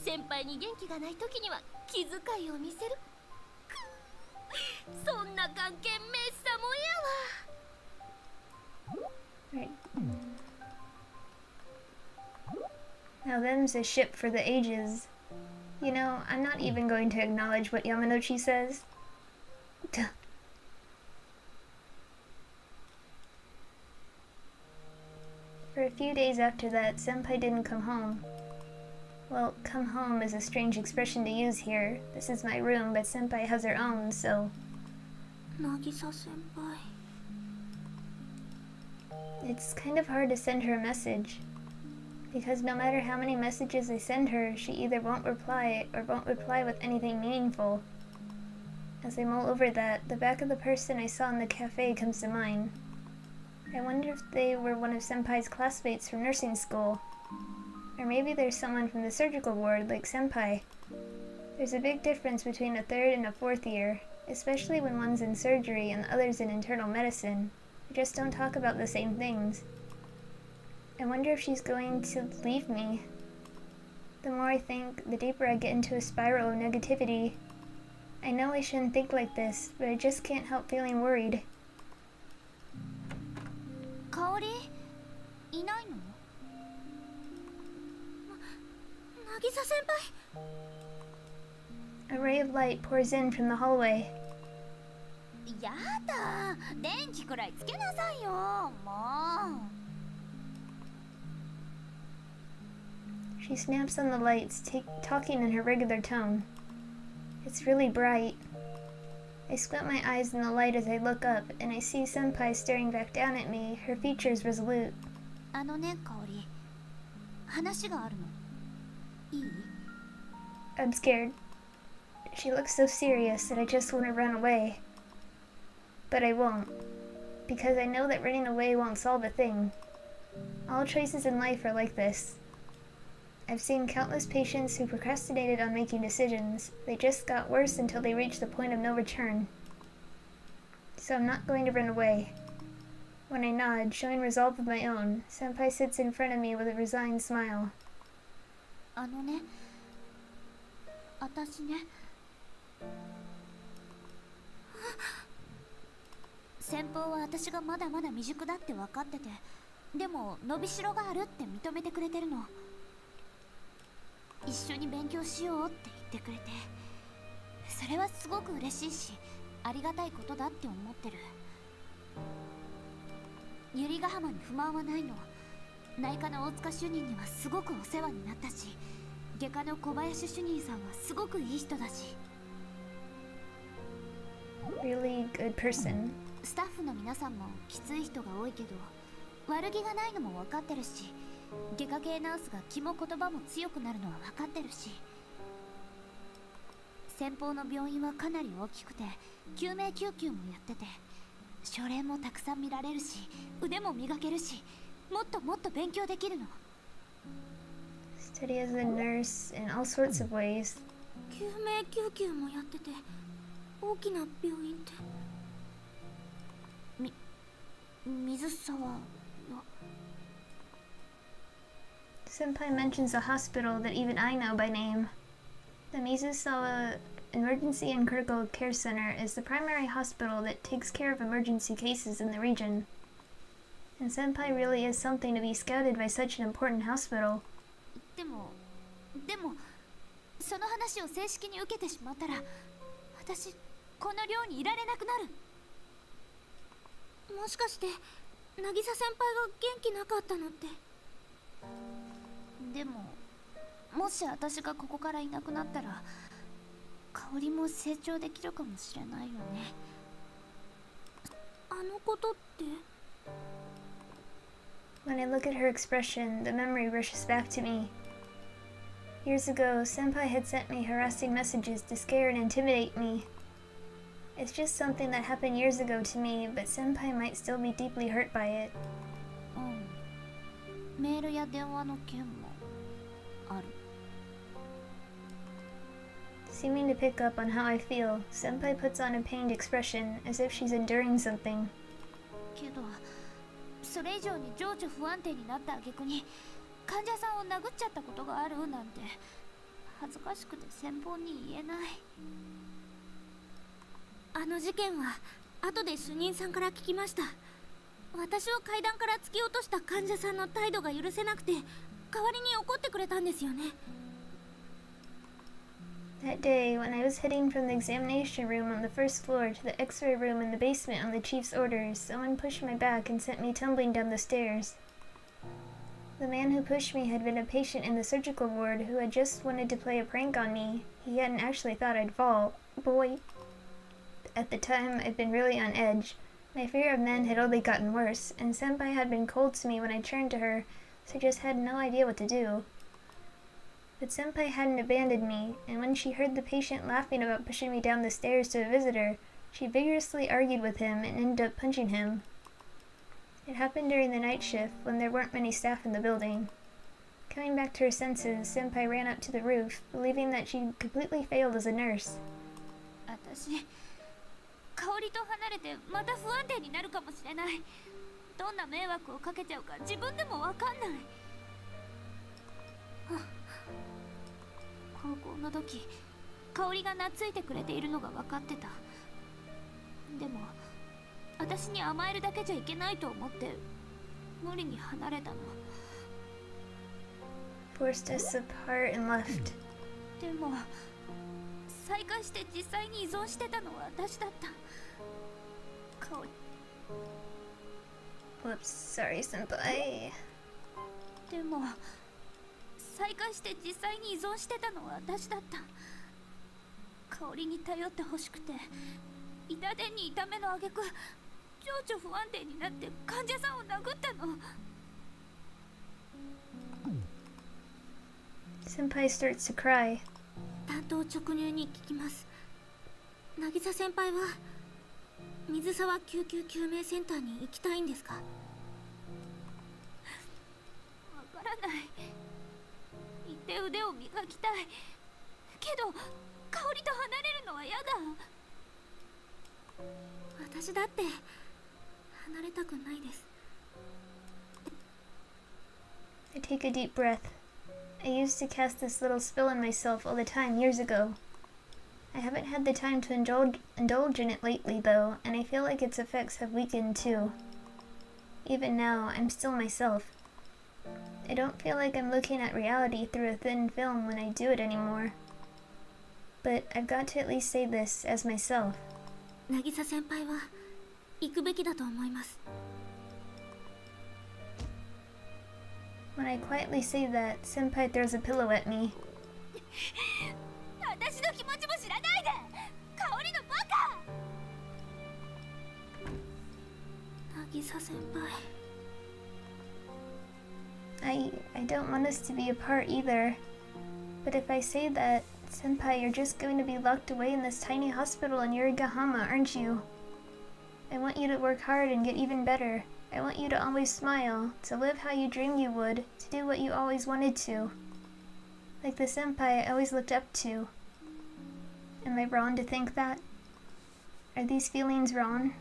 S5: 先輩に元気がない時には気遣いを見せる。そんな関係めっさもんやわ。
S1: Right. Now them's a ship for the ages. You know, I'm not even going to acknowledge what Yamanochi says. For a few days after that, Senpai didn't come home. Well, come home is a strange expression to use here. This is my room, but Senpai has her own, so...
S4: Nagisa senpai.
S1: It's kind of hard to send her a message. Because no matter how many messages I send her, she either won't reply or won't reply with anything meaningful. As I mull over that, the back of the person I saw in the cafe comes to mind. I wonder if they were one of Senpai's classmates from nursing school. Or maybe there's someone from the surgical ward like Senpai. There's a big difference between a third and a fourth year, especially when one's in surgery and the other's in internal medicine. We just don't talk about the same things. I wonder if she's going to leave me. The more I think, the deeper I get into a spiral of negativity. I know I shouldn't think like this, but I just can't help feeling worried.
S4: 香りいないの？渚先輩。
S1: A ray of light pours in from the hallway.
S4: やだ、電気くらいつけなさいよ、もう。
S1: She snaps on the lights, talking in her regular tone. It's really bright. I squint my eyes in the light as I look up, and I see Senpai staring back down at me, her features resolute.
S4: あのね、香り。話があるの。いい？
S1: I'm scared. She looks so serious that I just want to run away. But I won't, because I know that running away won't solve a thing. All choices in life are like this. I've seen countless patients who procrastinated on making decisions. They just got worse until they reached the point of no return. So I'm not going to run away. When I nod, showing resolve of my own, Senpai sits in front of me with a resigned smile.
S4: あのね、私ね。先方は私がまだまだ未熟だって分かってて、でも伸びしろがあるって認めてくれてるの。一緒に勉強しようって言ってくれて、それはすごく嬉しいし、ありがたいことだって思ってる。百合ヶ浜に不満はないの。内科の大塚主任にはすごくお世話になったし、外科の小林主任さんはすごくいい人だし。
S1: Really good person.
S4: スタッフの皆さんもきつい人が多いけど、悪気がないのも分かってるし、外科系ナースが気も言葉も強くなるのは分かってるし、先方の病院はかなり大きくて救命救急もやってて、症例もたくさん見られるし、腕も磨けるし、もっともっと勉強できるの。
S1: Steady as a nurse in all sorts of ways.
S4: 救命救急もやってて、大きな病院って。水沢よ。
S1: Senpai mentions a hospital that even I know by name. The Mizusawa Emergency and Critical Care Center is the primary hospital that takes care of emergency cases in the region. And Senpai really is something to be scouted by such an important hospital.
S4: でもその話を正式に受けてしまったら、私この寮にいられなくなる。もしかして渚先輩が元気なかったのって。でももし私がここからいなくなったら、香りも成長できるかもしれないよね。あのことって。
S1: When I look at her expression, the memory rushes back to me. Years ago, Senpai had sent me harassing messages to scare and intimidate me. It's just something that happened years ago to me, but Senpai might still be deeply hurt by it.
S4: うん。メールや電話の件もある。
S1: Seeming to pick up on how I feel, Senpai puts on a pained expression as if she's enduring something.
S4: けどそれ以上に情緒不安定になった挙句に患者さんを殴っちゃったことがあるなんて恥ずかしくて先方に言えない。あの事件は後で主任さんから聞きました。私を階段から突き落とした患者さんの態度が許せなくて代わりに怒ってくれたんですよね。
S1: That day, when I was heading from the examination room on the first floor to the x-ray room in the basement on the chief's orders, someone pushed my back and sent me tumbling down the stairs. The man who pushed me had been a patient in the surgical ward who had just wanted to play a prank on me. He hadn't actually thought I'd fall. Boy. At the time, I'd been really on edge. My fear of men had only gotten worse, and Senpai had been cold to me when I turned to her, so I just had no idea what to do. But Senpai hadn't abandoned me, and when she heard the patient laughing about pushing me down the stairs to a visitor, she vigorously argued with him and ended up punching him. It happened during the night shift, when there weren't many staff in the building. Coming back to her senses, Senpai ran up to the roof, believing that she'd completely failed as a nurse.
S4: 私香りと離れてまた不安定になるかもしれない。どんな迷惑をかけちゃうか自分でもわかんない。高校の時香りが懐いてくれているのが分かってた。でも私に甘えるだけじゃいけないと思って無理に離れたの。
S1: Forced us apart and left.
S4: でも再会して実際に依存してたのは私だった。香り。
S1: Whoops, sorry, Senpai.
S4: でも再会して実際に依存してたのは私だった。香りに頼ってほしくて痛手に痛めの挙句情緒不安定になって患者さんを殴ったの。
S1: Senpai starts to cry.
S4: 担当直入に聞きます。渚先輩は水沢救急救命センターに行きたいんですか？わからない。行って腕を磨きたいけど香りと離れるのは嫌だ。私だって離れたくないです。
S1: I take a deep breath. I used to cast this little spell on myself all the time years ago. I haven't had the time to indulge in it lately though, and I feel like its effects have weakened too. Even now, I'm still myself. I don't feel like I'm looking at reality through a thin film when I do it anymore. But I've got to at least say this as myself.
S4: 渚先輩は行くべきだと思います。
S1: When I quietly say that, Senpai throws a pillow at me.
S4: 私の気持ちも知らないで。香りのバカ。渚先輩。
S1: I don't want us to be apart either. But if I say that, Senpai, you're just going to be locked away in this tiny hospital in Yurigahama, aren't you? I want you to work hard and get even better. I want you to always smile, to live how you dreamed you would, to do what you always wanted to. Like the senpai I always looked up to. Am I wrong to think that? Are these feelings wrong?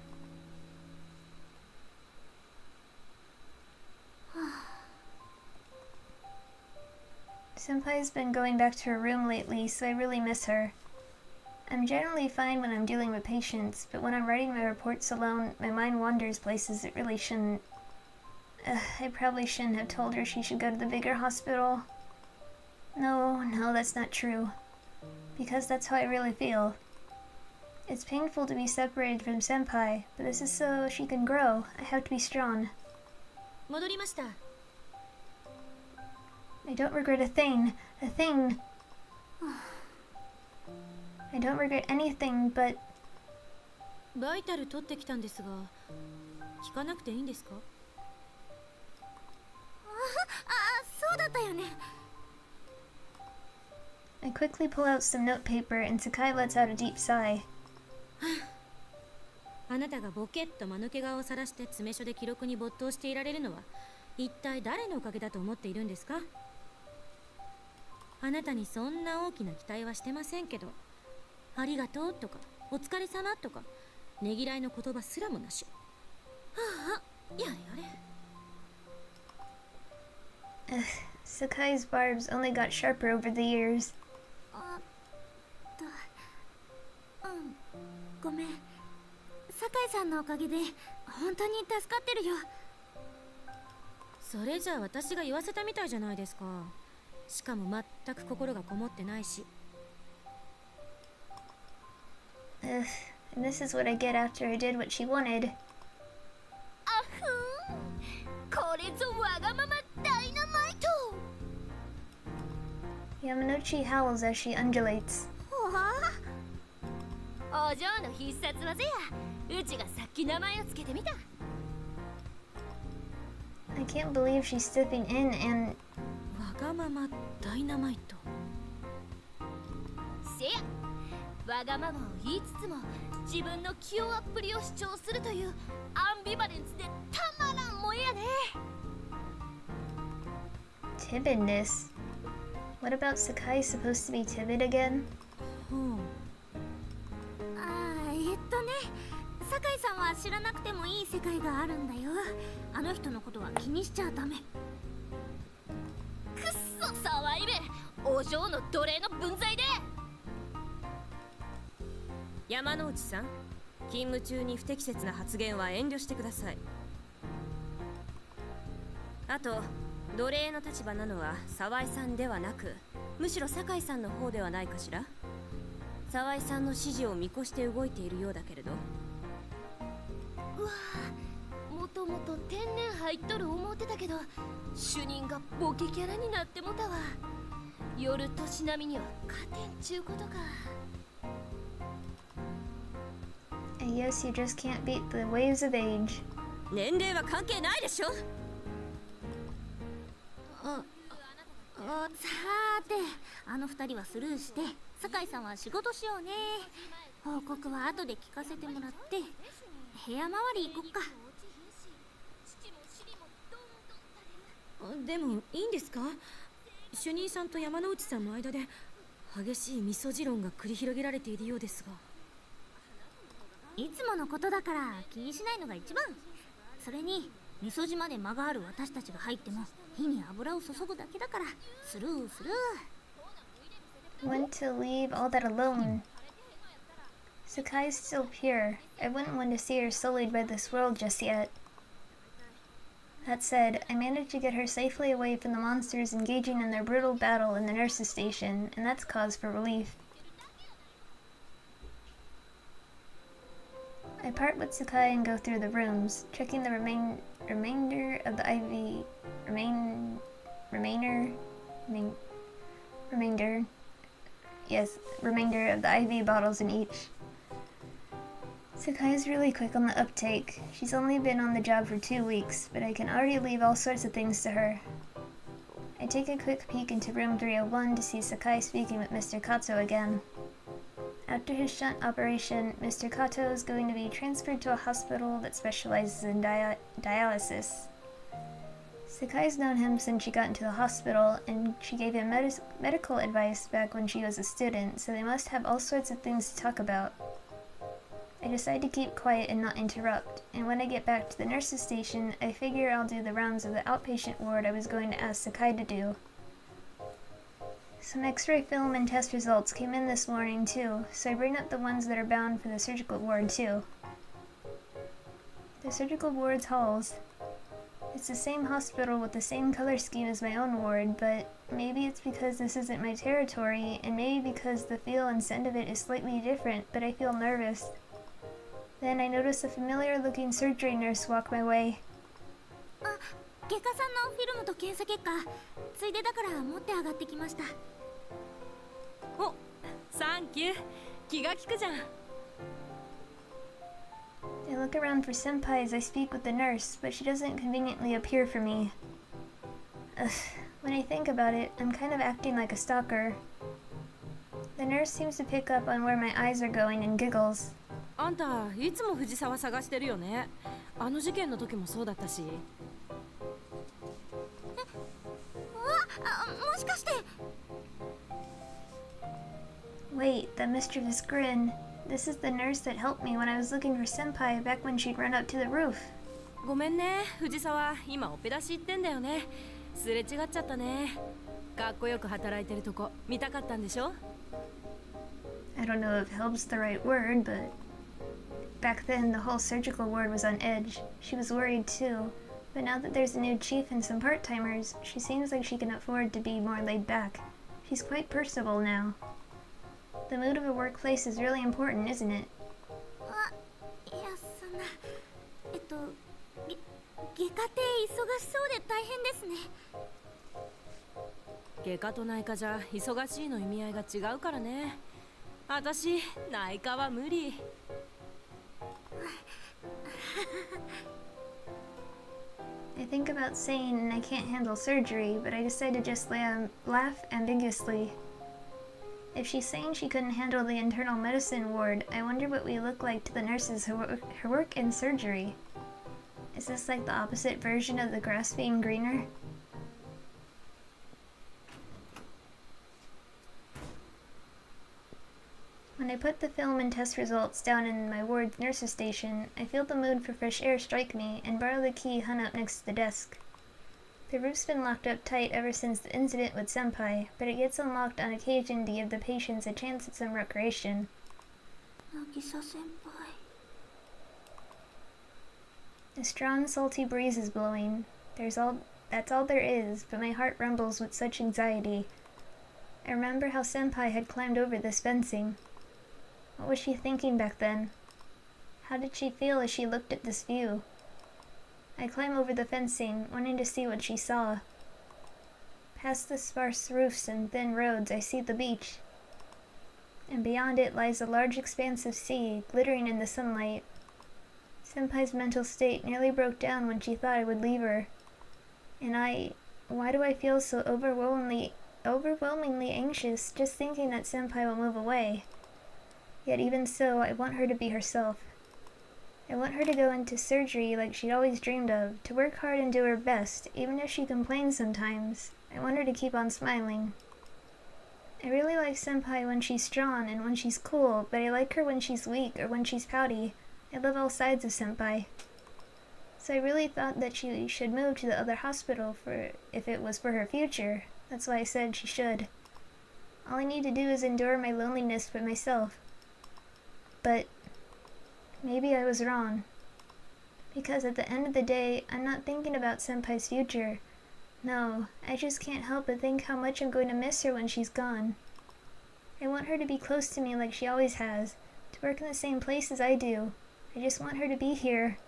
S1: Senpai's been going back to her room lately, so I really miss her. I'm generally fine when I'm dealing with patients, but when I'm writing my reports alone, my mind wanders places it really shouldn't. I probably shouldn't have told her she should go to the bigger hospital. No, that's not true. Because that's how I really feel. It's painful to be separated from Senpai, but this is so she can grow. I have to be strong.
S2: 戻りました。
S1: I don't regret a thing. I don't regret anything, but...
S2: バイタル取ってきたんですが、聞かなくていいんですか？
S4: そうだったよね。
S1: I quickly pull out some notepaper and Sakai lets out a deep sigh.
S2: あなたがボケっと間抜け顔を晒して詰め所で記録に没頭していられるのは一体誰のおかげだと思っているんですか？あなたにそんな大きな期待はしてませんけど、ありがとうとかお疲れ様とかねぎらいの言葉すらもなし。やれやれ。
S1: Sakai's barbs only got sharper over the years.
S4: ごめん。酒井さんのおかげで本当に助かってるよ。
S2: それじゃあ私が言わせたみたいじゃないですか。しかも全く心がこもってないし。
S1: Ugh, and this is what I get after I did what she wanted.
S4: あふん、これぞわがままダイナマイト。
S1: Yamanochi howls as she undulates.
S5: お嬢の必殺技や。うちがさっき名前をつけてみた。
S1: I can't believe she's stepping in and
S2: わがままダイナマイト。
S5: せや、わがままを言いつつも自分の器用っぷりを主張するというアンビバレンスでたまらんもんやね。
S1: timidness. What about Sakai supposed to be timid again?
S4: 酒井さんは知らなくてもいい世界があるんだよ。あの人のことは気にしちゃダメ。
S5: くっそ騒いべ、お嬢の奴隷の分際で。
S2: 山之内さん、勤務中に不適切な発言は遠慮してください。あと、奴隷の立場なのは沢井さんではなく、むしろ酒井さんの方ではないかしら。沢井さんの指示を見越して動いているようだけれど。
S5: うわぁ、もともと天然入っとる思ってたけど、主任がボケキャラになってもたわ。夜年並みには勝てんちゅうことか。
S1: I guess you just can't beat the waves of age.
S2: 年齢は関係ないでしょ。
S4: さーて、あの二人はスルーして酒井さんは仕事しようね。報告は後で聞かせてもらって部屋回り行こっか。
S2: でもいいんですか。主任さんと山之内さんの間で激しい味噌汁論が繰り広げられているようですが。
S4: いつものことだから気にしないのが一番。それに味噌島で間がある私たちが入っても火に油を注ぐだけだからスルースルー。
S1: Want to leave all that alone. Sakai's still pure. I wouldn't want to see her sullied by this world just yet. That said, I managed to get her safely away from the monsters engaging in their brutal battle in the nurse's station, and that's cause for relief. I part with Sakai and go through the rooms, checking the remainder of the IV remainder of the IV bottles in each. Sakai's really quick on the uptake. She's only been on the job for 2 weeks, but I can already leave all sorts of things to her. I take a quick peek into room 301 to see Sakai speaking with Mr. Kato again. After his shunt operation, Mr. Kato is going to be transferred to a hospital that specializes in dialysis. Sakai's known him since she got into the hospital, and she gave him medical advice back when she was a student, so they must have all sorts of things to talk about. I decide to keep quiet and not interrupt, and when I get back to the nurse's station, I figure I'll do the rounds of the outpatient ward I was going to ask Sakai to do. Some x-ray film and test results came in this morning too, so I bring up the ones that are bound for the surgical ward too. The surgical ward's halls. It's the same hospital with the same color scheme as my own ward, but maybe it's because this isn't my territory, and maybe because the feel and scent of it is slightly different, but I feel nervous. Then I notice a familiar-looking surgery nurse walk my way.
S4: あ、外科さんのフィルムと検査結果、ついでだから持って上がってきました。
S2: お、サンキュー。気が利くじゃん。
S1: I look around for senpai as I speak with the nurse, but she doesn't conveniently appear for me. Ugh, when I think about it, I'm kind of acting like a stalker. The nurse seems to pick up on where my eyes are going and giggles.
S2: あんたいつも藤沢探してるよね。あの事件の時もそうだったし。
S4: もしかして。
S1: Wait, that mischievous grin. This is the nurse that helped me when I was looking for senpai back when she'd run up to the roof.
S2: ごめんね、藤沢。今オペ出し行ってんだよね。すれ違っちゃったね。かっこよく働いてるとこ見たかったんでしょ？
S1: I don't know if help's the right word, but back then the whole surgical ward was on edge. She was worried too, but now that there's a new chief and some part-timers, she seems like she can afford to be more laid back. She's quite personable now. The mood of a workplace is really important, isn't it?
S4: いやそんな外科って忙しそうで大変ですね。
S2: 外科と内科じゃ忙しいの意味合いが違うからね。私内科は無理。
S1: I think about saying I can't handle surgery, but I decide to just laugh ambiguously. If she's saying she couldn't handle the internal medicine ward, I wonder what we look like to the nurses who work in surgery. Is this like the opposite version of the grass being greener? When I put the film and test results down in my ward's nurse's station, I feel the mood for fresh air strike me and borrow the key hung up next to the desk. The roof's been locked up tight ever since the incident with Senpai, but it gets unlocked on occasion to give the patients a chance at some recreation.
S4: Nagisa senpai.
S1: A strong, salty breeze is blowing. That's all there is, but my heart rumbles with such anxiety. I remember how Senpai had climbed over this fencing. What was she thinking back then? How did she feel as she looked at this view? I climb over the fencing, wanting to see what she saw. Past the sparse roofs and thin roads, I see the beach. And beyond it lies a large expanse of sea, glittering in the sunlight. Senpai's mental state nearly broke down when she thought I would leave her. And why do I feel so overwhelmingly anxious just thinking that Senpai will move away? Yet even so, I want her to be herself. I want her to go into surgery like she'd always dreamed of, to work hard and do her best, even if she complains sometimes. I want her to keep on smiling. I really like Senpai when she's strong and when she's cool, but I like her when she's weak or when she's pouty. I love all sides of Senpai. So I really thought that she should move to the other hospital if it was for her future. That's why I said she should. All I need to do is endure my loneliness by myself. But maybe I was wrong. Because at the end of the day, I'm not thinking about Senpai's future. No, I just can't help but think how much I'm going to miss her when she's gone. I want her to be close to me like she always has, to work in the same place as I do. I just want her to be here.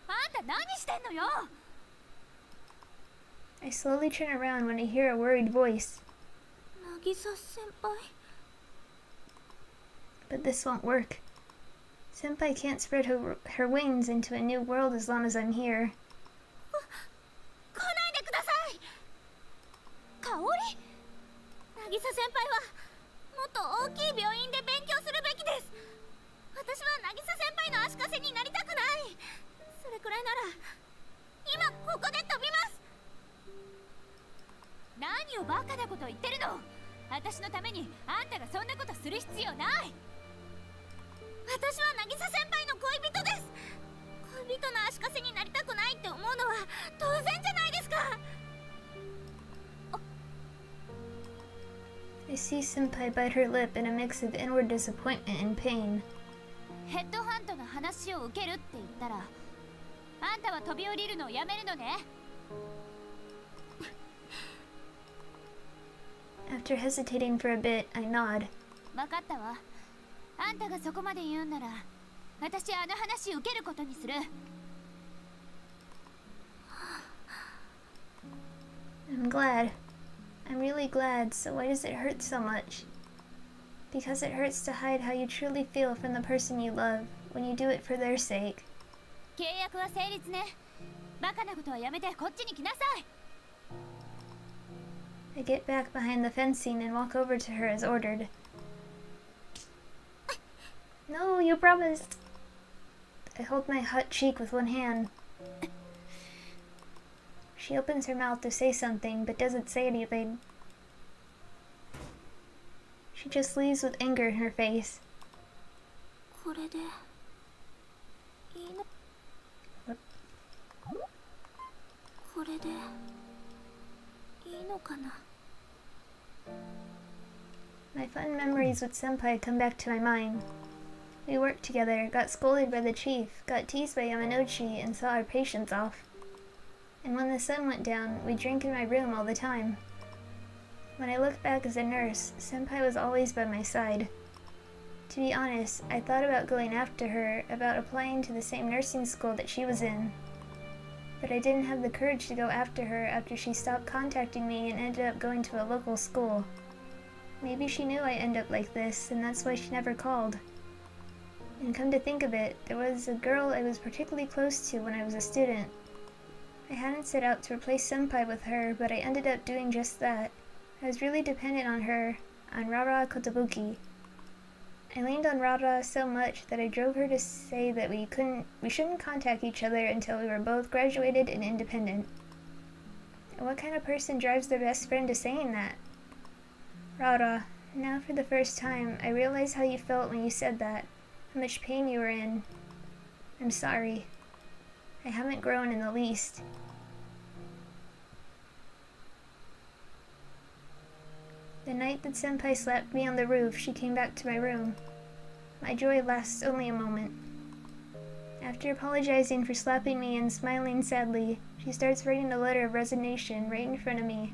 S4: あんた何してんのよ。
S1: I slowly turn around when I hear a worried voice.
S4: 渚先輩。
S1: But this won't work. Senpai can't spread her wings into a new world as long as I'm here.
S4: 来ないでください。香織？渚先輩はもっと大きい病院で勉強するべきです。私は渚先輩の足かせになりたくない。それくらいなら今ここで飛びます。何をバカなこと言ってるの。私のためにあんたがそんなことする必要ない。私は渚先輩の恋人です。恋人の足かせになりたくないって思うのは当然じゃないですか。
S1: I see Senpai bite her lip in a mix of inward disappointment and pain.
S4: ヘッドハントの話を受けるって言ったらあんたは飛び降りるのをやめるのね。
S1: After hesitating for a bit, I nod.
S4: 分かったわ。あんたがそこまで言うんなら私あの話受けることにする。
S1: I'm glad. I'm really glad, so why does it hurt so much? Because it hurts to hide how you truly feel from the person you love when you do it for their sake.
S4: 契約は成立ね。バカなことはやめてこっちに来なさい。
S1: I get back behind the fencing and walk over to her as ordered. No, you promised! I hold my hot cheek with one hand. She opens her mouth to say something, but doesn't say anything. She just leaves with anger in her face.
S4: これでいいの？これでいいのかな。
S1: My fun memories with Senpai come back to my mind. We worked together, got scolded by the chief, got teased by Yamanochi, and saw our patients off. And when the sun went down, we drank in my room all the time. When I look back as a nurse, Senpai was always by my side. To be honest, I thought about going after her, about applying to the same nursing school that she was in. But I didn't have the courage to go after her after she stopped contacting me and ended up going to a local school. Maybe she knew I'd end up like this, and that's why she never called. And come to think of it, there was a girl I was particularly close to when I was a student. I hadn't set out to replace Senpai with her, but I ended up doing just that. I was really dependent on her, on Rara Kotobuki. I leaned on Rara so much that I drove her to say that we shouldn't contact each other until we were both graduated and independent. And what kind of person drives their best friend to saying that? Rara, now for the first time, I realize how you felt when you said that, how much pain you were in. I'm sorry. I haven't grown in the least. The night that Senpai slapped me on the roof, she came back to my room. My joy lasts only a moment. After apologizing for slapping me and smiling sadly, she starts writing a letter of resignation right in front of me.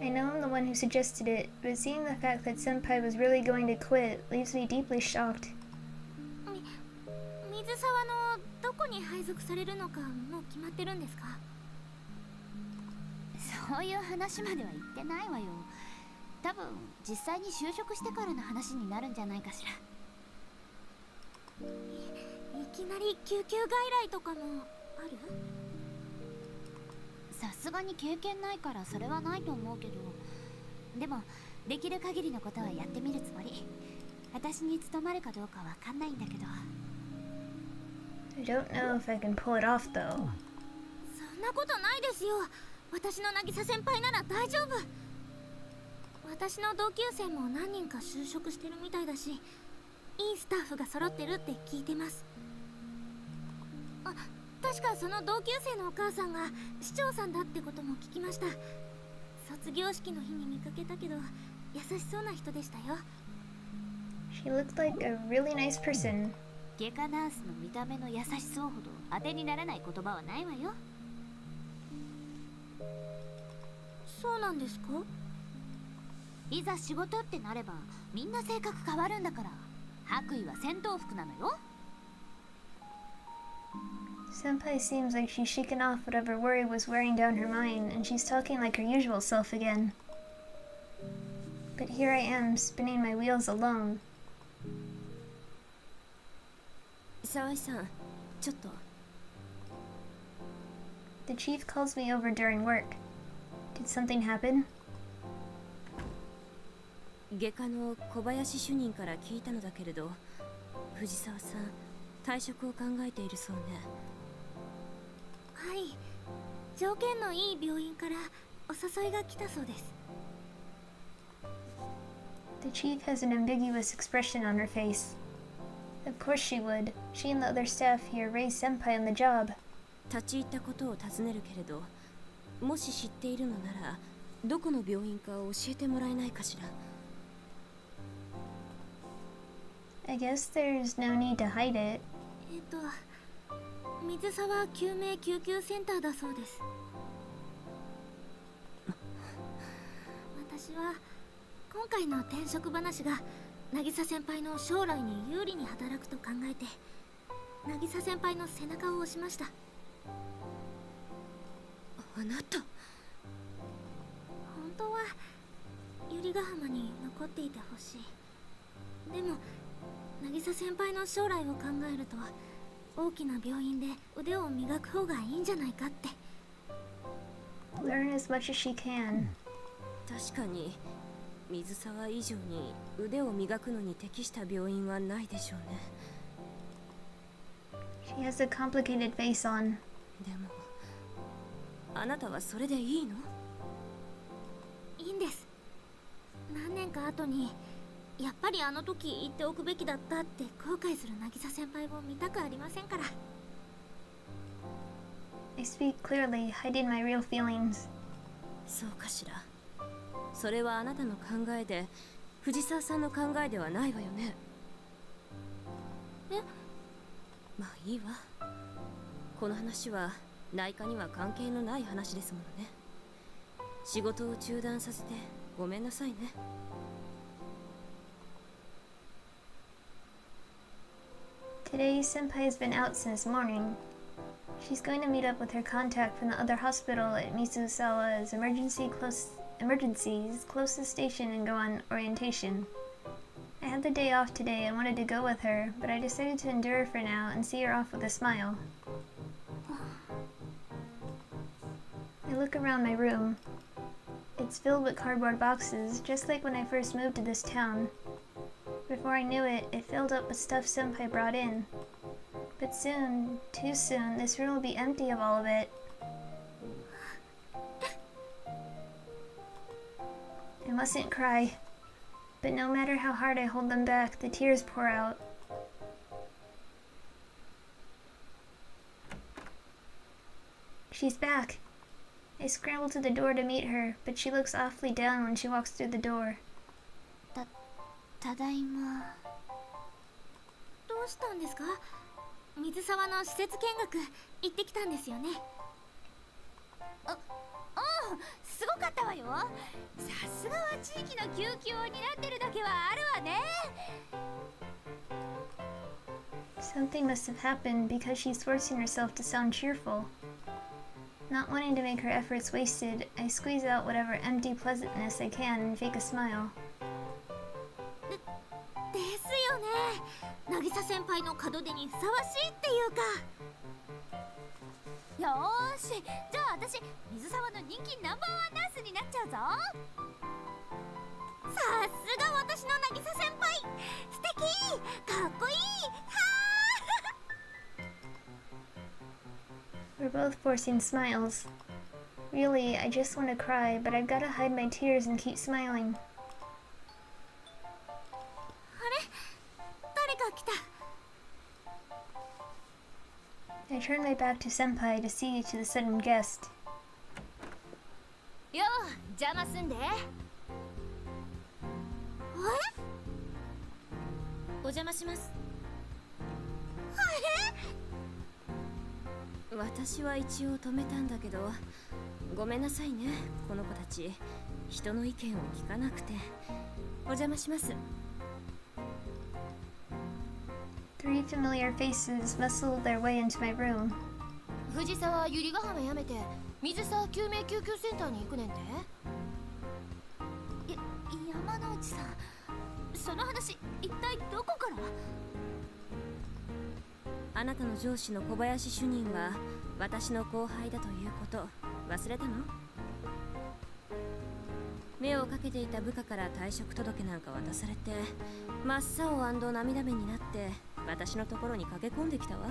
S1: I know I'm the one who suggested it, but seeing the fact that Senpai was really going to quit leaves me deeply shocked.
S4: 水沢のどこに配属されるのかもう決まってるんですか？
S5: そういう話までは言ってないわよ。多分実際に就職してからの話になるんじゃないかしら。
S4: いきなり救急外来とかもある？
S5: さすがに経験ないからそれはないと思うけど、でもできる限りのことはやってみるつもり。私に務まるかどうかわかんないんだけど。
S1: I don't know if I can pull it off though.
S4: そんなことないですよ。私の渚先輩なら大丈夫。私の同級生も何人か就職してるみたいだし、いいスタッフが揃ってるって聞いてます。あ、確かその同級生のお母さんが市長さんだってことも聞きました。卒業式の日に見かけたけど優しそうな人でしたよ。
S1: She looked like a really nice person.
S5: 外科ナースの見た目の優しそうほど当てにならない言葉はないわよ。
S4: そうなんですか？
S5: いざ仕事ってなればみんな性格変わるんだから。白衣は戦闘服なのよ。
S1: Senpai seems like she's shaken off whatever worry was wearing down her mind, and she's talking like her usual self again. But here I am, spinning my wheels alone.
S2: 沢井さん、ちょっと。
S1: The chief calls me over during work. Did something happen?
S2: 外科の小林主任から聞いたのだけれど、藤沢さん、退職を考えているそうね。
S4: はい、条件のいい病院からお誘いが来たそうです。
S1: The chief has an ambiguous expression on her face. Of course she would. She and the other staff here raised Senpai on the job.
S2: 立ち入ったことを尋ねるけれど、もし知っているのなら、どこの病院か教えてもらえないかしら。
S1: I guess there's no need to hide it.
S4: 水沢救命救急センターだそうです。私は今回の転職話が渚先輩の将来に有利に働くと考えて、渚先輩の背中を押しました。
S2: あなた、
S4: 本当は百合ヶ浜に残っていてほしい。でも渚先輩の将来を考えると、大きな病院で腕を磨く方がいいんじゃないかって。
S1: Learn as much as she can.
S2: 確かに水沢以上に腕を磨くのに適した病院はないでしょうね。
S1: She has a complicated face on.
S2: でもあなたはそれでいいの？
S4: いいんです。何年か後にやっぱりあの時言っておくべきだったって後悔する渚先輩を見たくありませんから。
S1: I speak clearly, hiding my real feelings.
S2: そうかしら。それはあなたの考えで、藤沢さんの考えではないわよね。まあいいわ。この話は内科には関係のない話ですものね。仕事を中断させてごめんなさいね。
S1: Today, Senpai has been out since morning. She's going to meet up with her contact from the other hospital at Misusawa's emergencies closest station and go on orientation. I had the day off today and wanted to go with her, but I decided to endure for now and see her off with a smile. I look around my room. It's filled with cardboard boxes, just like when I first moved to this town. Before I knew it, it filled up with stuff Senpai brought in. But soon, too soon, this room will be empty of all of it. I mustn't cry, but no matter how hard I hold them back, the tears pour out. She's back. I scramble to the door to meet her, but she looks awfully down when she walks through the door.
S4: ただいま。どうしたんですか？水沢の施設見学行ってきたんですよね。すごかったわよ。さすがは地域の救急を担ってるだけはあるわね。
S1: Something must have happened because she's forcing herself to sound cheerful. Not wanting to make her efforts wasted, I squeeze out whatever empty pleasantness I can and fake a smile.
S4: ですよね。渚先輩の門出にふさわしいっていうか。よーし、じゃあ私水沢の人気ナンバーワンナースになっちゃうぞ。さすが私の渚先輩、素敵、かっこいい。
S1: We're both forcing smiles. Really, I just want to cry, but I've got to hide my tears and keep smiling.
S4: 誰か来た。
S1: I turn my back to Senpai to see to the sudden guest.
S5: よう、邪魔すんで。お邪魔します。私は一応止めたんだけど、ごめんなさいね、この子たち。人の意見を聞かなくて。お邪魔します。
S1: Three familiar faces muscled their way into my room.
S5: 藤沢ゆりヶ浜やめて水沢救命救急センターに行くねんて。
S4: 山之内さん、その話一体どこから？
S2: あなたの上司の小林主任は私の後輩だということ忘れたの？目をかけていた部下から退職届なんか渡されて真っ青&涙目になって私のところに駆け込んできたわ。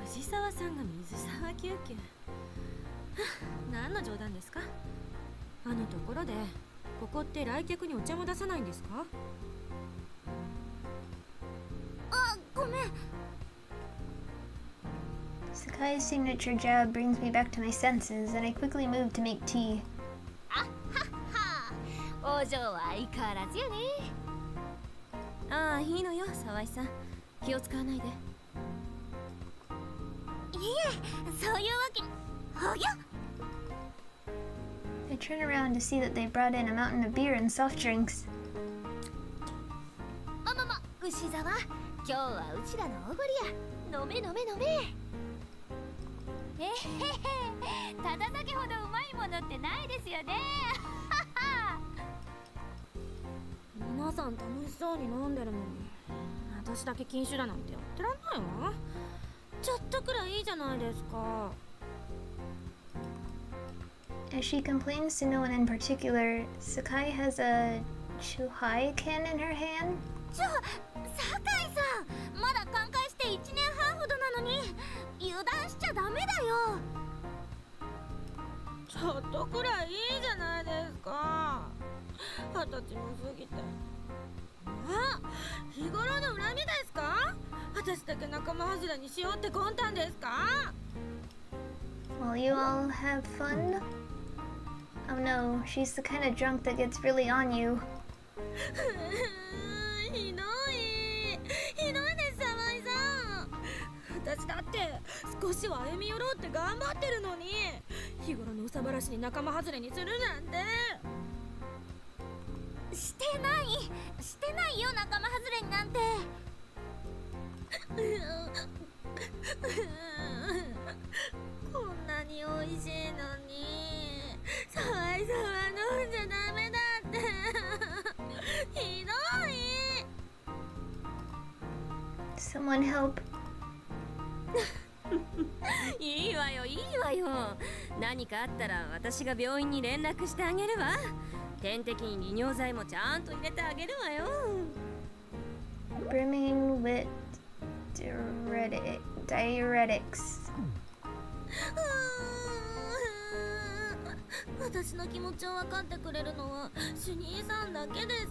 S6: 藤沢さんが水沢救急何の冗談ですか？あのところでここって来客にお茶も出さないんですか？
S4: ごめん。
S1: Sakai's signature jab brings me back to my senses, and I quickly move to make tea.
S5: お嬢は相変わらずよね。
S2: ああ、いいのよ、沢井さん。気を使わないで。
S4: いえ、そういうわけ。ほぎゃ。
S1: I turn around to see that they brought in a mountain of beer and soft drinks.
S4: 牛沢、今日はうちらのおごりや。飲め飲め飲め。ただ酒ほどうまいものってないですよね。
S6: 皆さん楽しそうに飲んでるのに私だけ禁酒だなんてやってらんないわ。ちょっとくらいいいじゃないですか。
S1: As she complains to no one in particular, Sakai has a chuhai can in her hand.
S4: 酒井さん、まだ寛解して1年半ほどなのに油断しちゃダメだよ。
S6: ちょっとくらいいいじゃないですか。20歳も過ぎて。あ、日頃の恨みですか？私だけ仲間外れにしようって魂胆ですか？
S1: While you all have fun, Oh no, she's the kind of drunk that gets really on you.
S2: ひどいです沢井さん。私だって少しは歩み寄ろうって頑張ってるのに、日頃の憂さ晴らしに仲間外れにするなんて。
S4: してないよ、仲間外れになんて。
S2: こんなに美味しいのに沢井さんは飲んじゃダメだって。ひどい。
S1: Someone help.
S5: いいわよいいわよ。何かあったら私が病院に連絡してあげるわ。点滴に利尿剤もちゃんと入れてあげるわよ。
S1: Brimming with diuretics.
S2: 私の気持ちを分かってくれるのは主任さんだけです。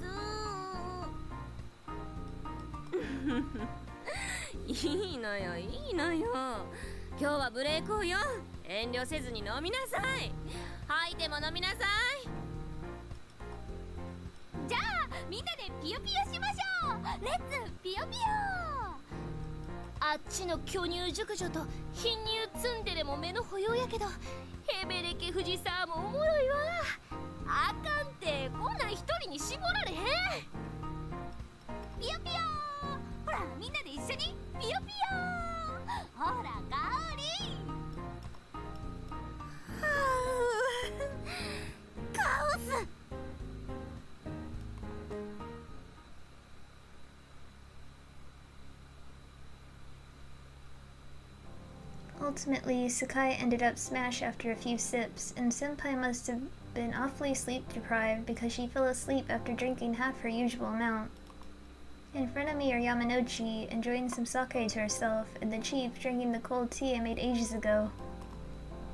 S5: いいのよいいのよ。今日はブレイクをよ。遠慮せずに飲みなさい。吐いても飲みなさい。
S4: じゃあみんなでピヨピヨしましょう。レッツピヨピヨ。あっちの巨乳熟女と貧乳ツンデレも目の保養やけど、ヘベレケ藤沢もおもろいわ。あかんってこんなん一人に絞られへん。ピヨピヨ。ほらみんなで一緒にピヨピヨ。ほら香り。カオス。
S1: Ultimately, Sakai ended up smashed after a few sips, and Senpai must have been awfully sleep deprived because she fell asleep after drinking half her usual amount. In front of me are Yamanouchi, enjoying some sake to herself, and the chief drinking the cold tea I made ages ago.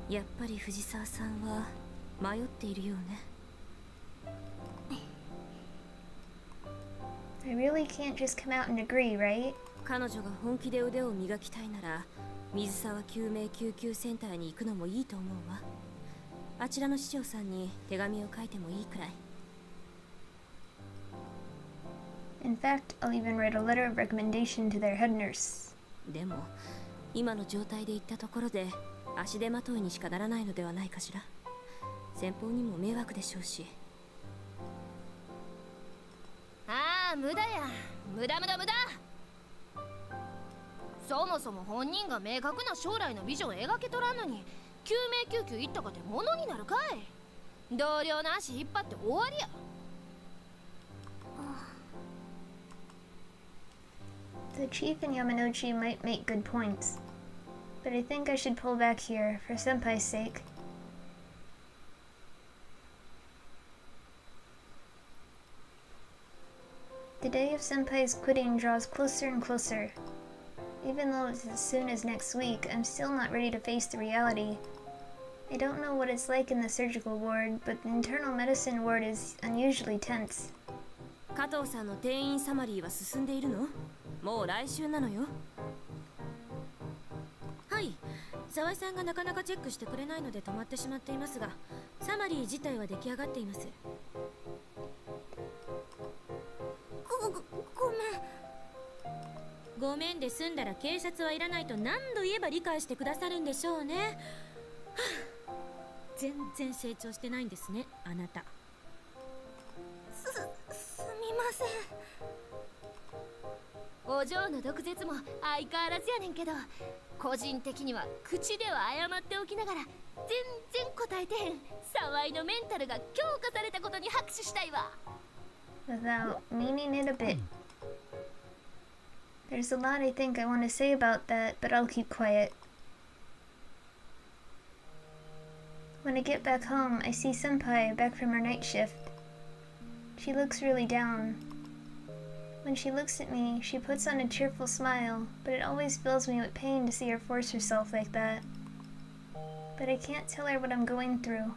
S5: やっぱり藤沢さんは迷っているようね。
S1: I really can't just come out and agree, right?
S5: 彼女が本気で腕を磨きたいなら水沢救命救急センターに行くのもいいと思うわ。あちらの市長さんに手紙を書いてもいいくらい。
S1: In fact, I'll even write a letter of recommendation to their head nurse.
S5: でも今の状態で行ったところで足手まといにしかならないのではないかしら。先方にも迷惑でしょうし。
S4: ああ無駄や。無駄。そもそも本人が明確な将来のビジョンを描けとらんのに救命救急行ったかてものになるかい。同僚の足引っ張って終わりや。
S1: The chief and Yamanouchi might make good points, but I think I should pull back here for Senpai's sake. The day of Senpai's quitting draws closer and closer. Even though it's as soon as next week, I'm still not ready to face the reality. I don't know what it's like in the surgical ward, but the internal medicine ward is unusually tense.
S5: 加藤さんの転院サマリーは進んでいるの？もう来週なのよ。はい、沢井さんがなかなかチェックしてくれないので止まってしまっていますが、サマリー自体は出来上がっています。
S4: ごめん。
S2: ごめんで済んだら警察はいらないと何度言えば理解してくださるんでしょうね。はあ、全然成長してないんですね、あなた。
S4: すみません。お嬢の毒舌も相変わらずやねんけど、個人的には口では謝っておきながら全然答えてへん沢井のメンタルが強化されたことに拍手したいわ。
S1: Without meaning it a bit. There's a lot I think I want to say about that, but I'll keep quiet. When I get back home, I see Senpai back from her night shift. She looks really down. When she looks at me, she puts on a cheerful smile, but it always fills me with pain to see her force herself like that. But I can't tell her what I'm going through.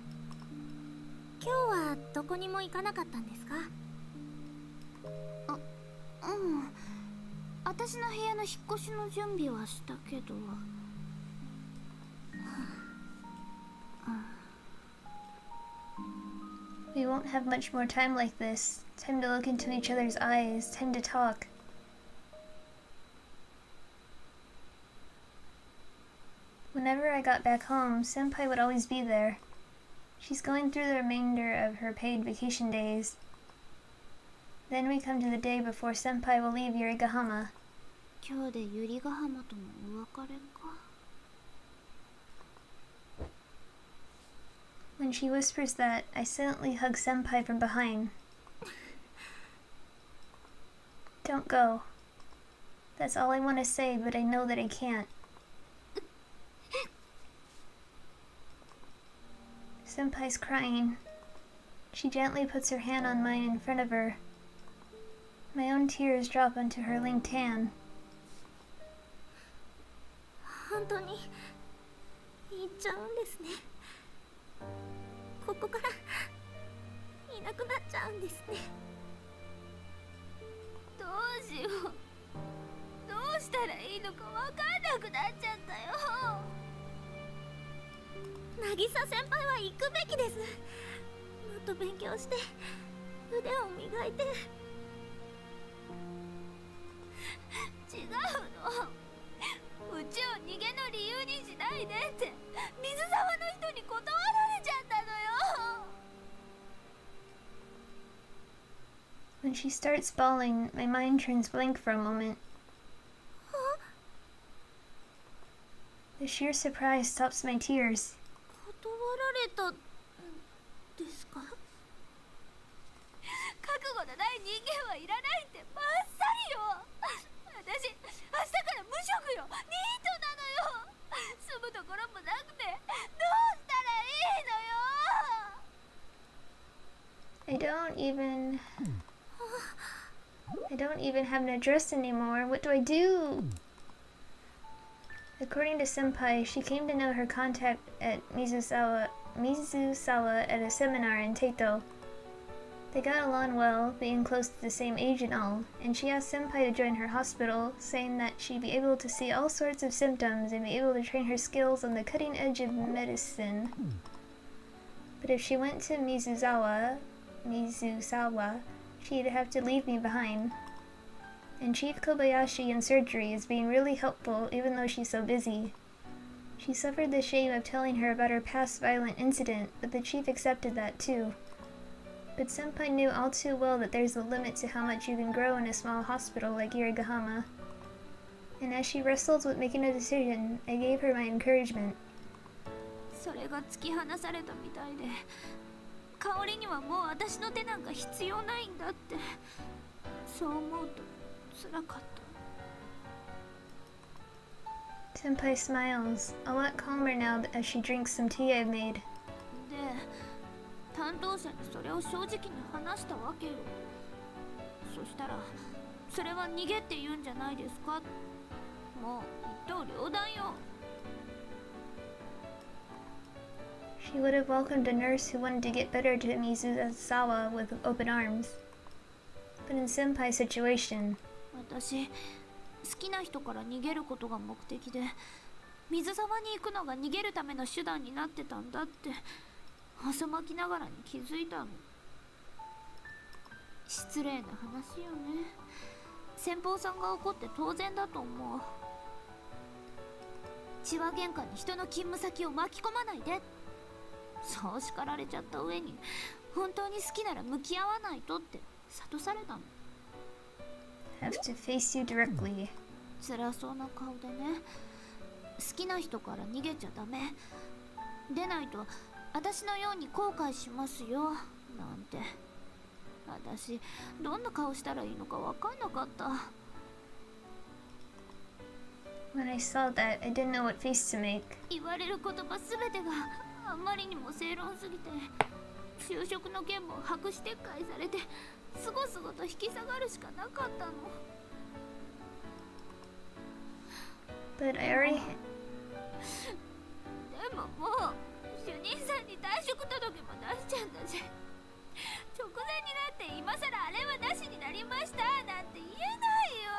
S4: 今日はどこにも行かなかったんですか？私の部屋の引っ越しの準備はしたけど。
S1: won't have much more time like this. Time to look into each other's eyes. Time to talk. Whenever I got back home, Senpai would always be there. She's going through the remainder of her paid vacation days. Then we come to the day before Senpai will leave Yurigahama.
S4: 今日で百合ヶ浜とのお別れか。
S1: When she whispers that, I silently hug Senpai from behind. Don't go. That's all I want to say, but I know that I can't. Senpai's crying. She gently puts her hand on mine in front of her. My own tears drop onto her linked hand.
S4: 本当に行っちゃうんですね。ここからいなくなっちゃうんですね。どうしよう。どうしたらいいのかわかんなくなっちゃったよ。渚先輩は行くべきです。もっと勉強して腕を磨いて。違うの。うちを逃げの理由にしないでって水沢の人に断られちゃったのよ。
S1: When she starts bawling, my mind turns blank for a moment. The sheer surprise stops my tears.
S4: 断られたんですか。覚悟のない人間はいらないってバッサリよ。私明日から無職よ。ニートなのよ。住むところもなくてどうしたらいいのよ。
S1: I don't even have an address anymore. What do I do? According to Senpai, she came to know her contact at Mizusawa at a seminar in Teito. They got along well, being close to the same age and all, and she asked Senpai to join her hospital, saying that she'd be able to see all sorts of symptoms and be able to train her skills on the cutting edge of medicine. But if she went to Mizusawa, she'd have to leave me behind. And Chief Kobayashi in surgery is being really helpful even though she's so busy. She suffered the shame of telling her about her past violent incident, but the chief accepted that too. But Senpai knew all too well that there's a limit to how much you can grow in a small hospital like Yurigahama. And as she wrestles with making a decision, I gave her my encouragement.
S4: それが突き放されたみたいで、香りにはもう私の手なんか必要ないんだって。そう思うと辛かった。
S1: Senpai smiles, a lot calmer now as she drinks some tea I've made.
S4: で、担当者にそれを正直に話したわけよ。そしたら、それは逃げって言うんじゃないですか。もう一刀両断よ。
S1: She would have welcomed a nurse who wanted to get better to Mizusawa with open arms. But in Senpai's situation,
S4: 私、好きな人から逃げることが目的で、水沢に行くのが逃げるための手段になってたんだって、汗まきながらに気づいたの。失礼な話よね。先方さんが怒って当然だと思う。痴話喧嘩に人の勤務先を巻き込まないで。そう叱られちゃった上に、本当に好きなら向き合わないとって諭されたの。
S1: have to face you directly.
S4: 辛そうな顔でね。好きな人から逃げちゃダメ。でないと私のように後悔しますよ。なんて。私、どんな顔したらいいのか分かんなかった。
S1: When I saw that, I didn't know what face to make.
S4: 言われる言葉すべてがあまりにも正論すぎて、就職の件も白紙撤回されて、すごすごと引き下がるしかなかったの。
S1: But I already...
S4: でももう主任さんに退職届も出しちゃったし、直前になって今さらあれはなしになりましたなんて言えないよ。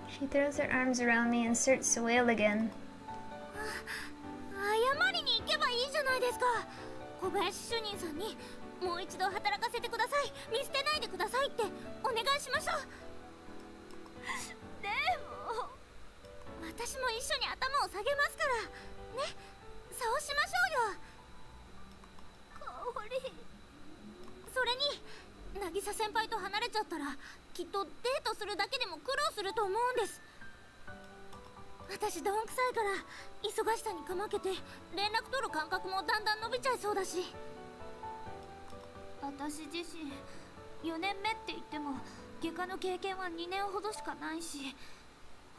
S1: She throws her arms around me and starts to wail again.
S4: 謝りに行けばいいじゃですか。小林主任さんにもう一度働かせてください、見捨てないでくださいってお願いしましょう。でも私も一緒に頭を下げますからね。そうしましょうよ。香り。それに渚先輩と離れちゃったらきっとデートするだけでも苦労すると思うんです。私どんくさいから忙しさにかまけて連絡取る感覚もだんだん伸びちゃいそうだし、私自身4年目って言っても外科の経験は2年ほどしかないし、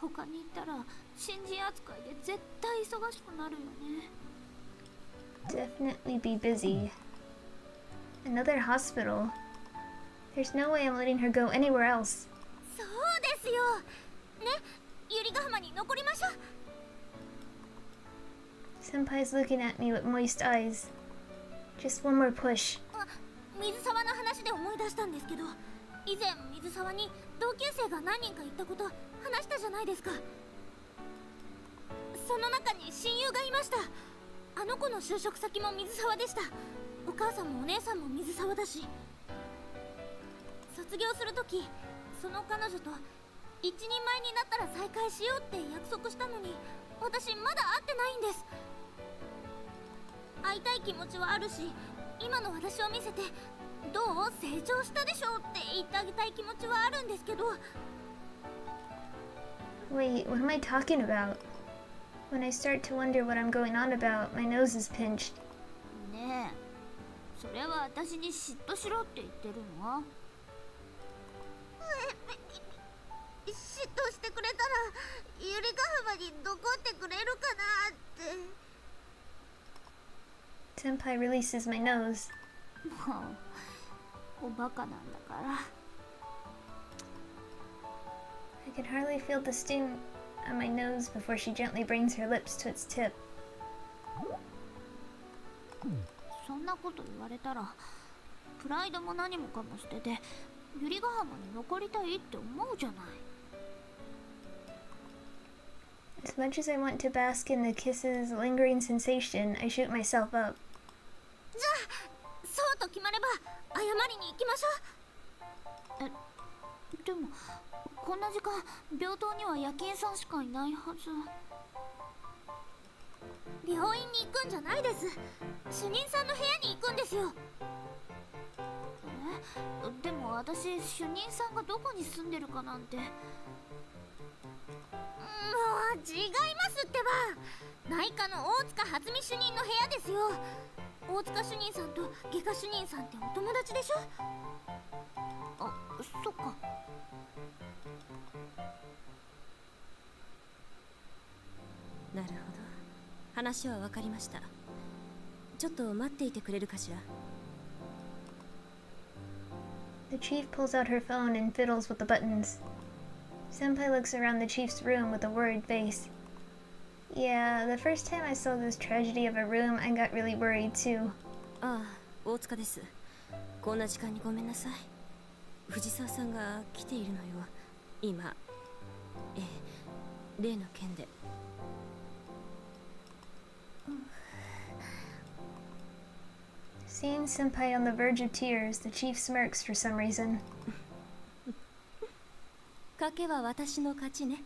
S4: 他に行ったら新人扱いで絶対忙しくなるよね。
S1: Definitely be busy. Another hospital. There's no way I'm letting her go anywhere else.
S4: そうですよね。百合ヶ浜に残りましょう。
S1: Senpai's looking at me with moist eyes. Just one more push.
S4: 水沢の話で思い出したんですけど、以前水沢に同級生が何人か行ったこと話したじゃないですか。その中に親友がいました。あの子の就職先も水沢でした。お母さんもお姉さんも水沢だし、卒業するときその彼女と一人前になったら再会しようって約束したのに、私まだ会ってないんです。会いたい気持ちはあるし、今の私を見せてどう成長したでしょうって言ってあげたい気持ちはあるんですけど。
S1: Wait, what am I talking about? When I start to wonder what I'm going on about, my nose is pinched.
S4: ねえ、それは私に嫉妬しろって言ってるの？嫉妬してくれたら百合ヶ浜に残ってくれるかなって。
S1: Senpai releases my nose.
S4: もうおバカなんだから。
S1: I can hardly feel the sting on my nose before she gently brings her lips to its tip.
S4: そんなこと言われたらプライドも何もかも捨てて百合ヶ浜に残りたいって思うじゃない。
S1: As much as I want to bask in the kiss's lingering sensation, I shoot myself up.
S4: じゃあそうと決まれば謝りに行きましょう。でもこんな時間病棟には夜勤さんしかいないはず。病院に行くんじゃないです。主任さんの部屋に行くんですよ。でも私主任さんがどこに住んでるかなんて。もう違いますってば。内科の大塚初美主任の部屋ですよ。大塚主任さんと外科主任さんってお友達でしょ。あ、そっか。
S2: なるほど、話は分かりました。ちょっと待っていてくれるかしら。
S1: The chief pulls out her phone and fiddles with the buttons. Senpai looks around the chief's room with a worried face. Yeah, the first time I saw this tragedy of a room, I got really worried too.
S2: ああ、大塚です。こんな時間にごめんなさい。藤沢さんが来ているのよ、今。例の件で。
S1: Seeing Senpai on the verge of tears, the chief smirks for some reason.
S2: 賭けは私の勝ちね。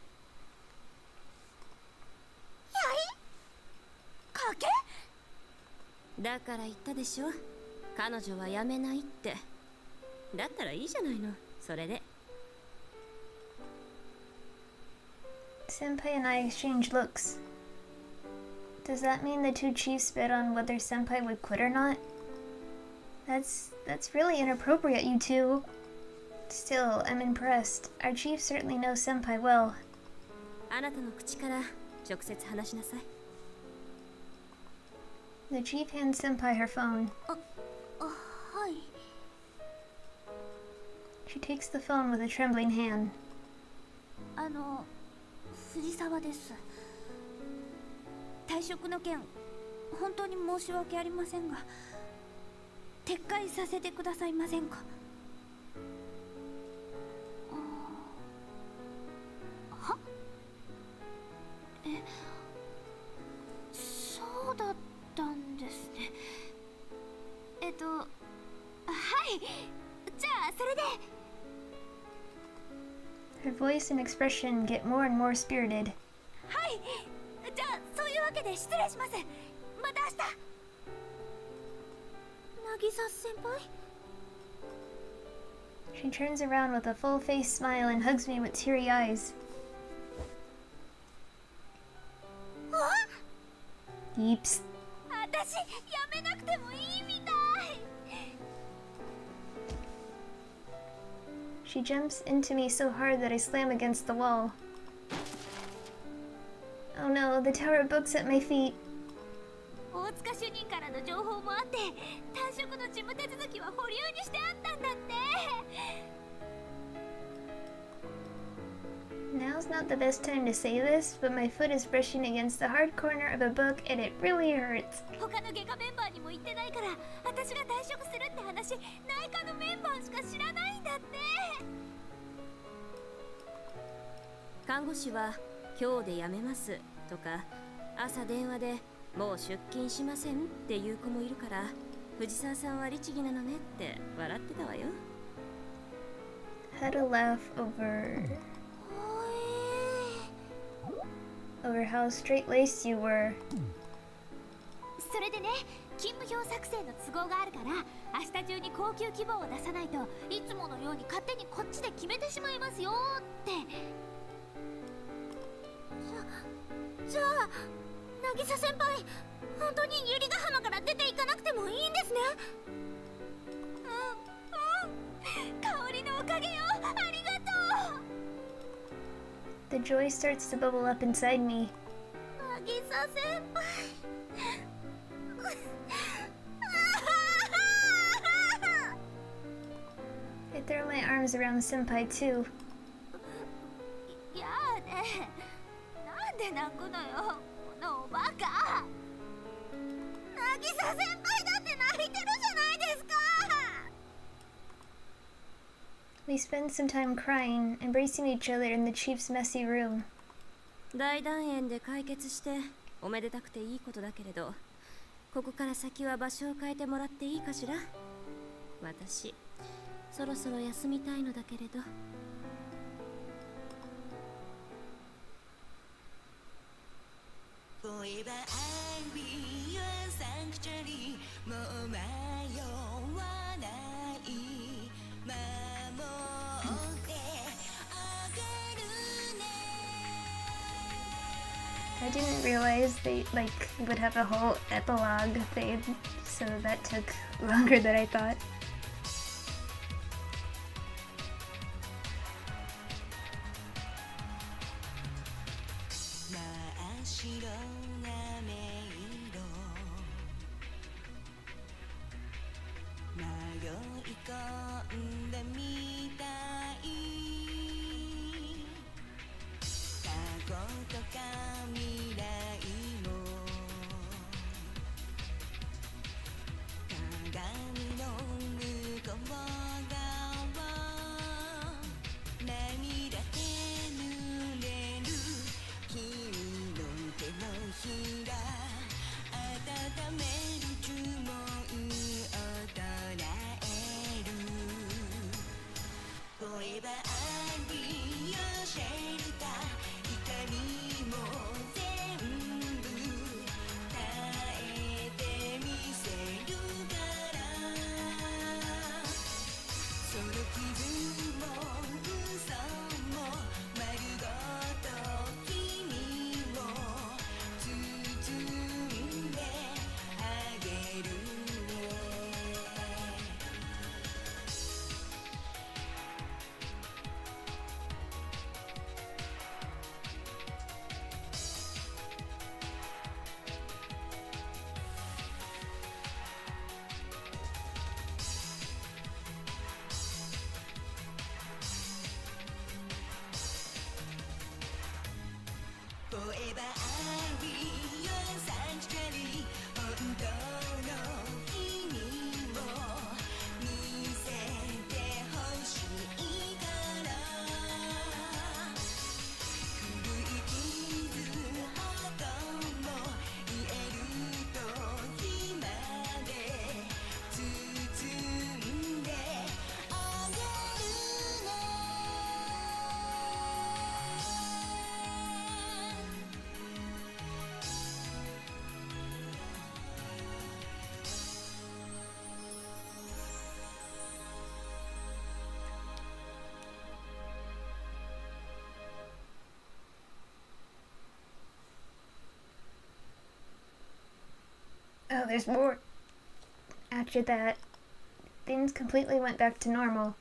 S4: 賭け？
S2: だから言ったでしょ、彼女は辞めないって。だったらいいじゃないの、それで。
S1: Senpai and I exchange looks. Does that mean the two chiefs bet on whether Senpai would quit or not? That's really inappropriate, you two. Still, I'm impressed. Our chief certainly knows Senpai well.
S2: あなたの口から直接話しなさい。
S1: The chief hands Senpai her phone.
S4: はい。
S1: She takes the phone with a trembling hand.
S4: 藤沢です。退職の件本当に申し訳ありませんが撤回させてくださいませんか？は？そうだったんですね。じゃあそれで。
S1: Her voice and expression get more and more spirited.
S4: はい、じゃあそういうわけで失礼します。また明日。渚先輩。
S1: She turns around with a full-faced smile and hugs me with teary eyes.
S4: あ、
S1: Yeeps.
S4: 私やめなくてもいいみたい。
S1: She jumps into me so hard that I slam against the wall. Oh no, the tower of books at my feet.
S4: 大塚主任からの情報もあって、退職の事務手続きは保留にしてあったんだって。
S1: Now's not the best time to say this, but my foot is brushing against the hard corner of a book and it really hurts.
S4: 他の外科メンバーにも言ってないから、私が退職するって話、内科のメンバーしか知らないんだって。
S5: 看護師は今日で辞めますとか、朝電話でもう出勤しませんっていう子もいるから、藤沢さんは律儀なのねって笑ってたわよ。
S1: Had to laugh over how straight-laced you were.
S4: それでね、勤務表作成の都合があるから、明日中に高級希望を出さないといつものように勝手にこっちで決めてしまいますよって。じゃあ渚先輩、本当に百合ヶ浜から出ていかなくてもいいんですね。香りのおかげよ、ありがとう。
S1: The joy starts to bubble up inside me.
S4: 渚先輩。
S1: I throw my arms around Senpai too.
S4: やあね、なんで泣くのよ、このおバカ。渚先輩だって泣いてるじゃないですか。
S1: We spend some time crying, embracing each other in the chief's messy room.
S5: 大団円で解決しておめでたくていいことだけれど、ここから先は場所を変えてもらっていいかしら。私そろそろ休みたいのだけれど。
S8: Forever I'll be your sanctuary もう迷わない守ってあげるね
S1: I didn't realize they would have a whole epilogue thing, so that took longer than I thought.
S8: Forever I'll be your shelter 痛みも全部耐えてみせるからその気分も嘘も丸ごと君を包んであげるね Forever I'll be your sanctuary 本当の君を見せてほしいから古い傷ほども言える時まで包んで
S1: Oh, there's more. After that, things completely went back to normal.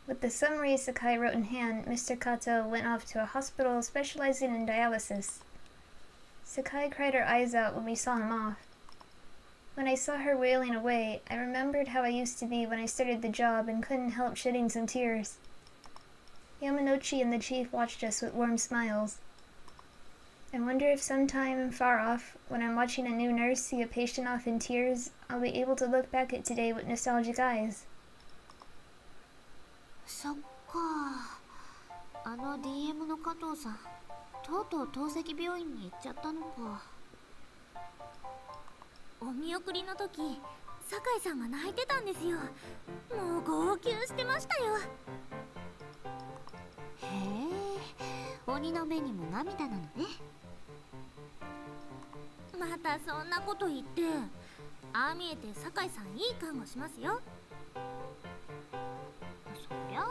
S1: With the summary Sakai wrote in hand, Mr. Kato went off to a hospital specializing in dialysis. Sakai cried her eyes out when we saw him off. When I saw her wailing away, I remembered how I used to be when I started the job and couldn't help shedding some tears. Yamanouchi and the chief watched us with warm smiles. I wonder if sometime far off, when I'm watching a new nurse see a patient off in tears, I'll be able to look back at today with nostalgic eyes.
S5: そっか。あの DM の加藤さん、とうとう透析病院に行っちゃったのか。
S4: お見送りの時、酒井さんが泣いてたんですよ。もう号泣してましたよ。
S5: へえ、鬼の目にも涙なのね。
S4: またそんなこと言って、ああ見えて酒井さんいい看護しますよ。
S5: そりゃ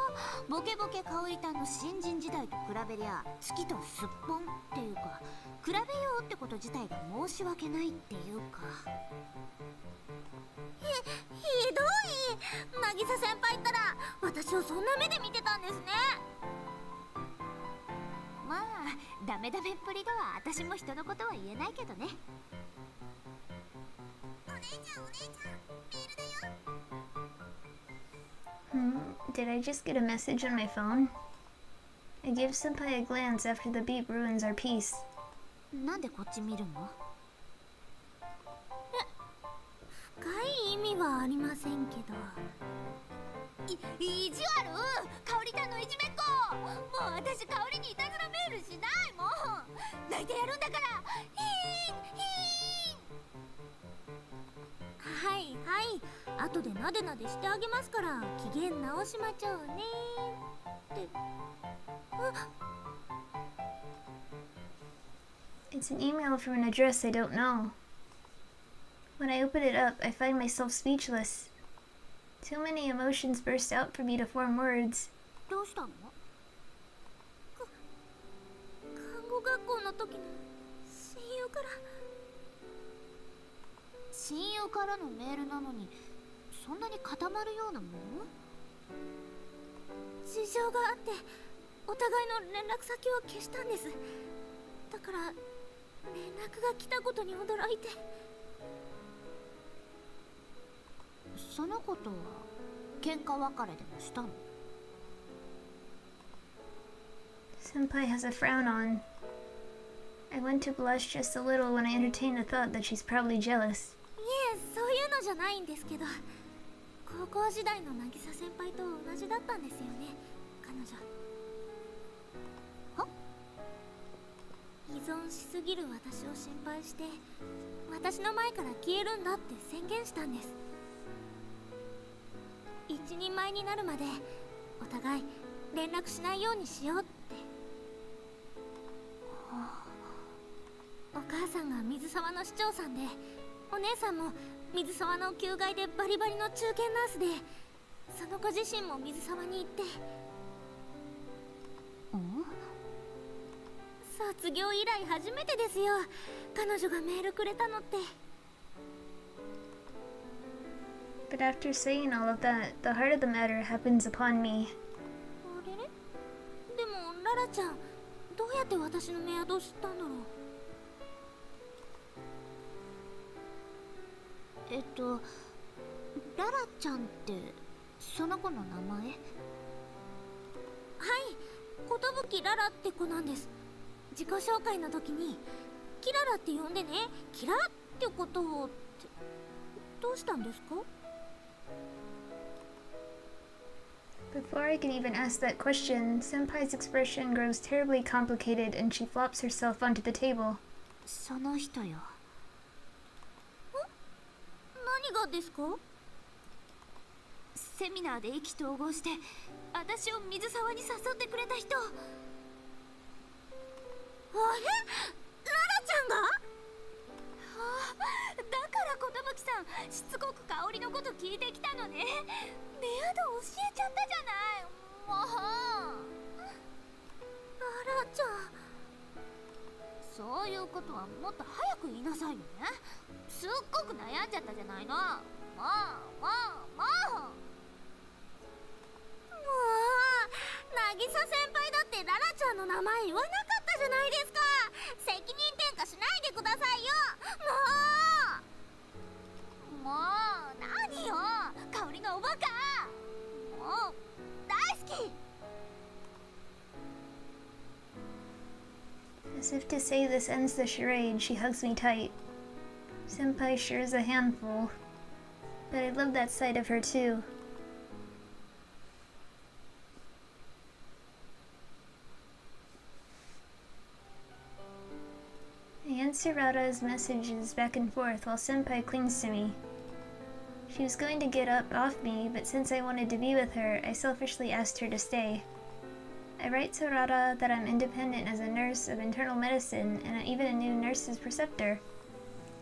S5: ボケボケ香織たんの新人時代と比べりゃ月とすっぽんっていうか、比べようってこと自体が申し訳ないっていうか。
S4: ひどい。渚先輩ったら私をそんな目で見てたんですね。
S5: まあダメダメっぷりとは私も人のことは言えないけどね。
S4: お姉ちゃんメールだよ。
S1: Did I just get a message on my phone? I give Senpai a glance after the beep ruins our peace.
S5: なんでこっち見るの？
S4: 深い意味はありませんけど。
S5: 意地悪！香織たんのいじめっ子！もう私香織にいたずらメールしないもん！泣いてやるんだから！
S4: はいはい、後でなでなでしてあげますから機嫌直しまちょうねって。
S1: It's an email from an address I don't know. When I open it up, I find myself speechless. Too many emotions burst out for me to form words.
S5: どうしたの？
S4: 看護学校の時の親友から。
S5: 親友からのメールなのにそんなに固まるようなもの？
S4: 事情があってお互いの連絡先を消したんです。だから連絡が来たことに驚いて。
S5: そのことは喧嘩別れでもしたの
S1: Senpai has a frown on. I went to blush just a little when I entertained the thought that she's probably jealous.
S4: いえ、そういうのじゃないんですけど、高校時代の渚先輩と同じだったんですよね、彼女。
S5: は？
S4: 依存しすぎる私を心配して、私の前から消えるんだって宣言したんです。一人前になるまでお互い連絡しないようにしようって。お母さんが水沢の市長さんで、お姉さんも水沢の9階でバリバリの中堅ナースで、その子自身も水沢に行って。卒業以来初めてですよ、彼女がメールくれたのって。
S1: But after saying all of that, the heart of the matter happens upon me.
S4: あれれ？でもララちゃん、どうやって私のメアド知ったんだろう。
S5: ララちゃんってその子の名前？はい、
S4: 寿ララって子なんです。自己紹介の時にキララって呼んでね、キラってことをって。どうしたんですか？
S1: Before I can even ask that question, Senpai's expression grows terribly complicated and she flops herself onto the table.
S5: その人よ。
S4: 何がですか？
S5: セミナーで意気投合して私を水沢に誘ってくれた人。
S4: あれ？ララちゃんが？
S5: だから寿さんしつこく香りのこと聞いてきたのね。メアド教えちゃったじゃない。もう
S4: ララちゃん。
S5: そ
S4: そういうことはもっと早く言いなさいよね。すっごく悩んじゃったじゃないの。もう渚先輩だってララちゃんの名前言わなかったじゃないですか。責任転嫁しないでくださいよ。もう何よ、香りのおバカ。もう大好き。
S1: As if to say this ends the charade, she hugs me tight. Senpai sure is a handful, but I love that side of her too. I answer Rada's messages back and forth while Senpai clings to me. She was going to get up off me, but since I wanted to be with her, I selfishly asked her to stay. I write to Rada that I'm independent as a nurse of internal medicine and even a new nurse's preceptor.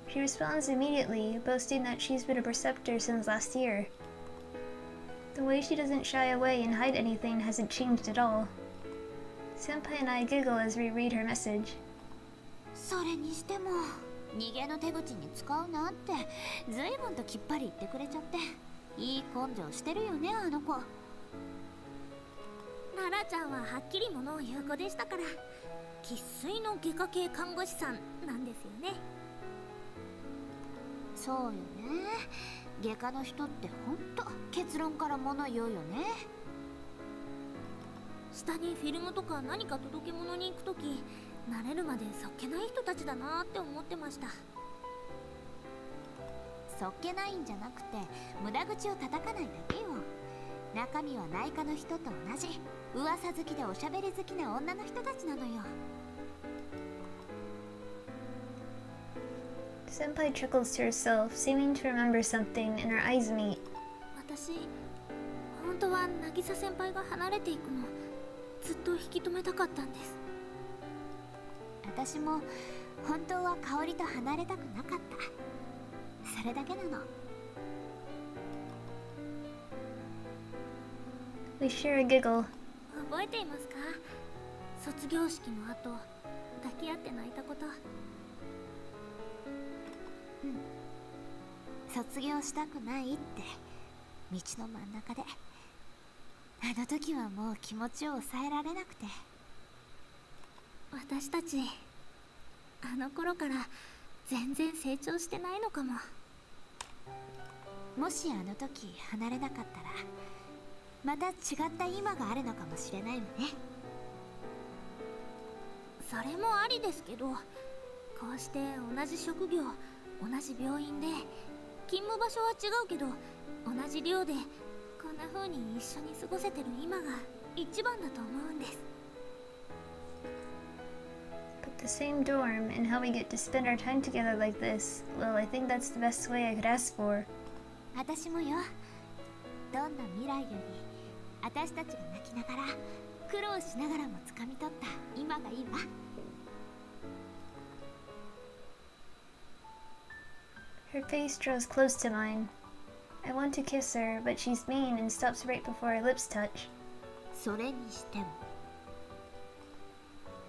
S1: She responds immediately, boasting that she's been a preceptor since last year. The way she doesn't shy away and hide anything hasn't changed at all. Senpai and I giggle as we read her message.
S4: それにしても逃げの手口に使うなって随分ときっぱり言ってくれちゃって、いい根性してるよね、あの子。ナラちゃんははっきりものを言う子でしたから、生粋の外科系看護師さんなんですよね。そうよね、外科の人ってほんと結論からもの言うよね。下にフィルムとか何か届け物に行くとき、慣れるまでそっけない人たちだなって思ってました。そっけないんじゃなくて無駄口を叩かないだけよ。中身は内科の人と同じ噂好きでおしゃべり好きな女の人たちなのよ。
S1: Senpai chuckles to herself, seeming to remember something, and our eyes meet.
S4: 私本当は渚先輩が離れていくのずっと引き止めたかったんです。私も本当は香りと離れたくなかった。それだけなの。
S1: We share a giggle.
S4: 覚えていますか？卒業式の後抱き合って泣いたこと。うん、卒業したくないって道の真ん中で。あの時はもう気持ちを抑えられなくて。私たちあの頃から全然成長してないのかも。もしあの時離れなかったらまた違った今があるのかもしれないわね。それもありですけど、こうして同じ職業同じ病院で勤務場所は違うけど同じ寮でこんな風に一緒に過ごせてる今が一番だと思うんです。
S1: But the same dorm and how we get to spend our time together like this, well, I think that's the best way I could ask for.
S4: 私もよ。どんな未来より私たちが泣きながら苦労しながらも掴み取った今がいいわ。
S1: Her face draws close to mine. I want to kiss her, but she's mean and stops right before our lips touch.
S4: それにしても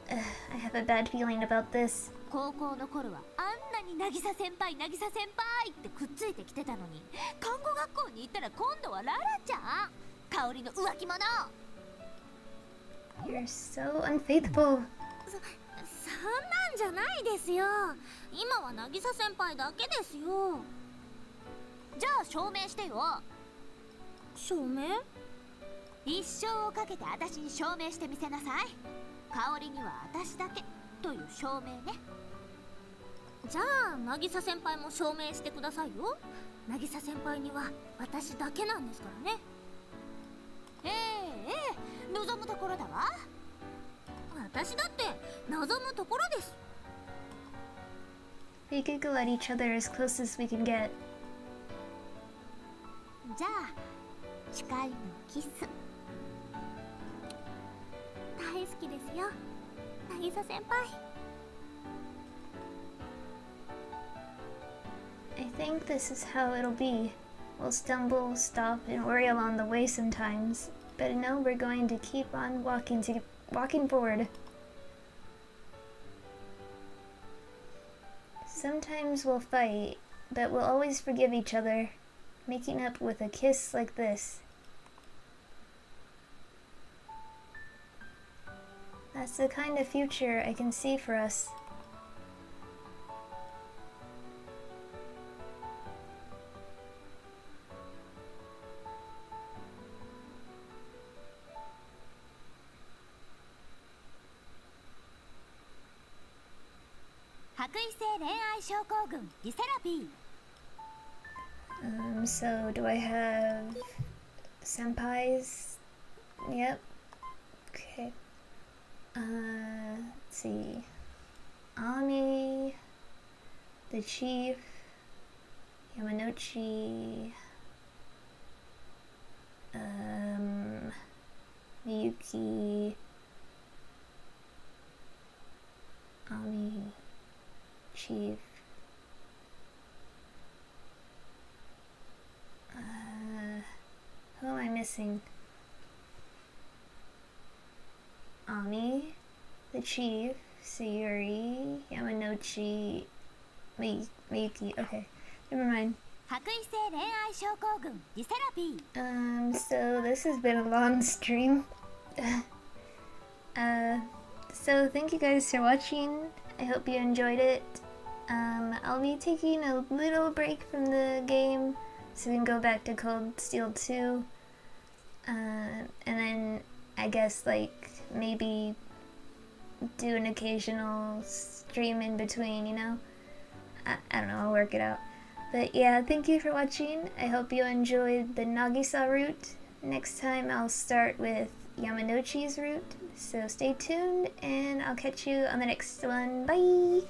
S1: I have a bad feeling about this.
S4: 高校の頃はあんなに渚先輩渚先輩ってくっついてきてたのに、看護学校に行ったら今度はララちゃん、香りの浮気者。
S1: You're so unfaithful.
S4: そんなんじゃないですよ。今は渚先輩だけですよ。じゃあ証明してよ。証明？一生をかけて私に証明してみせなさい。香りには私だけという証明ね。じゃあ渚先輩も証明してくださいよ。渚先輩には私だけなんですからね。望むところだわ。私だって望むところです。
S1: We giggle at each other as close as we can get.
S4: じゃあ誓いのキス大好きですよ、渚先輩。
S1: I think this is how it'll be. We'll stumble, stop, and worry along the way sometimes, but I know we're going to keep on walking forward. Sometimes we'll fight, but we'll always forgive each other, making up with a kiss like this. That's the kind of future I can see for us. So do I have senpais? Yep. Okay. Let's see. Ami, the chief, Yamanochi, Miyuki, Ami, chief, who am I missing? Ami, the chief, Sayuri, Yamanochi, Miyuki. Okay, never mind. So this has been a long stream. So thank you guys for watching. I hope you enjoyed it. I'll be taking a little break from the game so we can go back to Cold Steel 2. And then I guess like maybe do an occasional stream in between, you know? I don't know, I'll work it out. But yeah, thank you for watching. I hope you enjoyed the Nagisa route. Next time I'll start with Yamanochi's route. So stay tuned and I'll catch you on the next one. Bye!